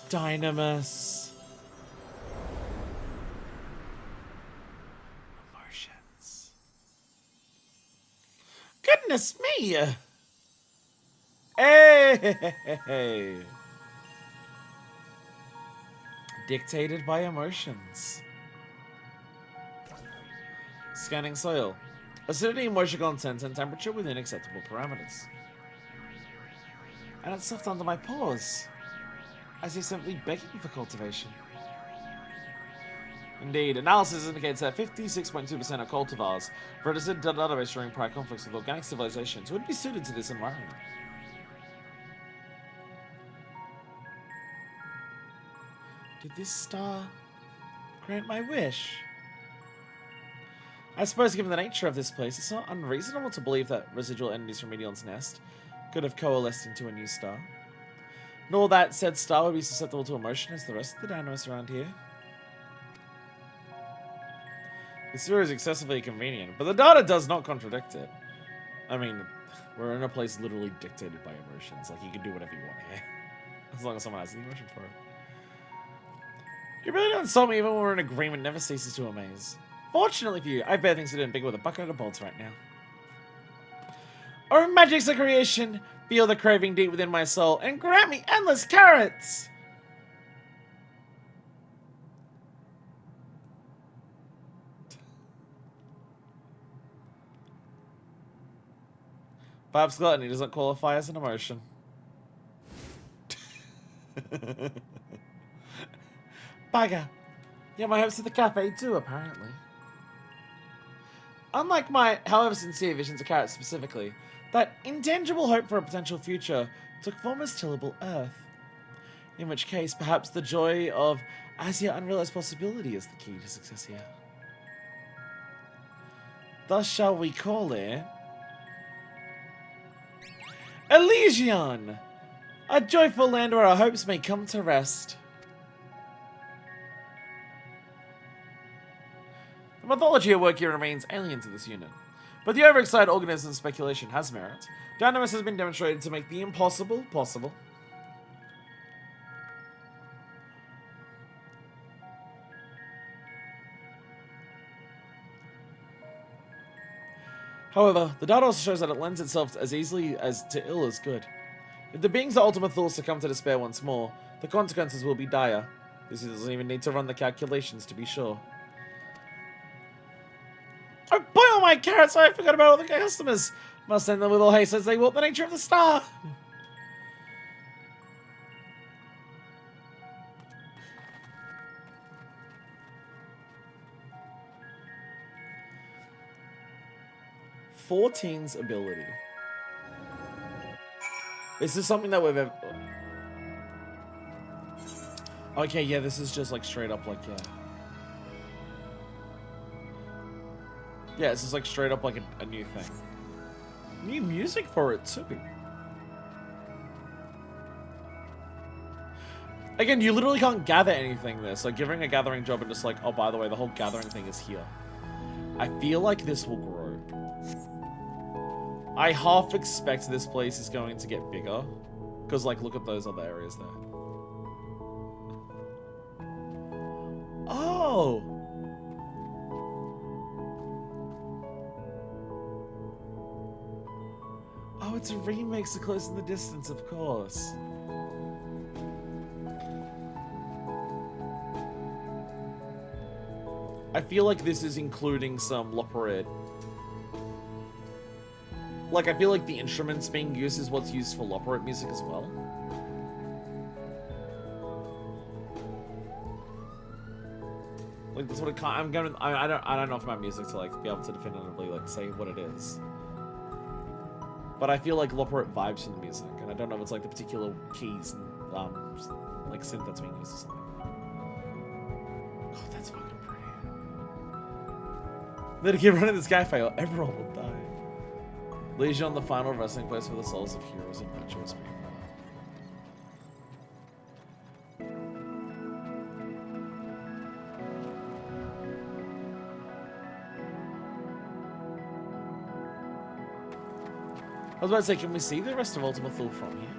Dynamis. Emotions. Goodness me! Hey! Dictated by emotions. Scanning soil. Acidity, moisture content, and temperature within acceptable parameters. And it's soft under my paws, as if simply begging for cultivation. Indeed, analysis indicates that 56.2% of cultivars registered in the database during prior conflicts with organic civilizations would be suited to this environment. Did this star grant my wish? I suppose given the nature of this place, it's not unreasonable to believe that residual entities from Medion's nest could have coalesced into a new star. Nor that said star would be susceptible to emotion as the rest of the dynamics around here. This theory is excessively convenient, but the data does not contradict it. I mean, we're in a place literally dictated by emotions. Like, you can do whatever you want here. As long as someone has the emotion for it. You really don't insult me even when we're in agreement never ceases to amaze. Fortunately for you, I have better things to do than big with a bucket of bolts right now. Oh, magics of creation! Feel the craving deep within my soul and grant me endless carrots! Perhaps gluttony doesn't qualify as an emotion. Bugger. Yeah, my hopes at the cafe too, apparently. Unlike my, however sincere visions of carrots specifically, that intangible hope for a potential future took form as tillable earth. In which case, perhaps the joy of as yet unrealized possibility is the key to success here. Thus shall we call it Elysion! A joyful land where our hopes may come to rest. The mythology at work here remains alien to this unit, but the overexcited organism speculation has merit. Dynamis has been demonstrated to make the impossible possible. However, the data also shows that it lends itself as easily as to ill as good. If the beings of Ultima Thule succumb to despair once more, the consequences will be dire. This doesn't even need to run the calculations to be sure. Oh boy, all my carrots! I forgot about all the customers! Must send them with all haste as they walk the nature of the star! Fourteen's ability. This is something that we've ever... Okay, yeah, this is just like straight up like, yeah. Yeah, this is like straight up like a new thing. New music for it too. Again, you literally can't gather anything there, so giving a gathering job and just like, oh, by the way, the whole gathering thing is here. I feel like this will grow. I half expect this place is going to get bigger. Because, like, look at those other areas there. Oh! Oh, it's a remix of Close in the Distance, of course. I feel like this is including some L'Operette. Like, I feel like the instruments being used is what's used for L'Operette music as well. Like, that's what it I'm gonna... I don't know enough about music to, like, be able to definitively, like, say what it is. But I feel like L'Operette vibes from the music, and I don't know if it's, like, the particular keys and, like, synth that's being used or something. God, that's fucking pretty. Let it keep running this cafe or everyone will die. Legion, the final resting place for the souls of heroes and virtuous people. I was about to say, can we see the rest of Ultima Thule from here?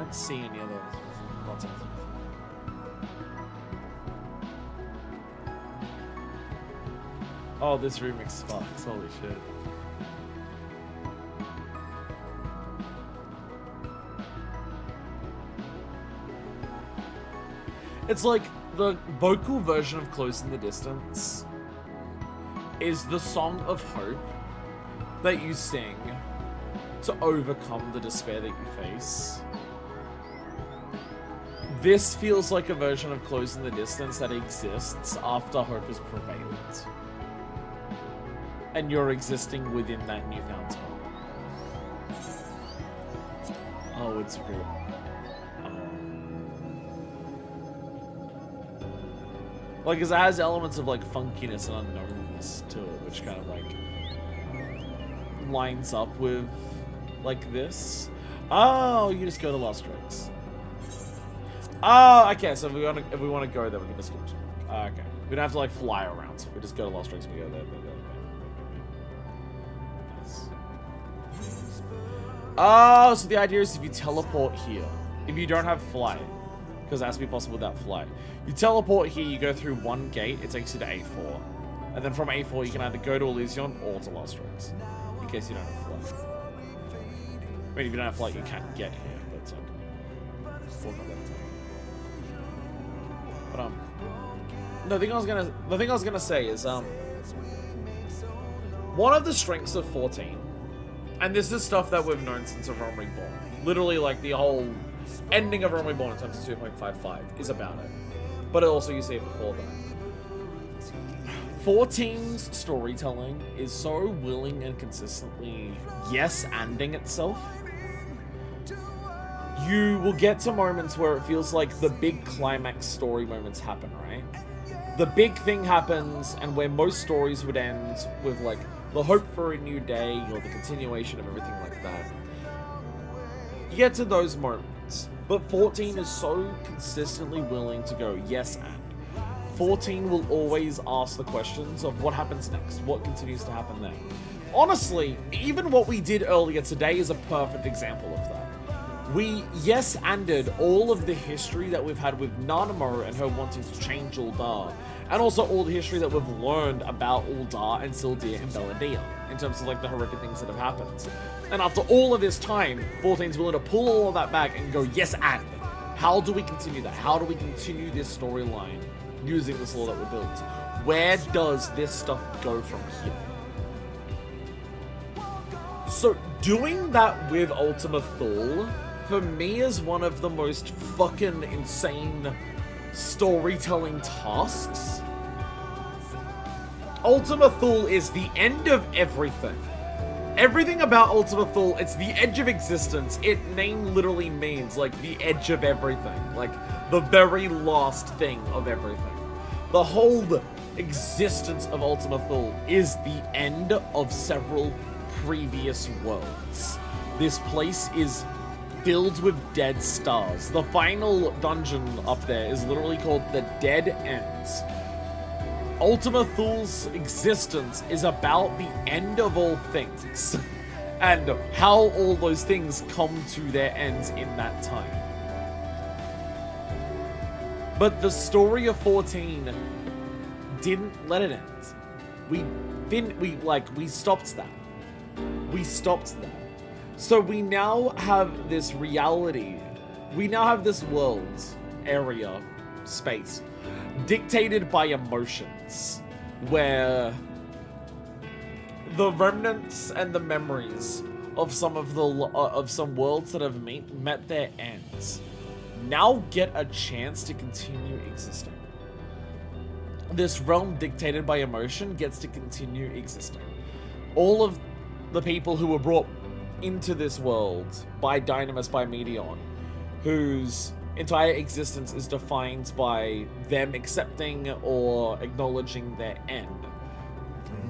don't see any other buttons. Oh, this remix fucks. Holy shit. It's like the vocal version of Close in the Distance is the song of hope that you sing to overcome the despair that you face. This feels like a version of Close in the Distance that exists after hope has prevailed. And you're existing within that newfound hope. Oh, it's real. Like, it has elements of, like, funkiness and unknownness to it, which kind of, like, lines up with, like, this. Oh, you just go to Lost Strokes. Oh, okay, so if we want to go there, we can just go. Okay. We don't have to, like, fly around. We just go to Lost Strokes, we go there. Nice. Oh, so the idea is if you teleport here, if you don't have flight, because it has to be possible without flight. You teleport here, you go through one gate, it takes you to A4. And then from A4, you can either go to Elysion or to Lost Strokes. In case you don't have flight. I mean, if you don't have flight, you can't get here, but it's like... we'll come back to that. But, the thing I was gonna say is, one of the strengths of 14, and this is stuff that we've known since A Realm Reborn, literally, like, the whole ending of Realm Reborn in terms of 2.55 is about it. But also you see it before that. 14's storytelling is so willing and consistently yes-anding itself. You will get to moments where it feels like the big climax story moments happen, right? The big thing happens, and where most stories would end with, like, the hope for a new day, or the continuation of everything like that. You get to those moments, but 14 is so consistently willing to go yes and. 14 will always ask the questions of what happens next, what continues to happen there. Honestly, even what we did earlier today is a perfect example of that. We yes-anded all of the history that we've had with Nanamo and her wanting to change Ul'dah, and also all the history that we've learned about Ul'dah and Sil'dir and Belladia, in terms of, like, the horrific things that have happened. And after all of this time, 14's willing to pull all of that back and go, yes, and how do we continue that? How do we continue this storyline using this lore that we built? Where does this stuff go from here? So doing that with Ultima Thule, for me, is one of the most fucking insane storytelling tasks. Ultima Thule is the end of everything. Everything about Ultima Thule, it's the edge of existence. It name literally means, like, the edge of everything. Like, the very last thing of everything. The whole existence of Ultima Thule is the end of several previous worlds. This place is filled with dead stars. The final dungeon up there is literally called the Dead Ends. Ultima Thule's existence is about the end of all things, and how all those things come to their ends in that time. But the story of 14 didn't let it end. We stopped that. We stopped that. So we now have this reality. We now have this world, area, space, dictated by emotions, where the remnants and the memories of some worlds that have met their ends now get a chance to continue existing. This realm dictated by emotion gets to continue existing. All of the people who were brought into this world by Dynamis, by Meteon, whose entire existence is defined by them accepting or acknowledging their end,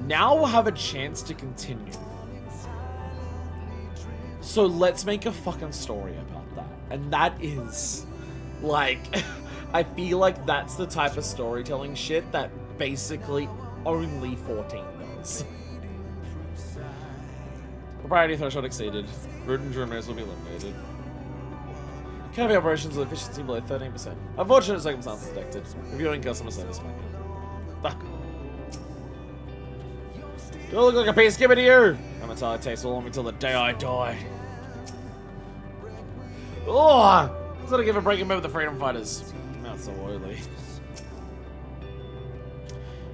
now have a chance to continue. So let's make a fucking story about that. And that is, like, I feel like that's the type of storytelling shit that basically only 14 knows. Propriety threshold exceeded. Root and Dreamers will be eliminated. Cafe operations with efficiency below 13%. Unfortunate circumstances detected. Reviewing customer service menu. Fuck. Do I look like a piece? Give it to you! I'm gonna tell it tastes all on me till the day I die. Oh! It's gotta give a break and move with the freedom fighters. Not so oily.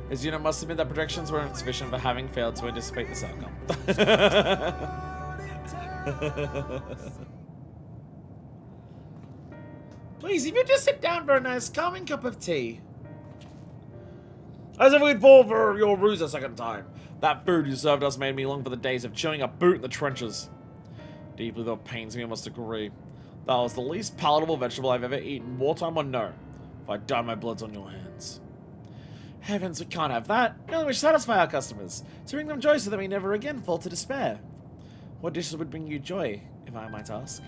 His unit must admit that projections were insufficient for having failed to anticipate this outcome. Please, if you just sit down for a nice calming cup of tea. As if we'd fall for your ruse a second time. That food you served us made me long for the days of chewing a boot in the trenches. Deeply though it pains me, I must agree. That was the least palatable vegetable I've ever eaten, wartime or no. If I die, my blood's on your hands. Heavens, we can't have that. We only wish to satisfy our customers, to bring them joy so that we never again fall to despair. What dishes would bring you joy, if I might ask?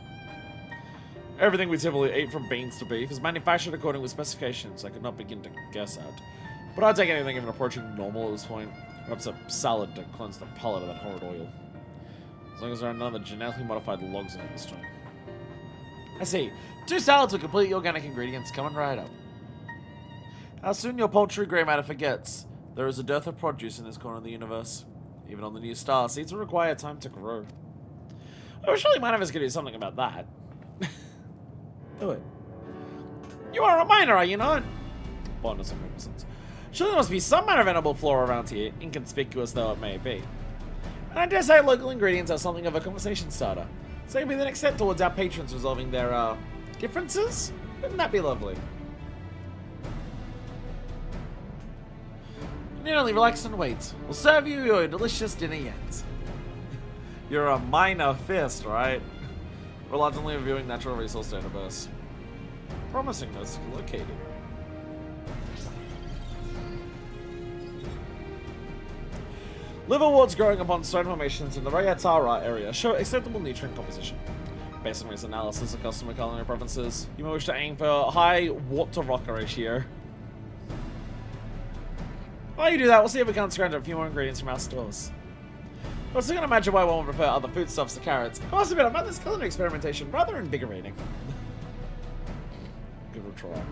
Everything we typically eat, from beans to beef, is manufactured according with specifications I could not begin to guess at. But I'd take anything even approaching normal at this point. Perhaps a salad to cleanse the palate of that horrid oil. As long as there are none of the genetically modified logs in it this time. I see. 2 salads with completely organic ingredients coming right up. How soon your paltry grey matter forgets. There is a dearth of produce in this corner of the universe. Even on the new star, seeds will require time to grow. Oh, surely Manifest could do something about that. Do it. You are a miner, are you not? Bonus of sense. Surely there must be some manner of edible flora around here, inconspicuous though it may be. And I dare say local ingredients are something of a conversation starter. So maybe the next step towards our patrons resolving their, differences? Wouldn't that be lovely? You need only relax and wait. We'll serve you your delicious dinner yet. You're a minor fist, right? Reluctantly reviewing natural resource database. Promising those located. Liverworts growing upon stone formations in the Rayatara area show acceptable nutrient composition. Based on recent analysis of customer culinary preferences, you may wish to aim for high wort-to-rock ratio. While you do that, we'll see if we can't scrounge up a few more ingredients from our stores. I still can't imagine why one would prefer other foodstuffs to carrots. I must admit, I found this culinary experimentation rather invigorating. Give it a try.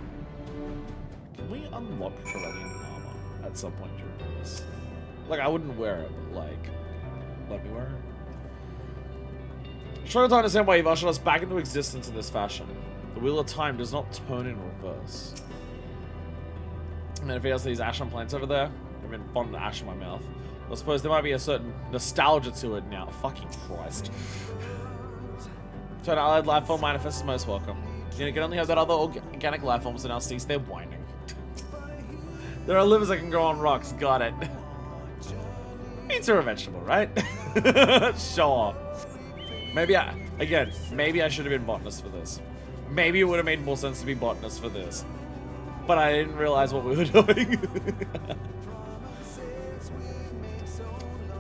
Can we unlock Corellian armor at some point during this? Like, I wouldn't wear it, but like, let me wear it. Struggle to understand why you've ushered us back into existence in this fashion. The wheel of time does not turn in reverse. And then if he has these ashen plants over there, I've been fond of ash in my mouth. I suppose there might be a certain nostalgia to it now. Fucking Christ. So an allied life form manifest is most welcome. You can only have that other organic life forms and now cease their whining. There are livers that can grow on rocks. Got it. Means they're a vegetable, right? Sure. Maybe I should have been botanist for this. Maybe it would have made more sense to be botanist for this. But I didn't realize what we were doing.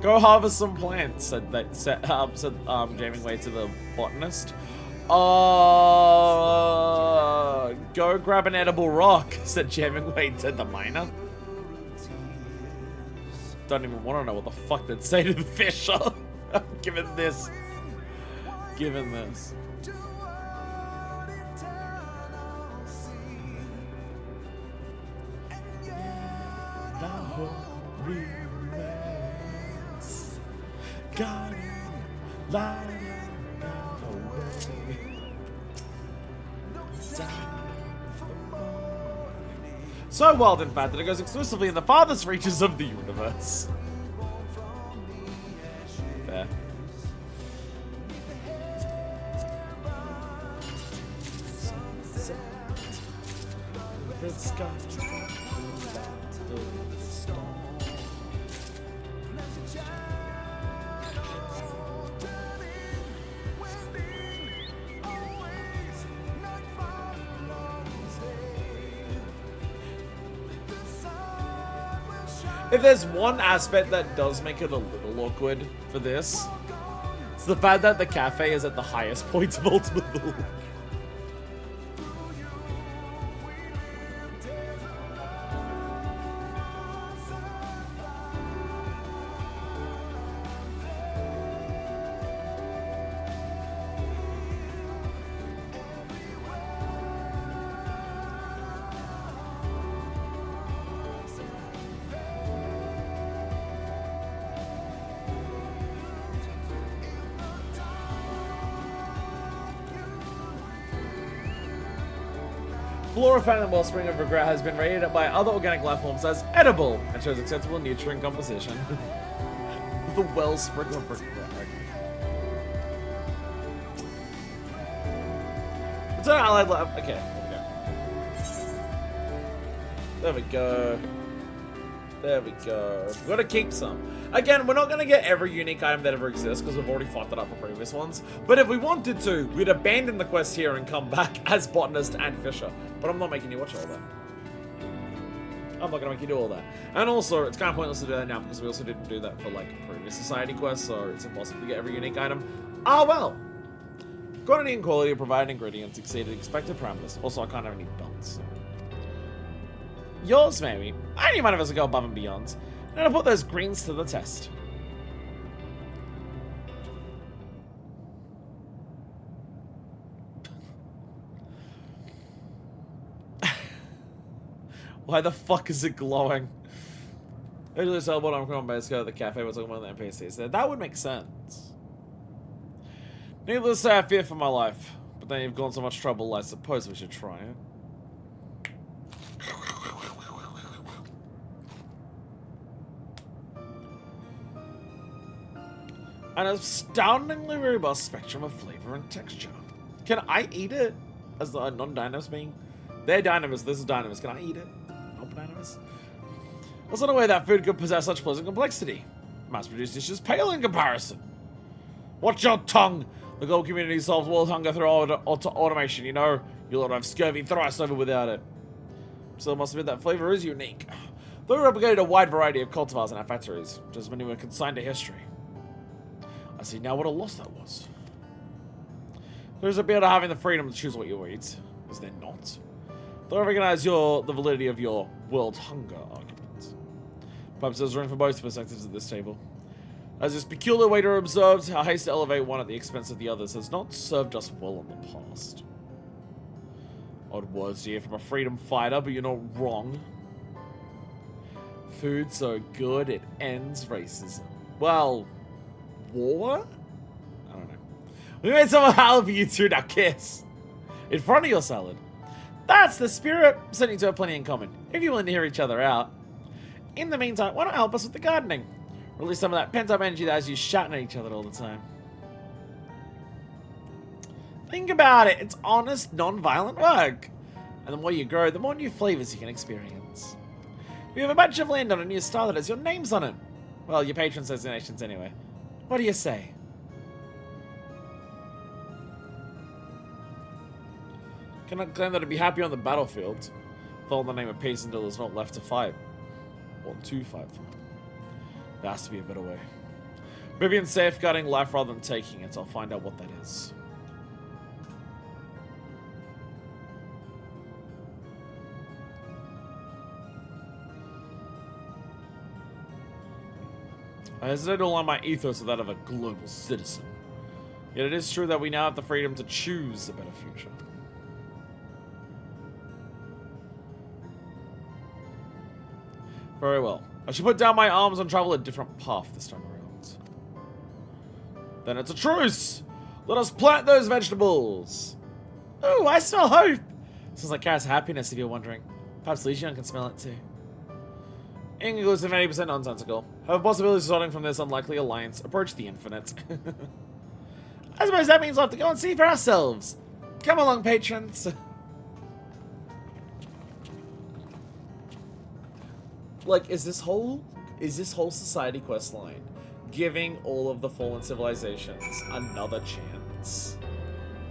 Go harvest some plants, said Jaming Way to the botanist. Go grab an edible rock, said Jaming Way to the miner. Don't even want to know what the fuck they'd say to the fisher. Given this. So wild, in fact, that it goes exclusively in the farthest reaches of the universe. Fair. If there's one aspect that does make it a little awkward for this, it's the fact that the cafe is at the highest point of Ultima Thule. Flora found in the Wellspring of Regret has been rated by other organic life forms as edible and shows acceptable nutrient composition. The Wellspring of Regret. It's an allied life. Okay, there we go. There we go. We've got to keep some. Again, we're not going to get every unique item that ever exists because we've already fucked it up for previous ones. But if we wanted to, we'd abandon the quest here and come back as botanist and fisher. But I'm not making you watch all that. I'm not going to make you do all that. And also, it's kind of pointless to do that now because we also didn't do that for like previous society quests, so it's impossible to get every unique item. Ah, well. Quantity and quality of provided ingredients exceeded expected parameters. Also, I can't have any belts. So. Yours, maybe. I knew one of us would go above and beyond. And I'll put those greens to the test. Why the fuck is it glowing? Usually sailboat on Chrome Base, go to the cafe, we're talking about the NPCs there. That would make sense. Needless to say, I fear for my life. But then you've gone so much trouble, I suppose we should try it. An astoundingly robust spectrum of flavor and texture. Can I eat it as a non-dynamis being? They're dynamis, this is dynamis. Can I eat it? Not dynamis? There's not a way that food could possess such pleasant complexity. Mass-produced dishes pale in comparison. Watch your tongue! The global community solves world hunger through automation, you know? You'll not have scurvy thrice over without it. So it must admit that flavor is unique. Though we replicated a wide variety of cultivars in our factories, just many were consigned to history. I see now what a loss that was. There's a bit of having the freedom to choose what you eat. Is there not? Though I recognize the validity of your world hunger argument. Perhaps there's room for both perspectives at this table. As this peculiar waiter observed, our haste to elevate one at the expense of the others has not served us well in the past. Odd words to hear from a freedom fighter, but you're not wrong. Food so good it ends racism. Well, war? I don't know. We made some halal for you two, now kiss. In front of your salad. That's the spirit. Certainly to have plenty in common, if you're willing to hear each other out. In the meantime, why not help us with the gardening? Release some of that pent-up energy that has you shouting at each other all the time. Think about it. It's honest, non-violent work. And the more you grow, the more new flavors you can experience. We have a bunch of land on a new star that has your names on it. Well, your patron's designations anyway. What do you say? Cannot claim that I'd be happy on the battlefield. Though in the name of peace until there's not left to fight. Or to fight for. There has to be a better way. Maybe in safeguarding life rather than taking it. I'll find out what that is. I hesitate to align my ethos with that of a global citizen. Yet it is true that we now have the freedom to choose a better future. Very well. I should put down my arms and travel a different path this time around. Then it's a truce! Let us plant those vegetables! Ooh, I smell hope! Sounds like Kara's happiness if you're wondering. Perhaps Legion can smell it too. Inconclusive, 80% nonsensical. Have possibilities resulting from this unlikely alliance. Approach the infinite. I suppose that means we'll have to go and see for ourselves. Come along, patrons. Like, is this whole society quest line giving all of the fallen civilizations another chance?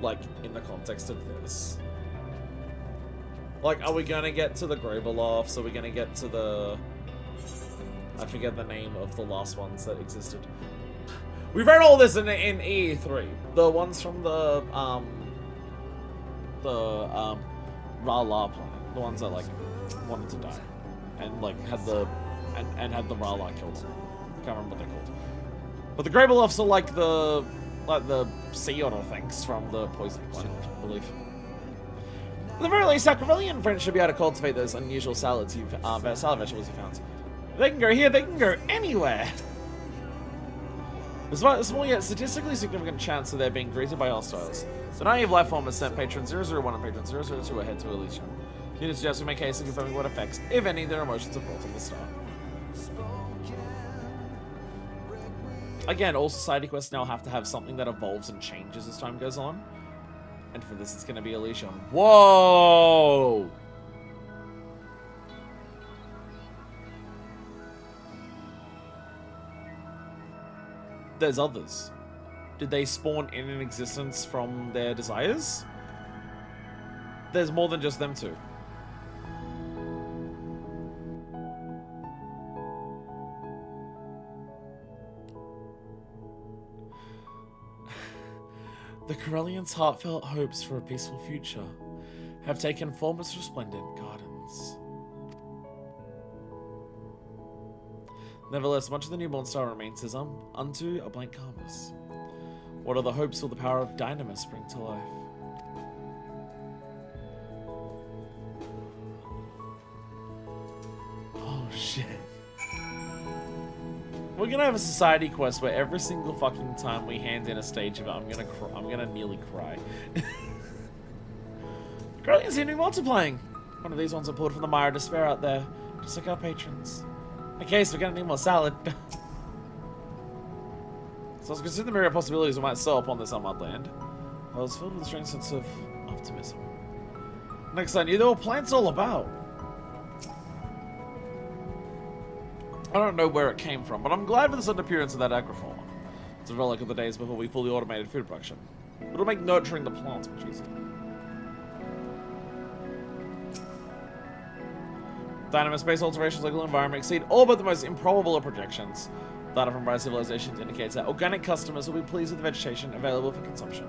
Like, in the context of this? Like, are we gonna get to the Gravelofts? Are we gonna get to the... I forget the name of the last ones that existed. We've read all this in EE3. The ones from the Rala planet. The ones that, like, wanted to die. And, like, had the... And had the Rala killed them. I can't remember what they're called. But the Gravelofts are like the sea otter things from the Poison Planet, I believe. At the very least, our Corellian friends should be able to cultivate those unusual salad vegetables you found. If they can grow here, they can grow anywhere. There's a small yet statistically significant chance of their being greeted by hostiles. The naive life form has sent patron 001 and patron 002 ahead to Elysium. Unit suggests we make case of confirming what effects, if any, their emotions have brought on the star. Again, all society quests now have to have something that evolves and changes as time goes on. And for this, it's going to be Elysian. Whoa! There's others. Did they spawn in an existence from their desires? There's more than just them two. The Corellians' heartfelt hopes for a peaceful future have taken form as resplendent gardens. Nevertheless, much of the newborn star remains as unto a blank canvas. What are the hopes will the power of Dynamis bring to life? Oh shit. We're gonna have a society quest where every single fucking time we hand in a stage of it, I'm gonna nearly cry. Corellians seem to be multiplying. One of these ones are pulled from the mire of despair out there, just like our patrons. In case we're gonna need more salad. So I was considering the myriad possibilities we might sow upon this unmarked land. I was filled with a strange sense of optimism. Next I knew there were plants all about. I don't know where it came from, but I'm glad for the sudden appearance of that agroform. It's a relic of the days before we fully automated food production. It'll make nurturing the plants much easier. Dynamo-space alterations like the environment exceed all but the most improbable of projections. Data from bright civilizations indicates that organic customers will be pleased with the vegetation available for consumption.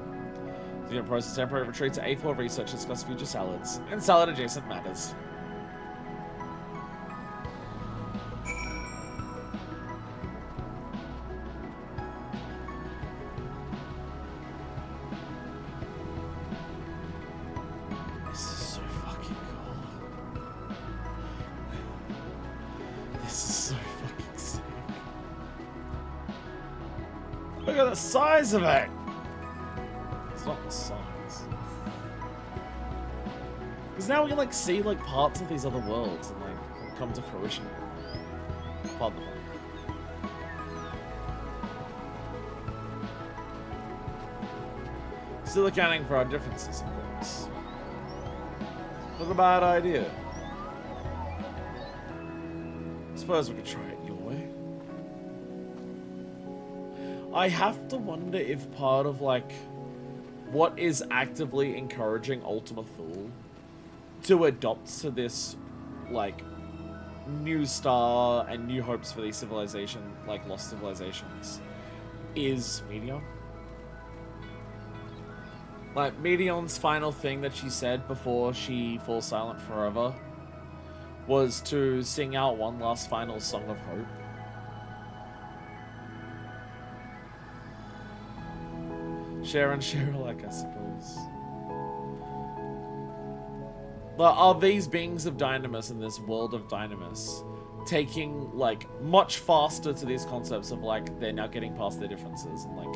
The unit process temporary retreat to A4 research to discuss future salads and salad-adjacent matters. Look at the size of it! It's not the size. Because now we can like see like parts of these other worlds and like come to fruition. Pardon me. Still accounting for our differences, of course. Not a bad idea. Suppose we could try it your way. I have to wonder if part of, like, what is actively encouraging Ultima Thule to adopt to this, like, new star and new hopes for these civilization, like, lost civilizations, is Medion. Like, Medion's final thing that she said before she falls silent forever was to sing out one last final song of hope. Share and share alike, I suppose. But are these beings of Dynamis in this world of Dynamis taking, like, much faster to these concepts of, like, they're now getting past their differences and, like,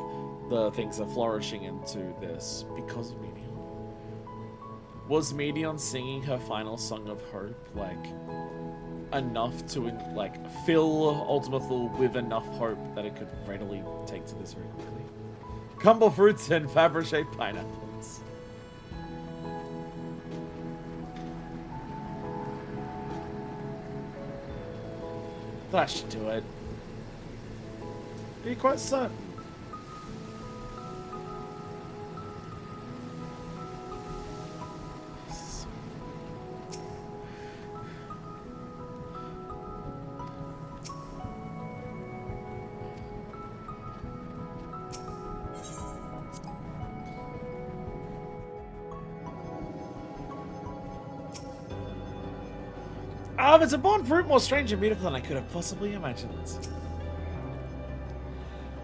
the things are flourishing into this because of Medion? Was Medion singing her final song of hope, like, enough to, like, fill Ultima Thule with enough hope that it could readily take to this very quickly? Cumble fruits and Fabergé pineapples. That should do it. Are you quite certain? It's a born fruit more strange and beautiful than I could have possibly imagined.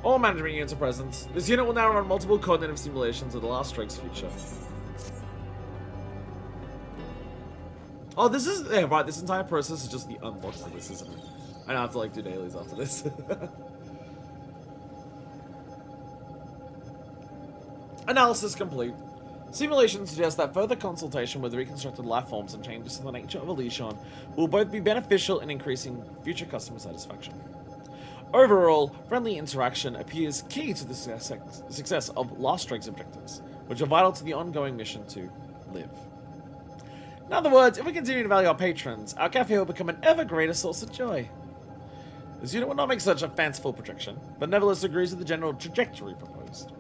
All management units are present. This unit will now run multiple cognitive simulations of the last Drake's future. Oh, this is... Yeah, right, this entire process is just the unlock for this, isn't it? I don't have to, like, do dailies after this. Analysis complete. Simulations suggest that further consultation with reconstructed life forms and changes to the nature of Elysian will both be beneficial in increasing future customer satisfaction. Overall, friendly interaction appears key to the success of Last Strike's objectives, which are vital to the ongoing mission to live. In other words, if we continue to value our patrons, our cafe will become an ever greater source of joy. This unit will not make such a fanciful projection, but nevertheless agrees with the general trajectory proposed.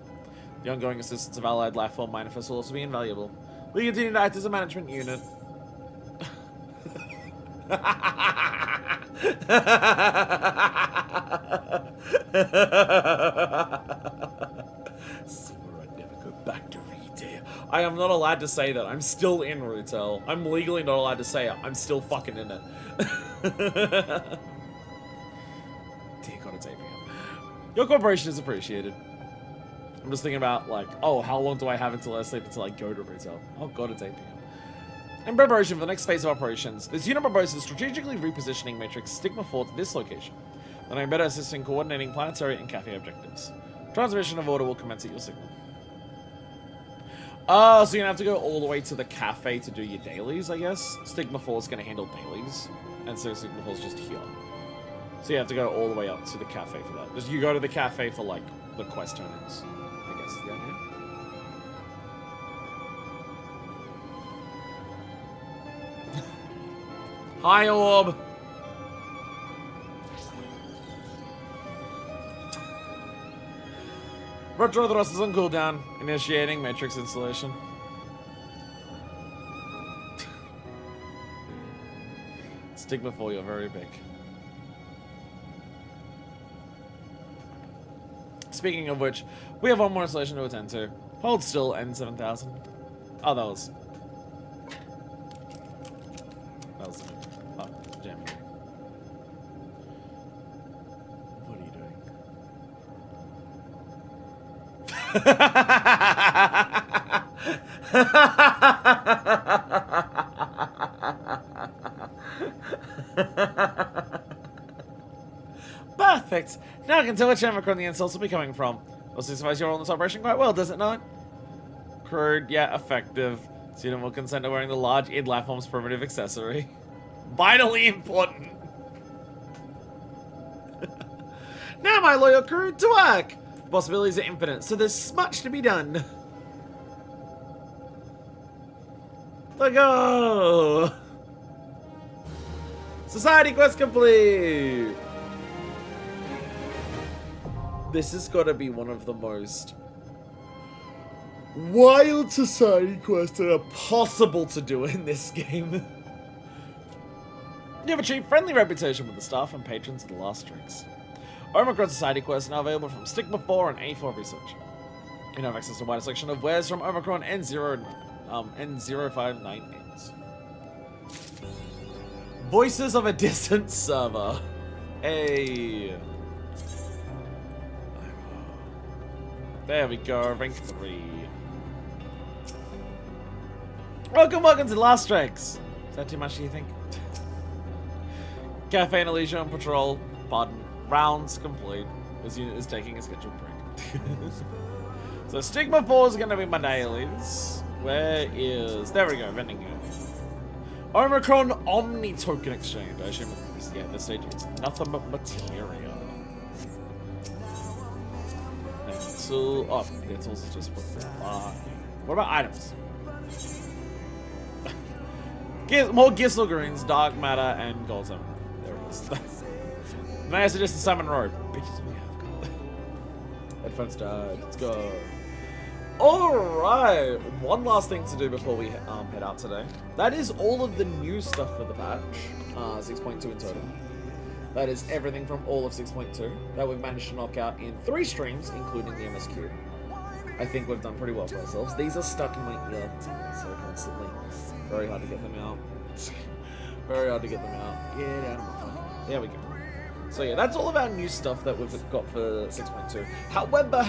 The ongoing assistance of allied lifeform manifests will also be invaluable. We continue to act as a management unit. Swore I'd never go back to retail. I am not allowed to say that. I'm still in retail. I'm legally not allowed to say it. I'm still fucking in it. Dear God, it's 8 PM. Your cooperation is appreciated. I'm just thinking about, like, oh, how long do I have until I sleep until I go to retail? Oh God, it's 8 PM. In preparation for the next phase of operations, this unit proposes strategically repositioning Matrix Stigma 4 to this location, letting better assist in coordinating planetary and cafe objectives. Transmission of order will commence at your signal. So you're gonna have to go all the way to the cafe to do your dailies, I guess. Stigma 4 is gonna handle dailies, and so Stigma 4 is just here. So you have to go all the way up to the cafe for that. Just you go to the cafe for, like, the quest turn-ins, I guess is the idea. Hi, Orb! Retro thrusters on cooldown. Initiating Matrix installation. Stigma 4, you're very big. Speaking of which, we have one more installation to attend to. Hold still, N7000. Oh, that was... Oh, jam. What are you doing? Perfect! Now I can tell which Omicron the insults will be coming from. Well, signifies you're on this operation quite well, does it not? Crude, yeah, effective. Student will consent to wearing the large id Lifeform's primitive accessory. Vitally important! Now, my loyal crew, to work! Possibilities are infinite, so there's much to be done. Let's go! Society quest complete! This has got to be one of the most wild society quests that are possible to do in this game. You have achieved friendly reputation with the staff and patrons of the Last Strikes. Omicron Society quests are now available from Stigma 4 and A4 Research. You now have access to a wider selection of wares from Omicron N0598. Voices of a distant server. Hey. There we go, rank 3. Welcome to the Last Strikes. Is that too much, do you think? Cafe and Elysian on patrol. Pardon. Rounds complete. This unit is taking a scheduled break. So Stigma 4 is going to be my dailies. Where is... There we go, vending unit. Omicron Omni Token Exchange. I assume at this stage it's nothing but material. So, oh, it's also just what about items? More Gissel Greens, Dark Matter, and Gold Zone. There it is. May I suggest the Simon Road? Bitches, we have got. Headphones died. Let's go. Alright, one last thing to do before we head out today. That is all of the new stuff for the patch. 6.2 in total. That is everything from all of 6.2 that we've managed to knock out in 3 streams, including the MSQ. I think we've done pretty well for ourselves. These are stuck in my ear so constantly. Very hard to get them out. Very hard to get them out. Get out of my phone. There we go. So yeah, that's all of our new stuff that we've got for 6.2. However,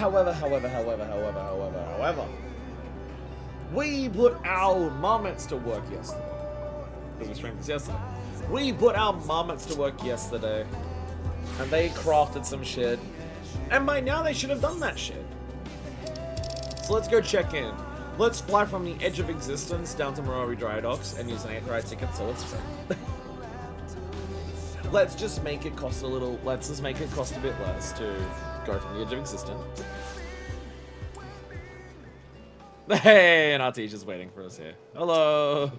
we put our marmots to work yesterday. Because we streamed this yesterday. We put our marmots to work yesterday. And they crafted some shit. And by now they should have done that shit. So let's go check in. Let's fly from the edge of existence down to Marori Dry Docks and use an Aetheryte ticket so it's free. Let's just make it cost a little, let's just make it cost a bit less to go from the edge of existence. Hey, and our teacher's waiting for us here. Hello.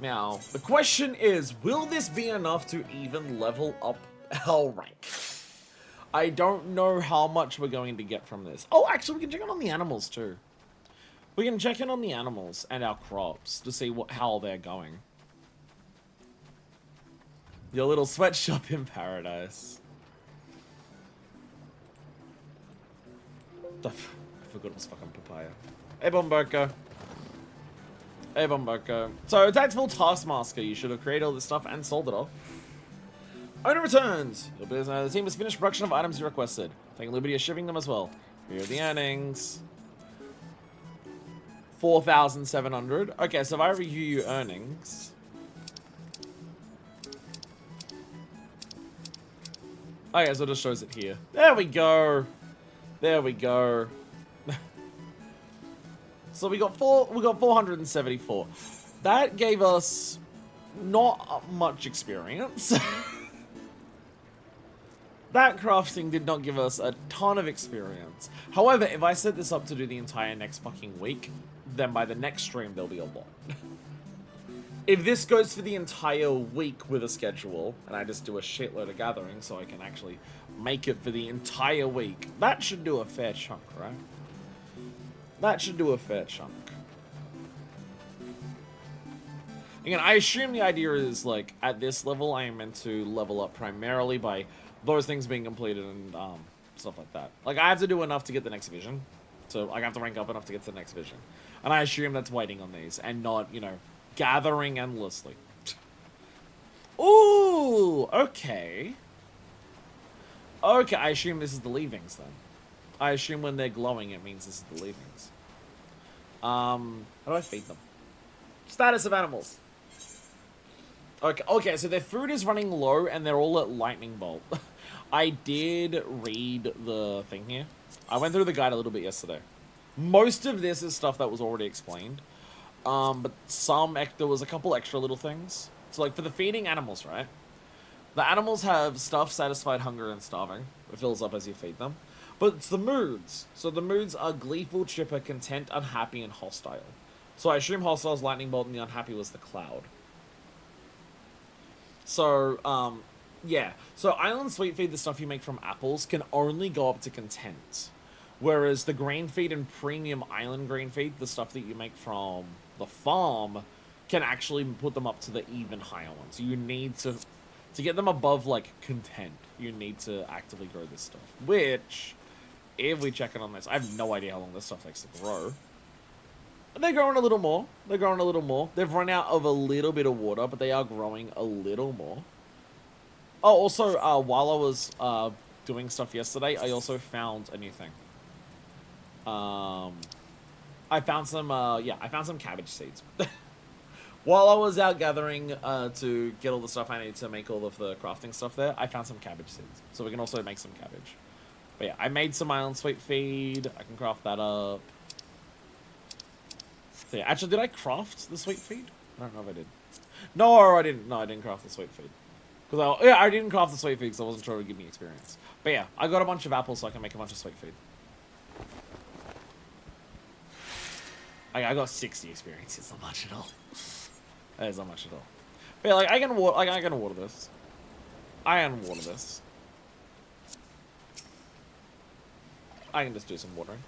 Now, the question is, will this be enough to even level up our rank? I don't know how much we're going to get from this. Oh, actually, we can check in on the animals too. We can check in on the animals and our crops to see how they're going. Your little sweatshop in paradise. I forgot it was fucking papaya. Hey, Bomboko. Hey, Bomboko. So, Tactful Taskmaster, you should have created all this stuff and sold it off. Owner returns. The team has finished production of items you requested. Taking liberty of shipping them as well. Here are the earnings. 4,700. Okay, so if I review your earnings. Okay, so it just shows it here. There we go. There we go. So we got 474. That gave us not much experience. That crafting did not give us a ton of experience. However, if I set this up to do the entire next fucking week, then by the next stream there'll be a lot. If this goes for the entire week with a schedule, and I just do a shitload of gathering so I can actually make it for the entire week, that should do a fair chunk, right? That should do a fair chunk. Again, I assume the idea is, like, at this level, I am meant to level up primarily by those things being completed and stuff like that. Like, I have to do enough to get the next vision. So, like, I have to rank up enough to get to the next vision. And I assume that's waiting on these and not, you know, gathering endlessly. Ooh, okay. Okay, I assume this is the leavings then. I assume when they're glowing, it means this is the leavings. How do I feed them? Status of animals. Okay, so their food is running low and they're all at lightning bolt. I did read the thing here. I went through the guide a little bit yesterday. Most of this is stuff that was already explained. But there was a couple extra little things. So, like, for the feeding animals, right? The animals have stuff, satisfied, hunger, and starving. It fills up as you feed them. But it's the moods. So the moods are gleeful, chipper, content, unhappy, and hostile. So I assume hostile is lightning bolt and the unhappy was the cloud. So, yeah. So Island Sweet Feed, the stuff you make from apples, can only go up to content. Whereas the grain feed and premium island grain feed, the stuff that you make from the farm, can actually put them up to the even higher ones. You need to get them above, like, content, you need to actively grow this stuff. Which, if we check it on this, I have no idea how long this stuff takes to grow. They're growing a little more. They're growing a little more. They've run out of a little bit of water, but they are growing a little more. Oh, also, while I was doing stuff yesterday, I also found a new thing. I found some cabbage seeds. While I was out gathering to get all the stuff I need to make all of the crafting stuff there, I found some cabbage seeds. So we can also make some cabbage. But yeah, I made some Island Sweet Feed. I can craft that up. So yeah, actually, did I craft the Sweet Feed? I don't know if I did. No, I didn't. No, I didn't craft the Sweet Feed. I didn't craft the Sweet Feed because I wasn't sure it would give me experience. But yeah, I got a bunch of apples so I can make a bunch of Sweet Feed. I got 60 experience. It's not much at all. That is not much at all. But yeah, like I can water this. I can water this. I can just do some watering.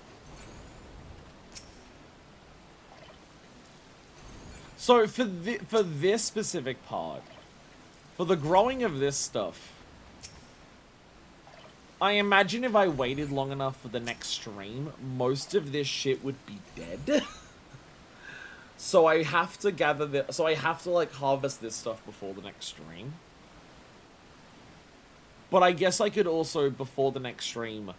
So for this specific part, for the growing of this stuff, I imagine if I waited long enough for the next stream, most of this shit would be dead. So I have to like harvest this stuff before the next stream. But I guess I could also, before the next stream,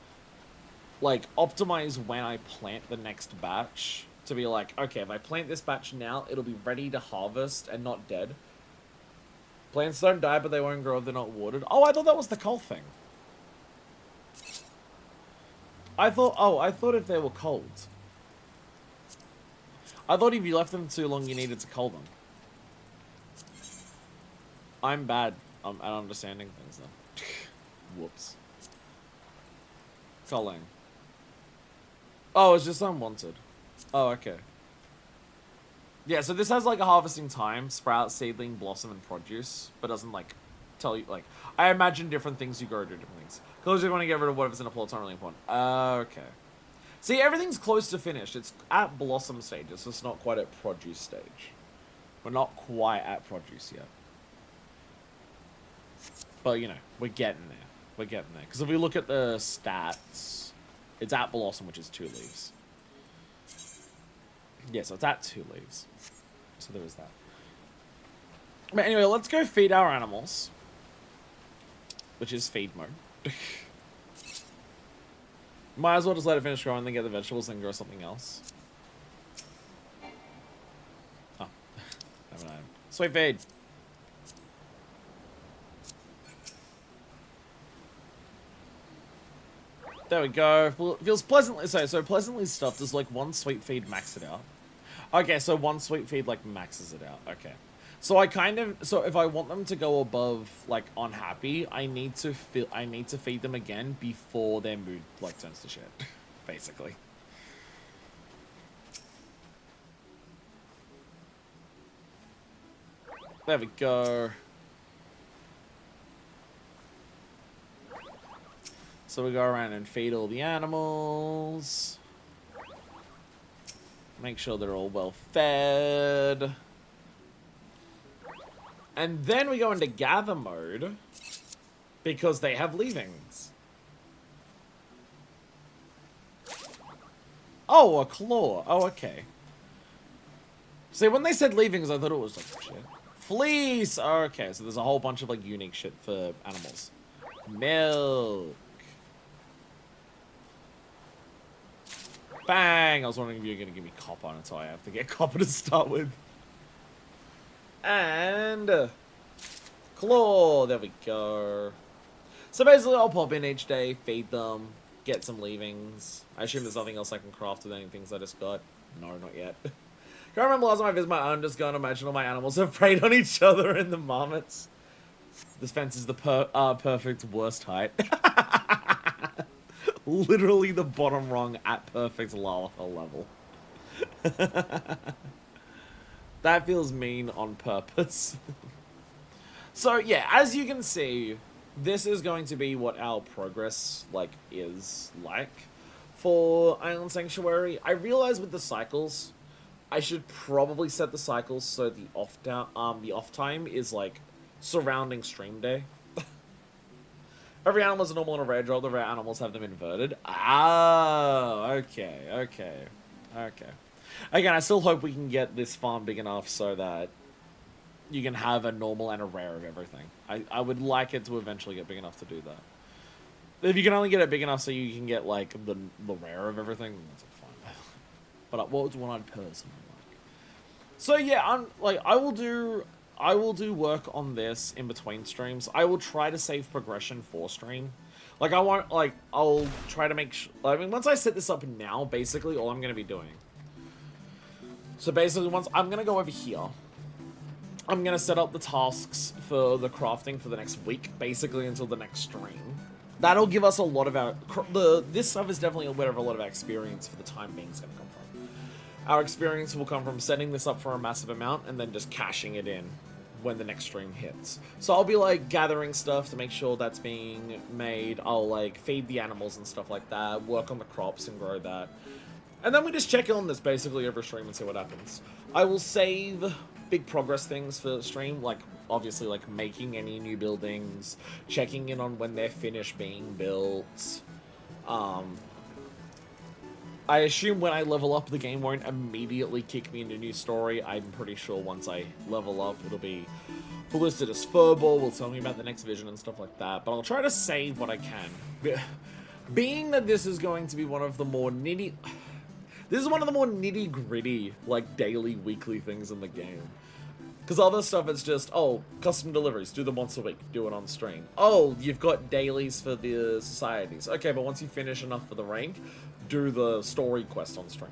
like, optimize when I plant the next batch. To be like, okay, if I plant this batch now, it'll be ready to harvest and not dead. Plants don't die, but they won't grow if they're not watered. Oh, I thought that was the cold thing. I thought if they were cold. I thought if you left them too long, you needed to cull them. I'm bad at understanding things then. Whoops. Culling. Oh, it's just unwanted. Oh, okay. Yeah, so this has like a harvesting time, sprout, seedling, blossom, and produce, but doesn't like tell you like I imagine different things you grow to different things. Because you want to get rid of whatever's in a plot, it's not really important. Okay. See, everything's close to finished. It's at blossom stage. It's just not quite at produce stage. We're not quite at produce yet. But, you know, we're getting there. We're getting there. Because if we look at the stats, it's at blossom, which is 2 leaves. Yeah, so it's at 2 leaves. So there is that. But anyway, let's go feed our animals. Which is feed mode. Might as well just let it finish growing, then get the vegetables, then grow something else. Oh. Haven't I? Sweet feed. There we go. Well, it feels pleasantly so pleasantly stuffed. Does like 1 sweet feed max it out? Okay, so 1 sweet feed like maxes it out. Okay. So so if I want them to go above like unhappy, I need to feed them again before their mood like turns to shit, basically. There we go. So we go around and feed all the animals. Make sure they're all well fed. And then we go into gather mode because they have leavings. Oh, a claw. Oh, okay. See, when they said leavings, I thought it was like shit. Fleece. Oh, okay, so there's a whole bunch of like unique shit for animals. Milk. Bang! I was wondering if you were going to give me copper until I have to get copper to start with. And claw, there we go. So basically I'll pop in each day, feed them, get some leavings. I assume there's nothing else I can craft with any things I just got. No, not yet. Can't remember last time I visited my own, just going to imagine all my animals have preyed on each other in the marmots. This fence is the perfect worst height. Literally the bottom rung at perfect lava level. That feels mean on purpose. So yeah, as you can see, this is going to be what our progress is like for Island Sanctuary. I realize with the cycles, I should probably set the cycles so the off time is like surrounding stream day. Every animal is a normal and a rare drop. The rare animals have them inverted. Ah, okay. Again, I still hope we can get this farm big enough so that you can have a normal and a rare of everything. I would like it to eventually get big enough to do that. If you can only get it big enough so you can get like the rare of everything, then that's fine. But what would one-eyed person like? So yeah, I will do work on this in between streams. I will try to save progression for stream. I'll try to make I mean, once I set this up now, basically all I'm going to be doing. So basically, once I'm going to go over here, I'm going to set up the tasks for the crafting for the next week, basically until the next stream. That'll give us a lot of our... This stuff is definitely where a lot of our experience for the time being is going to come from. Our experience will come from setting this up for a massive amount and then just cashing it in when the next stream hits. So I'll be gathering stuff to make sure that's being made. I'll feed the animals and stuff like that, work on the crops and grow that. And then we just check in on this basically every stream and see what happens. I will save big progress things for stream, obviously making any new buildings, checking in on when they're finished being built. I assume when I level up, the game won't immediately kick me into a new story. I'm pretty sure once I level up, it'll be Felicitas Furball will tell me about the next vision and stuff like that. But I'll try to save what I can. Being that this is going to be one of the more nitty-gritty, daily, weekly things in the game. Because other stuff, it's just, oh, custom deliveries, do them once a week, do it on stream. Oh, you've got dailies for the societies. Okay, but once you finish enough for the rank, do the story quest on stream.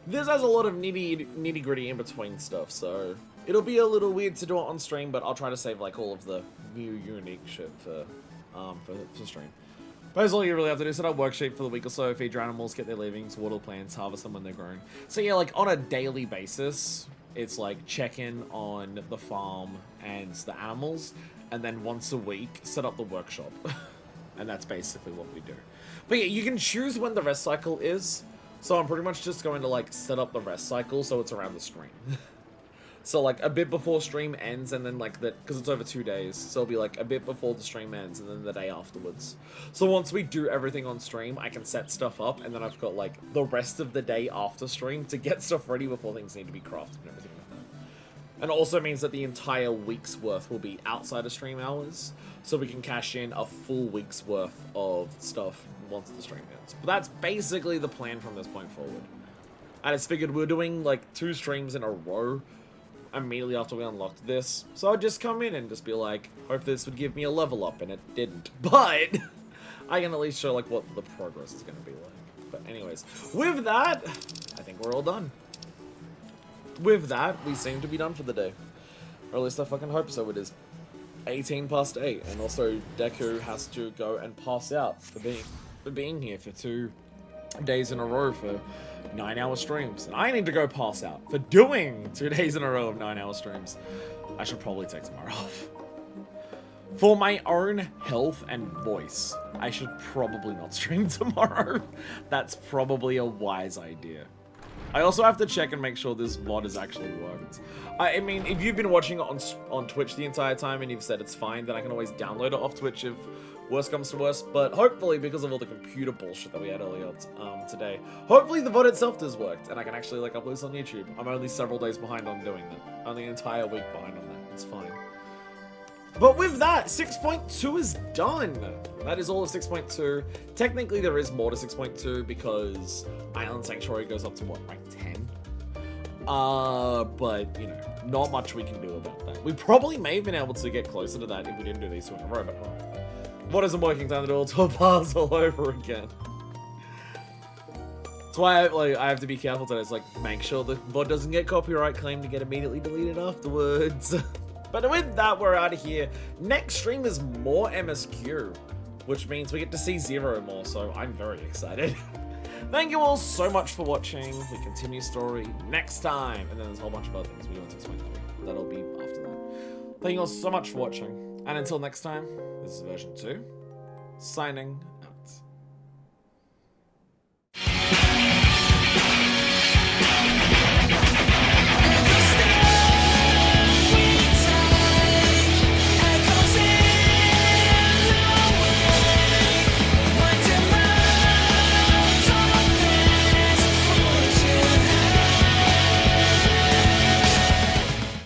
This has a lot of nitty gritty in between stuff, so it'll be a little weird to do it on stream, but I'll try to save like all of the new unique shit for stream. But all you really have to do is set up worksheet for the week or so, feed your animals, get their livings, water plants, harvest them when they're grown. So yeah, like on a daily basis, it's like check in on the farm and the animals, and then once a week, set up the workshop. And that's basically what we do. But yeah, you can choose when the rest cycle is. So I'm pretty much just going to like set up the rest cycle so it's around the stream. So like a bit before stream ends, and then like that, because it's over 2 days, so it'll be like a bit before the stream ends and then the day afterwards. So once we do everything on stream, I can set stuff up, and then I've got like the rest of the day after stream to get stuff ready before things need to be crafted and everything like that. And it also means that the entire week's worth will be outside of stream hours, so we can cash in a full week's worth of stuff once the stream ends. But that's basically the plan from this point forward. I just figured we're doing like 2 streams in a row immediately after we unlocked this, so I'd just come in and just be like, hope this would give me a level up, and it didn't. But I can at least show like what the progress is going to be like. But anyways, with that, I think we're all done. With that, we seem to be done for the day. Or at least I fucking hope so. It is 18 past 8, and also Deku has to go and pass out for being here for 2 days in a row for 9-hour streams. And I need to go pass out for doing 2 days in a row of 9-hour streams. I should probably take tomorrow off. For my own health and voice, I should probably not stream tomorrow. That's probably a wise idea. I also have to check and make sure this VOD has actually worked. I mean, if you've been watching it on Twitch the entire time and you've said it's fine, then I can always download it off Twitch if worst comes to worst. But hopefully, because of all the computer bullshit that we had earlier today, hopefully the VOD itself does work and I can actually like upload this on YouTube. I'm only several days behind on doing that. Only an entire week behind on that. It's fine. But with that, 6.2 is done. That is all of 6.2. Technically, there is more to 6.2 because Island Sanctuary goes up to, what, like 10? But, you know, not much we can do about that. We probably may have been able to get closer to that if we didn't do these 2 in a row, but what isn't working? Time to do Ultima Thule all over again. That's why I have to be careful today. It's like, make sure the VOD doesn't get copyright claimed to get immediately deleted afterwards. But with that, we're out of here. Next stream is more MSQ, which means we get to see Zero more, so I'm very excited. Thank you all so much for watching. We continue story next time, and then there's a whole bunch of other things we want to explain. That'll be after that. Thank you all so much for watching, and until next time, this is version 2, signing